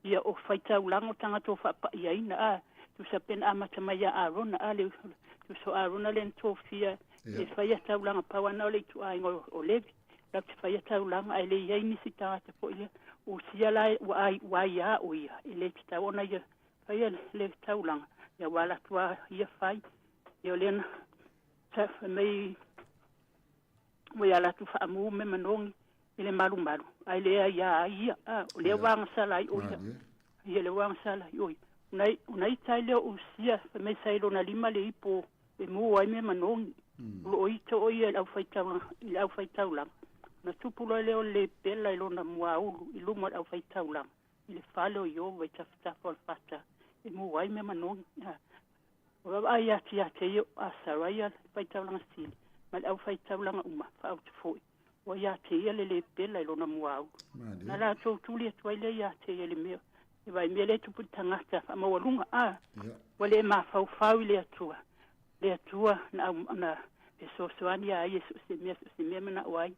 S: ya o fa taulanga tanga to fa pa ia ina a tu sa pen amata maya arona ale tu so arona len to fia e fai taulanga pawana le tu ai o levi la te fai taulanga ai le iai nisi tāta po ile o sia lai wa ia o ia ile te taona ia fai le taulanga ia wala tua ia fai ia lena ta mai mo ia la tu fa mu me manongi ile malu ai le ia o le wanga sala ai o ia le wanga sala i unai tai leo o sia mai sai lona lima le ipo e mu ai me manongi lo ito o ia au fai taulanga na tupulo leo le pela ilona muaulu iluma au fai taulang ile falo yo vai tafta for fata e mu wai me manong wa ai ati yo asaraya fai taulang sili mal au fai taulang uma fa au foi wa ya te le pela ilona muaulu na la to tuli toile ya te le me e vai me le tupu tangata fa mawalunga wale ma fau le atua na e soani ya yesu se me na wai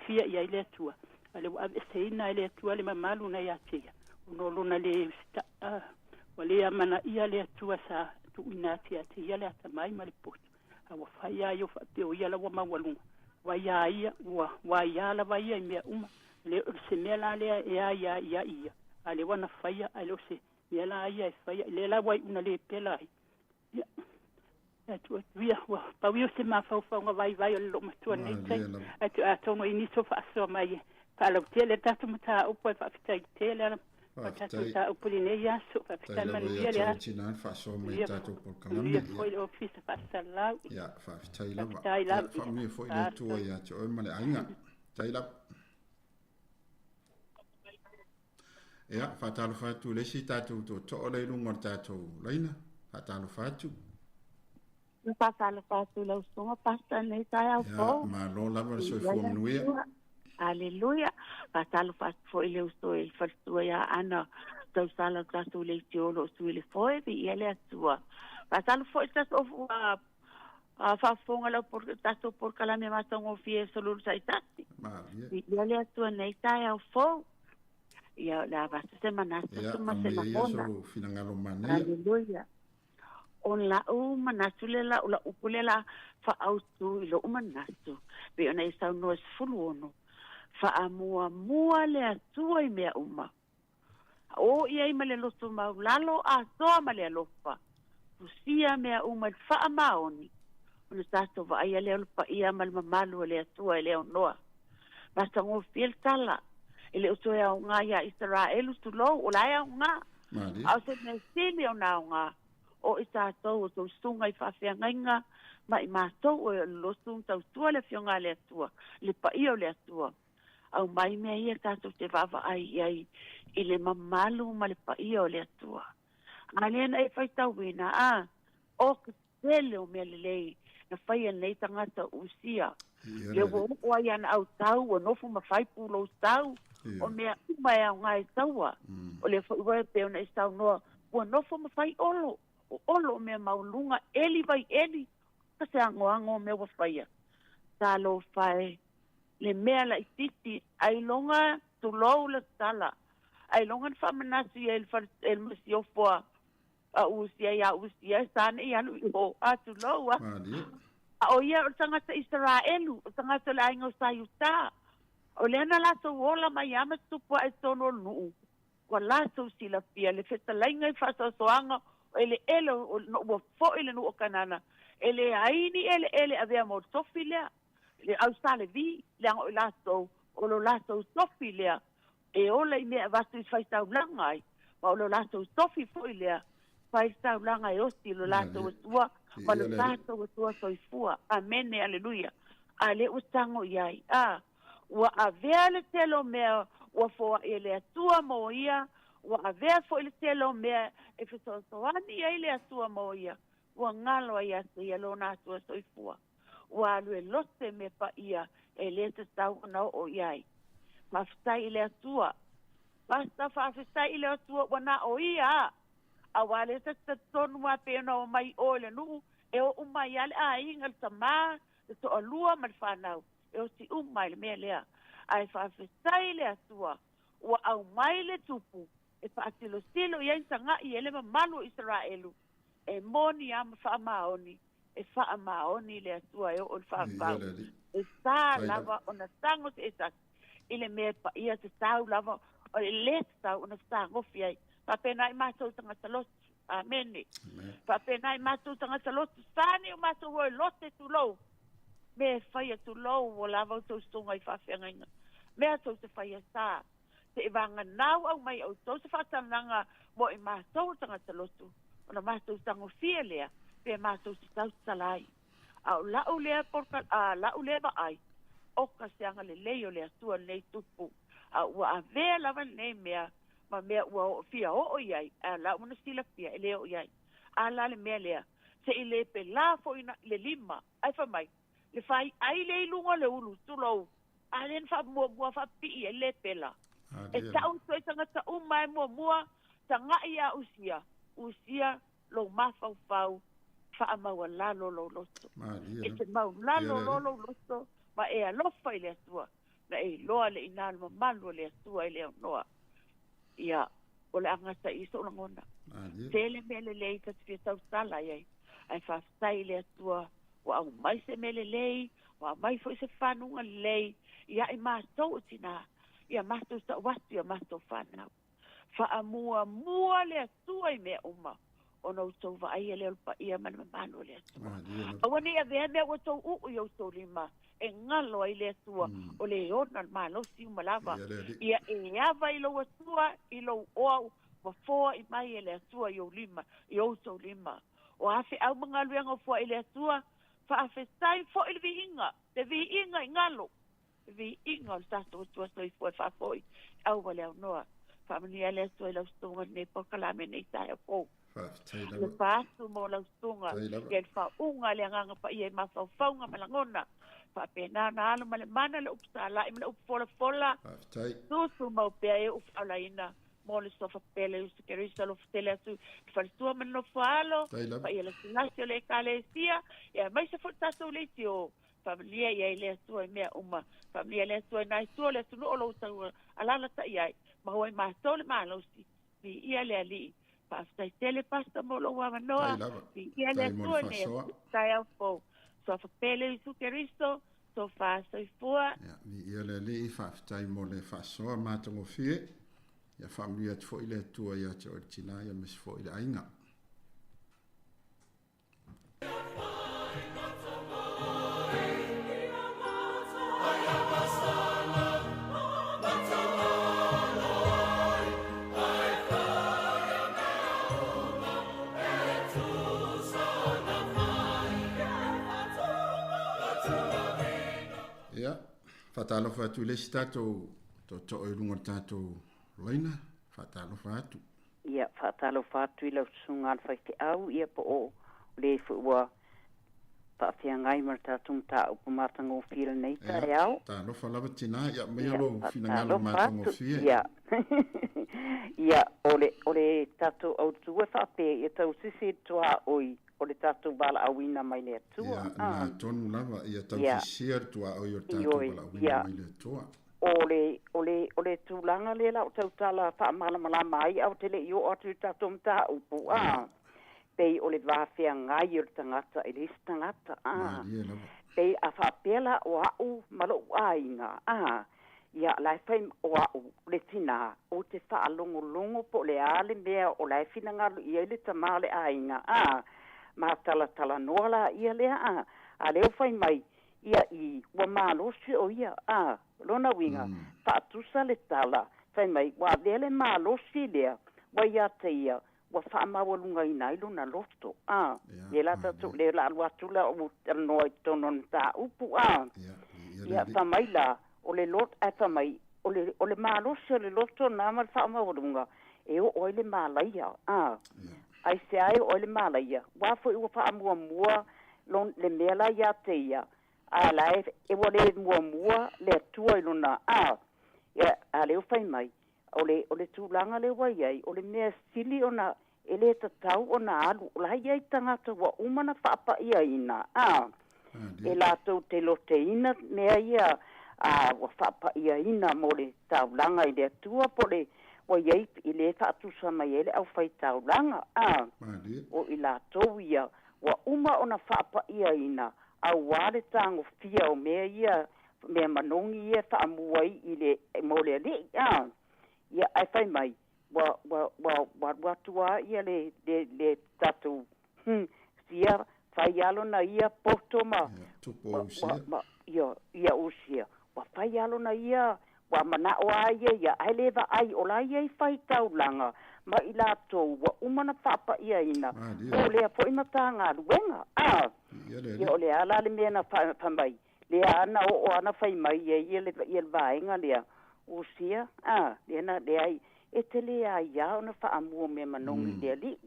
S: fia ia ile tua ale wa seina ile tua le mamalu na ya tia uno luna le wale amana ia le tua sa tu inati tia le atamai mali pot awa faya yo fa pe o ia la wa mawalu wa ia wa ia la va ia me le se me la le ia ale wana faya ale se me la ia faya le la wa una le pela atu via wa pa vio se ma fa vai lo matua nei atu no iniso fa so mai pa lo tele tatu mata o pa fa tele pa tatu ta o puline ya so fa ta man via le
C: tina fa so mai tatu por kalami
S: foi o office fa sala
C: ya fa taila fa mi foi le tu ya cho male ainga taila ya fa talo fa tu le si tatu to le lungo tatu laina fa talo fa tu
N: pasalo pasu lo songa pasta nei tai au fo
C: ma lo la ver so fo nuia
N: aleluia pasalo pasu fo ile usto il fastu ya ana tau sala tasu le tiolo su ile fo e ele atua pasalo fo estas of fa fonga lo por tasu por kala me ma songo fie solo sai tati ele atua nei tai au fo ya la basta semana
C: so finangalo mane
N: aleluia on la manasulela o la upulela fa autu lo manasu pe ona isa no es fuluono fa amua le atua I mea uma o ia male lo so maulalo a so male lofa usia mea uma fa amaoni ona tato va ia le pa ia mal mamalu le atua le noa basta ngo fiel tala ele uto ya nga ya Israel tu lo o la ya nga au se me sili ona nga o isa to sunga I whawhiangainga mai mātou o lo sung tau tua le whionga le atua le pa io le atua au mai mea ia tātou te wawa ai I le mamalu ma le pa io le atua a lena e whaitau wina o ka tele o mea lelei na whaia nei tangata usia le wo ua iana au tau o nofu ma whaipulo tau o mea umai au ngai taua o le whaiwa peo na istau noa ua nofu ma whai olo me maulunga eli vai eli kasi ango me wa faia talo fai le mea la ititi ai longa tu lo le tala ai longa fa manasi el masiofo a usia sana ia lu o atu lo wa o ia o tangata Israelu o tangata la ingo sayuta o lena la so wola mai ama tupu ai tono nu ko la so sila pia le feta lainga fa so anga ele no fo ele no kanana ele aini ele avea mo sofilea le ausale vi la so o lo la so sofilea e ola me vastu faista blangai ma lo la so sofi foilea faista blangai osti lo la so tua ma lo la so tua so fua amen aleluia ale utango yai wa avea le telo me wa fo ele tua moia wa avea fo ile telo mea e so ani ile atua moia wa ngalo ia se lo na atua soifua wa le lote me pa ia ele te tau na o iai ma fta ile atua basta fa fta ile atua wana o ia awale te tonu wa pe no mai ole nu e o mai ale ingal tama to alua mal fanau e o si mai me lea ai fa fta ile atua wa au mai le tupu e paatilo silo ia sanga I ele malu Israelu e moni am fa maoni
O: e wha maoni le atua e o le whawhau. E sa lava o na tango te etak. Ile mea pa ia te tau lava o le le tau o na tango fiai. Papena i mātou tangata lotu. Amene. Papena i mātou tangata lotu. Sāne o mātou hoi lote tu lou. Me whaia tu lou o lava o tau stonga i whawhianga inga. Mea tau te whaia sā. Te e wanga nau au mai au tau se whatananga mo i mātou tangata lotu. O na mātou tango fia lea. Pe mātou te tau talai. Au lau lea porka, lau lea ba ai. Oka seanga le leo lea tua nei tupu. Au ua a vea lava nei mea. Ma mea ua fia o iai. A lau mana stila fia e leo iai. A la le mea lea. Se i le pe la fo ina le lima. Ai fa mai. Le fai ai le ilunga le ulu. Tulou. A len fa mua fa pi e le pela. E tau toi tangata umai mua. Tanga ia usia. Usia lo mafau fau. Fa amaua lalo lo loto. E te mau lalo lo loto. Ma e alofa i le atua. Na e loa le inalo ma malu le atua i le noa. Ia, o le angata i so langona. Tele mele lei ka te tau tala iai. Ai whaftai le atua. Wa au mai se mele lei. Wa mai fo i se whanunga lei. Ia i mātou tina. Ia mātou sa watu ia mātou whanau. Whaamua mua le atua i mea uma. O no tau wa ai leo pa ia mana manu le atua. Awani a vea mea wa tau uu i au tau lima. E ngalo ai le atua. O le ona malo si umalava. Ia e ava i lo atua i lo oau. Wa foa i mai e le atua i au lima. I au tau lima. O afe au mga luenga foa i le atua. Fa afe tai fo i le vi inga. Te vi inga i ngalo. Vi inga o tato atua so i foa fa foi. Au wale au noa. Fa mani a le atua i lau stonga ne po kalame nei tai a fo. Le pasu mo lau stonga. Ia fa unga le anganga pa ia ma fa faunga malangona. Fa pena na ala male mana le upsala i male upfola fola. Tusu mau pea e upala ina. Mo le sofa pele usu kerisa lo ftele asu. Fa le tua mano falo. Fa ia le sinasio le kale sia. Ia mai se fotaso le tio. Familia ia le atua i mea uma. Familia le atua i nai tua le tunu olo utau alala ta iai. Ma hoi ma tole ma losi. Vi ia le ali. Pa stai tele pasta mo lo wa noa. Vi ia le atua ne. Tai au fo. So fa pele usu keristo. So fa so i fua.
T: Vi ia le ali i fa stai mo le fa soa matango fie. Ia familia te fo i le atua ia te o tina ia mis fo i le ainga. Fatalo fa tu le stato to e lunga tato loina fatalo fa tu
U: ia fatalo fa tu le sunga fa ke au ia po le fua pa fiangai marta tumta o matango fil nei ta au
T: ta no fa lava tina ia me lo fina ngalo matango fil
U: ia ia ole tato au tu fa pe ia tau sisi toa oi o le tatu bala awina mai le atua.
T: Ia, tonu lava, ia tau sisiar tua o i tatu bala awina mai le atua.
U: O le tūlanga le lau tau tala wha mala mai au te le i o atu tatu mta upu. Pei o le wāwhia ngai o le tangata, e le tangata. Pei a wha pela o au malo ainga. Ia, lai whaim o au le tina o te wha longo po le ale mea o lai whinangalu i ele tamale ainga. Ma tala noa la ia lea a leo fai mai ia i wa malosi o ia lona winga patusa le tala fai mai wa dele malosi lea wa ia te ia wa fa mawalunga ina lona loto ia la tatu le la watula o noa tonon ta upu ia fa mai la o le lot fa mai o le malosi le loto na ma fa mawalunga e o le malaya ai se ai o le malaya wa fo i wa mua lon le mela ya te ia a lai e wa le mua le tua i lona ia a le fai mai o le tūlanga le wai ai o le mea sili ona e le tatau ona alu la ia i tangata wa umana whaapa ia ina e la tau te lote ina mea ia wa whaapa ia ina mo le taulanga i le tua po le o iei i le whaatusa mai ele au whai taulanga o i la tau ia Wa uma ona whaapaia ina, a wale tango fia o mea ia, mea manongi ia whaamuai i le mole le, ia ai whai mai, wa tua ia le tatu, sia, whai alo na ia poto ma, ia usia, wa whai alo na ia, wa mana o ia, ai lewa ai, o la ia i whai taulanga, ma i la tau, wa umana whapa ia ina, o lea po ima tā ngā ruenga, ia o lea ala le mea na whamai, lea ana o ana whai mai, ia le vaenga lea, o sia, lea na lea ai, e te lea ia o na whaamua mea manongi lea li,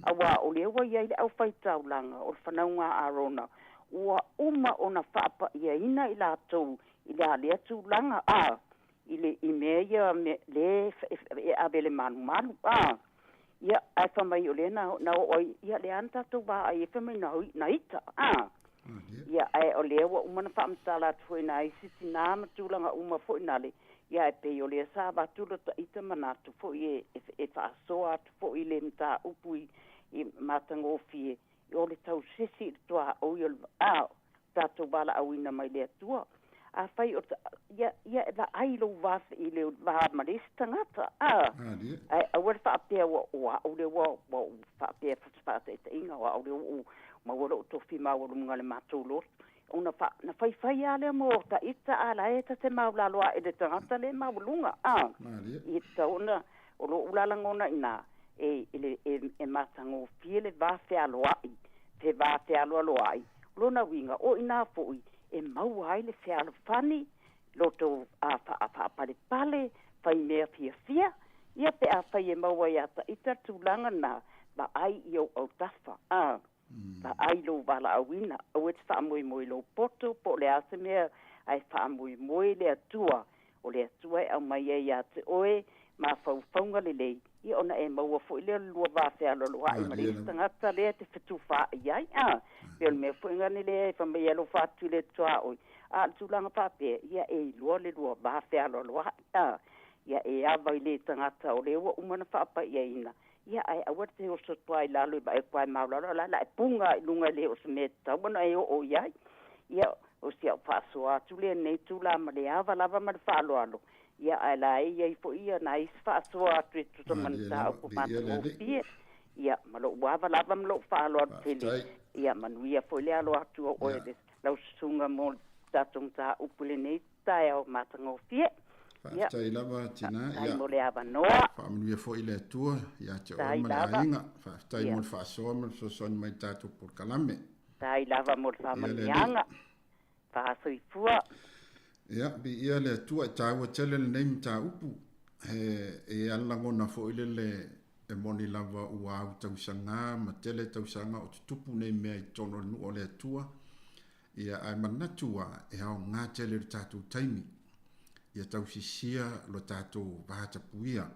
U: awa o lea wa ia i le au whai taulanga, o whanaunga arona, ua uma o na whapa ia ina i la tau, i la lea tūlanga, i mea ia le abele manu, ia ai whamai o le na o ia le anta tau ba ai e whamai na ita, ia ai o le wa umana whaamtala tu na i sisi nā matulanga uma fo inale, ia e pei o le sa ba tula ta ita manatu fo i e whaasoa tu fo i le mta upui i matangofie, i o le tau sisi tua o i o tātou bala au ina mai le atua. A whai o ia la ailo wase i le waha marisi tangata. A wera whaapea wa au le wa whaapea whapata e te inga wa au le o mawara o tofi mawara mga le mātou lor. Na whai a le mo ta ita a la e ta te maulaloa e le tangata le maulunga. I tauna o lo ulalangona ina e matango fie le vafe aloai. Te vafe aloai. Lona winga o ina fui. E mau ai le whea fani, loto a pale pale, whai mea fia, ia pe a whai e mau ai ata ita tūlanga nā, ba ai i au tafa, ba ai lo wala awina, au et whaamui moi lo poto, po le ase mea ai whaamui moi le atua, o le atua e au mai ai ate oe, ma whaunga le lei, i ona e maua fo i lea lua wāwhea loloa i mare tangata lea te whetu wha iai, peo le mea fuinga ni lea e whamai alo whatu le toa oi, tūlanga pāpea, ia e lua le lua wāwhea loloa, ia e awa i le tangata o lewa umana whaapa ia ina, ia ai awar te o so toa i lalo i ba e kwai maulalo, la e punga i lunga le o se me tauana e o iai, ia o si au whaasoa atu lea nei tūla ma le awa lava ma le whaaloalo, ia ai la ia i fo ia na is whaasoa atu e tuta manita au ko mātua o pie, ia malo uawa lava malo whaalo atu tele, ia manuia fo lea alo atu o oeles, lau sunga mo tatong ta upule nei tae au mātanga o pie, ia
T: tai lava tina, ia
U: mo le awa noa,
T: whaamanuia fo i le atua, ia te o ma le ainga, tai mo le whaasoa mo le sosoni mai tātou por kalame.
U: Tai lava mo le whaamanianga, whaasoi fua,
T: ia bi ia le tua taua tele le nei mta upu e alangona fo ile le e moni lava ua au tausanga ma tele tausanga o tupu nei mea i tono nu o le tua ia ai manatua e au ngā tele le tātou taimi ia tausisia lo tātou vahata puia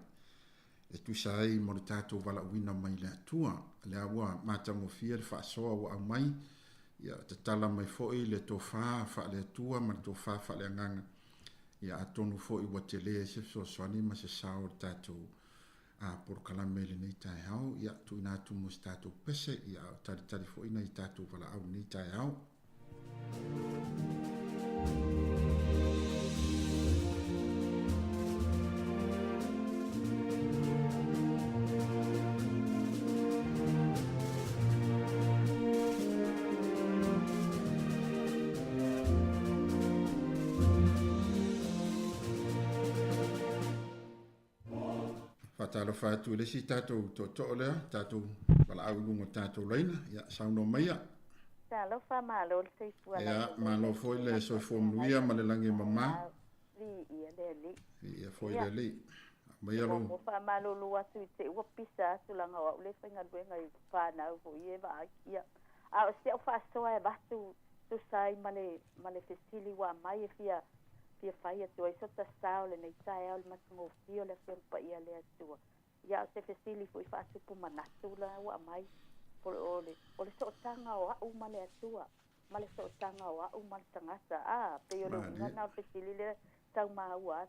T: e tu sai mo le tātou vala uina mai le tua le awa matangofia le whaasoa wa au mai ia te tala mai foi le tofa fa le tua ma tofa fa le nganga ia atonu foi wa tele se so swani ma se sao tatu por kala mele nei tai hau ia tu na tu mustatu pese ia tari foi nei tatu vala au nei tai hau talo fatu le si tatou to le tatou wala au lungo tatou leina ia sauno maia
U: talo fa malo se fu
T: ia malo foi le so formuia ma le langi mama
U: ia le
T: ia foi le maia lo
U: fa malo lu asu te u pisa su langa o le finga duenga i fa na fu ia va ia a se fa so e batu tu sai male fesili wa mai fia fai tu ai sota saule nei sai al matungo fio le fel pa ia le atua ia se fesili foi fa su pu manatu la wa mai por ole so tanga o u male atua male so tanga o u mal tangasa pe yo le ngana fesili le tau ma wa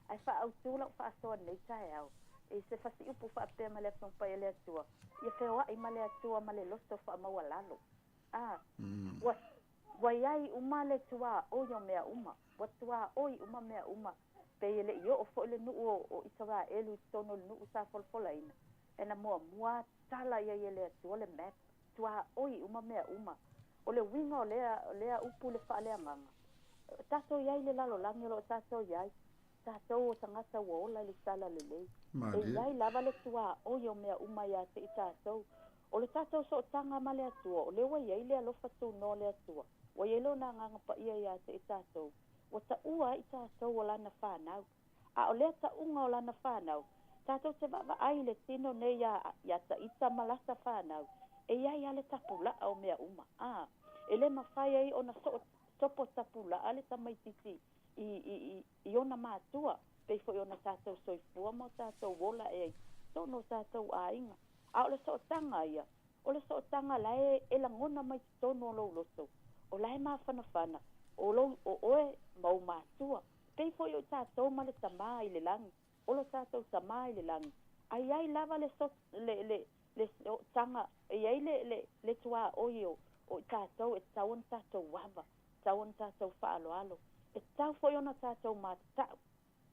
U: ai fa au tu la fa so nei sai au e se fasi upu whaapea ma le whampai le atua. Ia whewa i ma le atua ma le loto wha maua lalo. Wa iai uma le tua oio mea uma. Wa tua oi uma mea uma. Pe ele i o fo le nuu o itara elu tono le nuu sa folfola ina. Ena mua tala ia le atua le map. Tua oi uma mea uma. O le winga o lea upu le wha lea nganga. Tato iai le lalo langi lo tato iai. Tato o tangata wa ola le sala le lei. E iai lava le tua oio mea uma ia te i tato. O le tato so tanga ma le atua. O le wa iai le alofa tu no le atua. Wa iai lo na nganga pa ia te i tato. Wa ta ua i tato o lana whanau. A o lea ta unga o lana whanau. Tato te vava ai le tino ne ia ta ita malasa whanau. E iai ale tapula o mea uma. E le mawhai ai o na sopo tapula ale tamaititi i ona mātua. Peifo i ona tātou soifua mo tātou wola e tono tātou ainga. A o le so tanga ia. O le so tanga la e langona mai tono o lau loto. O la e mawhanawhana. O oe mau mātua. Peifo i o tātou ma le tamā i le langi. O le tātou tamā i le langi. Ai lava le so tanga. Ai le tua oio. O tātou e tauan tātou wava. Tauan tātou whaaloalo. E tau fo i ona tātou mātau.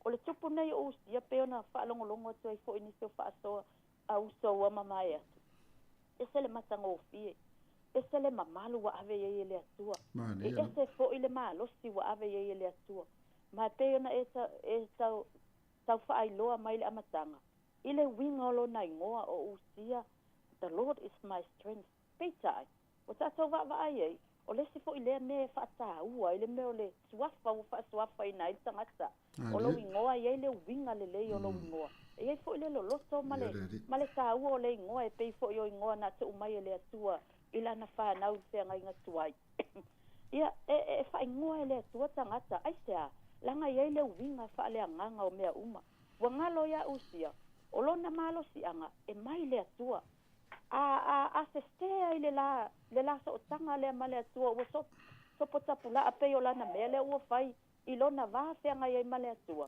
U: O le tupu nei o usia pe ona whaalongolongo atu ai fo i nisio whaasoa a usoa mamai atu. E se le matanga o fie. E se le mamalu wa ave ye le atua. E se fo i le malosi wa ave ye le atua. Ma pe ona e tau whaailoa mai le amatanga. I le winga lo na ingoa o usia. The Lord is my strength. Peitai. O tātou wa ai ei. O le se fo i lea ne whaata ua. I le meo le suafa o whaasuafa i na i tangata. O lo ingoa i ei le winga le lei o lo ingoa. E ei fo i le loloto ma le tā ua o le ingoa e pei fo i o ingoa na te umai e le atua. I lana whanau i whea ngai ngatuai. Ia, e whaingoa e le atua tangata. Ai sea, langa i ei le winga wha le anganga o mea uma. Wa ngalo ia usia. O lo na malo si anga e mai le atua. A se stea i le la so tanga le ma le atua. Ua so potapula a pei o lana mea le ua whai. I lona vāwhea ngai ai ma le atua.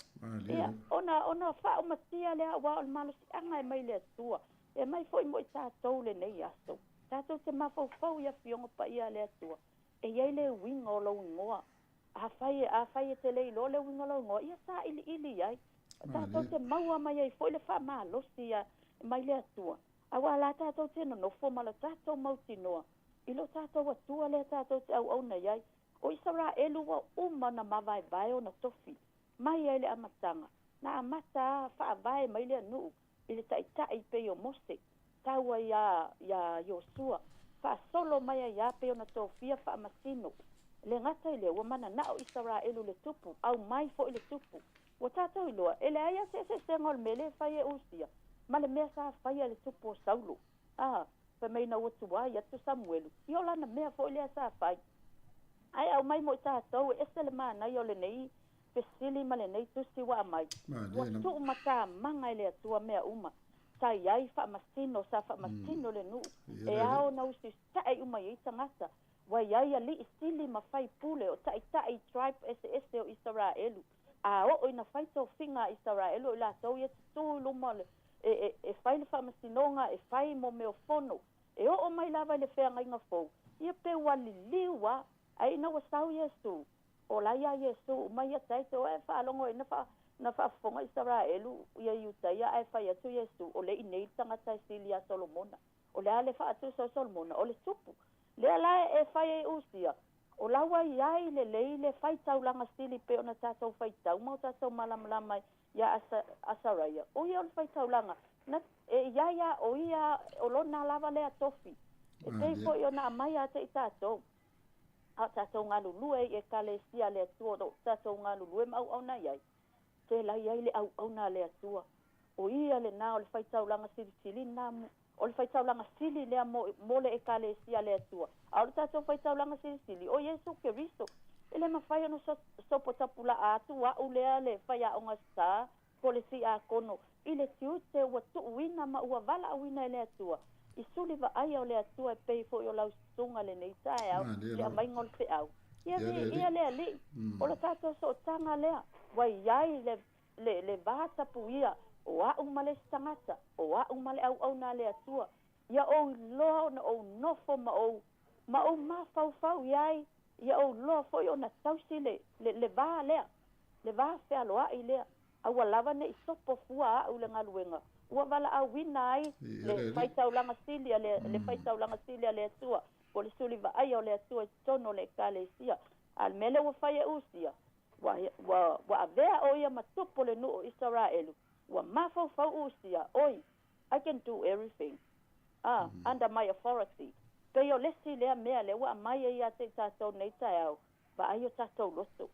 U: Ia, ona wha o matia lea wa o malo si anga e mai le atua. E mai fo i mo i tātou le nei aso. Tātou te mawhau ia fionga pa ia le atua. E iei le winga o lau ingoa. A whai e te lei lo le winga lau ingoa. Ia sa ili ai. Tātou te maua mai ai fo i le wha maa losi ia mai le atua. A wala tātou te nonofo ma le tātou mautinoa. I lo tātou atua le tātou te au nei ai. O isara elu wa na mawai vai o na tofi. Mai ai le amatanga. Na amata wha vai mai le anu. I le tai pe o mose. Taua ia Yosua. Wha solo mai ai pe o na tofia wha amasino. Le ngata i le ua mana na o isara elu le tupu. Au mai fo i le tupu. Wa tātou i loa. Ele aia se ngol mele whai e usia. Ma le mea sa whai le tupu o saulo. Pa mei na uatua i atu Samuelu. I o lana mea fo i le sa whai. Ai au mai mo tātou e se le mana i o le nei pesili ma le nei tusi wa mai. Wa tu mata manga i le atua mea uma. Ta iai wha masino sa wha masino le nu. E ao na usi tae uma i tangata. Wa iai a li isili ma whai pule o tae tribe ese o Israelu. A o ina whai tau whinga Israelu i la tau i tu luma le. E whai le wha masinonga e whai mo meo fono. E o mai lava le whea ngai ngā fau. Ia pe wali liwa. Ai na wasau Yesu. O la ia Yesu, mai ia taito e whaalongo e na whaafonga Israelu ia iutaia e whai atu Yesu. O le inei tangata e silia Solomona. O le ale whaatu so Solomona. O le tupu. Le ala e whai e usia. O lawa iai le lei le whai taulanga sili pe o na tātou whai tau. Mau tātou malamalama ia asaraya. O ia o le whai taulanga. E ia o ia o lona lava le atofi. E teifo i o na amai ate i tātou. A tātou ngā lulue e kale sia le atua. Tātou ngā lulue ma au na iai. Te lai ai le au na le atua. O ia le nā o le whaitaulanga sili nā o le whaitaulanga sili lea mo le e kale sia le atua. A o le tātou whaitaulanga sili. O Yesu Keristo. Ele ma whai ano sopo tapula atu a u lea le whai a onga sā. Po le si a kono. I le tiu te ua tu uina ma ua vala uina e le atua. I suli va ai o le atua e pei fo i o lau sunga le nei tae au, le a maingol pe au. Ia lea li, o le tātou so tanga lea, wai iai le vāta pu ia, o a'u ma le tangata, o a'u ma le au na le atua. Ia o loa na o nofo ma o mafau iai, ia o loa fo i o na tausi le vā lea, le vā fea loa i lea. Aua lava ne i sopo fua a'u le ngaluenga. Ua wala au wina ai, le faitaulanga silia, le faitaulanga silia le atua, po le suli va ai o le atua tono le kale sia. Al mele ua fai e usia, wa avea o ia matupo le nuo Israelu, wa mafau usia, oi, I can do everything. Under my authority. Peo lesi lea mea le wa mai e ia te tātou nei tai au, va ai o tātou loto.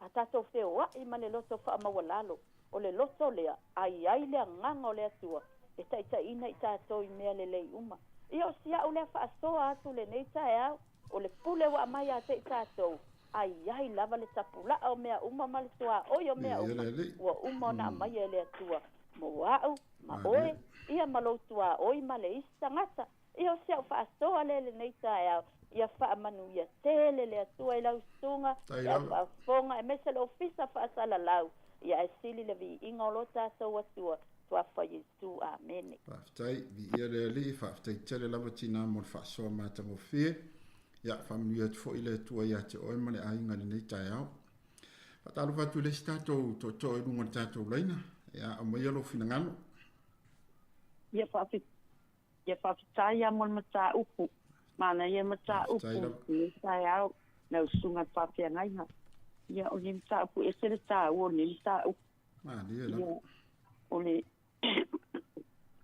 U: A tātou feo wa i ma le loto wha mawalalo, o le loto lea, ai lea nganga o lea tua, e taita ina i tātou i mea le lei uma. Ia o sia o lea wha asoa atu le nei tai au, o le pule wa mai a te tātou, ai lava le tapula o mea uma ma le tua, oi o mea uma, ua uma na mai e lea tua, mo au, ma oe, ia maloutua oi ma le isa ngata, ia o sia o wha asoa le nei tai au, ia wha manu ia tele le atua i lau sunga, ia wha fonga, e mese le ofisa wha asala lau, ia e sili le vi inga o lo tātou atua, tua wha Yesu, amene.
T: Whaftai, vi ia le ali, whaftai tele lava tina mo le whaasoa mātango whie, ia whamanu ia tfo i le atua ia te oi ma le ainga le nei tai au. Whataru whatu le si tātou to e runga le tātou leina, ia o mai alo fina ngano.
E: Ia whawhitai a mon mata upu. Mana ia mata upu. Ia tai au. Nau sunga whawhia ngaiha. Ia o ni mata upu. E sere tā ua ni mata upu. Ia o le...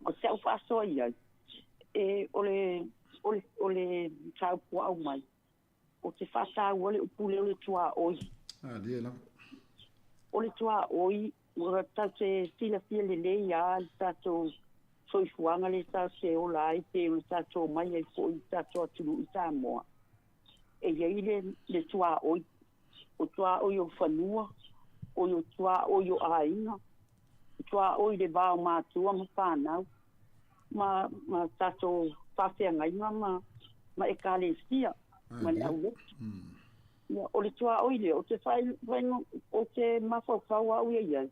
E: O se au whaasoa ia. E o le mata upu au mai. O te whasa ua le upu leo le tua oi. O le tua oi. Ua tau te sila fia le le ia. Tato... Soi fuanga le sa se o lai te o sa to mai e fo i sa to tulu i sa moa. E iei le tua oi. O tua oi o whanua. O tua oi o aina. O tua oi le vāo mātua ma whānau. Ma sa to whawhia ngai ma e kāle sia. Ma le au le. O le tua oi le. O te whaino o te mawhau au e iei.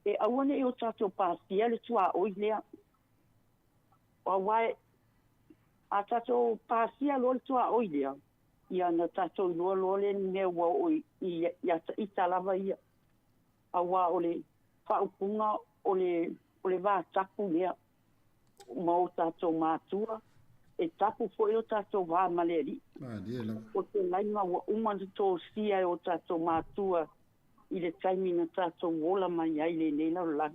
E: E awane e o sa to pāsia le tua oi lea. O wai a tato pasia lo tua oidea ia na tato lo le ne wa o i talava ia a wa ole fa upunga ole va tapu ia mo tato matua e tapu foi o tato va maleri o te laima wa uma to sia o tato matua i le taimina tato wola mai ai le nei la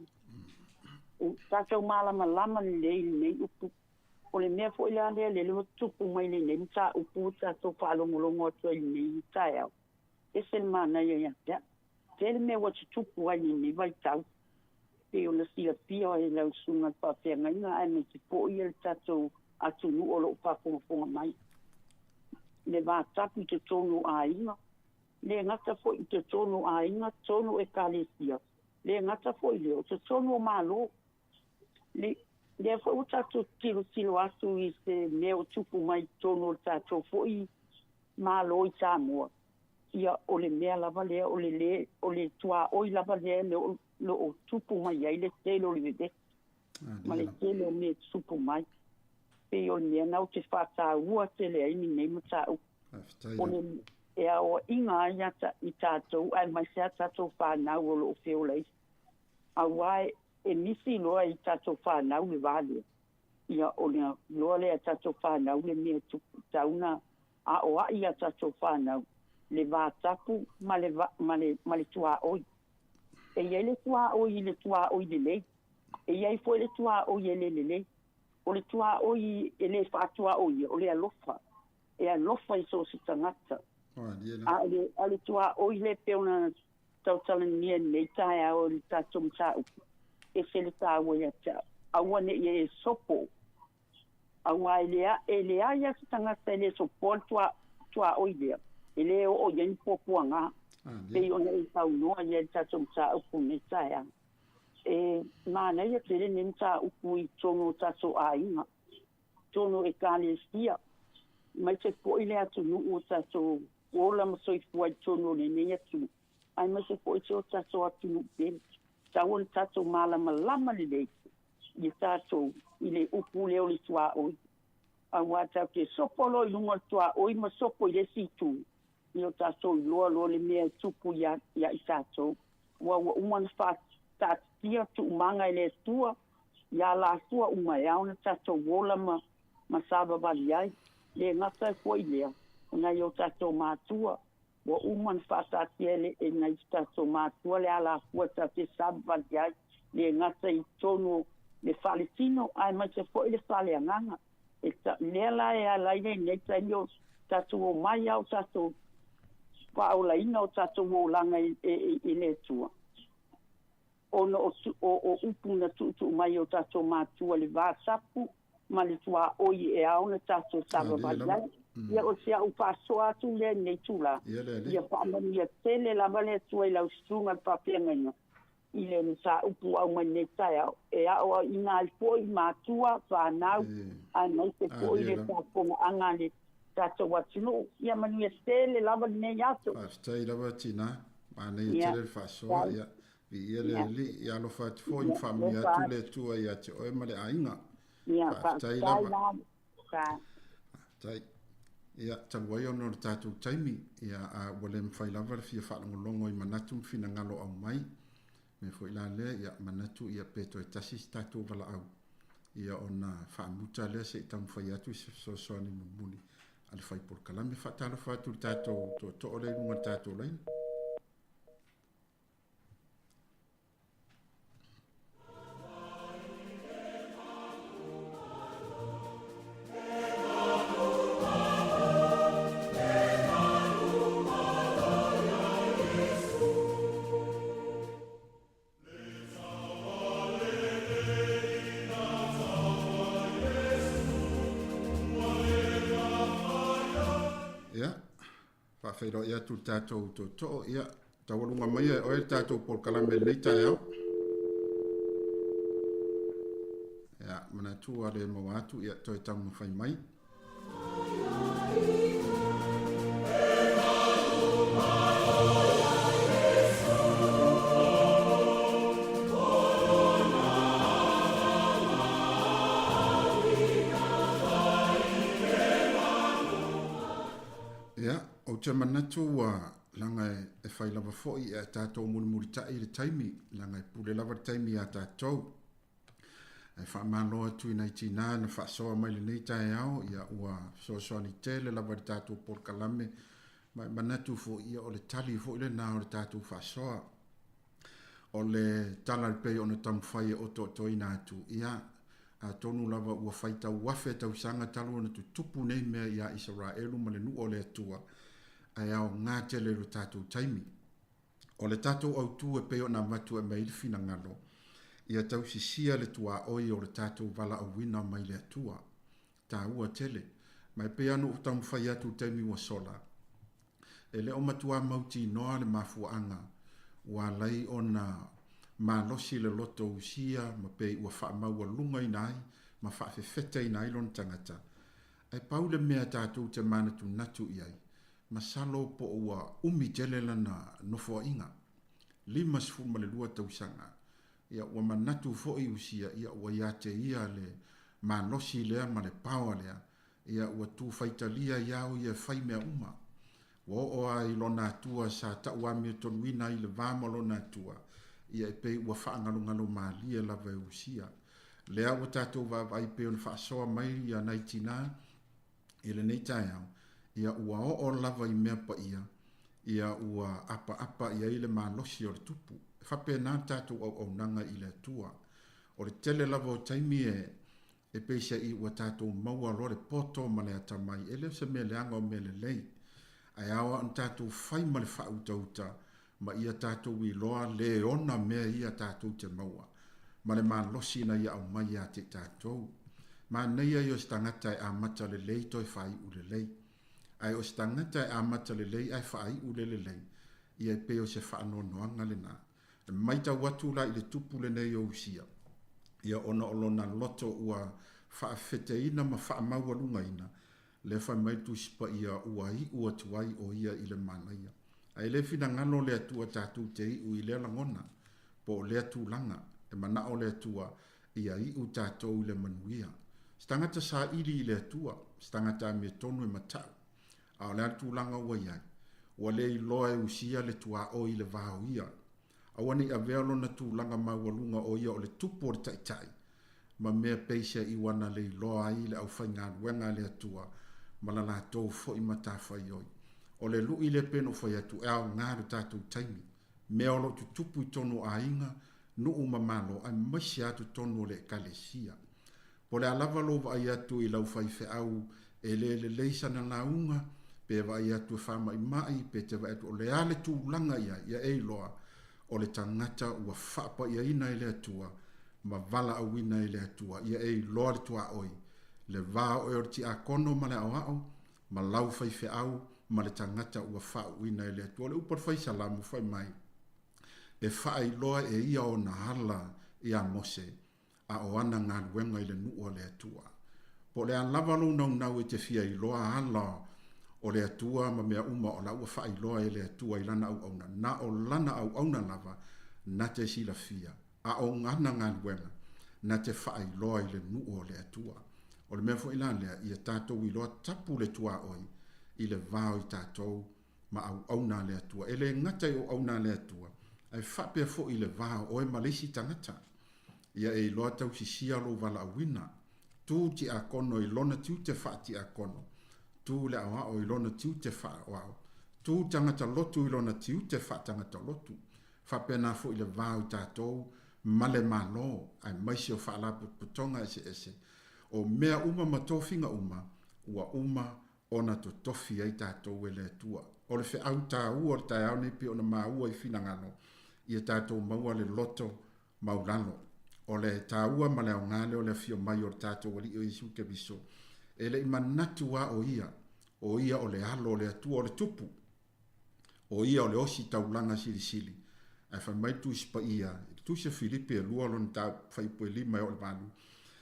E: o tato malama lama le upu o le mea fo ila le tupu mai le nei ta upu tato whaalongolongo atu i nei tai au e sen mana ia te me wa tupu ai nei vai tau pe o le sia pio e lau sunga pawhenga inga ai me te po i el tato atu nu o lo whaponga mai le va tapu te tonu a inga le ngata fo i te tonu a inga tonu e kalesia le ngata fo i leo te tonu o malo le fo o tato tilo atu i se meo tupu mai tonu o tato fo i malo i Samoa ia o le mea lava lea o le tua oi lava lea lo o tupu mai ai le telo li vede ma le telo me tupu mai pe o mea nau te whata ua te le aini nei mata u o le ea o inga ia i tatou ai mai sea tatou whanau o lo feo leis a wai e nisi loa i tatou whanau le vale ia o le loa le a tatou whanau le mea tupu tauna a o a ia tatou whanau le vātapu ma le tua oi. E iai le tua oi le tua oi le lei. E iai foi le tua oi le lei. O le tua oi e le whātua oi, o le alofa. E alofa i so si tangata. A le tua oi le peona tautala nia nei tae o le tātum tāu. E se le tā oi ata. Aua ne e sopo. Aua e le aia si tangata e le sopo tua oi lea. Ele o yen popuanga pe o nei tau no ye tatum sa upu ni saya e mana ye tele ni ta upu i tono tato ainga tono e kalesia mai te po ile atu no tato ola mo soi foi tono ni ni atu ai mai se po tato atu no pe tau le tatou malama le lei. I tatou i le upu leo le tua oi. A wata ke sopolo i lunga tua oi ma sopo i le situ. I o tatou i loa le mea tupu ia i tatou. Wa umana wha tatia tu umanga i le tua. Ia la tua umai au na tatou wola ma saba bali ai. Le ngata e kua i lea. Ngai o tatou mātua. Wa uman whatatia le e ngai tatou mātua le ala kua tate saba bali ai. Le ngata i tonu le Faletino ai mai se foi le fale anganga e le la e ala ile nei tanyo tatu o mai au tatu pa o la ina o tatu o langa e le tua ono o upu na tu mai o tatu matua le va sapu ma le tua o e au na tatu saba balai ia o sia u paso atu le nei tula ia pa mani ia tele la vale tua la ustrunga pa penga ile sa upu au mane taia e au ina al foi matua fa nau ana se foi le tapo angane tato watino ia manu estele lava ne yato
T: stai lava tina ana ia tele fa so ia vi ele li ia lo fa foi famia tu le tua ia te o male ainga
E: ia fa stai lava
T: stai ia tawai ono tato taimi ia a wole mfai lava fi fa longo i manatu fina ngalo au mai me foi la le ia manatu ia peto e tasi statu vala au ia ona fa muta le se tam foi atu so ni muli al fai por kala me fa talo fa tu tato to le no tato le Whawhairo ia tu tātou to ia tawalunga mai o e tātou por kalame leita eo. Ia mana tu ale mo atu ia toi tamu whai mai. O te manatu wa langa e whai lava foi e tātou muri tai le taimi, langa e pule lava taimi a tātou. E wha maloa tui nei tina na wha soa mai le nei tae au, ia ua soa ni tele lava le tātou por kalame, mai manatu fo ia o le tali fo ile na o le tātou wha soa. O le tala le pei o na tamu whai e oto ina atu, ia a tonu lava ua whaita wafe tau sanga talo na tu tupu nei mea ia Israelu ma le nu o le atua. Ai au ngā tele ro tātou taimi. O le tātou au tu e peo na matu e mai fina ngalo. Ia tau sisia le tua oi o le tātou vala au wina mai le atua. Tā ua tele. Mai pea no utamu whai atu taimi wa sola. E le o matua mauti noa le mafuanga. Ua lai o na malosi le loto usia ma pei ua wha maua lunga inai ma wha fefeta inai lon tangata. Ai pau le mea tātou te manatu natu iai. Masalo po ua umi telela na nofo inga. Lima sifu male lua tausanga. Ia ua manatu fo i usia, ia ua iate ia le manosi lea ma le pawa lea. Ia ua tu faitalia iau ia fai mea uma. Wa o ai lona atua sa ta ua mea tonuina i le vama lona atua. Ia e pei ua whaangalungalo maalia lava e usia. Lea ua tatou vavai peo na whaasoa mai ia naitina. Ile nei tai au. Ia ua o lava i mea pa ia ua apa ia ile malosi o le tupu. Whape nā tātou au nanga i le atua. O le tele lava o taimi e peisa i ua tātou maua lo le poto ma le atamai. Ele se me le anga o me le lei. Ai awa an tātou whai ma le whautauta ma ia tātou i loa le ona mea ia tātou te maua. Ma le malosi na ia au mai a te tātou. Ma neia i o stangata e amata le lei toi whai u le lei. Ai o stangata e amata le lei ai whai u le lei. Ia e peo se whaano noanga le nā. Maita watu la i le tupu le nei o usia. Ia ona olona loto ua whaafete ina ma whaamaua lunga ina. Le whai mai tu sipa ia ua i ua tuai o ia i le manaia. Ai le fina ngano le atua tātou te i u i le langona. po le tūlanga e mana o le tua ia i u tātou le manuia. Stangata sa ili i le tua, stangata me tonu e matau. A o le tūlanga ua iai, ua le i loa e usia le tua o i le vāo ia. Awani a vealo na tūlanga maualunga o ia o le tupo o le taitai. Ma mea peisa i wana le i loa i le au whainga wenga le atua, ma la la tō fo i mata whai oi. O le lu i le peno whai atu e au ngāru tātou taimi. Mea olo tu tupu i tono a inga, nu umamalo ai maisi atu tono le kalesia. Po le alava lo vai atu i lau whai whe au e le leisa na launga, pe vai atu e whama i mai, pe te vai atu o le ale tūlanga ia e loa, o le tangata ua whapa ia ina i le atua, ma vala au ina i le atua, ia e loa le tua oi, le vāo e orti a kono ma le au, ma lau whai whe au, ma le tangata ua whau ina i le atua, le upar whai salamu whai mai, e whai loa e ia o na hala i a mose, a o ana ngā ruenga i le nuu o le atua. Po le a lavalo nau e te fia i loa hala o le atua ma mea uma o la ua whai loa e le atua i lana au auna. Na o lana au auna lava na te sila fia. A o ngana ngā ruenga na te whai loa i le nuu o le atua. O le mea fo ilan lea i a tātou i loa tapu le tua oi i le vāo i tātou ma au auna le atua. E le ngatai o auna le atua. Ai whapea fo i le vāo o e malisi tangata. Ia e loa tau si sialo wala a wina. Tu ti a kono i lona tiu te wha ti a kono. Tu le awa o i lona tiu te wha wao. Tu tangata lotu i lona tiu te wha tangata lotu. Whapea na fo i le vāo i tātou male malo. Ai maisi o wha la putonga ese. O mea uma ma tofinga ua uma ona to tofi ai tātou e le tua. O le whi au tā ua o tai au nepi o na maa ua i whina ngano. Ia tātou maua le loto maulano. O le tāua ma le au ngale o le fio mai o le tātou wali o Isu ke biso. E le ima natua o ia o le alo o le atua o le tupu. O ia o le osi taulanga sili. Ai whai mai tu ispa ia. Tu se Filipe e lua lon tau whai poe lima o le manu.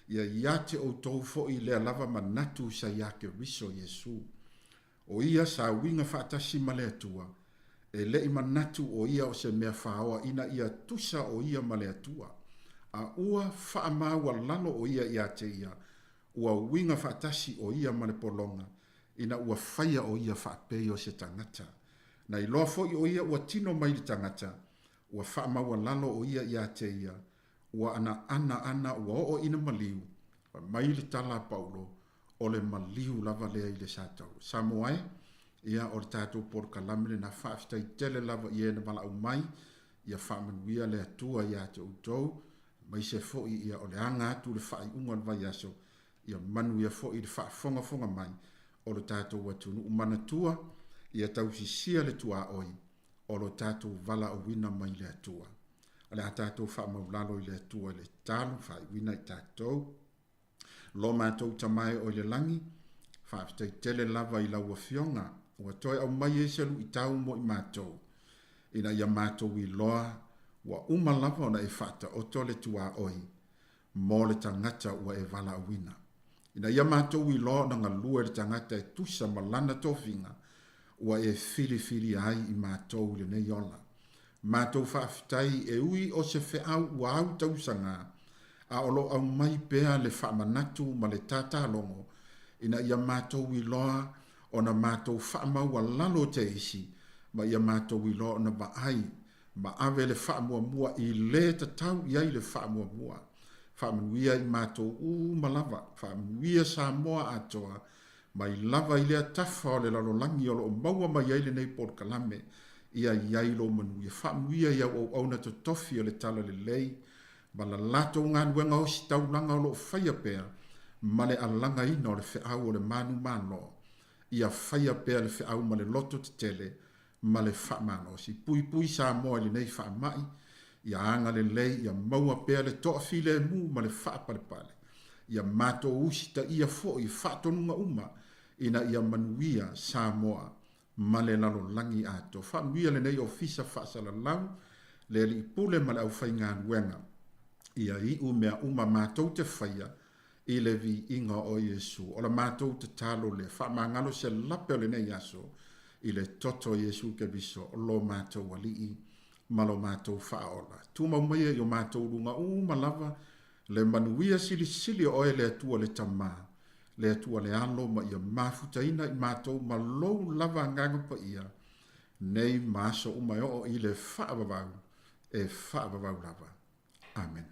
T: Ia iate o tau fo i le alava ma natu sa ia ke biso Yesu. O ia sa winga whaatasi ma le atua. E le ima natu o ia o se mea whaoa ina ia tusa o ia ma le atua. A ua whaamaua lalo o ia te ia. Ua winga whaatasi o ia ma le polonga. Ina ua whaia o ia whaapei o se tangata. Na i loa fo i o ia ua tino mai le tangata. Ua whaamaua lalo o ia te ia. Ua ana ua o ina maliu. Mai le tala Paulo. O le maliu lava lea i le sātau. Samoae. Ia o le tātou porkalamile na whaafitai tele lava i ena mala au mai. Ia whaamanuia le atua ia te utou. Mai se fo i ia o le anga atu le whai unga le vai aso. Ia manu ia fo i le whaafonga mai. O le tātou watunu umanatua. Ia tau sisia le tua oi. O le tātou vala o wina mai le atua. O le tātou whaamaulalo i le atua le tālu whai wina i tātou. Lo mātou tamai o le langi. Whaafitai tele lava i laua fionga. Ua toi au mai e selu i tau mo i mātou. Ina ia mātou i loa, ua uma lava ona e whata o tole tua oi, mō le tangata ua e vala awina. Ina ia mātou i loa na ngalua le tangata e tusa malana tofinga, ua e fili ai i mātou le nei ola. Mātou whaafitai e ui o se whiau ua au tausanga, a olo au mai pea le whaamanatu ma le tata longo, ina ia mātou i loa, ona mātou whaamau a lalo te isi, ma ia mātou i loa ona vaai, ma ave le whaamua i le tatau iai le whaamua. Whaamanuia i mātou malava, whaamanuia sa moa atoa, ma i lava i lea tafa o le lalolangi o lo maua mai ai le nei por kalame, ia iai lo manuia. Whaamanuia ia au na to tofi o le tala le lei, ma la lato ngā nuenga o si taulanga o lo whaia pea, ma le alanga ina o le whiau o le manu mano. Ia whaia pea le whiau ma le loto te tele, ma le whamano. Si pui sa moa le nei whamai, ia anga le lei, ia maua pea le toa file mu ma le whapale. Ia mato usita ia fo i whatonunga uma, ina ia manuia sa moa ma le lalo langi ato. Whanuia le nei ofisa whaasala lau, le li pule ma le au whainga nuenga. Ia i mea uma matou te whaia, i le vi inga o Yesu. O la mātou te talo le whamangalo se lape o le nei aso i le toto Yesu ke biso o lo mātou walii ma lo mātou whaola. Tu maumai o mātou runga malava le manuia sili oe le atua le tamā. Le atua le alo ma ia mafutaina I mātou ma lou lava nganga pa ia. Nei maso umai o I le whaavavau e whaavavau lava. Amen.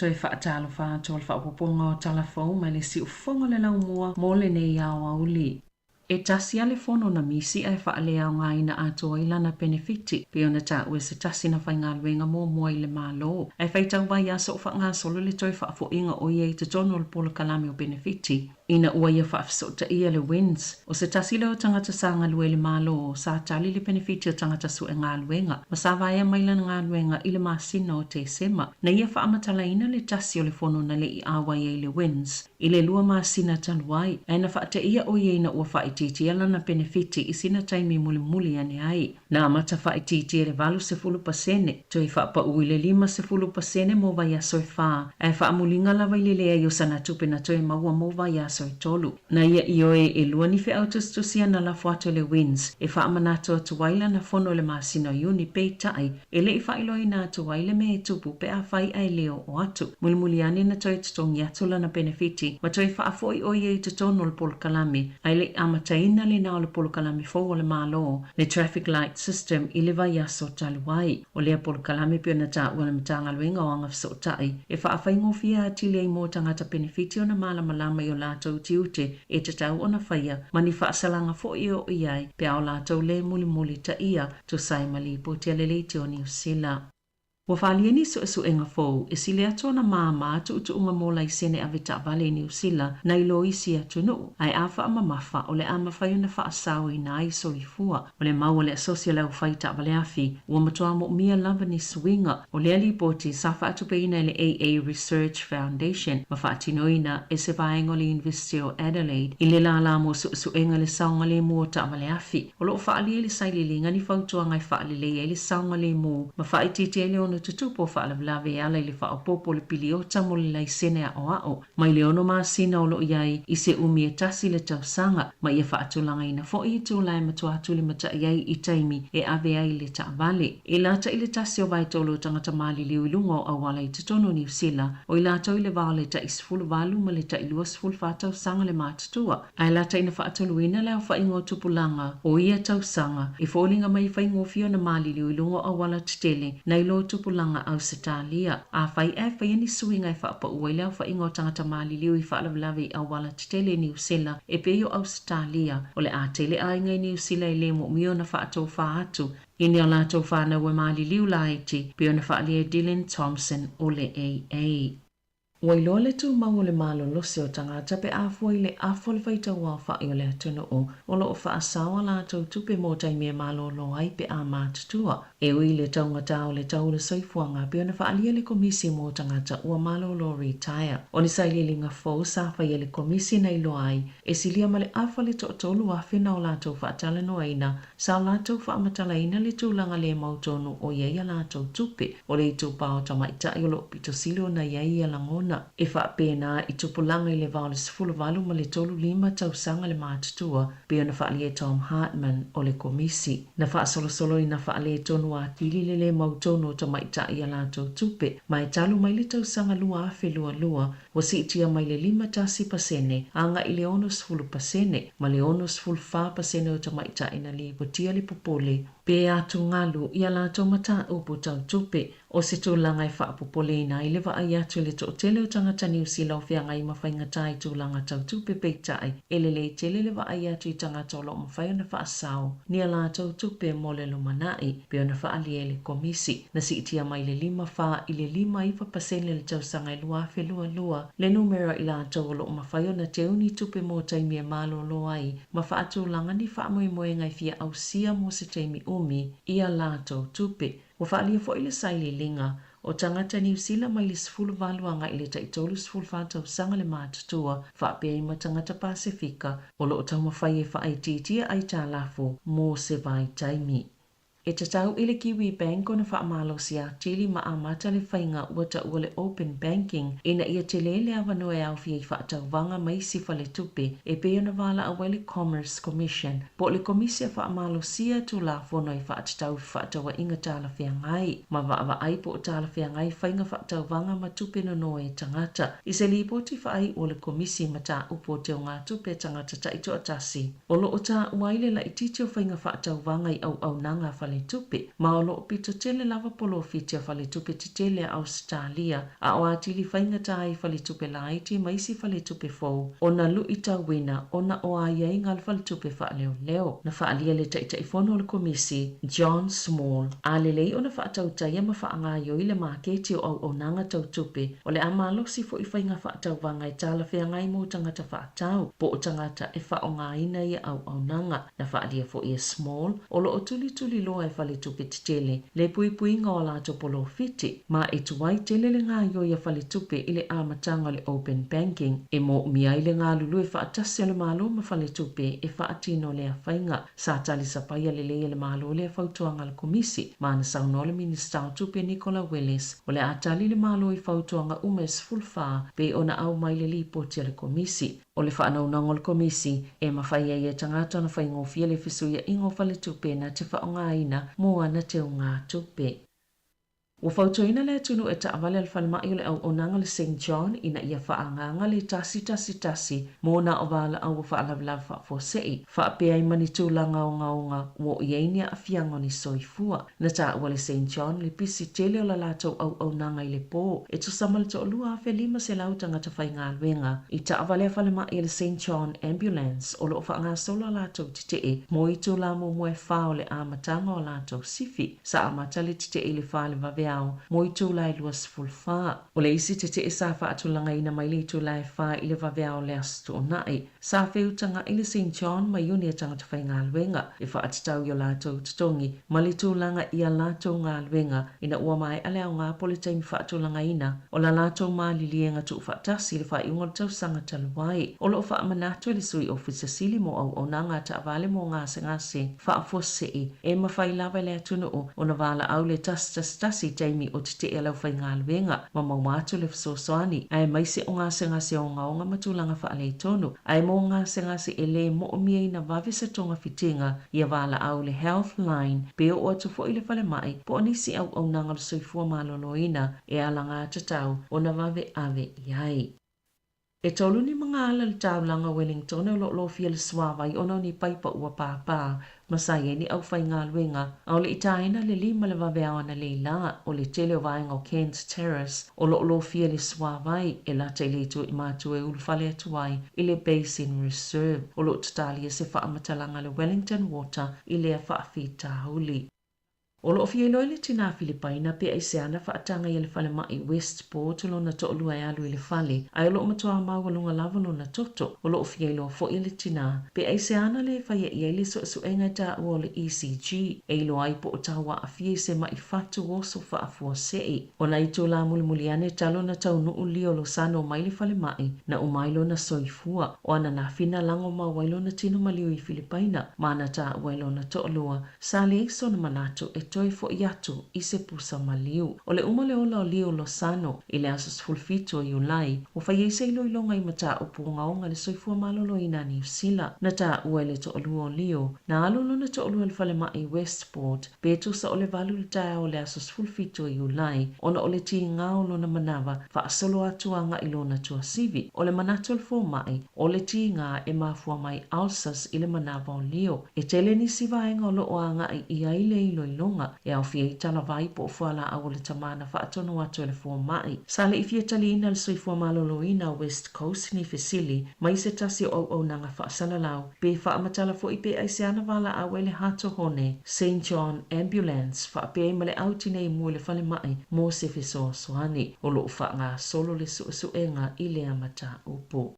D: Toi whaatalo whātua le whaapoponga o talafou mai le si ufonga le laumua mo le nei au auli. E tasi ale fono na misi ai whaalea o ngaina ato i lana benefiti pe ona ta ue se tasi na whainga luenga mo mua i le malo. Ai whaitau vai aso o whaanga solo le toi whaafo inga o iei te tono le polo kalame o benefiti. Ina ua ia whaafisota ia le wins. O se tasi leo tangata sa ngā lue le malo o sa tali le benefiti o tangata su e ngā luenga. Ma sa vai maila ngā luenga i le masina o te sema. Na ia whaamatala ina le tasi o le fono na le i awa iei le wins. I le lua masina taluai. Aina whaate ia o iei na ua whaititi ala na benefiti i sina taimi muli ane ai. Na amata whaititi e le valu se fulu pasene. Toi whaapa ui le 5 se fulu pasene mo vai aso e wha. Ai whaamulinga lawa i le lea i o sana tupe na toi maua mo vai aso e tolu. Na ia ioe e lua ni whi autostusia na la fuato le wins. E whaamanato atu waila na fono le masina o uni pei tai. E le i whailoi na atu waile me e tupu pe a whai ai leo o atu. Mulimuli ane na toi tutongi atu la na benefiti. Ma toi whaafoi o iei tutono le polo kalame. Ai le amataina le nao le polo kalame fo o le malo. Le traffic light system i le vai aso taluai. O lea polo kalame pio na ta ua na mitanga luenga o anga fso tai. E whaafai ngofia ati le i mo tangata benefiti o na mala malama i o la lātou tiute e te tau ona whaia ma ni whaasalanga fo i o iai pe au lātou le muli muli ta ia to sai mali po te alele te o New Zealand. Wa whaalieni so enga fōu e sile atona māma tu unga mola i sene avita vale New Zealand na ilo isi atunu ai awha ama mafa o le ama whaiuna whaasau i na i so i fua o le mau o le asosia lau whaita vale afi ua matua mo mia lava ni swinga o le alipoti sa whaatupe ina le AA Research Foundation ma whaatinoina e se vaenga le University of Adelaide i le la mo so enga le saunga le mua ta vale afi o lo whaali le saililinga ni whautua ngai whaali le le saunga le mua ma whaitite le ono tutupo whaalawlawe ala i le whaopopo le piliota mo le laisene a o mai le ono maasina o lo iai i se umi e tasi le tausanga ma ia whaatulanga ina fo i tu lai matua tuli mata iai i taimi e ave ai le taavale. E lata i le tasi o vai tolo tangata mali liu ilunga o awala i tutono New Zealand o i lata i le vale ta isfulu valu ma le ta ilua sfulu whaatausanga le mātutua. Ai lata ina whaatuluina leo whaingo tupulanga o ia tausanga i fōlinga mai whaingo fio na mali liu ilunga o awala titele na ilo tupulanga au Australia. A whai ni suinga i whaapa ua leo whaingo tangata mali liu i whaalawlawe i awala titele New Zealand e peo Australia o le a tele a ingai New Zealand i le mo mio na whaatou whaatu. Ini o lātou whānau e mali liu laiti peo na whaalia Dylan Thompson o le AA. Wailo le tu mau le malo lose o tangata pe afua i le afo le whaita ua whai o le atuna o lo o whaasawa lātou tupe mo taimia malo lo ai pe a mātutua. E ui le taungata o le tau le soifuanga pe ona whaalia le komisi mo tangata ua malo lo retire. O ni saili linga fau sa whai le komisi nei lo ai e silia ma le afa le tolu a whina o lātou whaatala no aina sa lātou whaamatala ina le tūlanga le mautonu o iaia lātou tupe o le itu pao tamaita i o lo pito silio na iaia langona. E whaapena i tupulanga i le vāle sifulu valu ma le tolu lima tausanga le mātutua pe ona whaalia Tom Hartman o le komisi. Na whaasolosolo i na whaalia tonu a tili le mautonu o tamaita i a lātou tupe mai talu mai le tausanga lua afe lua o si itia mai le 5% anga i le 10% ma le 10% o tamaita ina li potia le popole pe atu ngalu i a lātou mata upo tau tupe o se tūlanga i whaapopole ina i lewa ai atu le tōtele o tangata New Zealand o whianga i mawhainga tai tūlanga tau tupe peitai e le tele lewa ai atu i tangata o lo mawhai ona whaasau ni a lātou tupe mo le lumanai pe ona whaalia le komisi na si itia mai le 5 i le 5% le tausanga i lua fe lua le numero i lātou o lo mawhai ona te uni tupe mo taimia malo lo ai ma whaatūlanga ni whaamoe ngai fia au sia mo se taimi umi i a lātou tupe. Wa whaalia fo i le saili linga o tangata New Zealand mai le sifulu valuanga i le taitolu sifulu whātau sanga le mātutua whaapea i matangata Pasifika o lo o tau mawhai e whaititia ai tā lafo mō se vai taimi. E tatau i le Kiwi Bank o na whaamalo si a tili ma amata le whainga ua ua le Open Banking ina ia te lele awa noe au fia i whaatau wanga mai sifa le tupe e peo na wala awa le Commerce Commission po le komisia whaamalo si a tu la fono i whaatatau i whaatau wa inga tala whia ngai ma wa ai po tala whia ngai whainga whaatau wanga ma tupe no noe tangata i se li poti whaai o le komisi ma ta upo te o ngā tupe tangata ta ito atasi o lo o ta uaile la ititi o whainga whaatau wanga i au nanga whale tupe ma o lo pito tele lava polo fitia whale tupe te tele a Australia a o atili whainga tai whale tupe la iti maisi whale tupe fau o na lu ita wina o na o a iei ngal whale tupe whaaleo leo na whaalia le taita i whono le komisi John Small a lelei o na whaatau taia ma whaanga yo i le maketi o nanga tau tupe o le amalo si fo i whainga whaatau wanga i tala whea ngai mo tangata whaatau po o tangata e wha o ngā ina i au nanga na whaalia fo i Small o lo o tuli loa e whale tupe te tele le pui ngā o lātou polo fiti ma e tuai tele le ngā yo i a whale tupe i le amatanga le Open Banking e mo mia i le ngā lulu e whaatasi le malo ma whale tupe e whaatino le a whainga sa tali sapaia le le malo le whautuanga le komisi ma na sauno le Minister o tupe Nicola Willis o le atali le malo i whautuanga umes fulfa pe ona au mai le lipo tia le komisi o le whaanaunanga le komisi e mawhaia i e tangata na whaingofia le fisuia ingo whale tupe na te whaonga ina mua na te o ngā tupe. Ua fautoina le tunu e taawale al falmai o le au onanga le St. John ina ia whaanganga le tasi mo na o wala au whaalawalawa whaafosei. Whaapea i manitu langa o ngaunga wo ieinia a fiango ni soifua. Na taawale le St. John le pisi tele o la lato au onanga i le po. E tu samal to olua afe lima se lau tangata whai ngā luenga. I taawale a falmai le St. John Ambulance o lo whaanga solo lato titee mo i tu la mo moe whao le amatanga o lato sifi. Sa amatale titee le whale vavea mo i tūlai luas fulfā. O le isi te sa whaatulanga ina mai li tūlai whā i le vavea o le astu o nai. Sa whiutanga i le St. John mai uni e tangata whai ngā luenga. E whaatatau i o lātou tutongi. Ma li tūlanga i a lātou ngā luenga. Ina ua mai ale au ngā politaimi whaatulanga ina. O la lātou mā li lienga tu whaatasi le whai ungo tau sanga taluai. O lo wha manatu le sui ofisa sili mo au o nanga ta avale mo ngase. Whaafosei. E mawhai lawa le atunu o na wala au le tasi Jamie o te te alau whai ngā luenga, ma mau mātu le whasosoani. Ai maise o ngase o ngaonga matulanga wha alei tonu. Ai mo ngase e le mo o miei na vavisa tonga fitinga ia wala au le Health Line, peo o atu fo i le whale mai, po anisi au nangal soifua maloloina e alanga atatau o na vave ave iai. E tolu ni mga ala le taulanga Wellington o lo fia le swawai ono ni paipa ua pāpā, masai ni au whai ngā luenga, au le itaina le lima le vavea ana le la o le tele o vaenga o Kent Terrace o lo fia le swawai e la te leto i mātu e ulfale atuai i le Basin Reserve o lo tatalia se whaamatalanga le Wellington Water i le whaafita hauli. O lo fia loile tina Filipaina pe ai seana whaatanga i le whale mai Westport lo na to'olua e alu i le whale. Ai o lo matua maualunga lava lo na toto. O lo fia lo fo i le tina. Pe ai seana le whaia i le so enga ta o le ECG. E lo ai po o tawa a fia se mai fatu o so whaafua sei. O na ito la mulimuliane talo na tau nuu lio lo sano mai le whale mai. Na umailo na soifua. O ana na fina lango ma wailo na tino malio i Filipaina. Mana ta wailo na to'olua. Sali ekso na manato e toi fo iatu i se pusa maliu. O le umale ola o lio lo sano i le asas fulfito i ulai. O fai eise ilo ilonga i mata o punga onga le soifua malolo i na New Zealand. Na ta ua le to olua o lio. Na alolo na to olua le fale mai Westport. Beto sa ole valu le tae o le asas fulfito i ulai. Ona ole ti ngao lo na manawa fa asolo atuanga ilo na tua sivi. O le manatol fo mai. O le ti ngā e mafua mai Alsas i le manawa o lio. E tele ni sivaenga o lo oanga i ia ile ilo ilonga. E au fia i tala vai po fuala au le tamana wha atono atu le fua mai. Sale i fia tali ina le soifua malolo ina West Coast ni Fesili, mai se tasi o nanga wha asalalau. Pe wha amatala fo i pe ai se ana wala au ele hato hone, St. John Ambulance, wha pe ai male au tinei mua le fale mai, mo se fesoa soani, o lo wha ngā solo le suenga i le amata upo.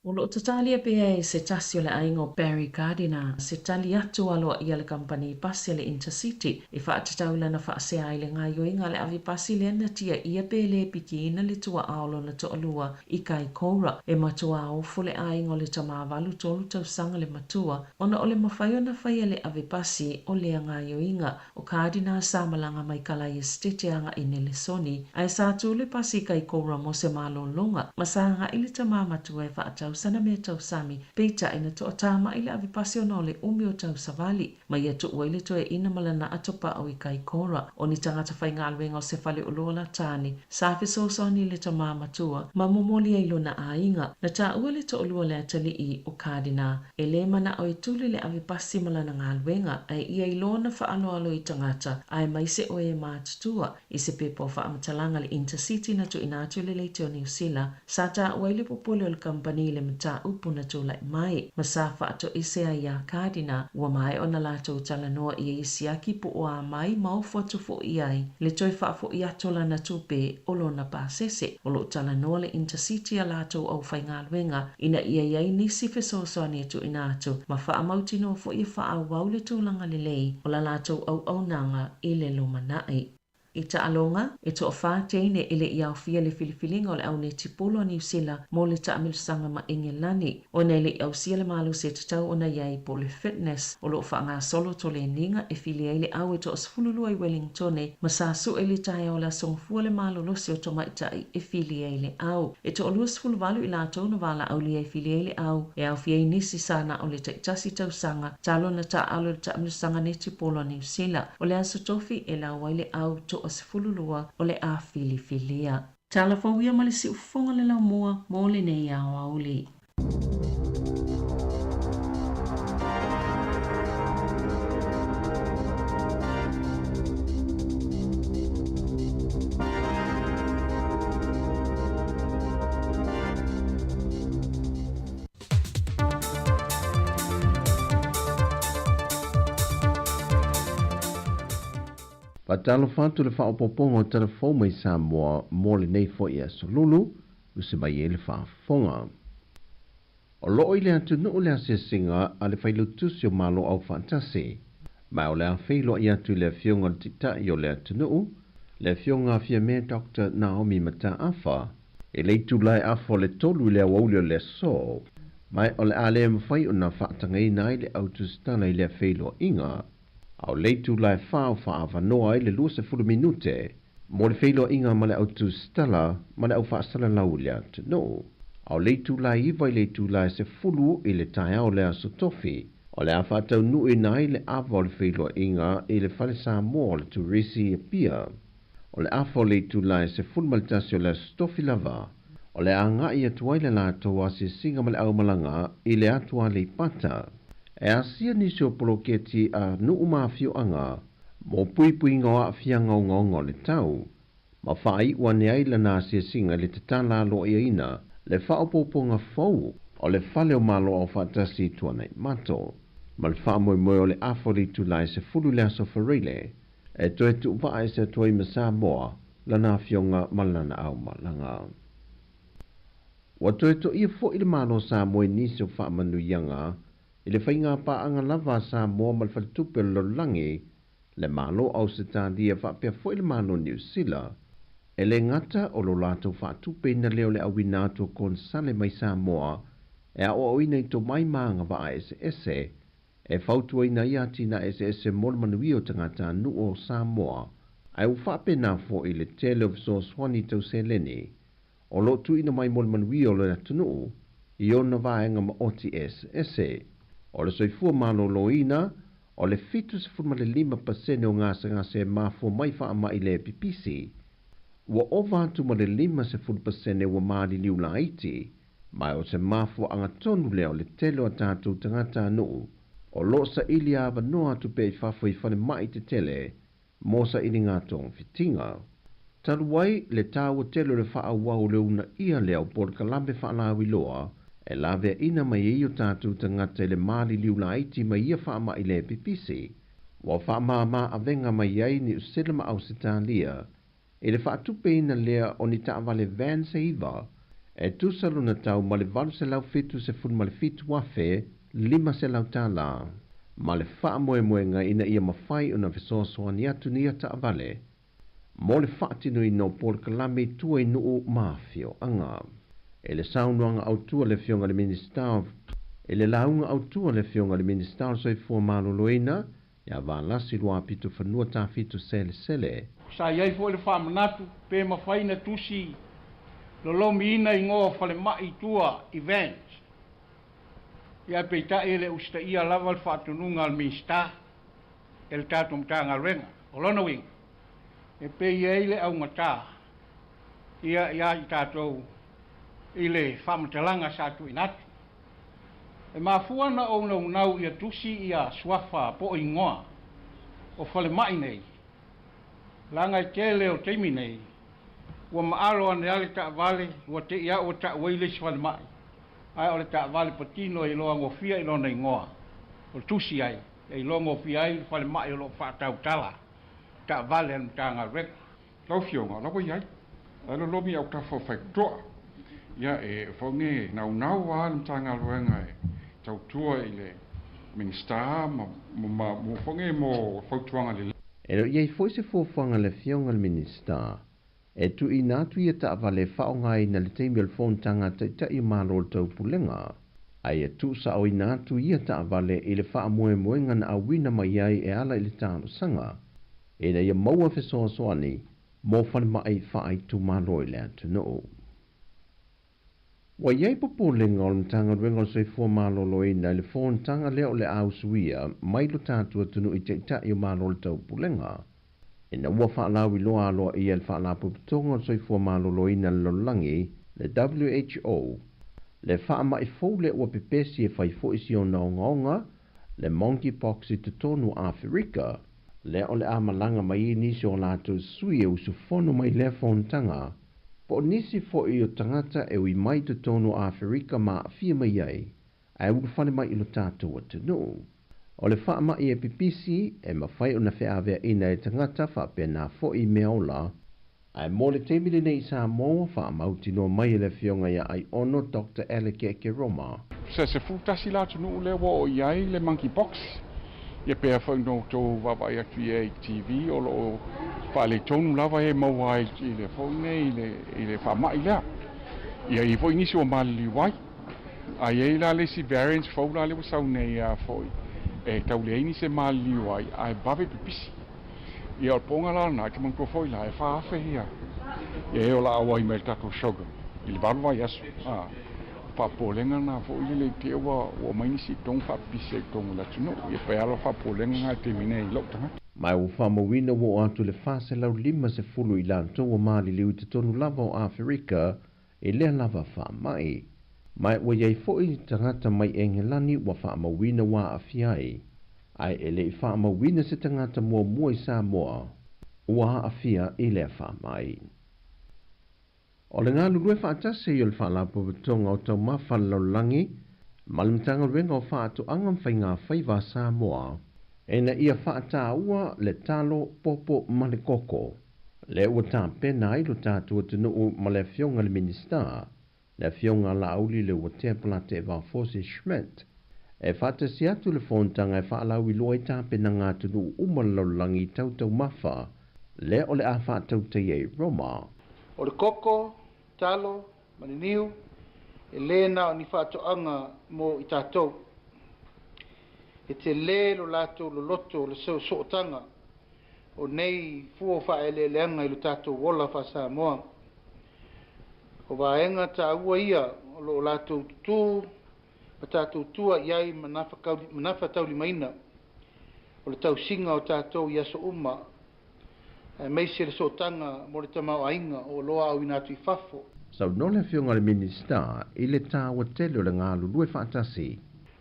D: O lo tatalia pe se tasi o le aingo Barry Gardiner, se tali atu aloa i le company pasi le Intercity, i whaatatau lana whaasea i le ngā yoinga le avi pasi le anatia ia pe le piki ina le tua aolo na to'alua i kai koura, e matua ofu le aingo le tamavalu tolu tau sanga le matua, ona o le mawhaio na whaia le avi pasi o le ngā yoinga, o Gardiner sa malanga mai kalai estete anga i le soni, ai sa tu le pasi kai koura mo se malo longa, masanga i le tamamatua e whaatau sana me tau sami, peita ina to atama ile avi pasio le umi o tau savali, mai atu uaile to e ina malana atopa au i kai kora, o ni tangata whai ngā luenga o se whale o lola tāne, sa so ni le tama matua, ma momoli e ilo na ainga, na ta uale to olua le atali i o Gardiner, e le mana o i tuli le avi pasi malana ngā luenga, ai ia ilo na whaano alo i tangata, ai mai se o e mātutua, i se pepo wha amatalanga le Intercity na tu inatu le leite o New Zealand, sa ta uaile popole o le company le mata upu na tō lai mai. Masafa ato isea i a Gardiner, ua mai o na lātou talanoa i e isiaki po o a mai mau fotu fo i ai. Le toi whaafo i atola na tūpe o lo na pāsese. O lo talanoa le Intercity a lātou au whai ngā luenga, ina ia iai nisi fesoso ane tu inatu, ma wha amautino fo i wha au wau le tūlanga le lei, o la lātou au nanga i le lomanai. I ta alonga, e to wha teine ele i au fia le filifilinga o le au ne tipolo New Zealand mo le ta amilusanga ma Ingelani. O ne le au sia le malu se tatau o na iai po le fitness o lo wha ngā solo to le ninga e filia ile au e to osfululua i Wellington ma sa su ele tae o la songfua le malu losi o to maitai e filia ile au. E to olua sfuluvalu i la tonu wala au li e filia ile au e au fia i nisi sana o le tasi tau sanga talo na ta alo le ta amilusanga ne tipolo New Zealand. O le aso tofi e la waile au to so o se fululua o le a filifilia. Tala fawia ma le si ufonga le lau mua mo le nei au auli.
F: Patalo fatu le whaopoponga o telefon mai Samoa mo le nei fo ia solulu, use mai e le whaafonga. O loo i le atu nuu le ase singa a le whailutusi o malo au fantasi, mai o le a whilo i atu le fionga tita i o le atu nuu, le fionga fia me Dr. Naomi Mata Afa, e le tulai afo le tolu le awauli o le so, mai o le ale mwhai o na whaatanga ina i le autustana i le whilo inga, au leitu lai whao whaava noa i le 20 minute, mo le whilo inga ma le autu stala, ma le au whaasala laulia te no. Au leitu lai iwa i leitu lai se fulu i le tai au le aso tofi, o le a whaatau nui nai le awa o le whilo inga i le whale sa mo le turisi e pia. O le afa o leitu lai se fulu malitasi o le aso tofi lava, o le anga i atuai le lātou se singa ma le au malanga i le atua le pata. E asia nisi o poloketi a nuu mawhio anga, mo pui pui ngoa fia ngau le tau. Ma whai wane ai la nā sia singa le tatala lo ia ina, le whaopoponga fau, o le whale o malo o whatasi tuanai mato. Ma le whamoe moe o le afori tu lai se fulu le aso whareile, e toe tu upa e se toi masa moa, la nā fionga malana au malanga. Wa toe to ia fo i le malo sa moe nisi o whamanu ianga, i le whainga pa anga lava sa moa mal whalitupe lo langi, le malo au se tādia whapea fo i le malo New Zealand, e le ngata o lo lato whatupe na leo le awina ato kon sale mai sa moa, e a o ina i to mai maanga wa a ese, e whautua ina i ati na ese mol manui o tangata nu o sa moa, ai u whape na fo i le tele of so swani tau se leni, o lo tu ina mai mol manui o le atunu, i ona vaenga ma oti ese, o le soifua malo loina, o le fitu se furma le 5% o ngase mafo mai wha ama i le pipisi. Ua ova atu ma le 5% ua maari liu la iti, mai o se mafo anga tonu leo le telo a tātou tangata nuu, o lo sa ili ava no atu pe i fafo i fane mai te tele, mo sa ili ngatong fitinga. Taluai le tāua telo le wha awau le una ia leo por kalambe wha alawi loa, e lawe ina mai i o tātou tangata le maali liu la iti mai ia whaama i le pipisi. Wa whaama ma avenga mai ai ni usila ma au sitalia, e le whaatupe ina lea o ni taawale van se iwa, e tusalo na tau ma le valu se lau fitu se fun ma le fitu wafe, 5 se lau tala. Ma le wha moe moenga ina ia mawhai o na fisosoa ni atu ni a taawale, mo le whaatinu i no por kalame tua i nuu mafio anga. E le saunuanga autua le fionga le minister, e le launga autua le fionga le minister so i fua malo loina, ia valasi lua pitu whanua tā fitu sele.
G: Sa iai fo le whamanatu, pe mawhaina tusi, lolomi ina i ngoa whale mai tua event. Ia peita e le usta ia lava le whaatununga al minister, e le tātum tānga renga, o lona wing. E pe iai le au ngata, ia i tātou, i le whamatalanga sa tu inatu. E mafuana o nau ia tusi ia swafa po ingoa o whale mai nei. Langa i tele o teimi nei, ua maalo ane ale ta vale, ua te ia o ta waile si whale mai. Ai o le ta vale patino i loa ngofia i lona ingoa. O tusi ai, i loa ngofia i whale mai o lo whaatau tala. Ta vale anu tanga rek.
H: Lau fionga, lau iai. Alo lomi au ta whawhai toa. Ia e whaunge nau a tanga luenga e tau tua i le minister mo whaunge mo whautuanga le.
F: E ro iei foi se fōwhanga le fionga le minister, e tu i nātu i ta avale whaonga i na le teimi al whontanga ta i malo tau pulenga. Ai e tu sa o i nātu i ta avale i le wha moe moenga na awina mai ai e ala i le tāno sanga. E na ia maua fesoa soani, mo whane mai wha ai tu malo i le atu no. Wa iei popo lenga o mtanga ruenga o se fua malo loina le whontanga leo le au suia mai lo tātua tunu i te i o malo le tau pulenga. Ina ua whaalau I loa aloa ia le whaalau puputonga o soifua maloloina lolangi le WHO. Le whaama I fou le ua pepesi e whaifo isi o naongaonga le monkeypox I tutonu Afrika. Le o le amalanga mai nisi o lātou sui e usufono mai le fontanga. Po nisi fo I o tangata e ui mai tutonu Afrika ma fia mai ai. Ai ulufane mai ilo tātou atunu. O le whaama I e pipisi e mawhai o na whaavea ina e tangata whapena fo I meola. Ai mo le teimile nei sa moa whaamauti no mai le fionga ia ai ono Dr. Aleke Keroma.
H: Se futasi la tunu le wo iai le monkeypox. Ia pea whai no tō wawa I atu I TV o lo whale tonu lava he maua I le whaune I le whaamai lea. Ia I fwoi nisi o mali wai. Ai ei la le si variants fau la le wasau nei a fwoi. E tau le eini se mali wai ai bawe pipisi. Ia o ponga la na ke mangko fwoi la e whaafe hia. Ia e o la awai mai tato shoga. I le baru vai asu. Whapolenga na fwoi le te awa o mai nisi tong whapisi e tongu la tunu. Ia pe ala whapolenga nga te mine I lotanga.
F: Mai o whamawina wo atu le whase lau 50 I lanto o mali liu te tonu lava o Afrika e lea lava whamai. Mai ua iei fwoi tangata mai engelani wa whaamawina wa awhiai. Ai e le whaamawina se tangata mua I Samoa. Ua awhia I lea whaamai. O le ngā lulue whaatase I o le whaalapo vitonga o tau mawhalalangi, malimtanga renga o whaatu angam whai ngā whaiva Samoa. E na ia whaata ua le talo popo malekoko. Le ua tā pena I lo tātua tunu o male fionga le minister. Le fionga la auli le ua tea palate va Forse Schmidt. E whata si atu le fontanga e whaalau I loa I tāpe na ngā tunu umalaulangi tautau mawha. Le o le a whaatau te e Roma.
I: O le koko, talo, maniniu, e lena o ni whaatoanga mo I tātou. E te le lo lato lo loto le sootanga. O nei fuo whae le leanga I lo tātou wola wha Samoa. O waenga ta ua ia o lo lātou tutu, ma tātou tua iai manafa tauli maina. O le tau singa o tātou ia so uma. Meise le sotanga mo le tamau ainga o loa au inatu I fafo.
F: Sau no le fionga le minister I le tā wa tele o le ngā lulue whaatasi.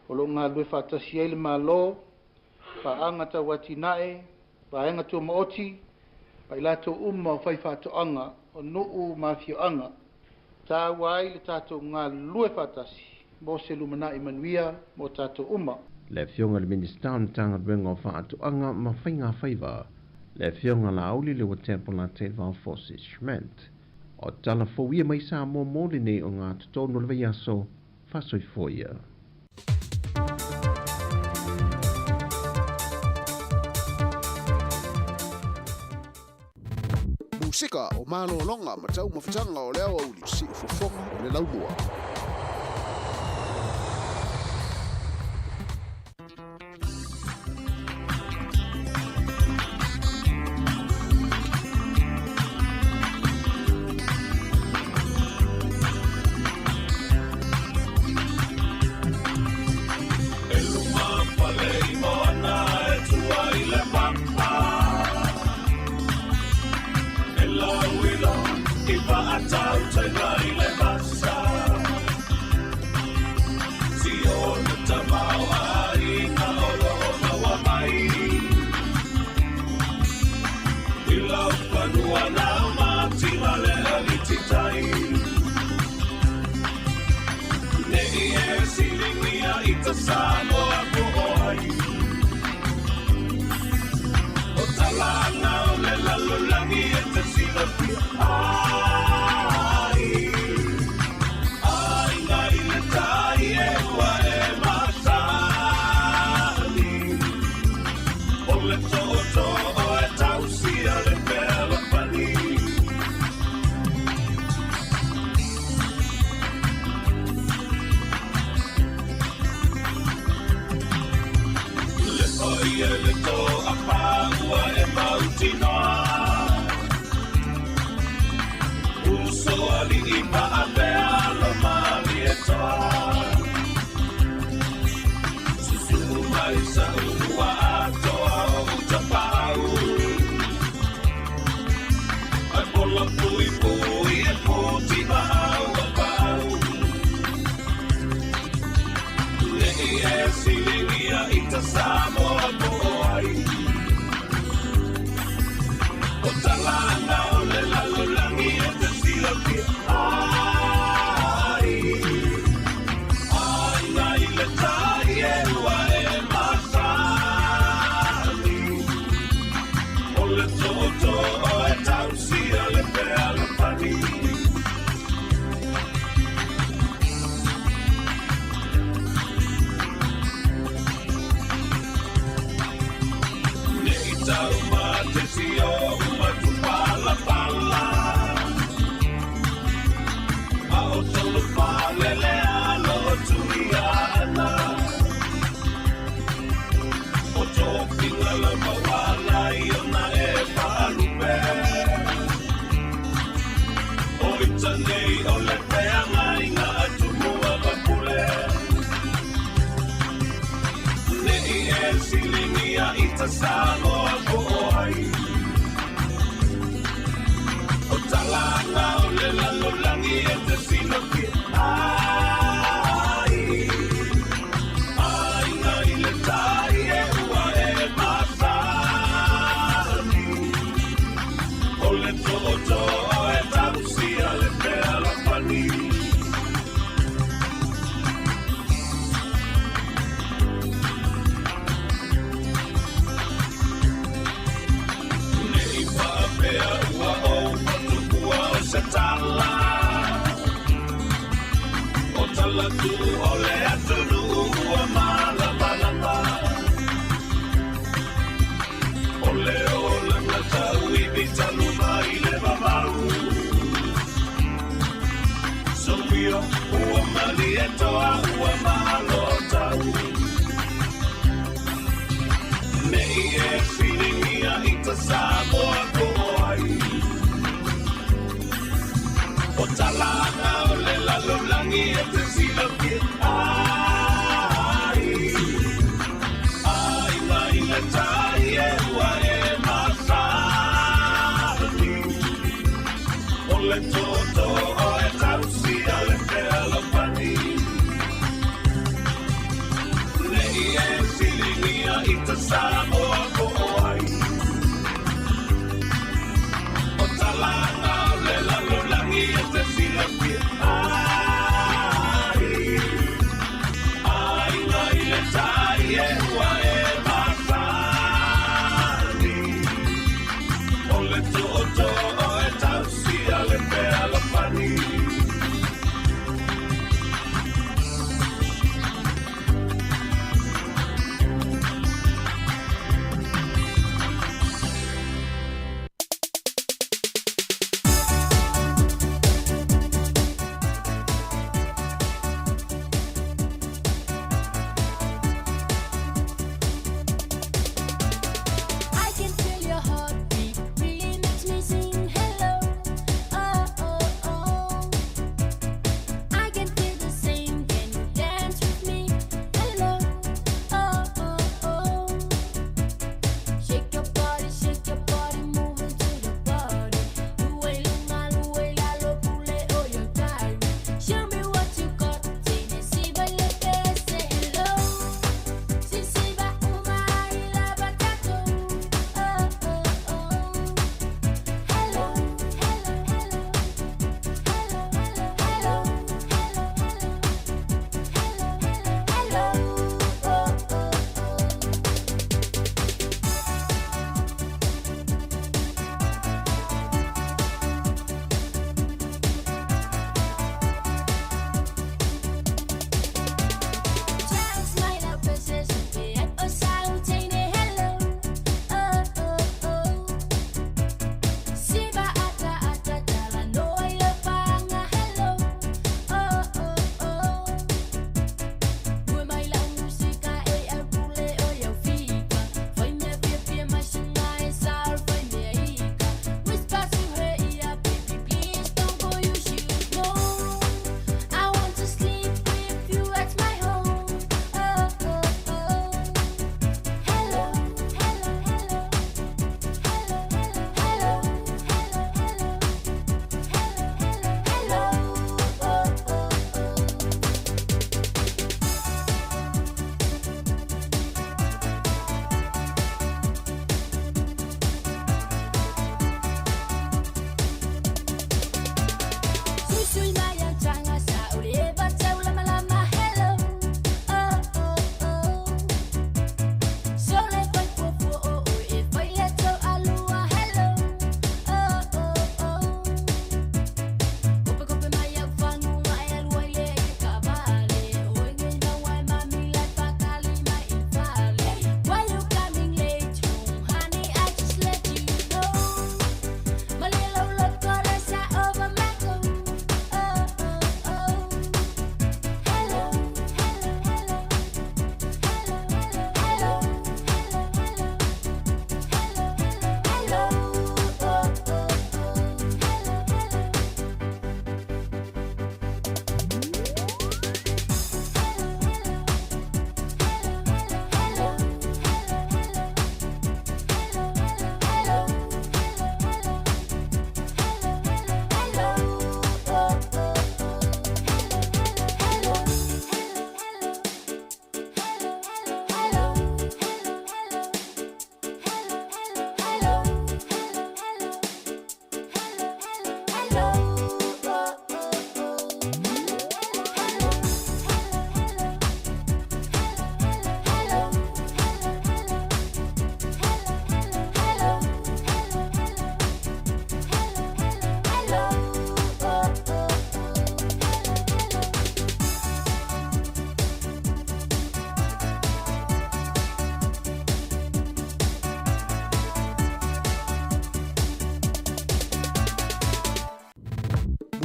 I: O lo ngā lue whaatasi e le malo, pa anga ta watinae, pa anga tua maoti, pa I lātou uma o whai whaatoanga o nuu mafio anga. Tā wai le tātou ngā lue whatasi, mo se lumana I manuia mo tātou uma.
F: Le fionga le minister na tanga renga o whaatoanga ma whainga whaiva. Le fionga la auli le watempo la te va Forse Schmidt. O tala fowia mai sa mo mole nei o ngā tutonu le veiaso, fasoi foia.
K: Musika o malo longa matau mawhitanga o leo au li si ufofonga o le laumua.
J: pui pui e puti mau a pau. Nei e silingia i ta Samoa Moai. O talanga o le lalolangi e te silokia. Ai, ai nai le tai e ua e masani. O le toto o e tausia le pea le pani. Nei tau ma te tio ma tu pala pala. A o tolo pale le alo tuiana. O tō pinga la mawala i ona e palupe. O ita nei o le peanga i ngā atu mua kapule. Nei e silingia i ta Samoa Moai. O talanga o le lalolangi e te sinokia. Ai, ai ngai le tai e ua e masani. O le toto o e tausia le pea la pani. Nei whapea ua o patukua o se tala. O talatu o le atunu ua malamalama. O le o langa tau i bitanu mai le mamau. Sopio ua mali e toa ua malo tau. Nei e whiringia i ta Samoa Moai. O talanga o le lalolangi e te silokia. Ai, ai nai le tai e ua e masani. O le toto o e tausia le pea la pani. Nei e silingia i ta Samoa Moai. O talanga o le lalolangi e te silokia. Ai, ai nai le tai e ua e masani. O le toto o e tausia le pea la pani.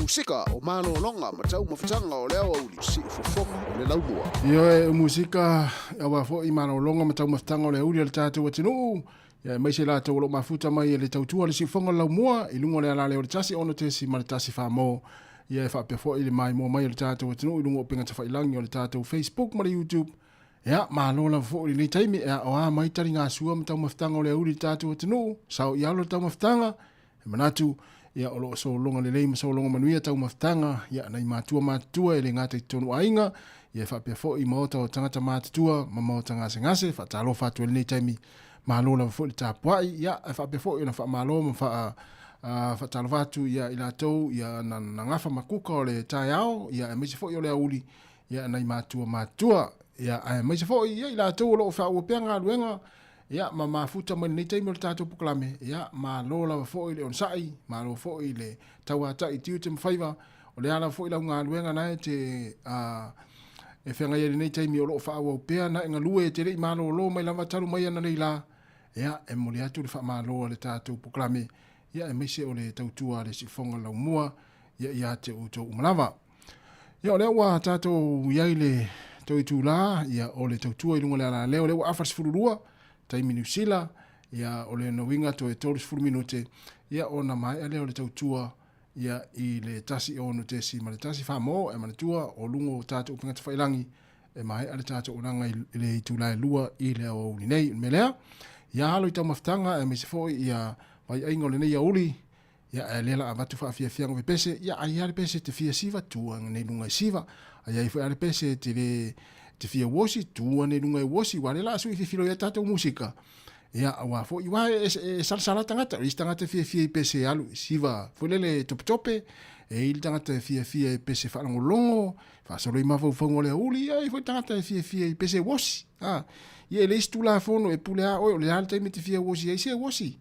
K: musika o malolonga ma tau mawhitanga o leo au li si ufofonga o le laumua.
C: Ia e musika awa fo i malolonga ma tau mawhitanga o le uri al tātou atinu. Ia mai se la tau lo mafuta mai le tautua le si ufonga laumua. I lungo le ala le o le tasi ono te si ma le tasi whamo. Ia e whape fo i le mai mo mai o le tātou atinu. I lungo o pinga ta whailangi o le tātou Facebook ma le YouTube. Ia malola fo i le taimi e o a mai tari ngā sua ma tau mawhitanga o le uri tātou atinu. Sao i alo tau mawhitanga. E manatu. Ia o loo so longa le leima so longa manuia tau mawhitanga. Ia nei mātua e le ngātai tonu ainga. Ia whapea fo i maota o tangata mātua ma maota ngase ngase. Whatalo whātua le nei taimi mālola fo i tāpuai. Ia e whapea fo i na wha mālo ma whatalo whātu ia i lātou. Ia na ngafa makuka o le tai ao. Ia e meise fo i o le auli. Ia nei mātua. Ia e meise fo i lātou o loo wha ua pia ngā luenga. Ia ma mafuta mai nei taimi o le tātou pukalame. Ia ma lola fo i le onsai. Ma lo fo i le tauata i tiu te mwhaiva. O le ala fo i lau ngā luenga nai te e whenga ia nei taimi o loo whaua upea na inga lue te rei ma lo mai lava taru mai ana nei la. Ia e moli atu le wha ma loa le tātou pukalame. Ia e meise o le tautua le si whonga lau mua. Ia te uto umalava. Ia o le ua tātou iai le tau i tūla. Ia o le tautua i lunga le ala leo le ua awhas fururua. Taimi New Zealand, ia o le noinga to e tōris furu minute, ia o na mai ale o le tautua, ia i le tasi o no te si ma le tasi whamo, e manatua o lungo tātou upingata whailangi, e mai ale tātou oranga i le tūlai lua i le au ni nei, me lea, ia halo i tau maftanga, e me se foi, ia vai aingo le nei auli, ia e lela a watu whaafia fiango pe pese, ia ai ale pese te fia siva, tua nei lunga i siva, ai foi ale pese te le te fia wosi, tua ne lunga i wosi, wale la sui filo ia tātou musika. Ia awa fo, iwa e sala tangata, isi tangata fia i pese alu, siva, fo lele tope, e ili tangata fia i pese whanango longo, whasaro i mawau whango le uli, ia i fo tangata fia i pese wosi. Ia e leisi tula fono e pule a, oi, o le hal taime te fia wosi, ia isi e wosi.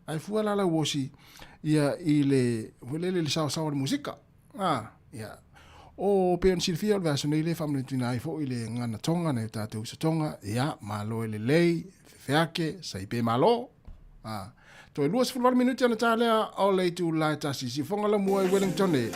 C: Ai fua lala wosi, ia i le, fo lele le sawa le musika. Ia, o pe on silfia o vaso nei le family tuina ai fo ile ngana tonga nei tātou sa tonga ia malo ele lei feake sai pe malo to e luas fulvar minuti ana tālea o le tu lai tasi si fonga la mua i Wellington e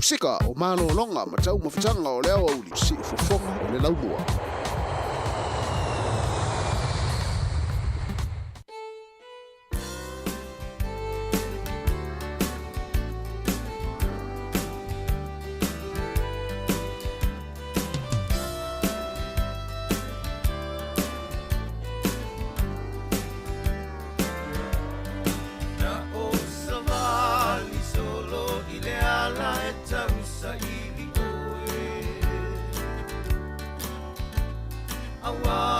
K: Musika o malo longa ma tau mawhitanga o leo au li si ufofonga o le laumua.
J: Alofa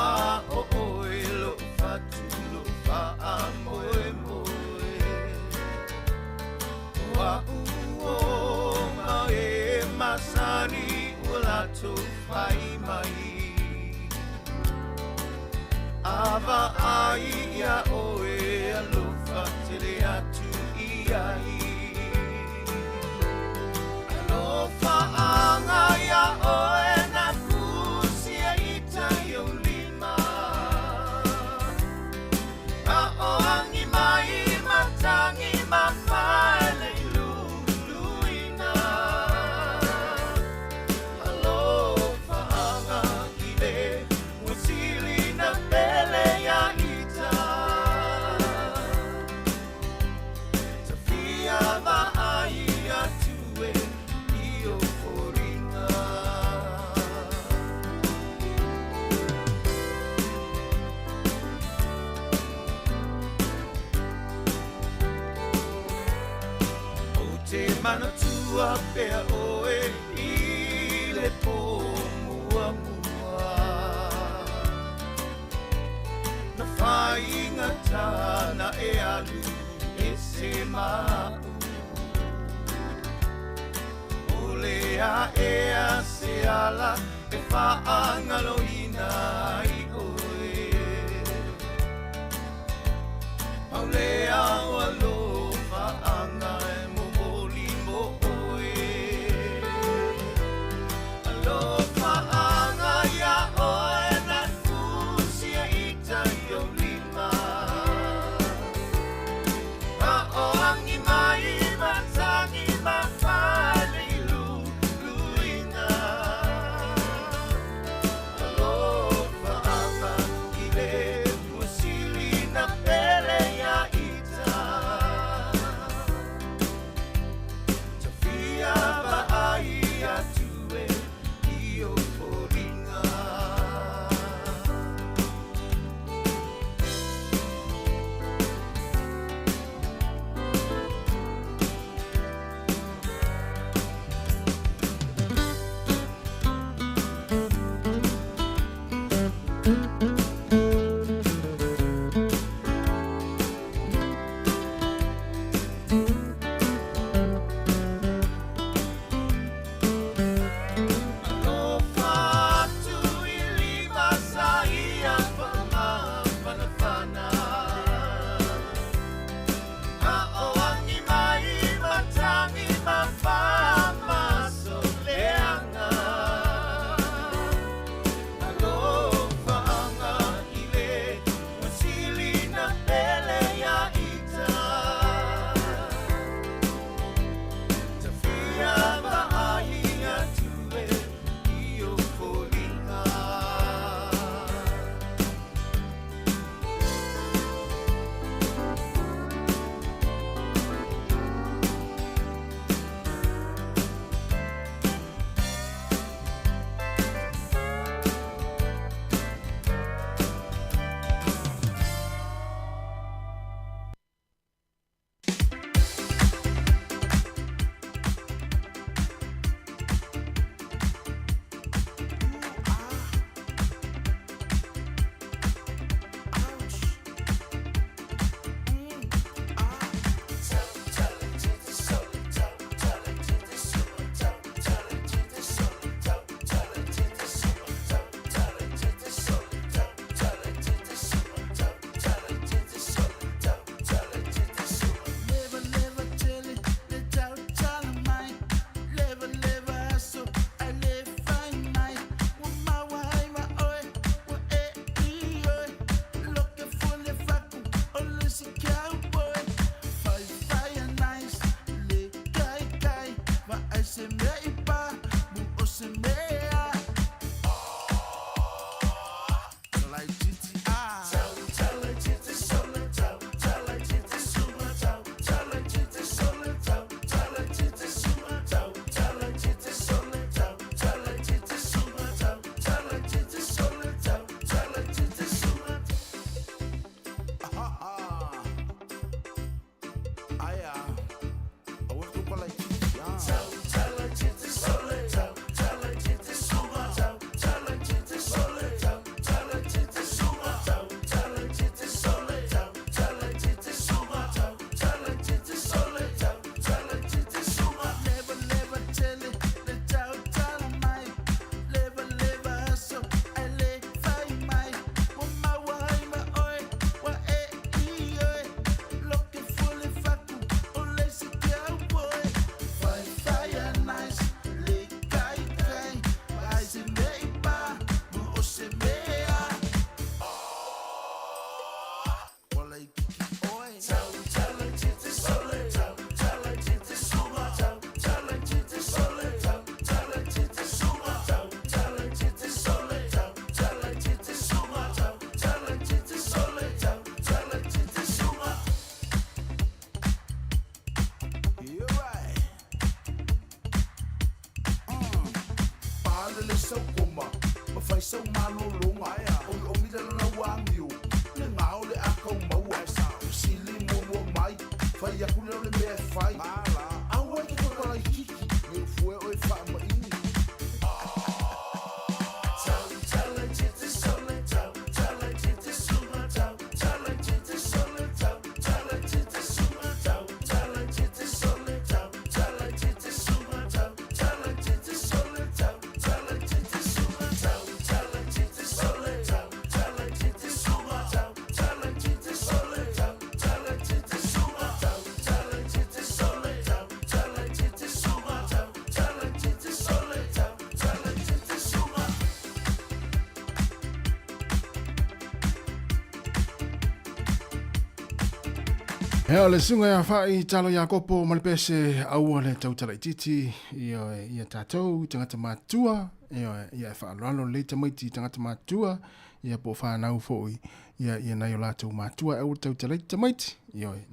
C: Hea le sunga ya whai talo ya kopo malipese aua le tautala ititi ia tātou tangata mātua ia whaalalo le tamaiti tangata mātua ia po whanau fōi ia nai o lātou mātua au tautala tamaiti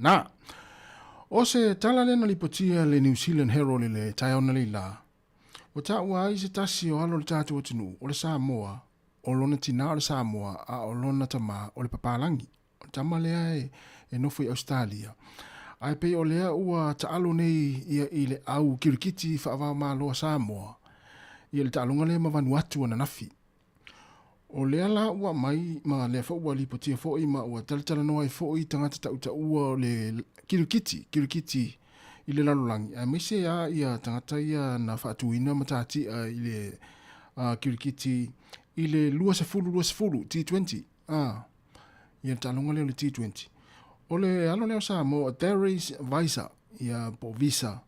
C: nā o se tala lena lipotia le New Zealand Herald le taiona le la o ta ua ai se tasi o alo le tātou atunu o le Samoa o lona tina o le Samoa a o lona tama o le papalangi o tama lea e nofo i Australia. Ai pe o lea ua taalo nei ia i le au kirikiti whaavao maa loa Samoa. Ia le taalonga lea ma Vanuatu ana nafi. O lea la ua mai ma lea wha ua lipotia fōi ma ua talatala noa i fōi tangata tauta ua le kirikiti i le lalolangi. Ai meise ia tangata ia na whaatuina matati i le kirikiti i le lua sefulu T20. Ia taalonga lea le T20. O le alo leo Samoa, Darius Visa, ia po visa.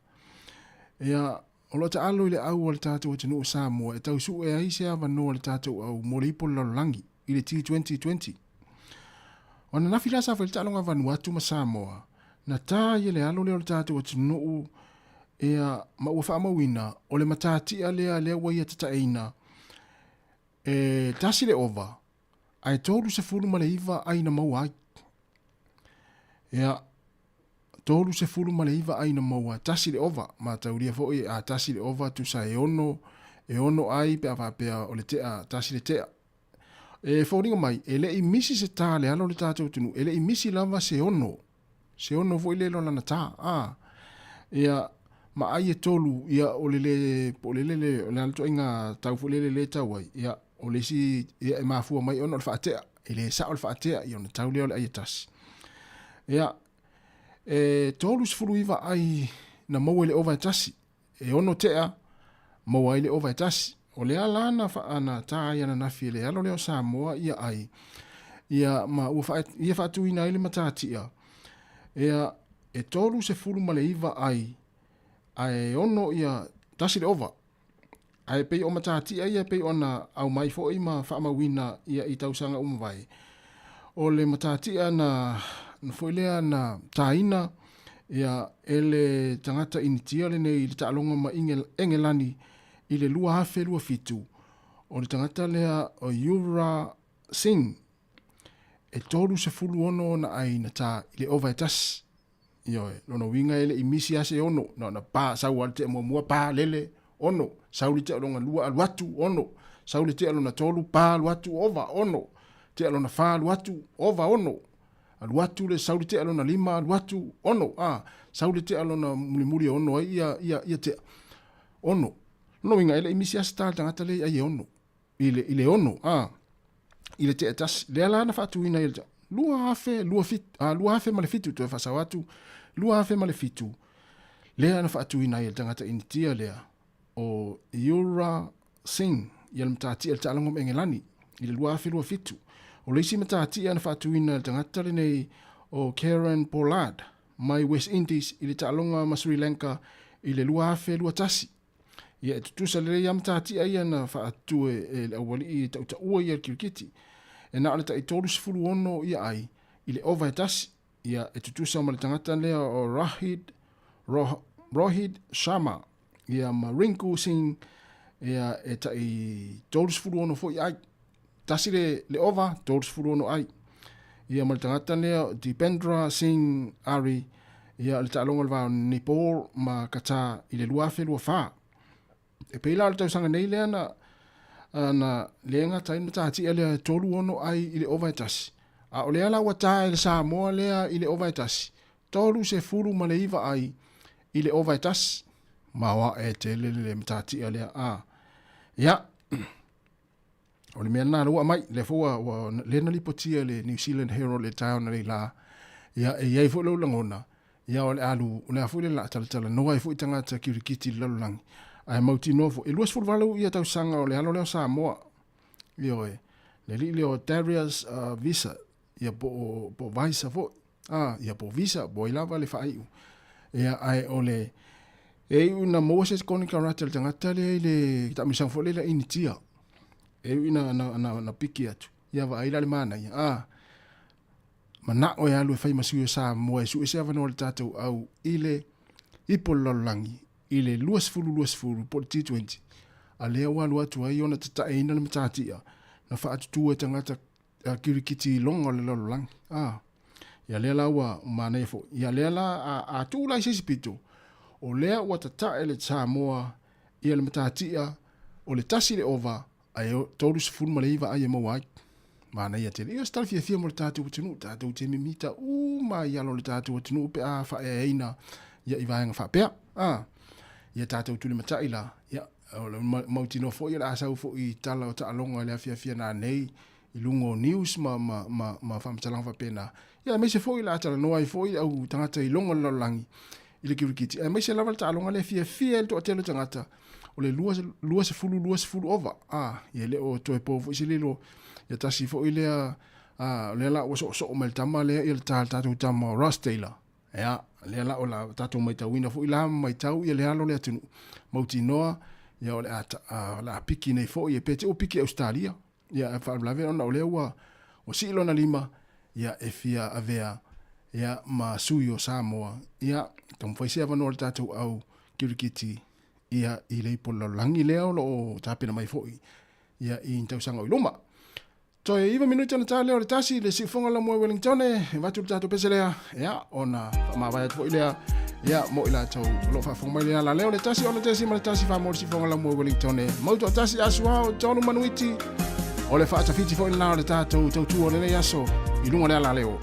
C: Ia, o lo ta alo i le au o le tātou atinu o Samoa, e tau su e aise a vano le tātou au moripo lalolangi i le T2020. O na nafila sa whaile talonga Vanuatu ma Samoa, na tā i le alo leo le tātou atinu ea maua whaamawina o le matati a lea wai a tata eina. E tasi le ova, ai tōru se furu ma le iwa aina mau ai. Ia, tōru se furu ma le iwa aina maua, tasi le ova, ma tauria fōi a tasi le ova tu sa e ono ai pe awapea o le tea, tasi le tea. E fōringa mai, e le i misi se tā le alo le tātou tunu, e le i misi lava se ono fōi le lona na tā, ia, ma ai e tolu, ia o le alto inga tau fōi le tauai, ia, o le si, ia e mafua mai ono le whaatea, e le sa o le whaatea, ia o na tau leo le ai e tasi. Ia, tolu sifuru iwa ai na maua le ova e tasi. E ono tea, maua le ova e tasi. O le ala na whaana tā ia na nafi le alo leo Samoa ia ai. Ia, ia whaatu ina ile matatia. Ia, e tolu sifuru ma le iwa ai. Ai ono ia tasi le ova. Ai pei o matatia ia pei ona au mai fo ima whaamawina ia i tausanga umwai. O le matatia na foilea na taina ia ele tangata initia le nei le taalonga ma engelani i le lua hafe lua fitu o le tangata lea o Yura Singh e tolu se fulu ono na ai na ta i le ova e tasi lono winga ele i misi ase ono na pa sau alte mua pa lele ono sau li te alonga lua aluatu ono sau li te alona tolu pa aluatu ova ono te alona fa aluatu ova ono Alu atu le sauli te alona 5, alu atu ono, sauli te alona muri ono, ia te ono. No inga ele imisi asta tangata le ai ono. Ile ono, ile te atas, le ala na fatu ina ile lua hafe malefitu tu e fasawatu, lua hafe malefitu. Lea na fatu ina ile tangata initia lea, o Yura Singh, ia mtati ile taalangom engelani, ile lua hafe lua fitu. O leisi mtati ia na fatu ina ile tangata le nei, o Karen Pollard, mai West Indies, ile taalonga ma Sri Lanka, ile lua hafe lua tasi. Ia tutusa le ia mtati ia na fatu e awali i tauta ua ia kirikiti. E na ala ta i tolu sifuru ono ia ai, ile ova e tasi, ia e tutusa ma le tangata lea o Rohit Sharma, ia ma Rinku Singh, ia e ta i tolu sifuru ono fo i ai. Tasi le ova, tolu sifuru ono ai. Ia ma le tangata lea Dipendra Singh Ari, ia le ta alonga lwa Nepal ma kata ile luafe lua faa. E peila ala tau sanga nei lea na lenga taina tahati ele tolu ono ai ile overtasi. A o lea la wata ele Samoa lea ile overtasi. Tolu se furu ma le iwa ai ile overtasi. Mawa e te le matati lea Ia. O le mea nā rua mai le fua wa lena lipotia le New Zealand Herald le taona le la. Ia e iei fu lau langona. Ia o le alu o le afu le la talatala noa e fu itangata kirikiti lalulangi. Ai mauti novo. E luas fulvalu ia tau sanga o le halo leo Samoa. Io e. Le li leo Darius visa. Ia po visa fo. Ia po visa. Bo ilava le whaiu. Ia ai o le. E una Moses koni karata le tangata le tamisang fo le la initia. E una na piki atu. Ia va aila le mana ia. Mana o e alu e whai masuio Samoa. E su e se avano le tatou au ile ipo lololangi. Ile luas fulu po T20 a lea walu atu ai ona tata e ina le matatia na wha atu e tangata kirikiti longa le lololang ia lea la ua manefo ia lea la a tu lai sisi pito o lea ua tata e le Samoa ia le matatia o le tasi le ova ai tolu se fulu maleiva ai e mawai mana ia tele ia stal fia mo le tatu utinu tatu te mimita ma ia lo le tatu utinu pe a wha e ina ia i vaenga wha pea ia tātou tuli matai la, ia, mauti no fo, ia la asau fo i tala o taalonga le afia na nei, i lungo news ma whamatalang whapena. Ia, meise fo i la atala noa i fo i au tangata i longa lalangi, i le kirikiti. Ia, meise lawal taalonga le fia el to atelo tangata, o le lua se fulu ova. Ia le o toe po fo i se lilo, ia tasi fo i lea, le la o so me le tama lea, ia le tātou tama Ross Taylor. Ia, le la o la tatou mai tau ina fo i la mai tau ia le alo le atunu mauti noa ia o le la piki nei fo ia pete o piki Australia ia e whaalave ona o le ua o silo na 5 ia e fia avea ia ma sui o Samoa ia tam whaisea wano le tatou au kirikiti ia i le ipo langi leo o tapena mai fo ia i tau sanga o iluma. Toi iwa minuta na tale o le tasi le sifonga la mo Wellington e watu tato peselea ya ona ma vai fo ilea ya mo ila tau lo fa fonga ile la leo le tasi ona tasi ma le tasi fa mo sifonga la mo Wellington e mo to tasi aswa o tonu manuiti o le fa ta fiti fo ila le tato tau tu o le yaso i lunga le la leo.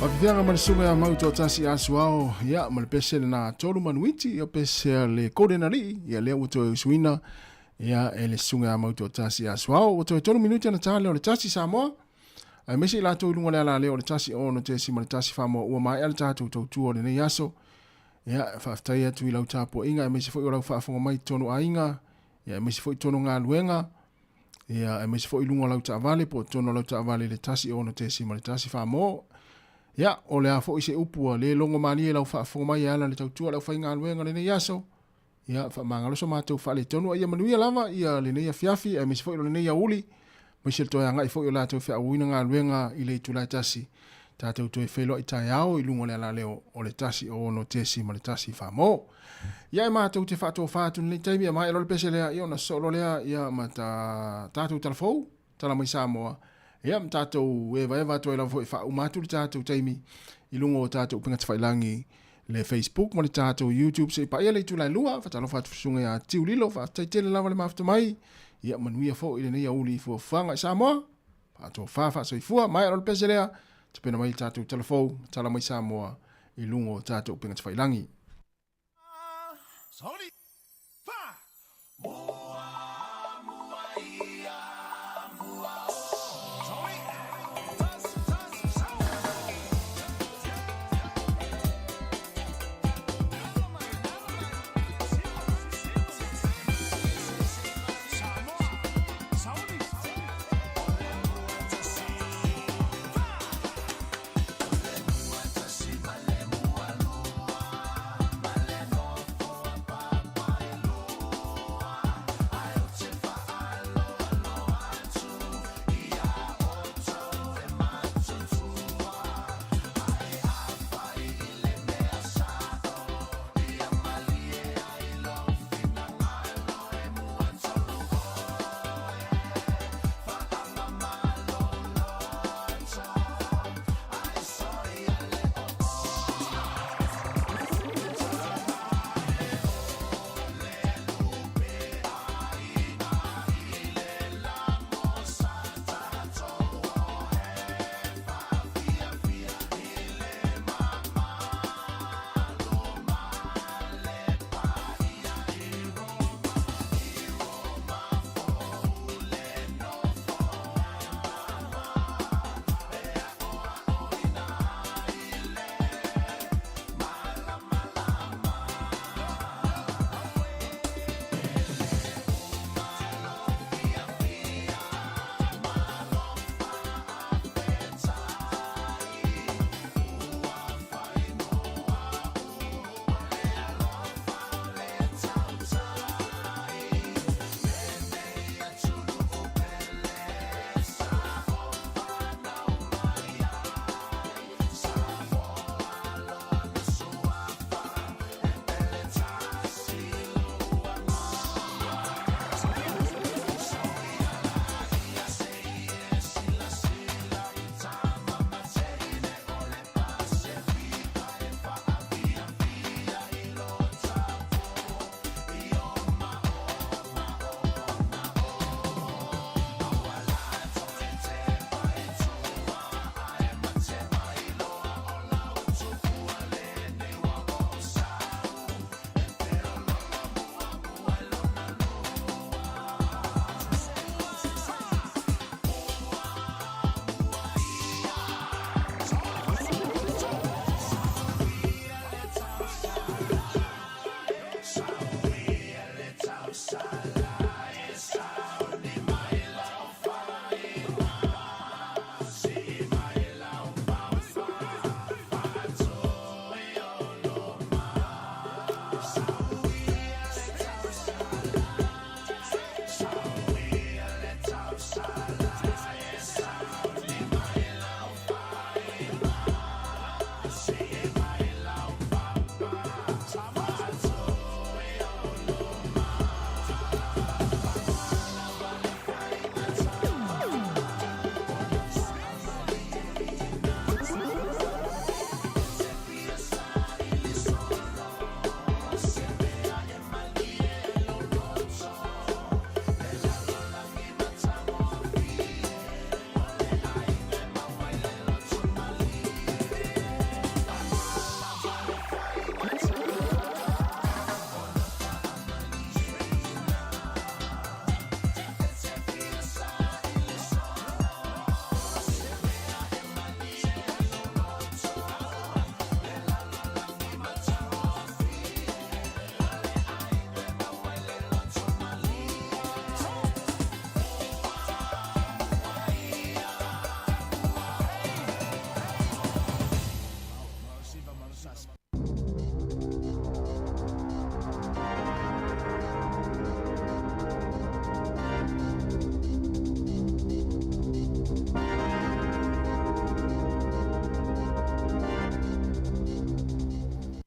C: Afianga malisunga ya mauto tasi asuao ya malipese na tolu manuiti ya pese le kodenari ya leo uto uswina ya ele sunga ya mauto tasi asuao uto tolu minuti na tale ole tasi Samoa ai mesi la to lunga la le ole tasi ono tesi tasi famo ua mai ala tatu to tu ole ne yaso ya faftai ya tu ila utapo inga mesi fo ila fa fonga mai tonu ainga ya mesi fo tonu nga luenga ya mesi fo ilunga la utavale po tonu la utavale le tasi ono tesi tasi famo ya ole a fo ise upua le longo mani la fa fo mai ala le tautua la fa inga luenga le yaso ya fa mangalo so mato fa le tonu ya manuia lava ya le ne fiafi e misfo le ne ya uli misel to nga ifo la to fa wina nga luenga ile tula tasi tato to felo ita yao ilungo le la leo ole tasi o no tesi ma le tasi fa mo ya ma to te fa to fa tu le taimi ma lo pese le ya na solo le ya mata tato telefo tala mai Samoa ya mtato eva to la fa umatu tato taimi ilungo tato pinga tfailangi le Facebook mo le tato YouTube se pa ele tu la lua fa talo fa sunga ya tiulilo fa taitele lava le mafta mai ya manuia fo ile ne ya uli fo fanga Samoa fa to fa so ifua mai lo pese le te pena mai tato telefo tala mai Samoa ilungo tato pinga tfailangi
J: Sorry.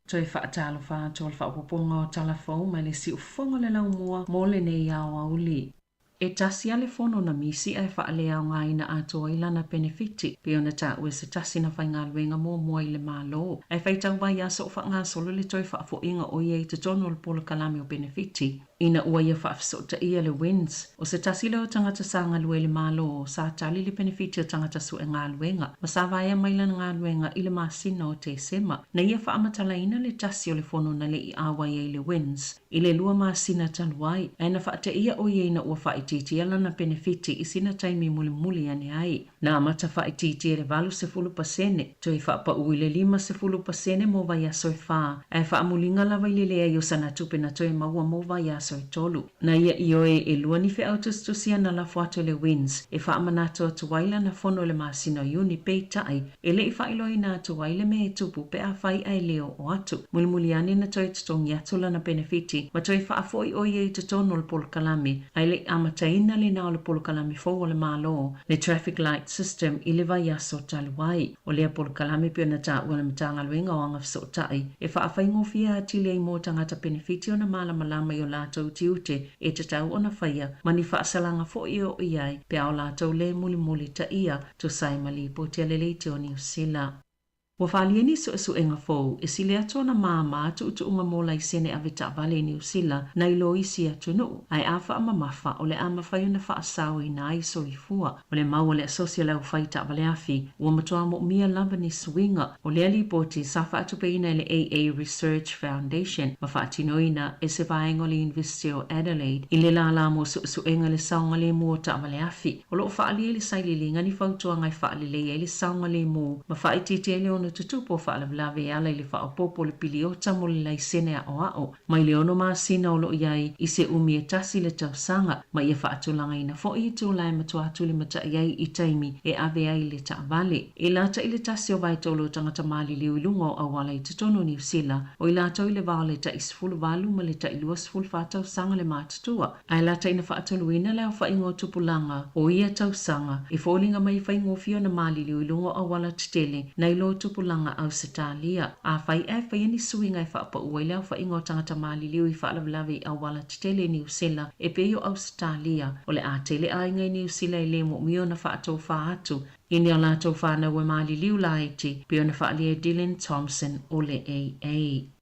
D: Toi whaatalo wha tol whaapoponga o talafou mai le si ufonga le lau mua mo le nei au auli. E tasi ale fono na misi ai whaale au ngai na ato ilana benefiti. Pe ona ta ue se tasi na whai ngā luenga mō mua i le mālo. Ai whaitau vai aso o wha ngā solo le toi whaafo inga o iei te tono le polo kalame o benefiti. Ina ua ia whaafisota ia le wins. O se tasi leo tangata sa ngā lue le mālo o sa tali le benefiti o tangata su e ngā luenga. Ma sa vai mailana ngā luenga i le masina o te sema. Na ia whaamatala ina le tasi o le fono na le I awa iei le wins. I le lua masina taluai. Aina whaate ia o iei na ua whaititi alana benefiti I sina taimi muli muli ane ai. Na amata whaititi le valu se fulu pasene. Toi whaapa ui le 5 pasene mo vai aso e wha. Ai whaamulinga lawa I le lea I o sana tupe na toi maua mo vai aso e tolu. Na ia ioe e lua ni whea autostusia na la fuato le wins. E whaamanato tuwaila na fono le masina uni pei tai. E le I whailoi na tuwaile me e tupu pe a whai ai leo o atu. Mulimuli ane na toi tutongi atula na benefiti. Ma toi whaafoi o iei te tono le polo kalami. Ai le amataina le nao le polo kalami fo le malo. Le traffic light system I le vai aso taluai. O lea polo kalami pio na ta ua na mitanga luenga o anga fso tai. E whaafai ngofia atile I mo tangata benefiti o na malama I o lato tiute e te tau o na whaia. Mani whaasalanga fo I o iai pe ao lato le muli ta ia to sai mali po te aleleite o New Zealand. Wa whaalieni su enga fōu, e sile ato na māma tu unga mola I sene a vita vale New Zealand na ilo isi atu no. Ai awha ama mafa o le ama whaiu na whaasau I na iso I fua. O le mau o le asosia lau whaita vale afi, ua matua mo mia lava ni swinga. O le alipoti safa atu pe ina le AA Research Foundation. Ma whaatino ina e se vaenga le University of Adelaide. I le la mo su enga le saunga le mua ta vale afi. O lo whaali le saililinga ni whautua ngai whaali le le saunga le mua. Ma whaititi ele ono tutupo whaalawlawe ala I le whaopopo le piliota mo le lai sene a o ao. Mai le ono maasina o lo iai I se umi e tasi le tausanga. Ma ia whaatulanga ina fo I tu lai matuatu le mata iai I taimi e ave ai le ta vale. E lata I le tasi o vai tolo tangata mali liu ilunga o awala I tutono New Zealand. O I lata I le vale ta isfulu valu ma le ta ilua sfulu whaatausanga le matatua. Ai lata ina whaatuluina leo whaingo tupulanga o ia tausanga. I fōlinga mai whaingofio na mali liu ilunga o awala tutele na ilo tupulanga Ausitalia. A whai whai ni suinga I whaapa ua leo whaingo tangata mali liu I whaalawlawe a wala tutele New Zealand e peo Ausitalia. O le a tele a ingai New Zealand I le mo mio na whaatou whaatu. Ini o latou whana ue mali liu laiti peo na whaalia Dylan Thompson o le AA.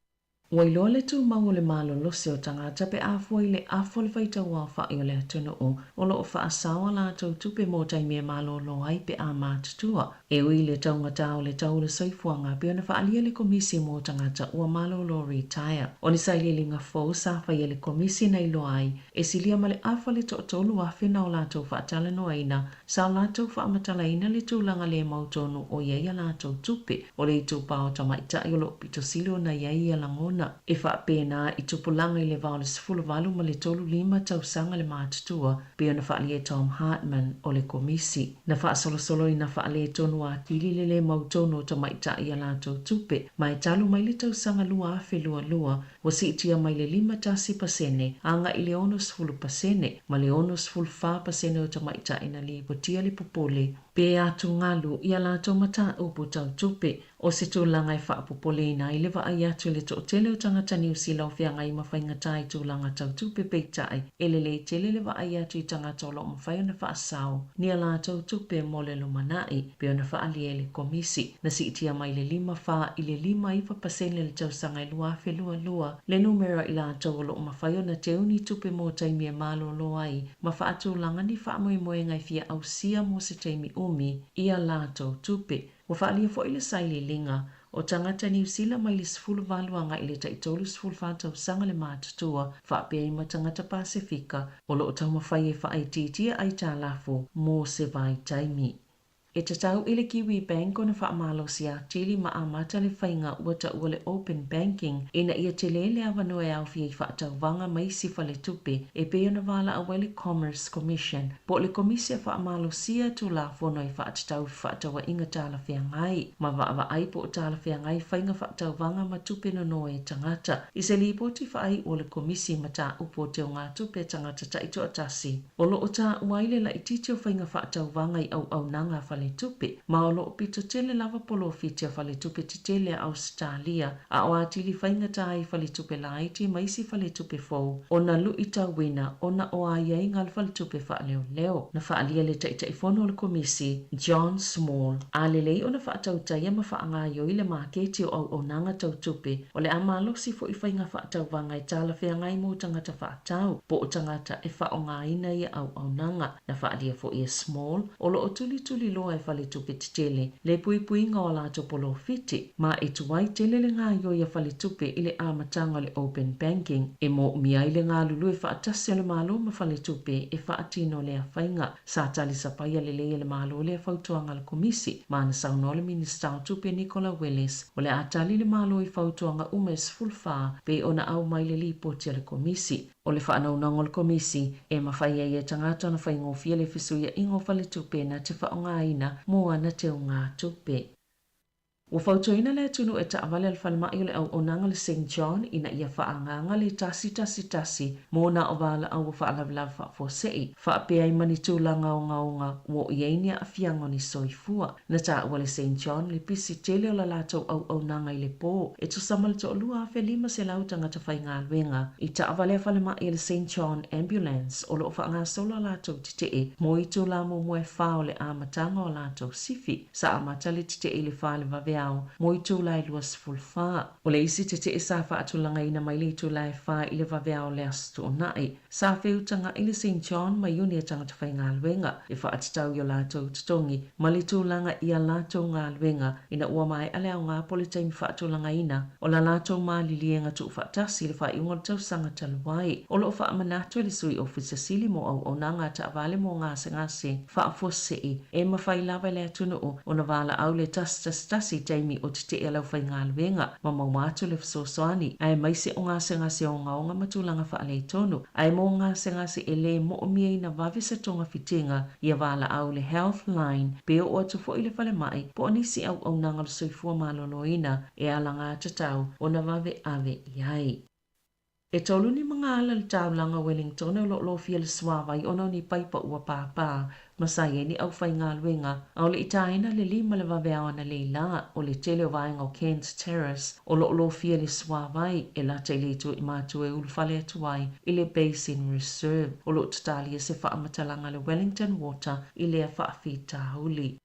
D: Wailo le tu mau le malo lose o tangata pe afo I le afo le waita ua whai o le atuna o lo o whaasawa latou tupe mo taimia malo lo ai pe a mātutua. E ui le taunga tau le tau le soifuanga pe ona whaalia le komisi mo tangata ua malo lo retire. O ni sai lilinga fo sa whai le komisi na ilo ai e silia ma le afo le tolu a whina o latou whaatala no aina sa latou whaamatala ina le tūlanga le mautonu o iei a latou tupe o le itu pao tamaita I o lo pito silio na iei a langona. E whaapena I tupulanga I le vau le sifulu valu ma le tolu 5 tausanga le mātutua pe ona whaalia Tom Hartman o le komisi. Na whaasolosolo I na whaalia tonu a tili le mautono ta maita I a latou tupe. Mai talu mai le tausanga lua afe lua wa si itia mai le 5% anga I le ono sifulu pasene ma le ono sifulu 4% o ta maita ina li potia le popole. Pe atu ngalu I a latou mata upo tau tupe o se tūlanga I whaapopole ina I lewa ai atu le to tele o tangata New Zealand o whianga I mawhainga tai tūlanga tau tupe peitai e le tele lewa ai atu I tangata o lo mawhai ona whaasau ni a latou tupe mo le lumanai pe ona whaalia le komisi na si itia mai le 5 I le 5% le tausanga I lua fe lua le numero I latou o lo mawhai ona te uni tupe mo taimi e malo lo ai ma whaatūlanga ni whaamoe ngai fia au sia mo se taimi umi I a latou tupe. Wa whaalia fo I le saili linga o tangata New Zealand mai le sifulu valuanga I le taitolu sifulu whaatausanga le mātutua whaapea I ma tangata Pasifika o lo o tau mawhai e whaititia ai tālafu mō se vai taimi. E tatau I le Kiwi Bank o na whaamalo si a tili ma amata le whainga ua ua le open banking ina ia te lele awa noe au fia I whaatau wanga mai sifa le tupe e peo na wala awa le Commerce Commission. Po le komisi a whaamalo sia tu la fono I whaatatau whaatawa inga tāla whia ngai. Ma wa ai po tāla whia ngai whainga whaatau wanga ma tupe no noe tangata. I se li poti whaai o le komisi ma tā upo te o ngā tupe tangata ta ito atasi. O lo o tā uaile la I titi o whainga whaatau wanga I au nanga whale whale tupe. Ma o loo pito tele lava polo fitia whale tupe te tele a Australia. A o atili whainga tai whale tupe laiti maisi whale tupe fau. O na lu ita wina o na o a iai ngal whale tupe wha leo. Na whaalia le ta ifono o le komisi John Small. A lelei o na whaatau taia ma whaanga yo i le maketi o nanga tau tupe. O le amalo si fo i whainga whaatau wanga i tala whea ngai mo tangata whaatau. Po o tangata e wha o ngā ina i au nanga. Na whaalia fo i Small. O lo o tuli loa e whale tupe te tele. Le pui ngā o lato polo fiti. Ma e tuwai tele le ngā yo i a whale tupe i le amatanga le open banking. E mo miai le ngā lulu e whaatasi le malo ma whale tupe e whaatino le a whainga. Sa tali sapaya le le malo le fautuanga le komisi. Ma na sauno le minista o tupe Nicola Willis. O le atali le malo i fautuanga umes fulfa pe ona au mai le lipoti le komisi. O le whaanaunanga le komisi e mawhaia i e tangata na whaingofia le whisuia ingo whale tupe na te whaongaina mua na te o ngā tupe. Ua whautuina le tunu e taawale al whalemai o le au onanga le St. John ina ia whaanganga le tasi mō na o wala au whaalawalawa whaafosei. Whaapea i mani tūlanga o ngaunga wo ieinia a fiango ni soifua. Na taawale le St. John le pisi tele o la lato au onanga i le pō. E tu samal to lua a lima se lautanga ta whainga alwenga. I taawale a whalemai le St. John Ambulance o lo whaanga sola lato titee. Mo i tūlamo mue whao le amatanga o lato sifi. Sa amatale titee le whale vavea mo i tūlai luas fulfa. O le isi te te sa whaatulanga ina mai le tūlai wha i le waweao le astu o nai. Sa whiutanga i le St. John mai uni e tangata whai ngā luenga. E whaatitau i o lātou tutongi. Ma le tūlanga i a lātou ngā luenga ina ua mai ale au ngā politaimi whaatulanga ina. O la lātou mā lilienga tu whaatasi le wha i unga tau sanga taluai. O lo wha amanatu le sui ofisa sili mo au o nanga ta avale mo ngase whaafosei. E mawhai lawa le atunu o na wala au le tasi Jamie o te e lau whai ngā luenga, ma mau mātu le whasosoani. Ai maise o ngā sengase o ngaonga matulanga whaale tonu. Ai mo ngā sengase e le mo o miei na wawisa tonga fitinga i a wala au le Health Line, pe o atu fo i le whale mai, po anisi au nanga le soifua maloloina e ala ngā tatau o na wawe ave iai. E tolu ni mga ala le taulanga Wellington o lo fia le suawa i ono ni paipa ua pāpā. Masai ni au whai ngā luenga, au le itaina le lima le waweao ana le la o le tele o vaenga o Kent Terrace o lo fia le swawai e la te le tu i mātu e ulwhale atuai i le Basin Reserve o lo tatalia se whaamatalanga le Wellington Water i le a whaafi tahuli.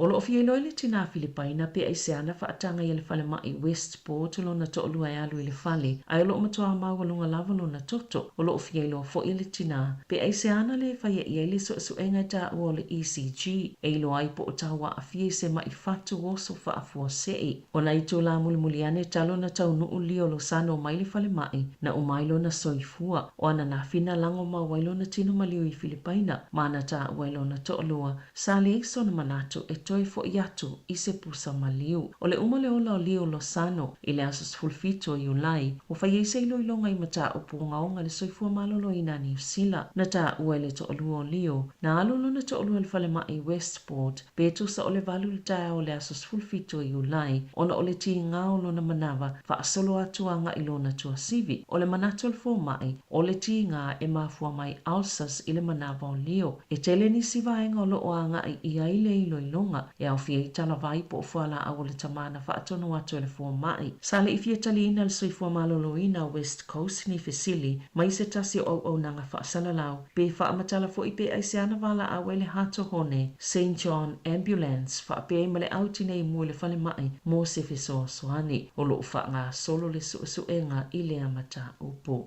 D: O lo fia ilo le tina Filipaina pe ai se ana whaatanga i le whale mai Westport o lo na to olua e alu i le whale. Ai o lo matua maua lava lo na toto o lo fia ilo fo i le tina. Pe ai se ana le whaia i le so enga ta o le ECG. E ilo ai po o tawa a fia se mai fatu o so whaafua sei. O na ito la mulimuliane talo na tau nuu li o lo sano mai le whale mai na o mailo na soifua. O ana na fina lango ma wailo na tino malio i Filipaina. Mana ta wailo na to olua. Sa le iso na manato e toi fo iatu i se pusa maliu. O le umale ola o lio lo sano i le asos fulfito i ulai. O fai eise ilo ilonga i mata o pungaonga le soifua malolo i nani usila. Na ta ue le to olua o lio. Na alolo na to olua le fale mai Westport. Beto sa ole valu le tae o le asos fulfito i ulai. Ona ole ti ngao lo na manawa fa asolo atuanga ilo na tua sivi. O le manato le fo mai. O le ti ngā e mafua mai Alsas i le manawa o lio. E tele ni sivaenga o lo oanga i aile ilo ilonga. E au fia i tala vai po fuala au le tamana whaatono atu e le fua mai. Sale i fia tali ina le soifua malolo ina West Coast ni Fesili, mai se tasi o nanga whaasalalau, pe whaamatala fo i pe ai se ana wala au e le hato hone, St. John Ambulance, whaapea i male au tine i mua le whale mai, mo se fesoa soani, o loo wha ngā solo le suenga i le amata upo.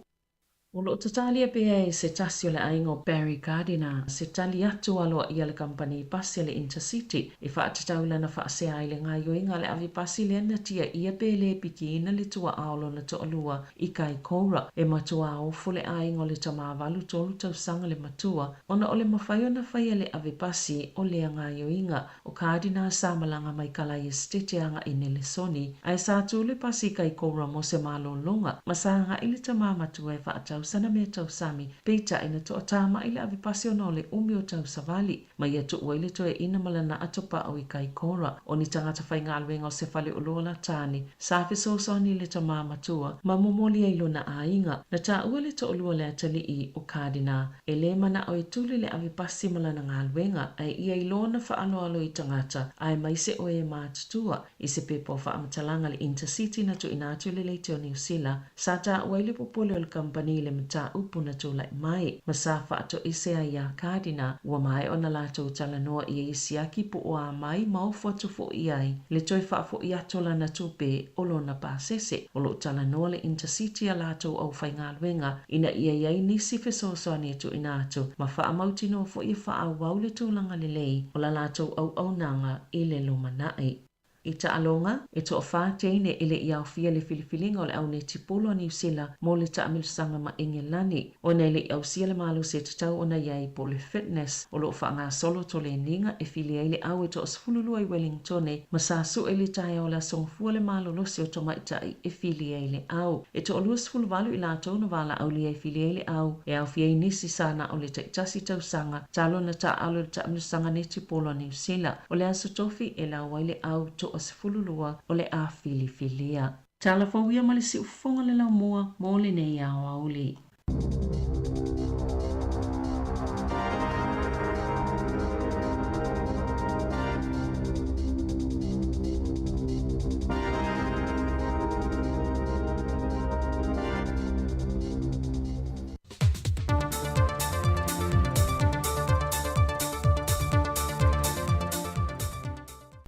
D: O lo tatalia pe se tasi o le aingo Barry Gardiner, se tali atu aloa i le company pasi le Intercity, e whaatataula na whaasea i le ngā yoinga le avi pasi le anatia ia pe le piki ina le tua aolo na toalua i kai koura, e matua ofo le aingo le tamavalu tolu tau sanga le matua, ona o le mawhaio na whaia le avi pasi o le ngā yoinga, o Gardiner sa malanga mai kala i steteanga i nele soni, ai sa tu le pasi kai koura mo se malo longa, masanga i le tamamatua e whaatau sana me tau sami, peita ina to atama ile avi pasio le umi o tau savali, ma ia tu uaile to e ina malana atopa au i kai kora, o ni tangata whai ngā luenga o se whale o lola tāni, sāwhi sōsoni le ta māmatua, ma momoli ai lona a inga, na tā ua le to o lua le atali i o kādina, e le mana o i tuli le avi pasi malana ngā luenga, ai ia i lona whaano alo i tangata, ai maise o e mātutua, i se pepo wha amatalanga le Intercity na tu inatu le leite o New Zealand, sa tā ua le popole o le kampani le mta upu na tu lai mai, ma sa wha ato ise ai a kādina, ua mai o na lātou talanoa i e isiaki pu o a mai mau fotu fo i ai, le toi wha fo i atola na tupe o lona pāsese, o lo talanoa le Intercity a lātou au whai ngā luenga, ina ia iai nisi whesosoani tu inatu, ma wha amautino fo i wha au wau le tūlanga le lei, o la lātou au nanga i le lumanai. I ta alonga, e to wha teine ele i au fia le filifilinga o le au ne tipolo a New Zealand mo le ta amilusanga ma Ingelani. O nei le au sia le malu se tatau o na iai po le fitness o lo wha ngā solo to le ninga e fili ai le au e to osfululua i Wellingtone ma sa su e le tae o la songfua le malu lo se o to maitai e fili ai le au. E to olua sfulu valu i la tau na wala au li ai fili ai le au e au fia i nisi sana o le taitasi tau sanga talo na ta alo le ta amilusanga ne tipolo a New Zealand. O le aso tofi e la wai le au to o se fululua o le a filifilia. Talafauia ma le si ufonga le lau mua mo le nei au auli.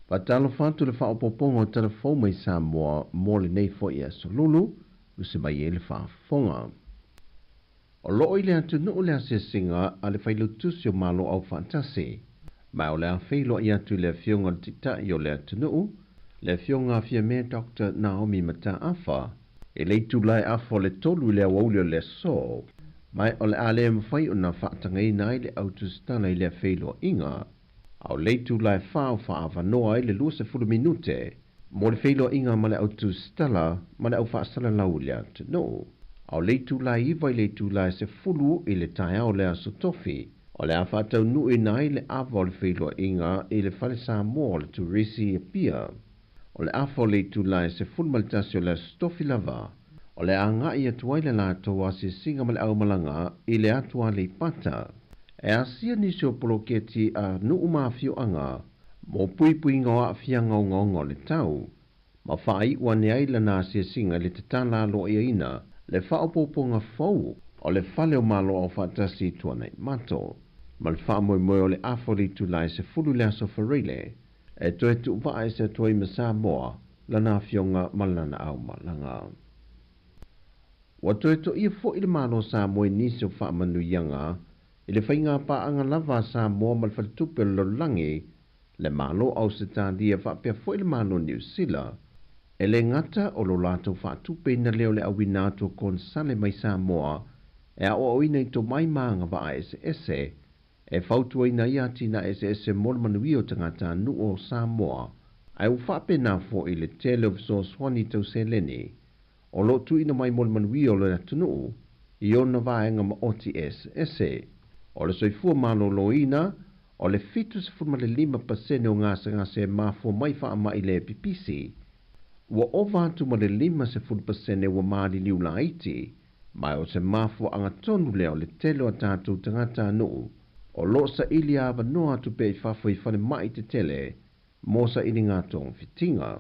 F: Patalo fatu le whaopoponga o telefou mai Samoa mo le nei fo i asolulu, usi mai e le whaafonga. O loo i le atu nuu le ase singa a le whailutusi o malo au fantasi, mai o le a whilo i atu le fionga tita i o le atu nuu, le fionga fia me Dr. Naomi Mata Afa, e le tulai afo le tolu le awauli o le so, mai o le ale mwhai o na whaatangai nai le autostana i le whilo inga, au leitu lai whao whaawanoa i le 20 minute, mo le whilo inga ma le autu stala, ma le au whaasala laulia te no. Au leitu lai iwa i leitu lai se fulu i le tae au le aso tofi, o le a whaatau nui nai le awa o le whilo inga i le whale sa mo le turisi e pia. O le afa leitu lai se fulu malitasi o le aso tofi lava, o le a ngai atuai le lātou a se singa ma le au malanga i le atua le pata. E asia nisi o poloketi a nuu mawhio anga, mo pui ngoa fia ngongo le tau. Ma whai ua ne aila nā sia singa le tatala lo ia ina, le whaopoponga fau, o le whale o malo o whatasi tuanai mato. Ma le whaamoe o le afori tu lai se fulu le aso wharile, e toe tu upa e se toi masa moa, la nā fionga malana au malanga. Wa toe to ia fo ili malo sa moe nisi o whaamanu ianga, i le whainga paanga lava sa moa malwhatupe lo langi, le malo au se tādia whapea fo i le malo New Zealand, e le ngata o lo lato whatupe na leo le awinato kon sale mai sa moa, e a o ina i to mai maanga wa a ese, e whautua ina iati na ese mol manuio tangata nu o sa moa, ai u whape na fo i le tele of so swani tau se leni, o lo tu ina mai mol manuio le atunu, i ona vaenga ma oti ese, o le soifua malo loina, o le fitu se fuma le 5% o ngase mafo mai wha mai le pipisi. Ua ova atu ma le 5% ua maali liu la iti, mai o se mafo anga tonu leo le tele o tātou tangata nuu, o lo sa ili ava no atu pe i whafo i whane mai te tele, mo sa ili ngā tong fitinga.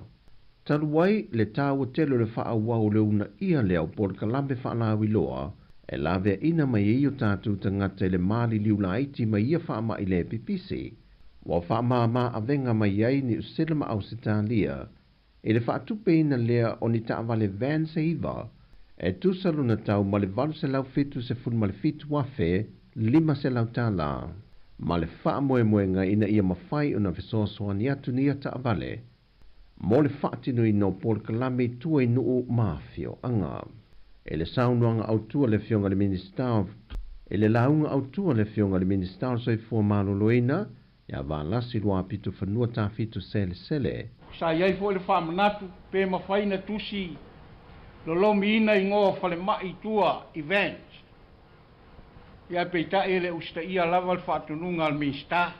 F: Taluai le tāua tele le wha awau leo na ia leo por kalambe wha lawi loa, e lawe ina mai i o tātou tangata le maali liu la iti mai ia wha mai le pipisi. Wa wha maa a venga mai ai ni usilama au sitalia, e le wha tupe ina lea o ni taawale van se iwa, e tusalo na tau ma le valu se lau fitu se fun ma le fitu wafe, 5 se lau tala. Ma le wha moenga ina ia mawhai o na visosoa ni atu ni a taawale. Mo le wha tinu ino por kalame tua i nuu mafio anga. E le saunuanga autua le fionga le minister, e le launga autua le fionga le minister so i fua malo loina, ia valasi lua pitu whanua ta fitu sele.
G: Sa iai fo le whamanatu, pe mawhaina tusi, lolomi ina i ngoa whale mai tua event. Ia peita ele usta ia lava al whaatununga al minsta.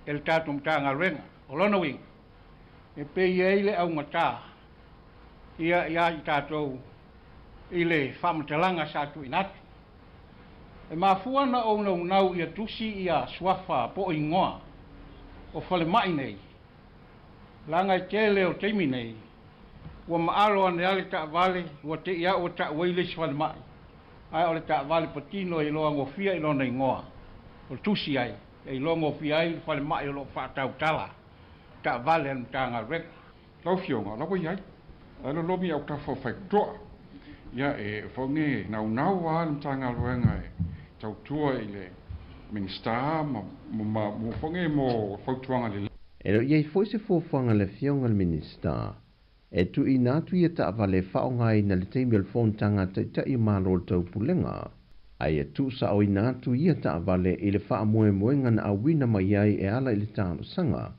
G: El tātou mtanga renga. O lona wing. E pe ia ile au ngata. Ia i tātou ile whamatalanga sātu inatu. E mafua na o nau ia tusi ia swafa po ingoa. O whale mai nei. Langa i tele o teimi nei. Ua maalo ane ale ta vale. Ua te ia o ta weile si whale mai. Ai ole ta vale patino i loa ngofia i lona ingoa. O tusi ai. E loa ngofia ai whale mai o lo whaatau tala. Ta vale anu tanga rek.
H: Lau fionga, lau iai. Alo lomi au tafo whaiktoa. Ia e whaunge nau a tanga luenga e. Tau tua i le minsta mo whaunge mo whautuanga le.
F: E lo iei foi se fōwhanga le fionga le minsta. E tu i nātu ia ta avale whaonga i na le teimi al whontanga ta i mālo tau pulenga. Ai e tu sa o i nātu ia ta avale i le wha moe moenga na awina mai ai e ala i le tāno sanga.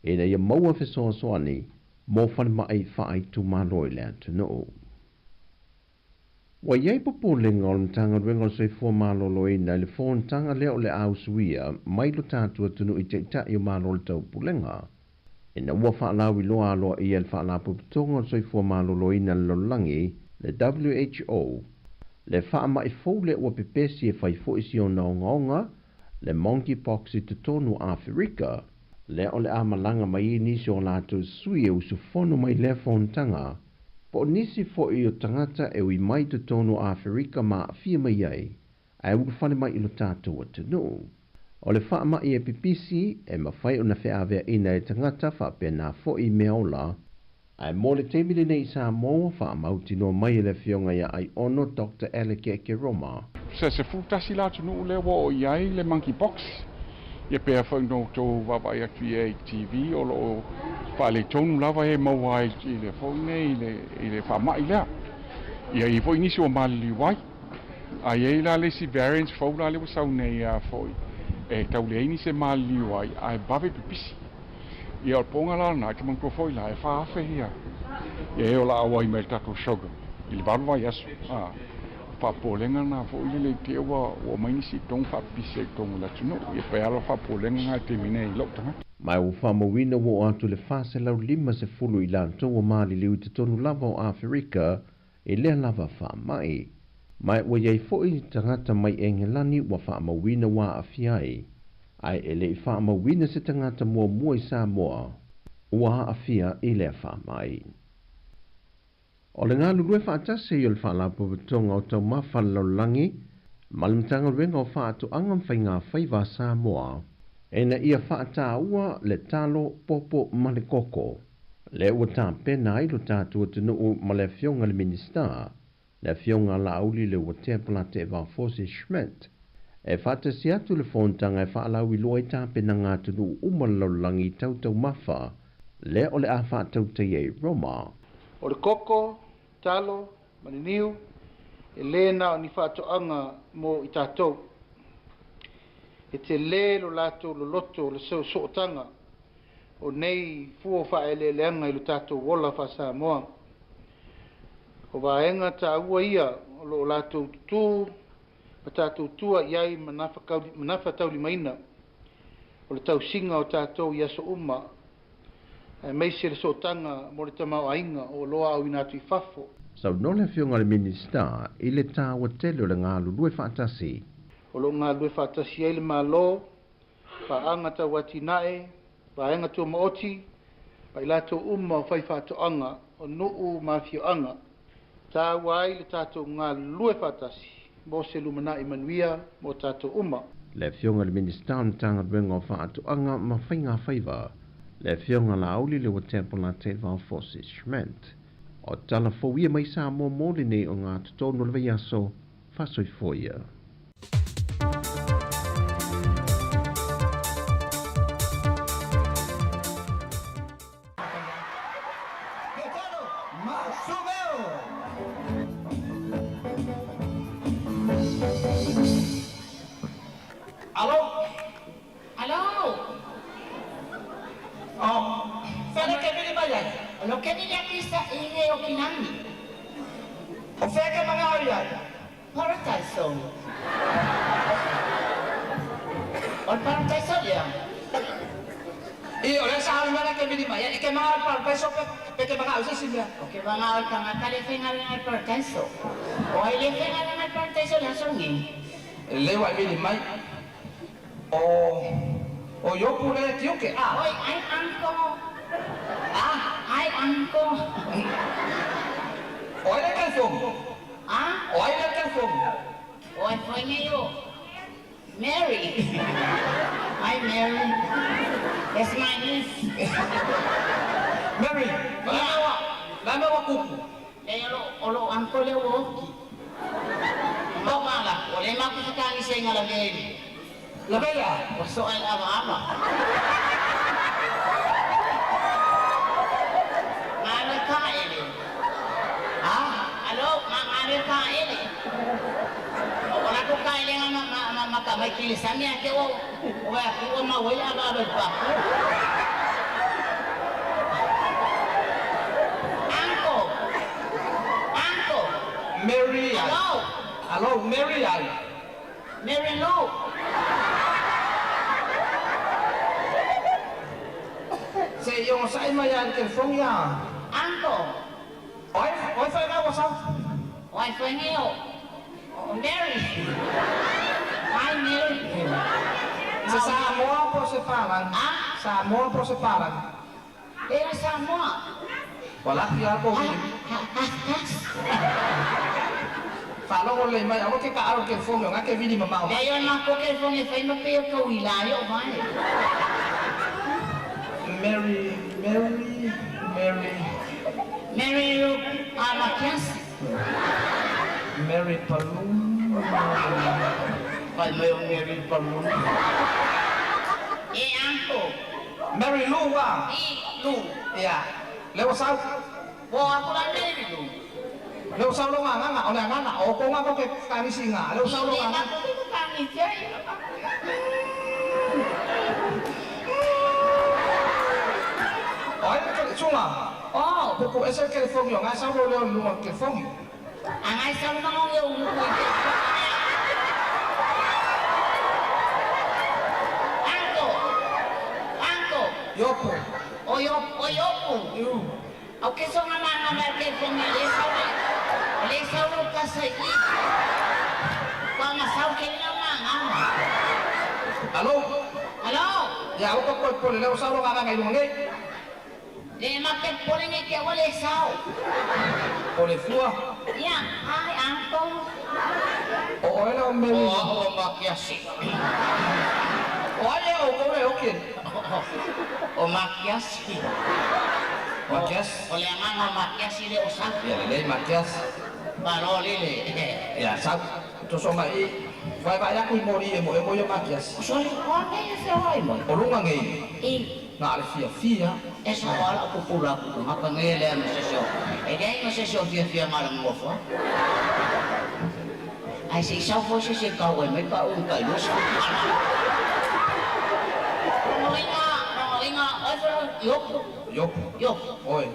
F: E na ia maua fesoa soani, mō whane mai wha ai tu mālo i le atu no. Wa iei popo le ngol tanga ruenga soi fua malolo ina le whontanga leo le au suia mai lo tātua tunu i te i o malolo tau pulenga. E na ua whaalau i loa aloa i el whaalau puputonga soi fua malolo ina le lolangi le WHO le whaama i fau le ua pepesi e whai fo isi o naongaonga le monkeypox i te tonu Afrika le o le amalanga mai i nisi o lātou sui e usufono mai le whontanga. Po nisi fo i o tangata e ui mai te tonu Afrika ma a fia mai ai, ai ua whane mai i lo tātou atu no. O le wha mai e pipisi e mawhai o na whea avea ina e tangata wha pe nā fo i mea ola, ai mō le teimile nei sa mō wha mauti no mai e le fionga ia ai ono Dr. Eleke Roma.
H: Se futasi la tunu le wo iai le monkeypox. Ia pea whaunau tō wawa i aki e TV o lo whale tonu lava e mawai i le whaune i le whamai lea. Ia i fwoi nisi o mali wai. Ai e la le si variants whaula le wasau nei a fwoi. E tau le eini se mali wai ai bawe pipisi. Ia o ponga la na ki mangko fwoi la e whaafe hia. Ia e o la awai me tato shoga. I le baru wai asu. Whapolenga na fwoi le te awa o maini si tong whapise tong la tuno. Ia pe ala whapolenga ngai te mine i loptanga.
F: Mai o whamawina wo atu le whase lau 5 i lantou o mali liu te tonu lava o Afrika e lea lava whamai. Mai o iei foi tangata mai e ngelani wa whamawina wa awhiai. Ai e le whamawina se tangata mua i Samoa. Ua awhia i lea whamai. O le ngā lulue whaatase i o le whaalapo vitonga o tau mawhalau malimtanga ruenga o whaatu angam whai ngā whaiva Samoa. E na ia whaata ua le talo popo male koko. Le ua tā pena i lo tātua tunu o male fionga le minista. Le fionga la auli le ua templa te Valfosi Schmidt. E whaata si atu le whontanga e whaalau i loa i tā pena ngā tunu umalau tautau mawha. Le o le a whaatau te e Roma.
I: O le koko, talo, maniniu, e lena o ni whaatoanga mo i tātou. E te le lo lato lo loto le so sootanga o nei fuo whaele leanga i lo tātou wola wha Samoa. O waenga ta ua ia o lo lato tu, ma tātou tua iai manafa tauli maina. O le tau singa o tātou ia so uma. E meise le sootanga mo le tamau ainga o loa au inatu I fafo.
F: Sau nole fionga le minista I le tāua tele o le ngā lulue whaatasi.
I: O lo ngā lue whaatasi e le malo, whaanga ta watinae, whaenga tua maoti, pa ilato o whai whaatoanga o nuu mawhioanga. Tā wai le tātou ngā lue whaatasi, mo se lumana I manuia mo tātou
F: Le fionga le minista o tanga ruenga o whaatoanga ma whainga whaiva. Le fionga la auli le watempona te Valfosi Schmidt. O tala fōia mai sa mō mōli nei o ngā tutonu le veiaso, whasoi fōia.
L: Lo che mi avvisa il reo Kinami. O fai che magari hai? Guarda il sonno. Ol paraiso dia.
B: Oleh sahal mana ke bini maya, ike mahal paraiso pe ke bangau sih sih dia.
L: Oke bangau tanga kali fengal ngai paraiso. O ile fengal ngai paraiso langsung ni.
B: Lewat bini mai. Oh yo pula tio ke
L: Oi ai angko. Ai angko.
B: Oi le telefon. Oi le telefon.
L: Oi foi yo. Mary. Hi Mary. That's my niece.
B: Mary, lama wa kuku.
L: Olo angko le wo. Mau mala, oleh mak sekali saya ngalami.
B: Lebih ya?
L: Soal apa-apa. Mana kah ini? Halo, mana kah ini? Orang tu kah ini maka baik tulisannya ke wo. Wah, aku mau ya apa apa. Angko.
B: Mary. Halo, Mary.
L: Mary Lou.
B: Yung sa imayan telefon ya.
L: Angko.
B: Wi-Fi na wasa.
L: Wi-Fi niyo. Mary. Hi Mary.
B: Sa Samoa po sa palan. Samoa po sa palan.
L: Samoa.
B: Wala kaya po. Falo ko lang may ako kikaaro telefon yung ake vini mamaw.
L: Dayon ako telefon e fay mapiyo ka wilayo man. Mary Lou Amakias.
B: Mary Palun.
L: Mary Palun. Angko.
B: Mary Lou ba?
L: Lou.
B: Iya. Lewa sao?
L: Ako lang Mary Lou.
B: Lewa sao lo nga oleh nga o ko nga ko ke kani singa. Lewa sao lo nga.
L: Ako ko kani siya.
B: Oi, cuma. Buku esel telefon yo, ngai sao lo lu telefon.
L: Ngai sao mo yo. Angko.
B: Yopo.
L: Yopo. Oke so nga telefon ni le sao lo kasai. Kung sao ke na nga.
B: Halo. Ya, ako ko le sao lo nga ngai lungai.
L: Le maket poling ke wale sao.
B: Ole fua.
L: Ya, hai angko.
B: Ole o Mary.
L: Makiasi.
B: Ole o okay.
L: Makiasi.
B: Makias.
L: Ole nga makiasi le usap.
B: Ya, le makias.
L: Paroli le.
B: Ya, sab. To so mai. Vai aku mori mo yo makias.
L: Sorry, kone se vai mo.
B: Olunga ngai. Na fia.
L: Eso wala ko pura ko mapangele ang sesyo. Dahil mo sesyo fia malang mo fo. Ay si sao fo si kawai may paung kalus. Ronga, Yop.
B: Oi.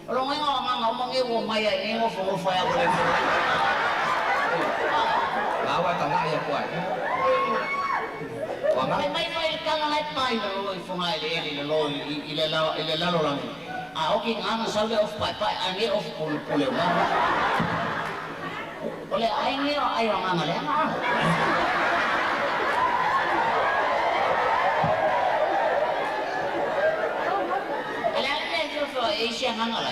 L: Ronga nga mangiwo maya ni mo fo ya ko.
B: Lawa tanga ya ko.
L: May kangalat pa ilo fungai ile lalo lang. Okay nga sabi of pa ani of pule ba. Ole ay ngiyo ayo nga ngale. Ala ne so Asia nga ngale.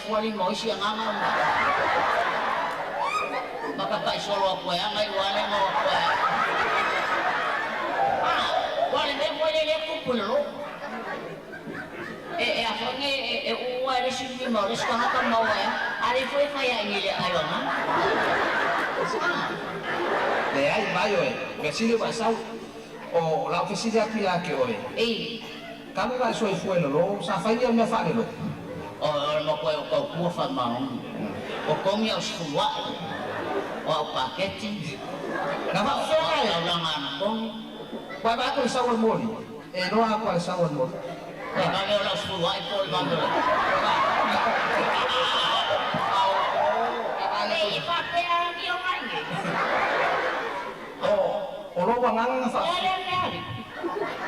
L: Wali mo siya nga nga. Makakaisolo ako ya, may wala mo ako ya. Wala may wala niya kupulo. Ako nga, uwala siya ni Morris, kahapang mo ya. Ari po kaya nila ayo nga.
B: Ay, bayo Vecino pasau. O la oficina aquí la que hoy. Kamu ka soy fuelo lo, sa faia me fa lo.
L: Mo ko mo fa ma. O komi os fuwa. O paketi.
B: Na fa so ay
L: langan kong.
B: Wa ba ko sa wal moli. No ako sa wal moli.
L: Kaya os fuwa ipol bando. Si pape ang iyo nga
B: O lo wangang fa.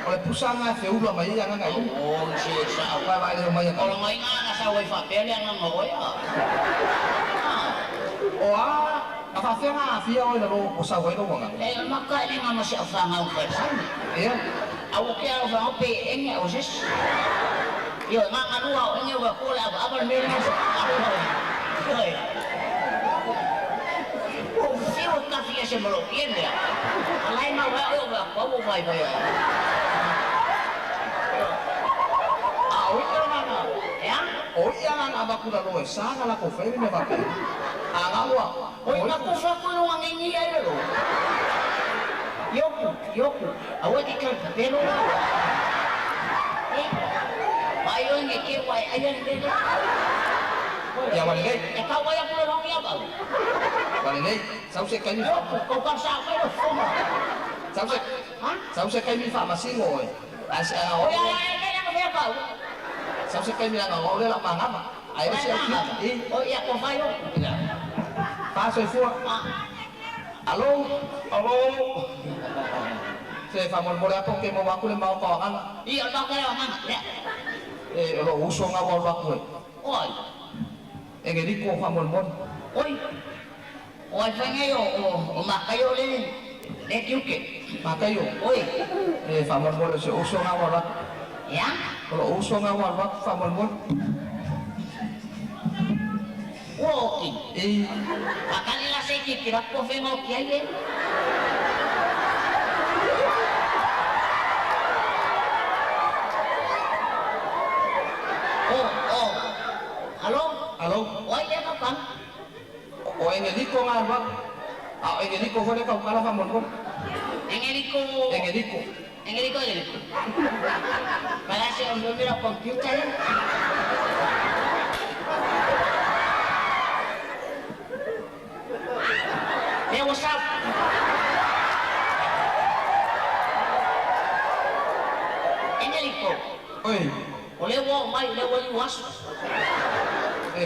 B: O pusanga fe ulo mai yang ngai.
L: Oh, si sa
B: apa ba ile mai.
L: Kalau mai nga sa wi fa pe yang ngoi ya.
B: O apa fe nga fi o lo pusa wi lo wangang.
L: Maka ini nga masih fa nga fa san.
B: Iya.
L: Aku kira fa pe enge osis. Yo nga anu wa enge wa kula abal mere mas. Oi. Fio ka fia se molo bien ya. Alai ma wa yo wa ko mo vai vai.
B: O iya nga abakura lo sana la ko fe me va pe. Wa.
L: O na ko fa ko no ngi ai lo. Yoku. Awe di kan pelo. Ayo ngi ke wai ayo ngi.
B: Ya wala ngai.
L: E ka wai ko lo ngi ba.
B: Wala ngai. Sau se kai mi.
L: Ko ka sa ko lo fo.
B: Sau se kai mi fa ma si ngoi.
L: O ya ya ka.
B: Sau se kai mi nga ngoi le la ma ngama. Ai se ki.
L: O ya ko fa yo.
B: Fa so fu. Alo. Se fa mo mo po ke mo wa ku le ma ko nga.
L: Iya ba ka yo nga.
B: Lo uso nga wa wa ku.
L: Oi.
B: Engedi ko fa mo mo.
L: Oi. Oi fa nga yo o ma ka yo le. Le kiuke.
B: Ma ka yo.
L: Oi.
B: Fa mo mo se uso nga wa wa.
L: Ya.
B: Lo uso nga wa wa fa mo mo.
L: Walking. Akanila sa ikikirap ko fengo kiyaye. Oh.
B: Halo.
L: Oi, ya kapan?
B: O engeliko nga ba? Engeliko fo le ka kala fa mo mo.
L: Engeliko. Para si ang numero computer. Hey, what's up? Engeliko.
B: Oi.
L: Ole wo mai le wo was.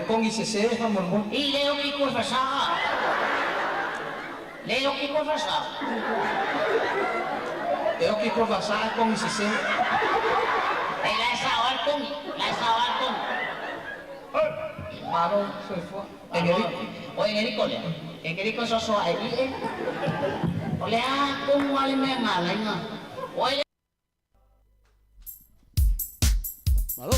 B: Kongi se fa mo mo.
L: Leo ki ko fa sa.
B: Eu que conversar com esse sim.
L: La sa kong.
B: Maro, soy fue.
L: Engeliko so ai e. Ole kong wale me ngala nga. Ole.
K: Malo.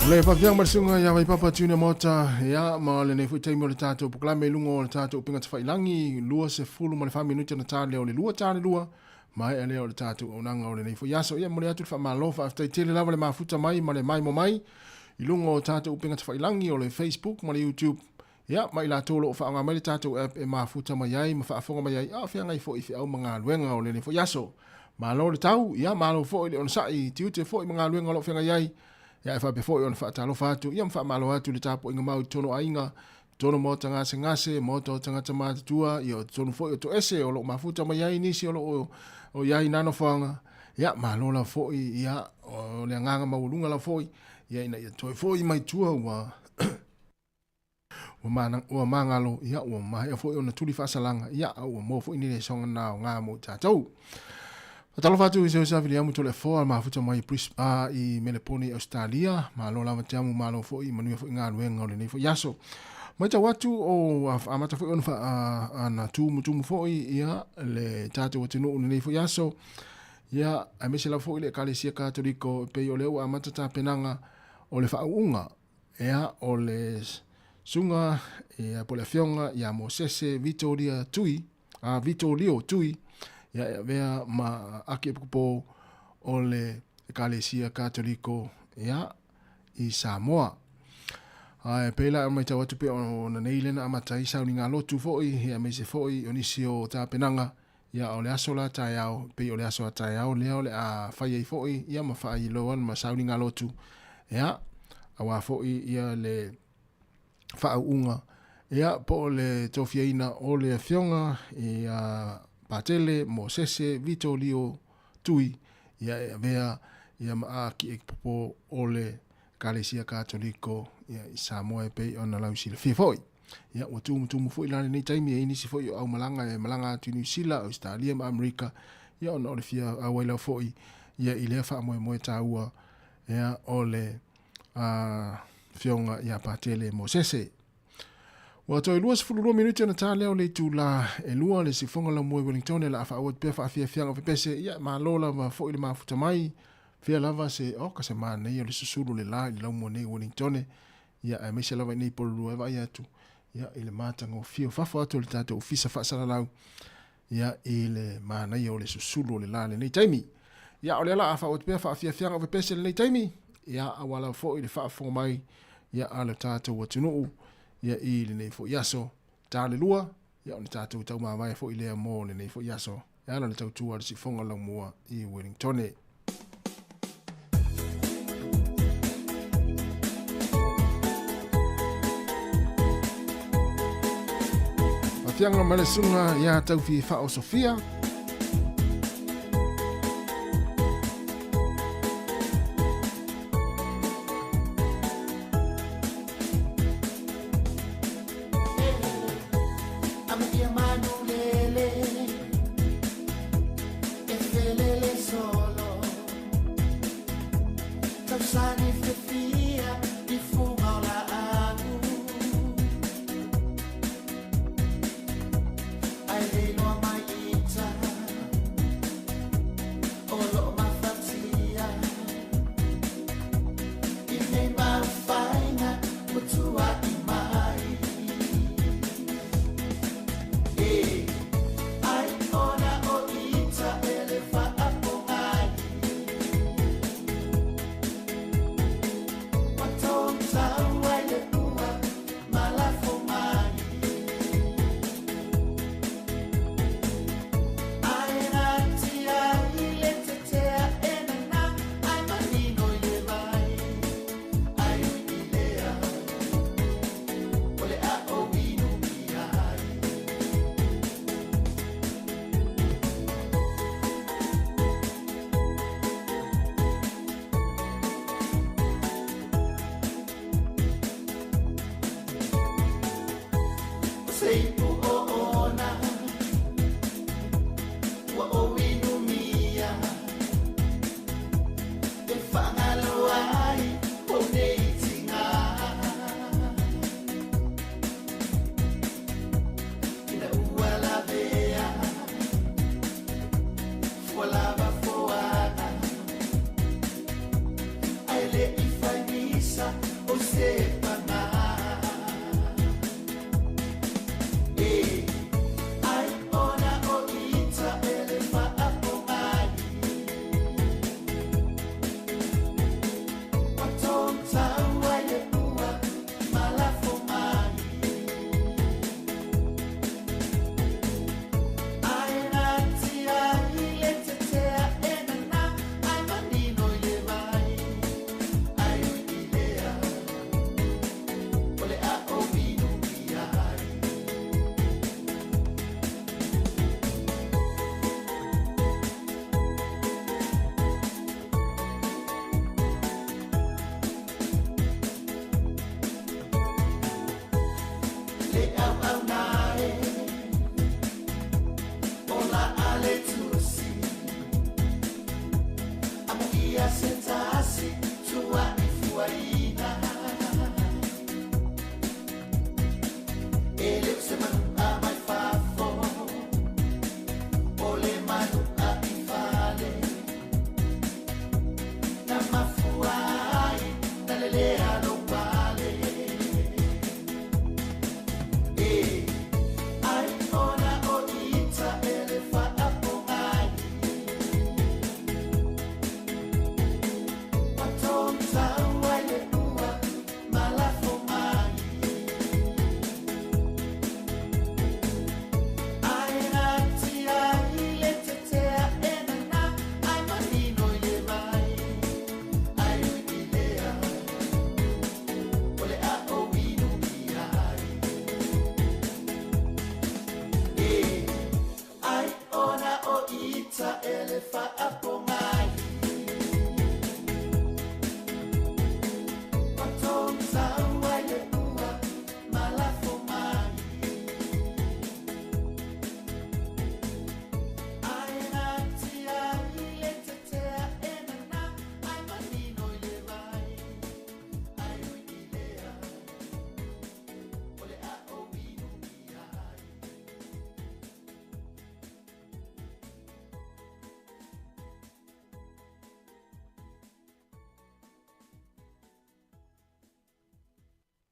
C: Le pafiang marsunga ya vai papa tuna mota ya ma le nei futai mo le tato proklame lungo le tato pinga tfailangi lua se fulu ma le fami nuta na tale o le lua tale lua mai ale o le tato onanga o le nei fu yaso ya mo le atu fa malofa after tele lava le mafuta mai ma le mai mo mai I lungo tato pinga tfailangi o le Facebook ma le YouTube ya mai la tolo o fa nga mai le tato app e mafuta mai ai ma fa fonga mai ai a fianga I fo I au manga luenga o le nei fu yaso ma lo le tau ya ma lo fo le on sai tiute fo manga luenga lo fianga ai ya fa before yon fa talo fa tu yam fa malo atu le tapo inga mau tono ainga tono mo tanga ngase mo to tanga tama tua yo tono fo yo to ese o lo mafuta mai ai nisi o yai nano fanga ya malo la fo ya o le nganga maulunga la fo ya ina ya to fo mai tua wa o mangalo ya o mai fo ona tuli fa salanga ya o mo fo ini le songa na nga mo tatou Talo fatu se sa vili amu tole fo ma futa mai I Melbourne Australia ma lo lava tamu ma lo fo I manu fo nga luenga le ni fo yaso mai ta watu o amata fo on fa ana tu fo ia le tatu watu no ni fo yaso ya amesela fo ile kalesia katoliko pe o le amata ta penanga o le fa unga ya o le sunga e po le fionga ya Mosese Victoria Tui Victorio Tui ya vea ma ake po o le Ekalesia Katoliko ya I Samoa. Ai pela mai ta watu pe o na neilena amata I sauninga lotu foi ya mese foi onisio ta penanga ya o le asola ta yao pe o le asola ta yao le ole a fai foi ya ma fai loan ma sauninga lotu ya awa foi ya le fa unga ya po le tofiaina o le fionga ya Patele, Mosese, Vitolio, Tui, ya vea, ya maa ki ekpopo ole Kalesia Katoliko, ya Samoa pe ona lausila fifoi. Ya watu foi lani nei taimi e inisi foi au malanga tu New Zealand, Australia, Amerika, ya ona ole fia awela foi, ya ilefa moe taua, ya ole fionga ya Patele, Mosese. Wato luas fulu minuti na tale o le tula e lua le sifonga la mo Wellington la fa o pe fa fia fia pese ya ma lola ma fo ile ma futa mai fia lava se o ka se ma nei le susulu le la mo nei Wellington ya a mese lava nei por lua va ya tu ya ile mata ngo fio fa fa to le tato ofisa fa sala la ya ile ma nei o le susulu le la nei taimi ya o le la fa o pe fa fia fia pese nei taimi ya awala fo ile fa fo mai ya ala tato wa tunu ya ili nei fo yaso tale lua ya on tatu tau ma vai fo ile mo nei fo yaso ya la tau tu si fonga la mo I Wellington Afianga male sunga ya tau fi fa o Sofia
M: I lay no my guitar.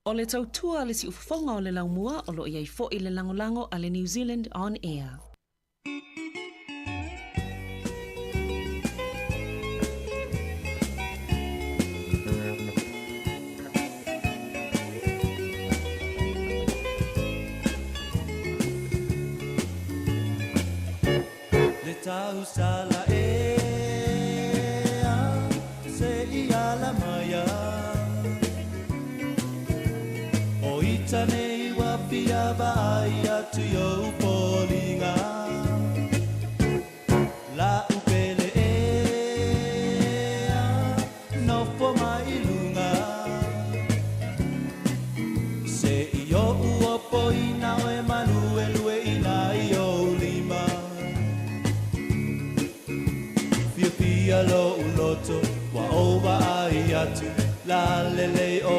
R: O le tautua le si ufafonga o le laumua o lo iai fo i le langolango a le New Zealand On Air.
P: Le tau sala se ia la maya o itane wa pia vai atu yo polinga la upele no fo mai lunga se io uo poina o e manuelu e ina io lima fia lo uloto wa ova ai atu la lele o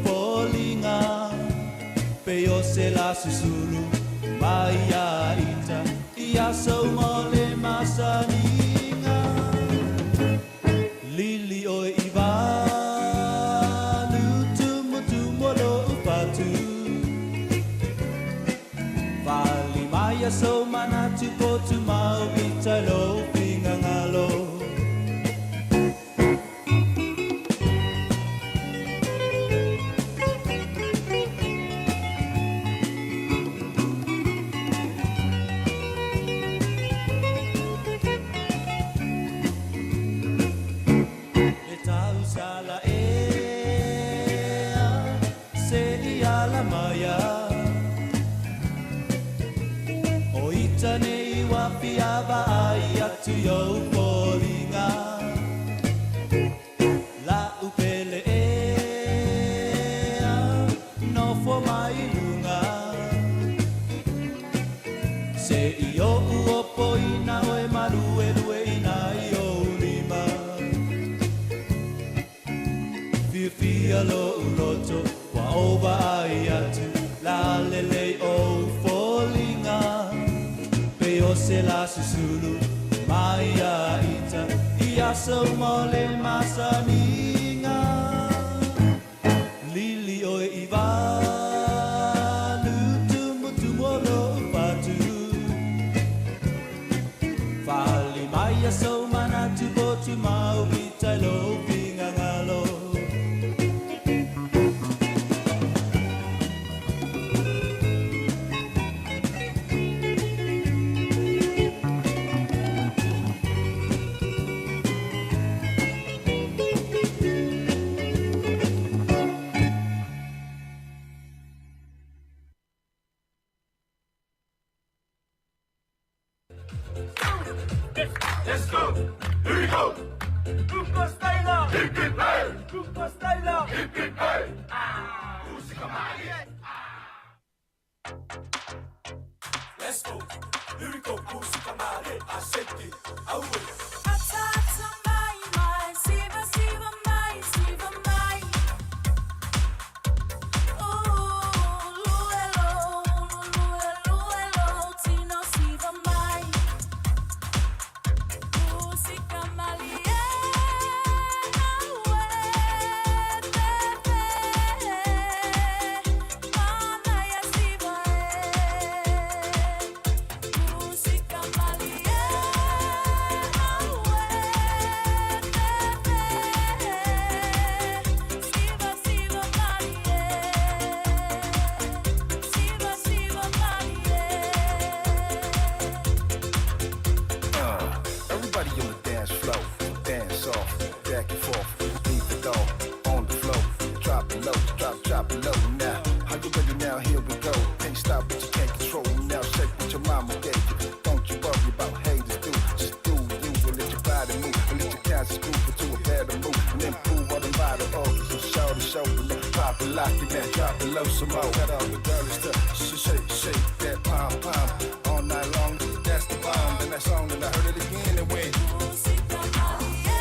P: polinga pe o se la susulu mai a ita ia so mole masaninga lili o iva lutu molo upatu vali mai so manatu potu mau ita lo pingangalo to yo polinga la upele no for mai lunga se io uo poina o e maru e lue ina io lima fia lo uloto wa ova ai atu la lele o polinga pe o se la susulu mai a ita ia so mole masaninga lili o iva lutu molo patu fali mai a so manatu botu mau ita lo pingangalo
J: Let's go! Here we go! Kuko Styler! Hip hip hey! Kuko Styler! Hip hip hey! Música Maria! Let's go! Here we go! Música Maria! Aceite! Aue! Atata mai mai! Siva siva mai! Siva mai! Tino siva mai! Música Maria!
V: Drop it low now. Are you ready now? Here we go. Can't stop what you can't control. Now shake what your mama gave you. Don't you worry about haters do. Just do you. We'll let your body move. We'll let your cancer groove into a better move. And then prove all the vital organs. So show the show. Pop it, lock it, then drop it low some more. Got all the dirty stuff. Shake that pom pom. All night long. That's the bomb. Then that song and I heard it again and went.
J: Siva, Siva, Maria.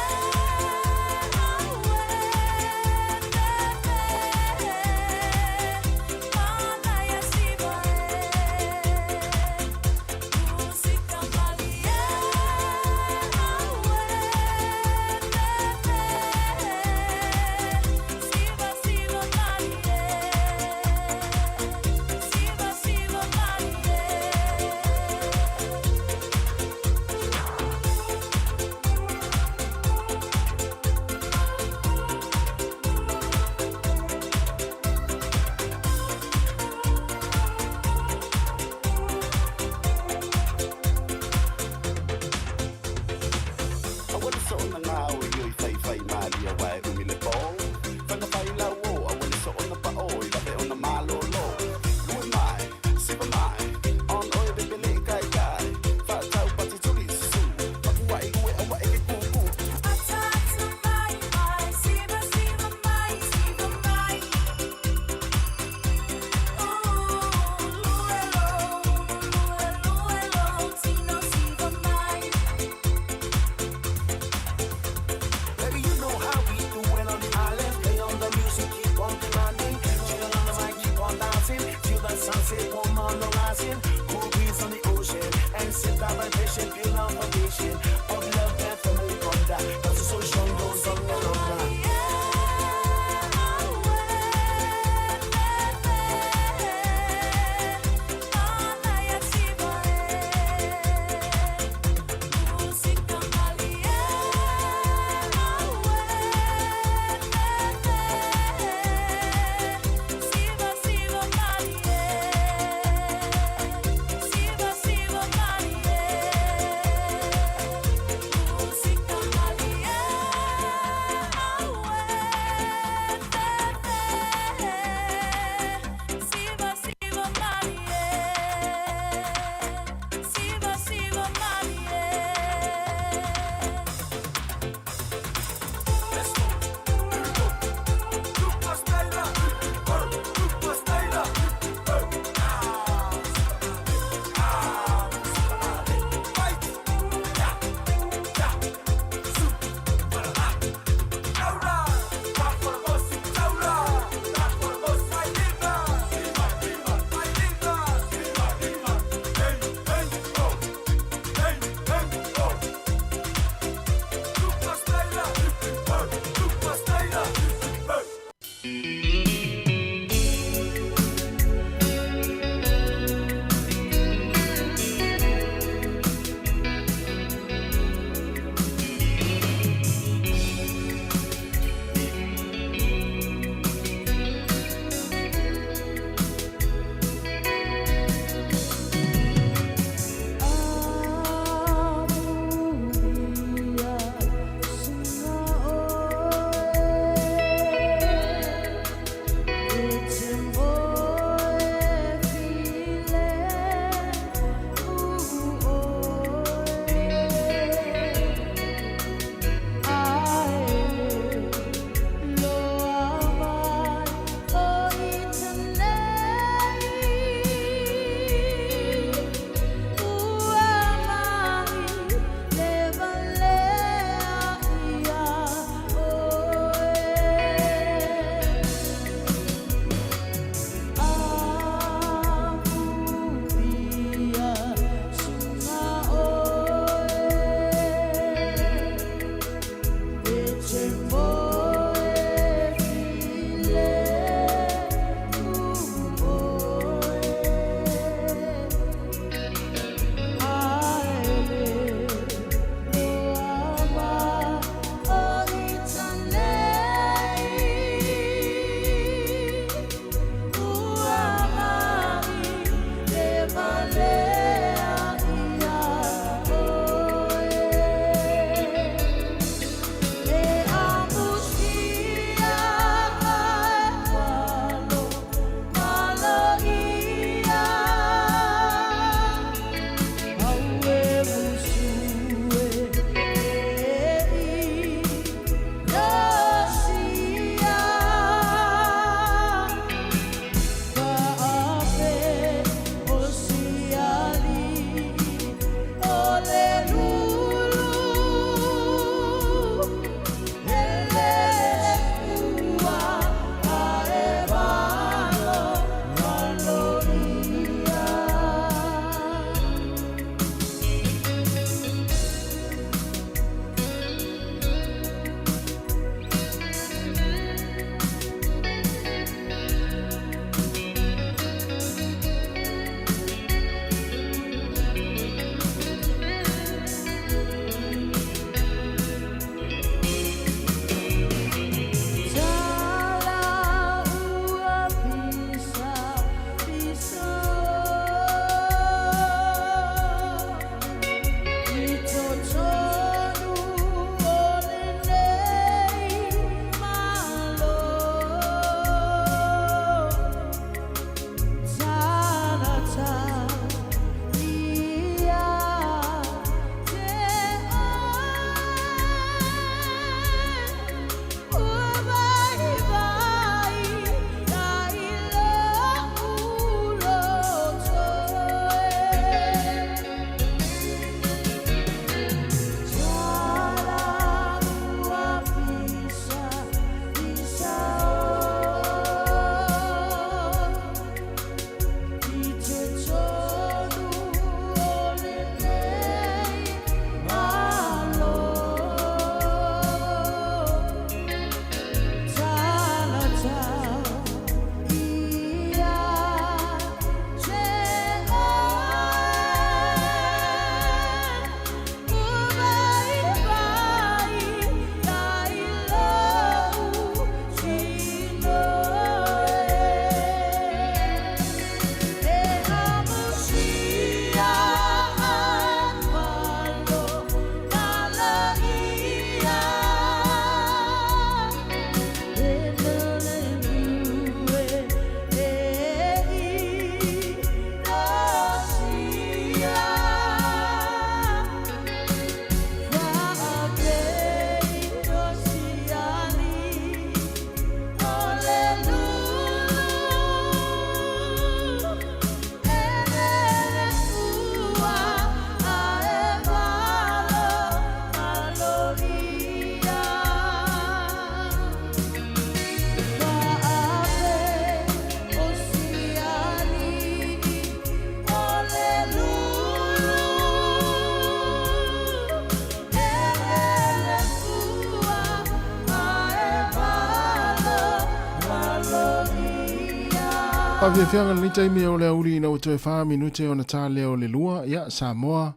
C: Avia fianga ni taimi o le auri na utoe wha minute o na tāle o le lua, ia Samoa.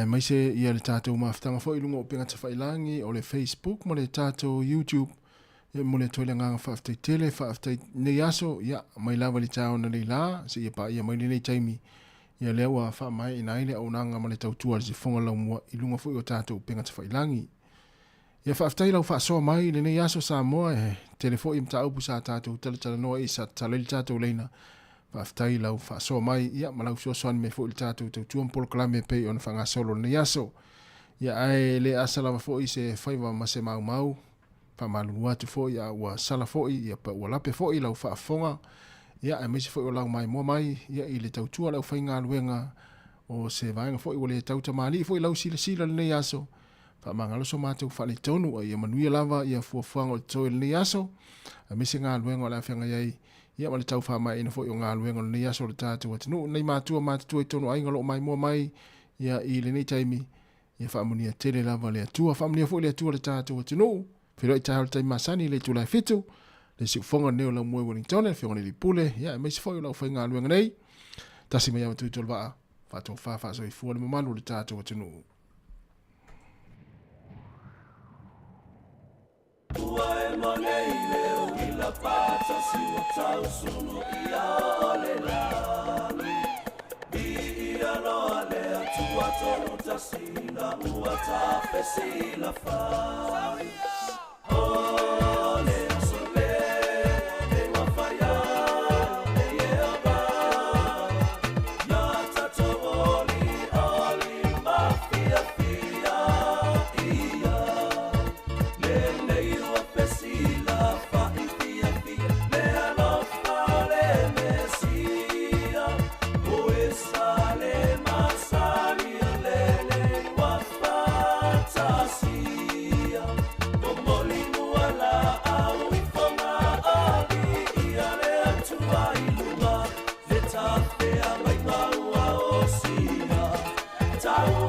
C: Mai se ia le tātou maafitanga fo ilunga o penga tawhailangi o le Facebook, mo le tātou YouTube, ia mo le toile nganga whaaftai tele, whaaftai nei aso, ia mai lawa le tāo na le la, se ia pa ia mai nei taimi, ia lea wa wha mai ina ile au nanga ma le tautua le se fonga lau mua ilunga fo i o tātou penga tawhailangi. Ia whaaftai lau whaasoa mai le nei aso Samoa, telefo i mta upu sa tātou tala noa i sa taleli tātou leina. Whaaftai lau whaasoa mai, ia malau soan me fo i tātou tautua mpolo kalame pei o na whanga solo nei aso. Ia ai le asala fo i se whaiva ma se mau mau, whamalu atu fo i a ua sala fo i, ia pa ua lape fo i lau whaafonga, ia ai mese fo i o lau mai mua mai, ia i le tautua lau whainga luenga o se vaenga fo i o le tauta mali, fo i lau sila nei aso. Whamangalo so mātou whale tonu a ia manuia lava ia fuafuanga o toi le nei aso. A mese ngā luenga o la whianga iai. Ia ma le tau whamai ina fo i o ngā luenga o le nei aso le tātou atinu. Nei mātua i tonu ainga lo mai mua mai. Ia i le nei taimi. Ia whaamunia tele lava le atua. Whaamunia fo i le atua le tātou atinu. Whiro i tāhau taimi masani le tūlai fitu. Le si ufonga neo lau mua Wellington. Whionga ni li pule. Ia mese fo i lau whai ngā luenga nei. Tasi mai ama tui tolu waa. Whatou whawhaso i fua le mamanu le tātou atinu.
J: Ua e manei leo I la pata si o tau sunu I a ole lani I anoa lea tua tonu tasina ua ta fesila fai Ole aso lea e wawhaia e ea ba Ia tato oli mafia fia ia Tau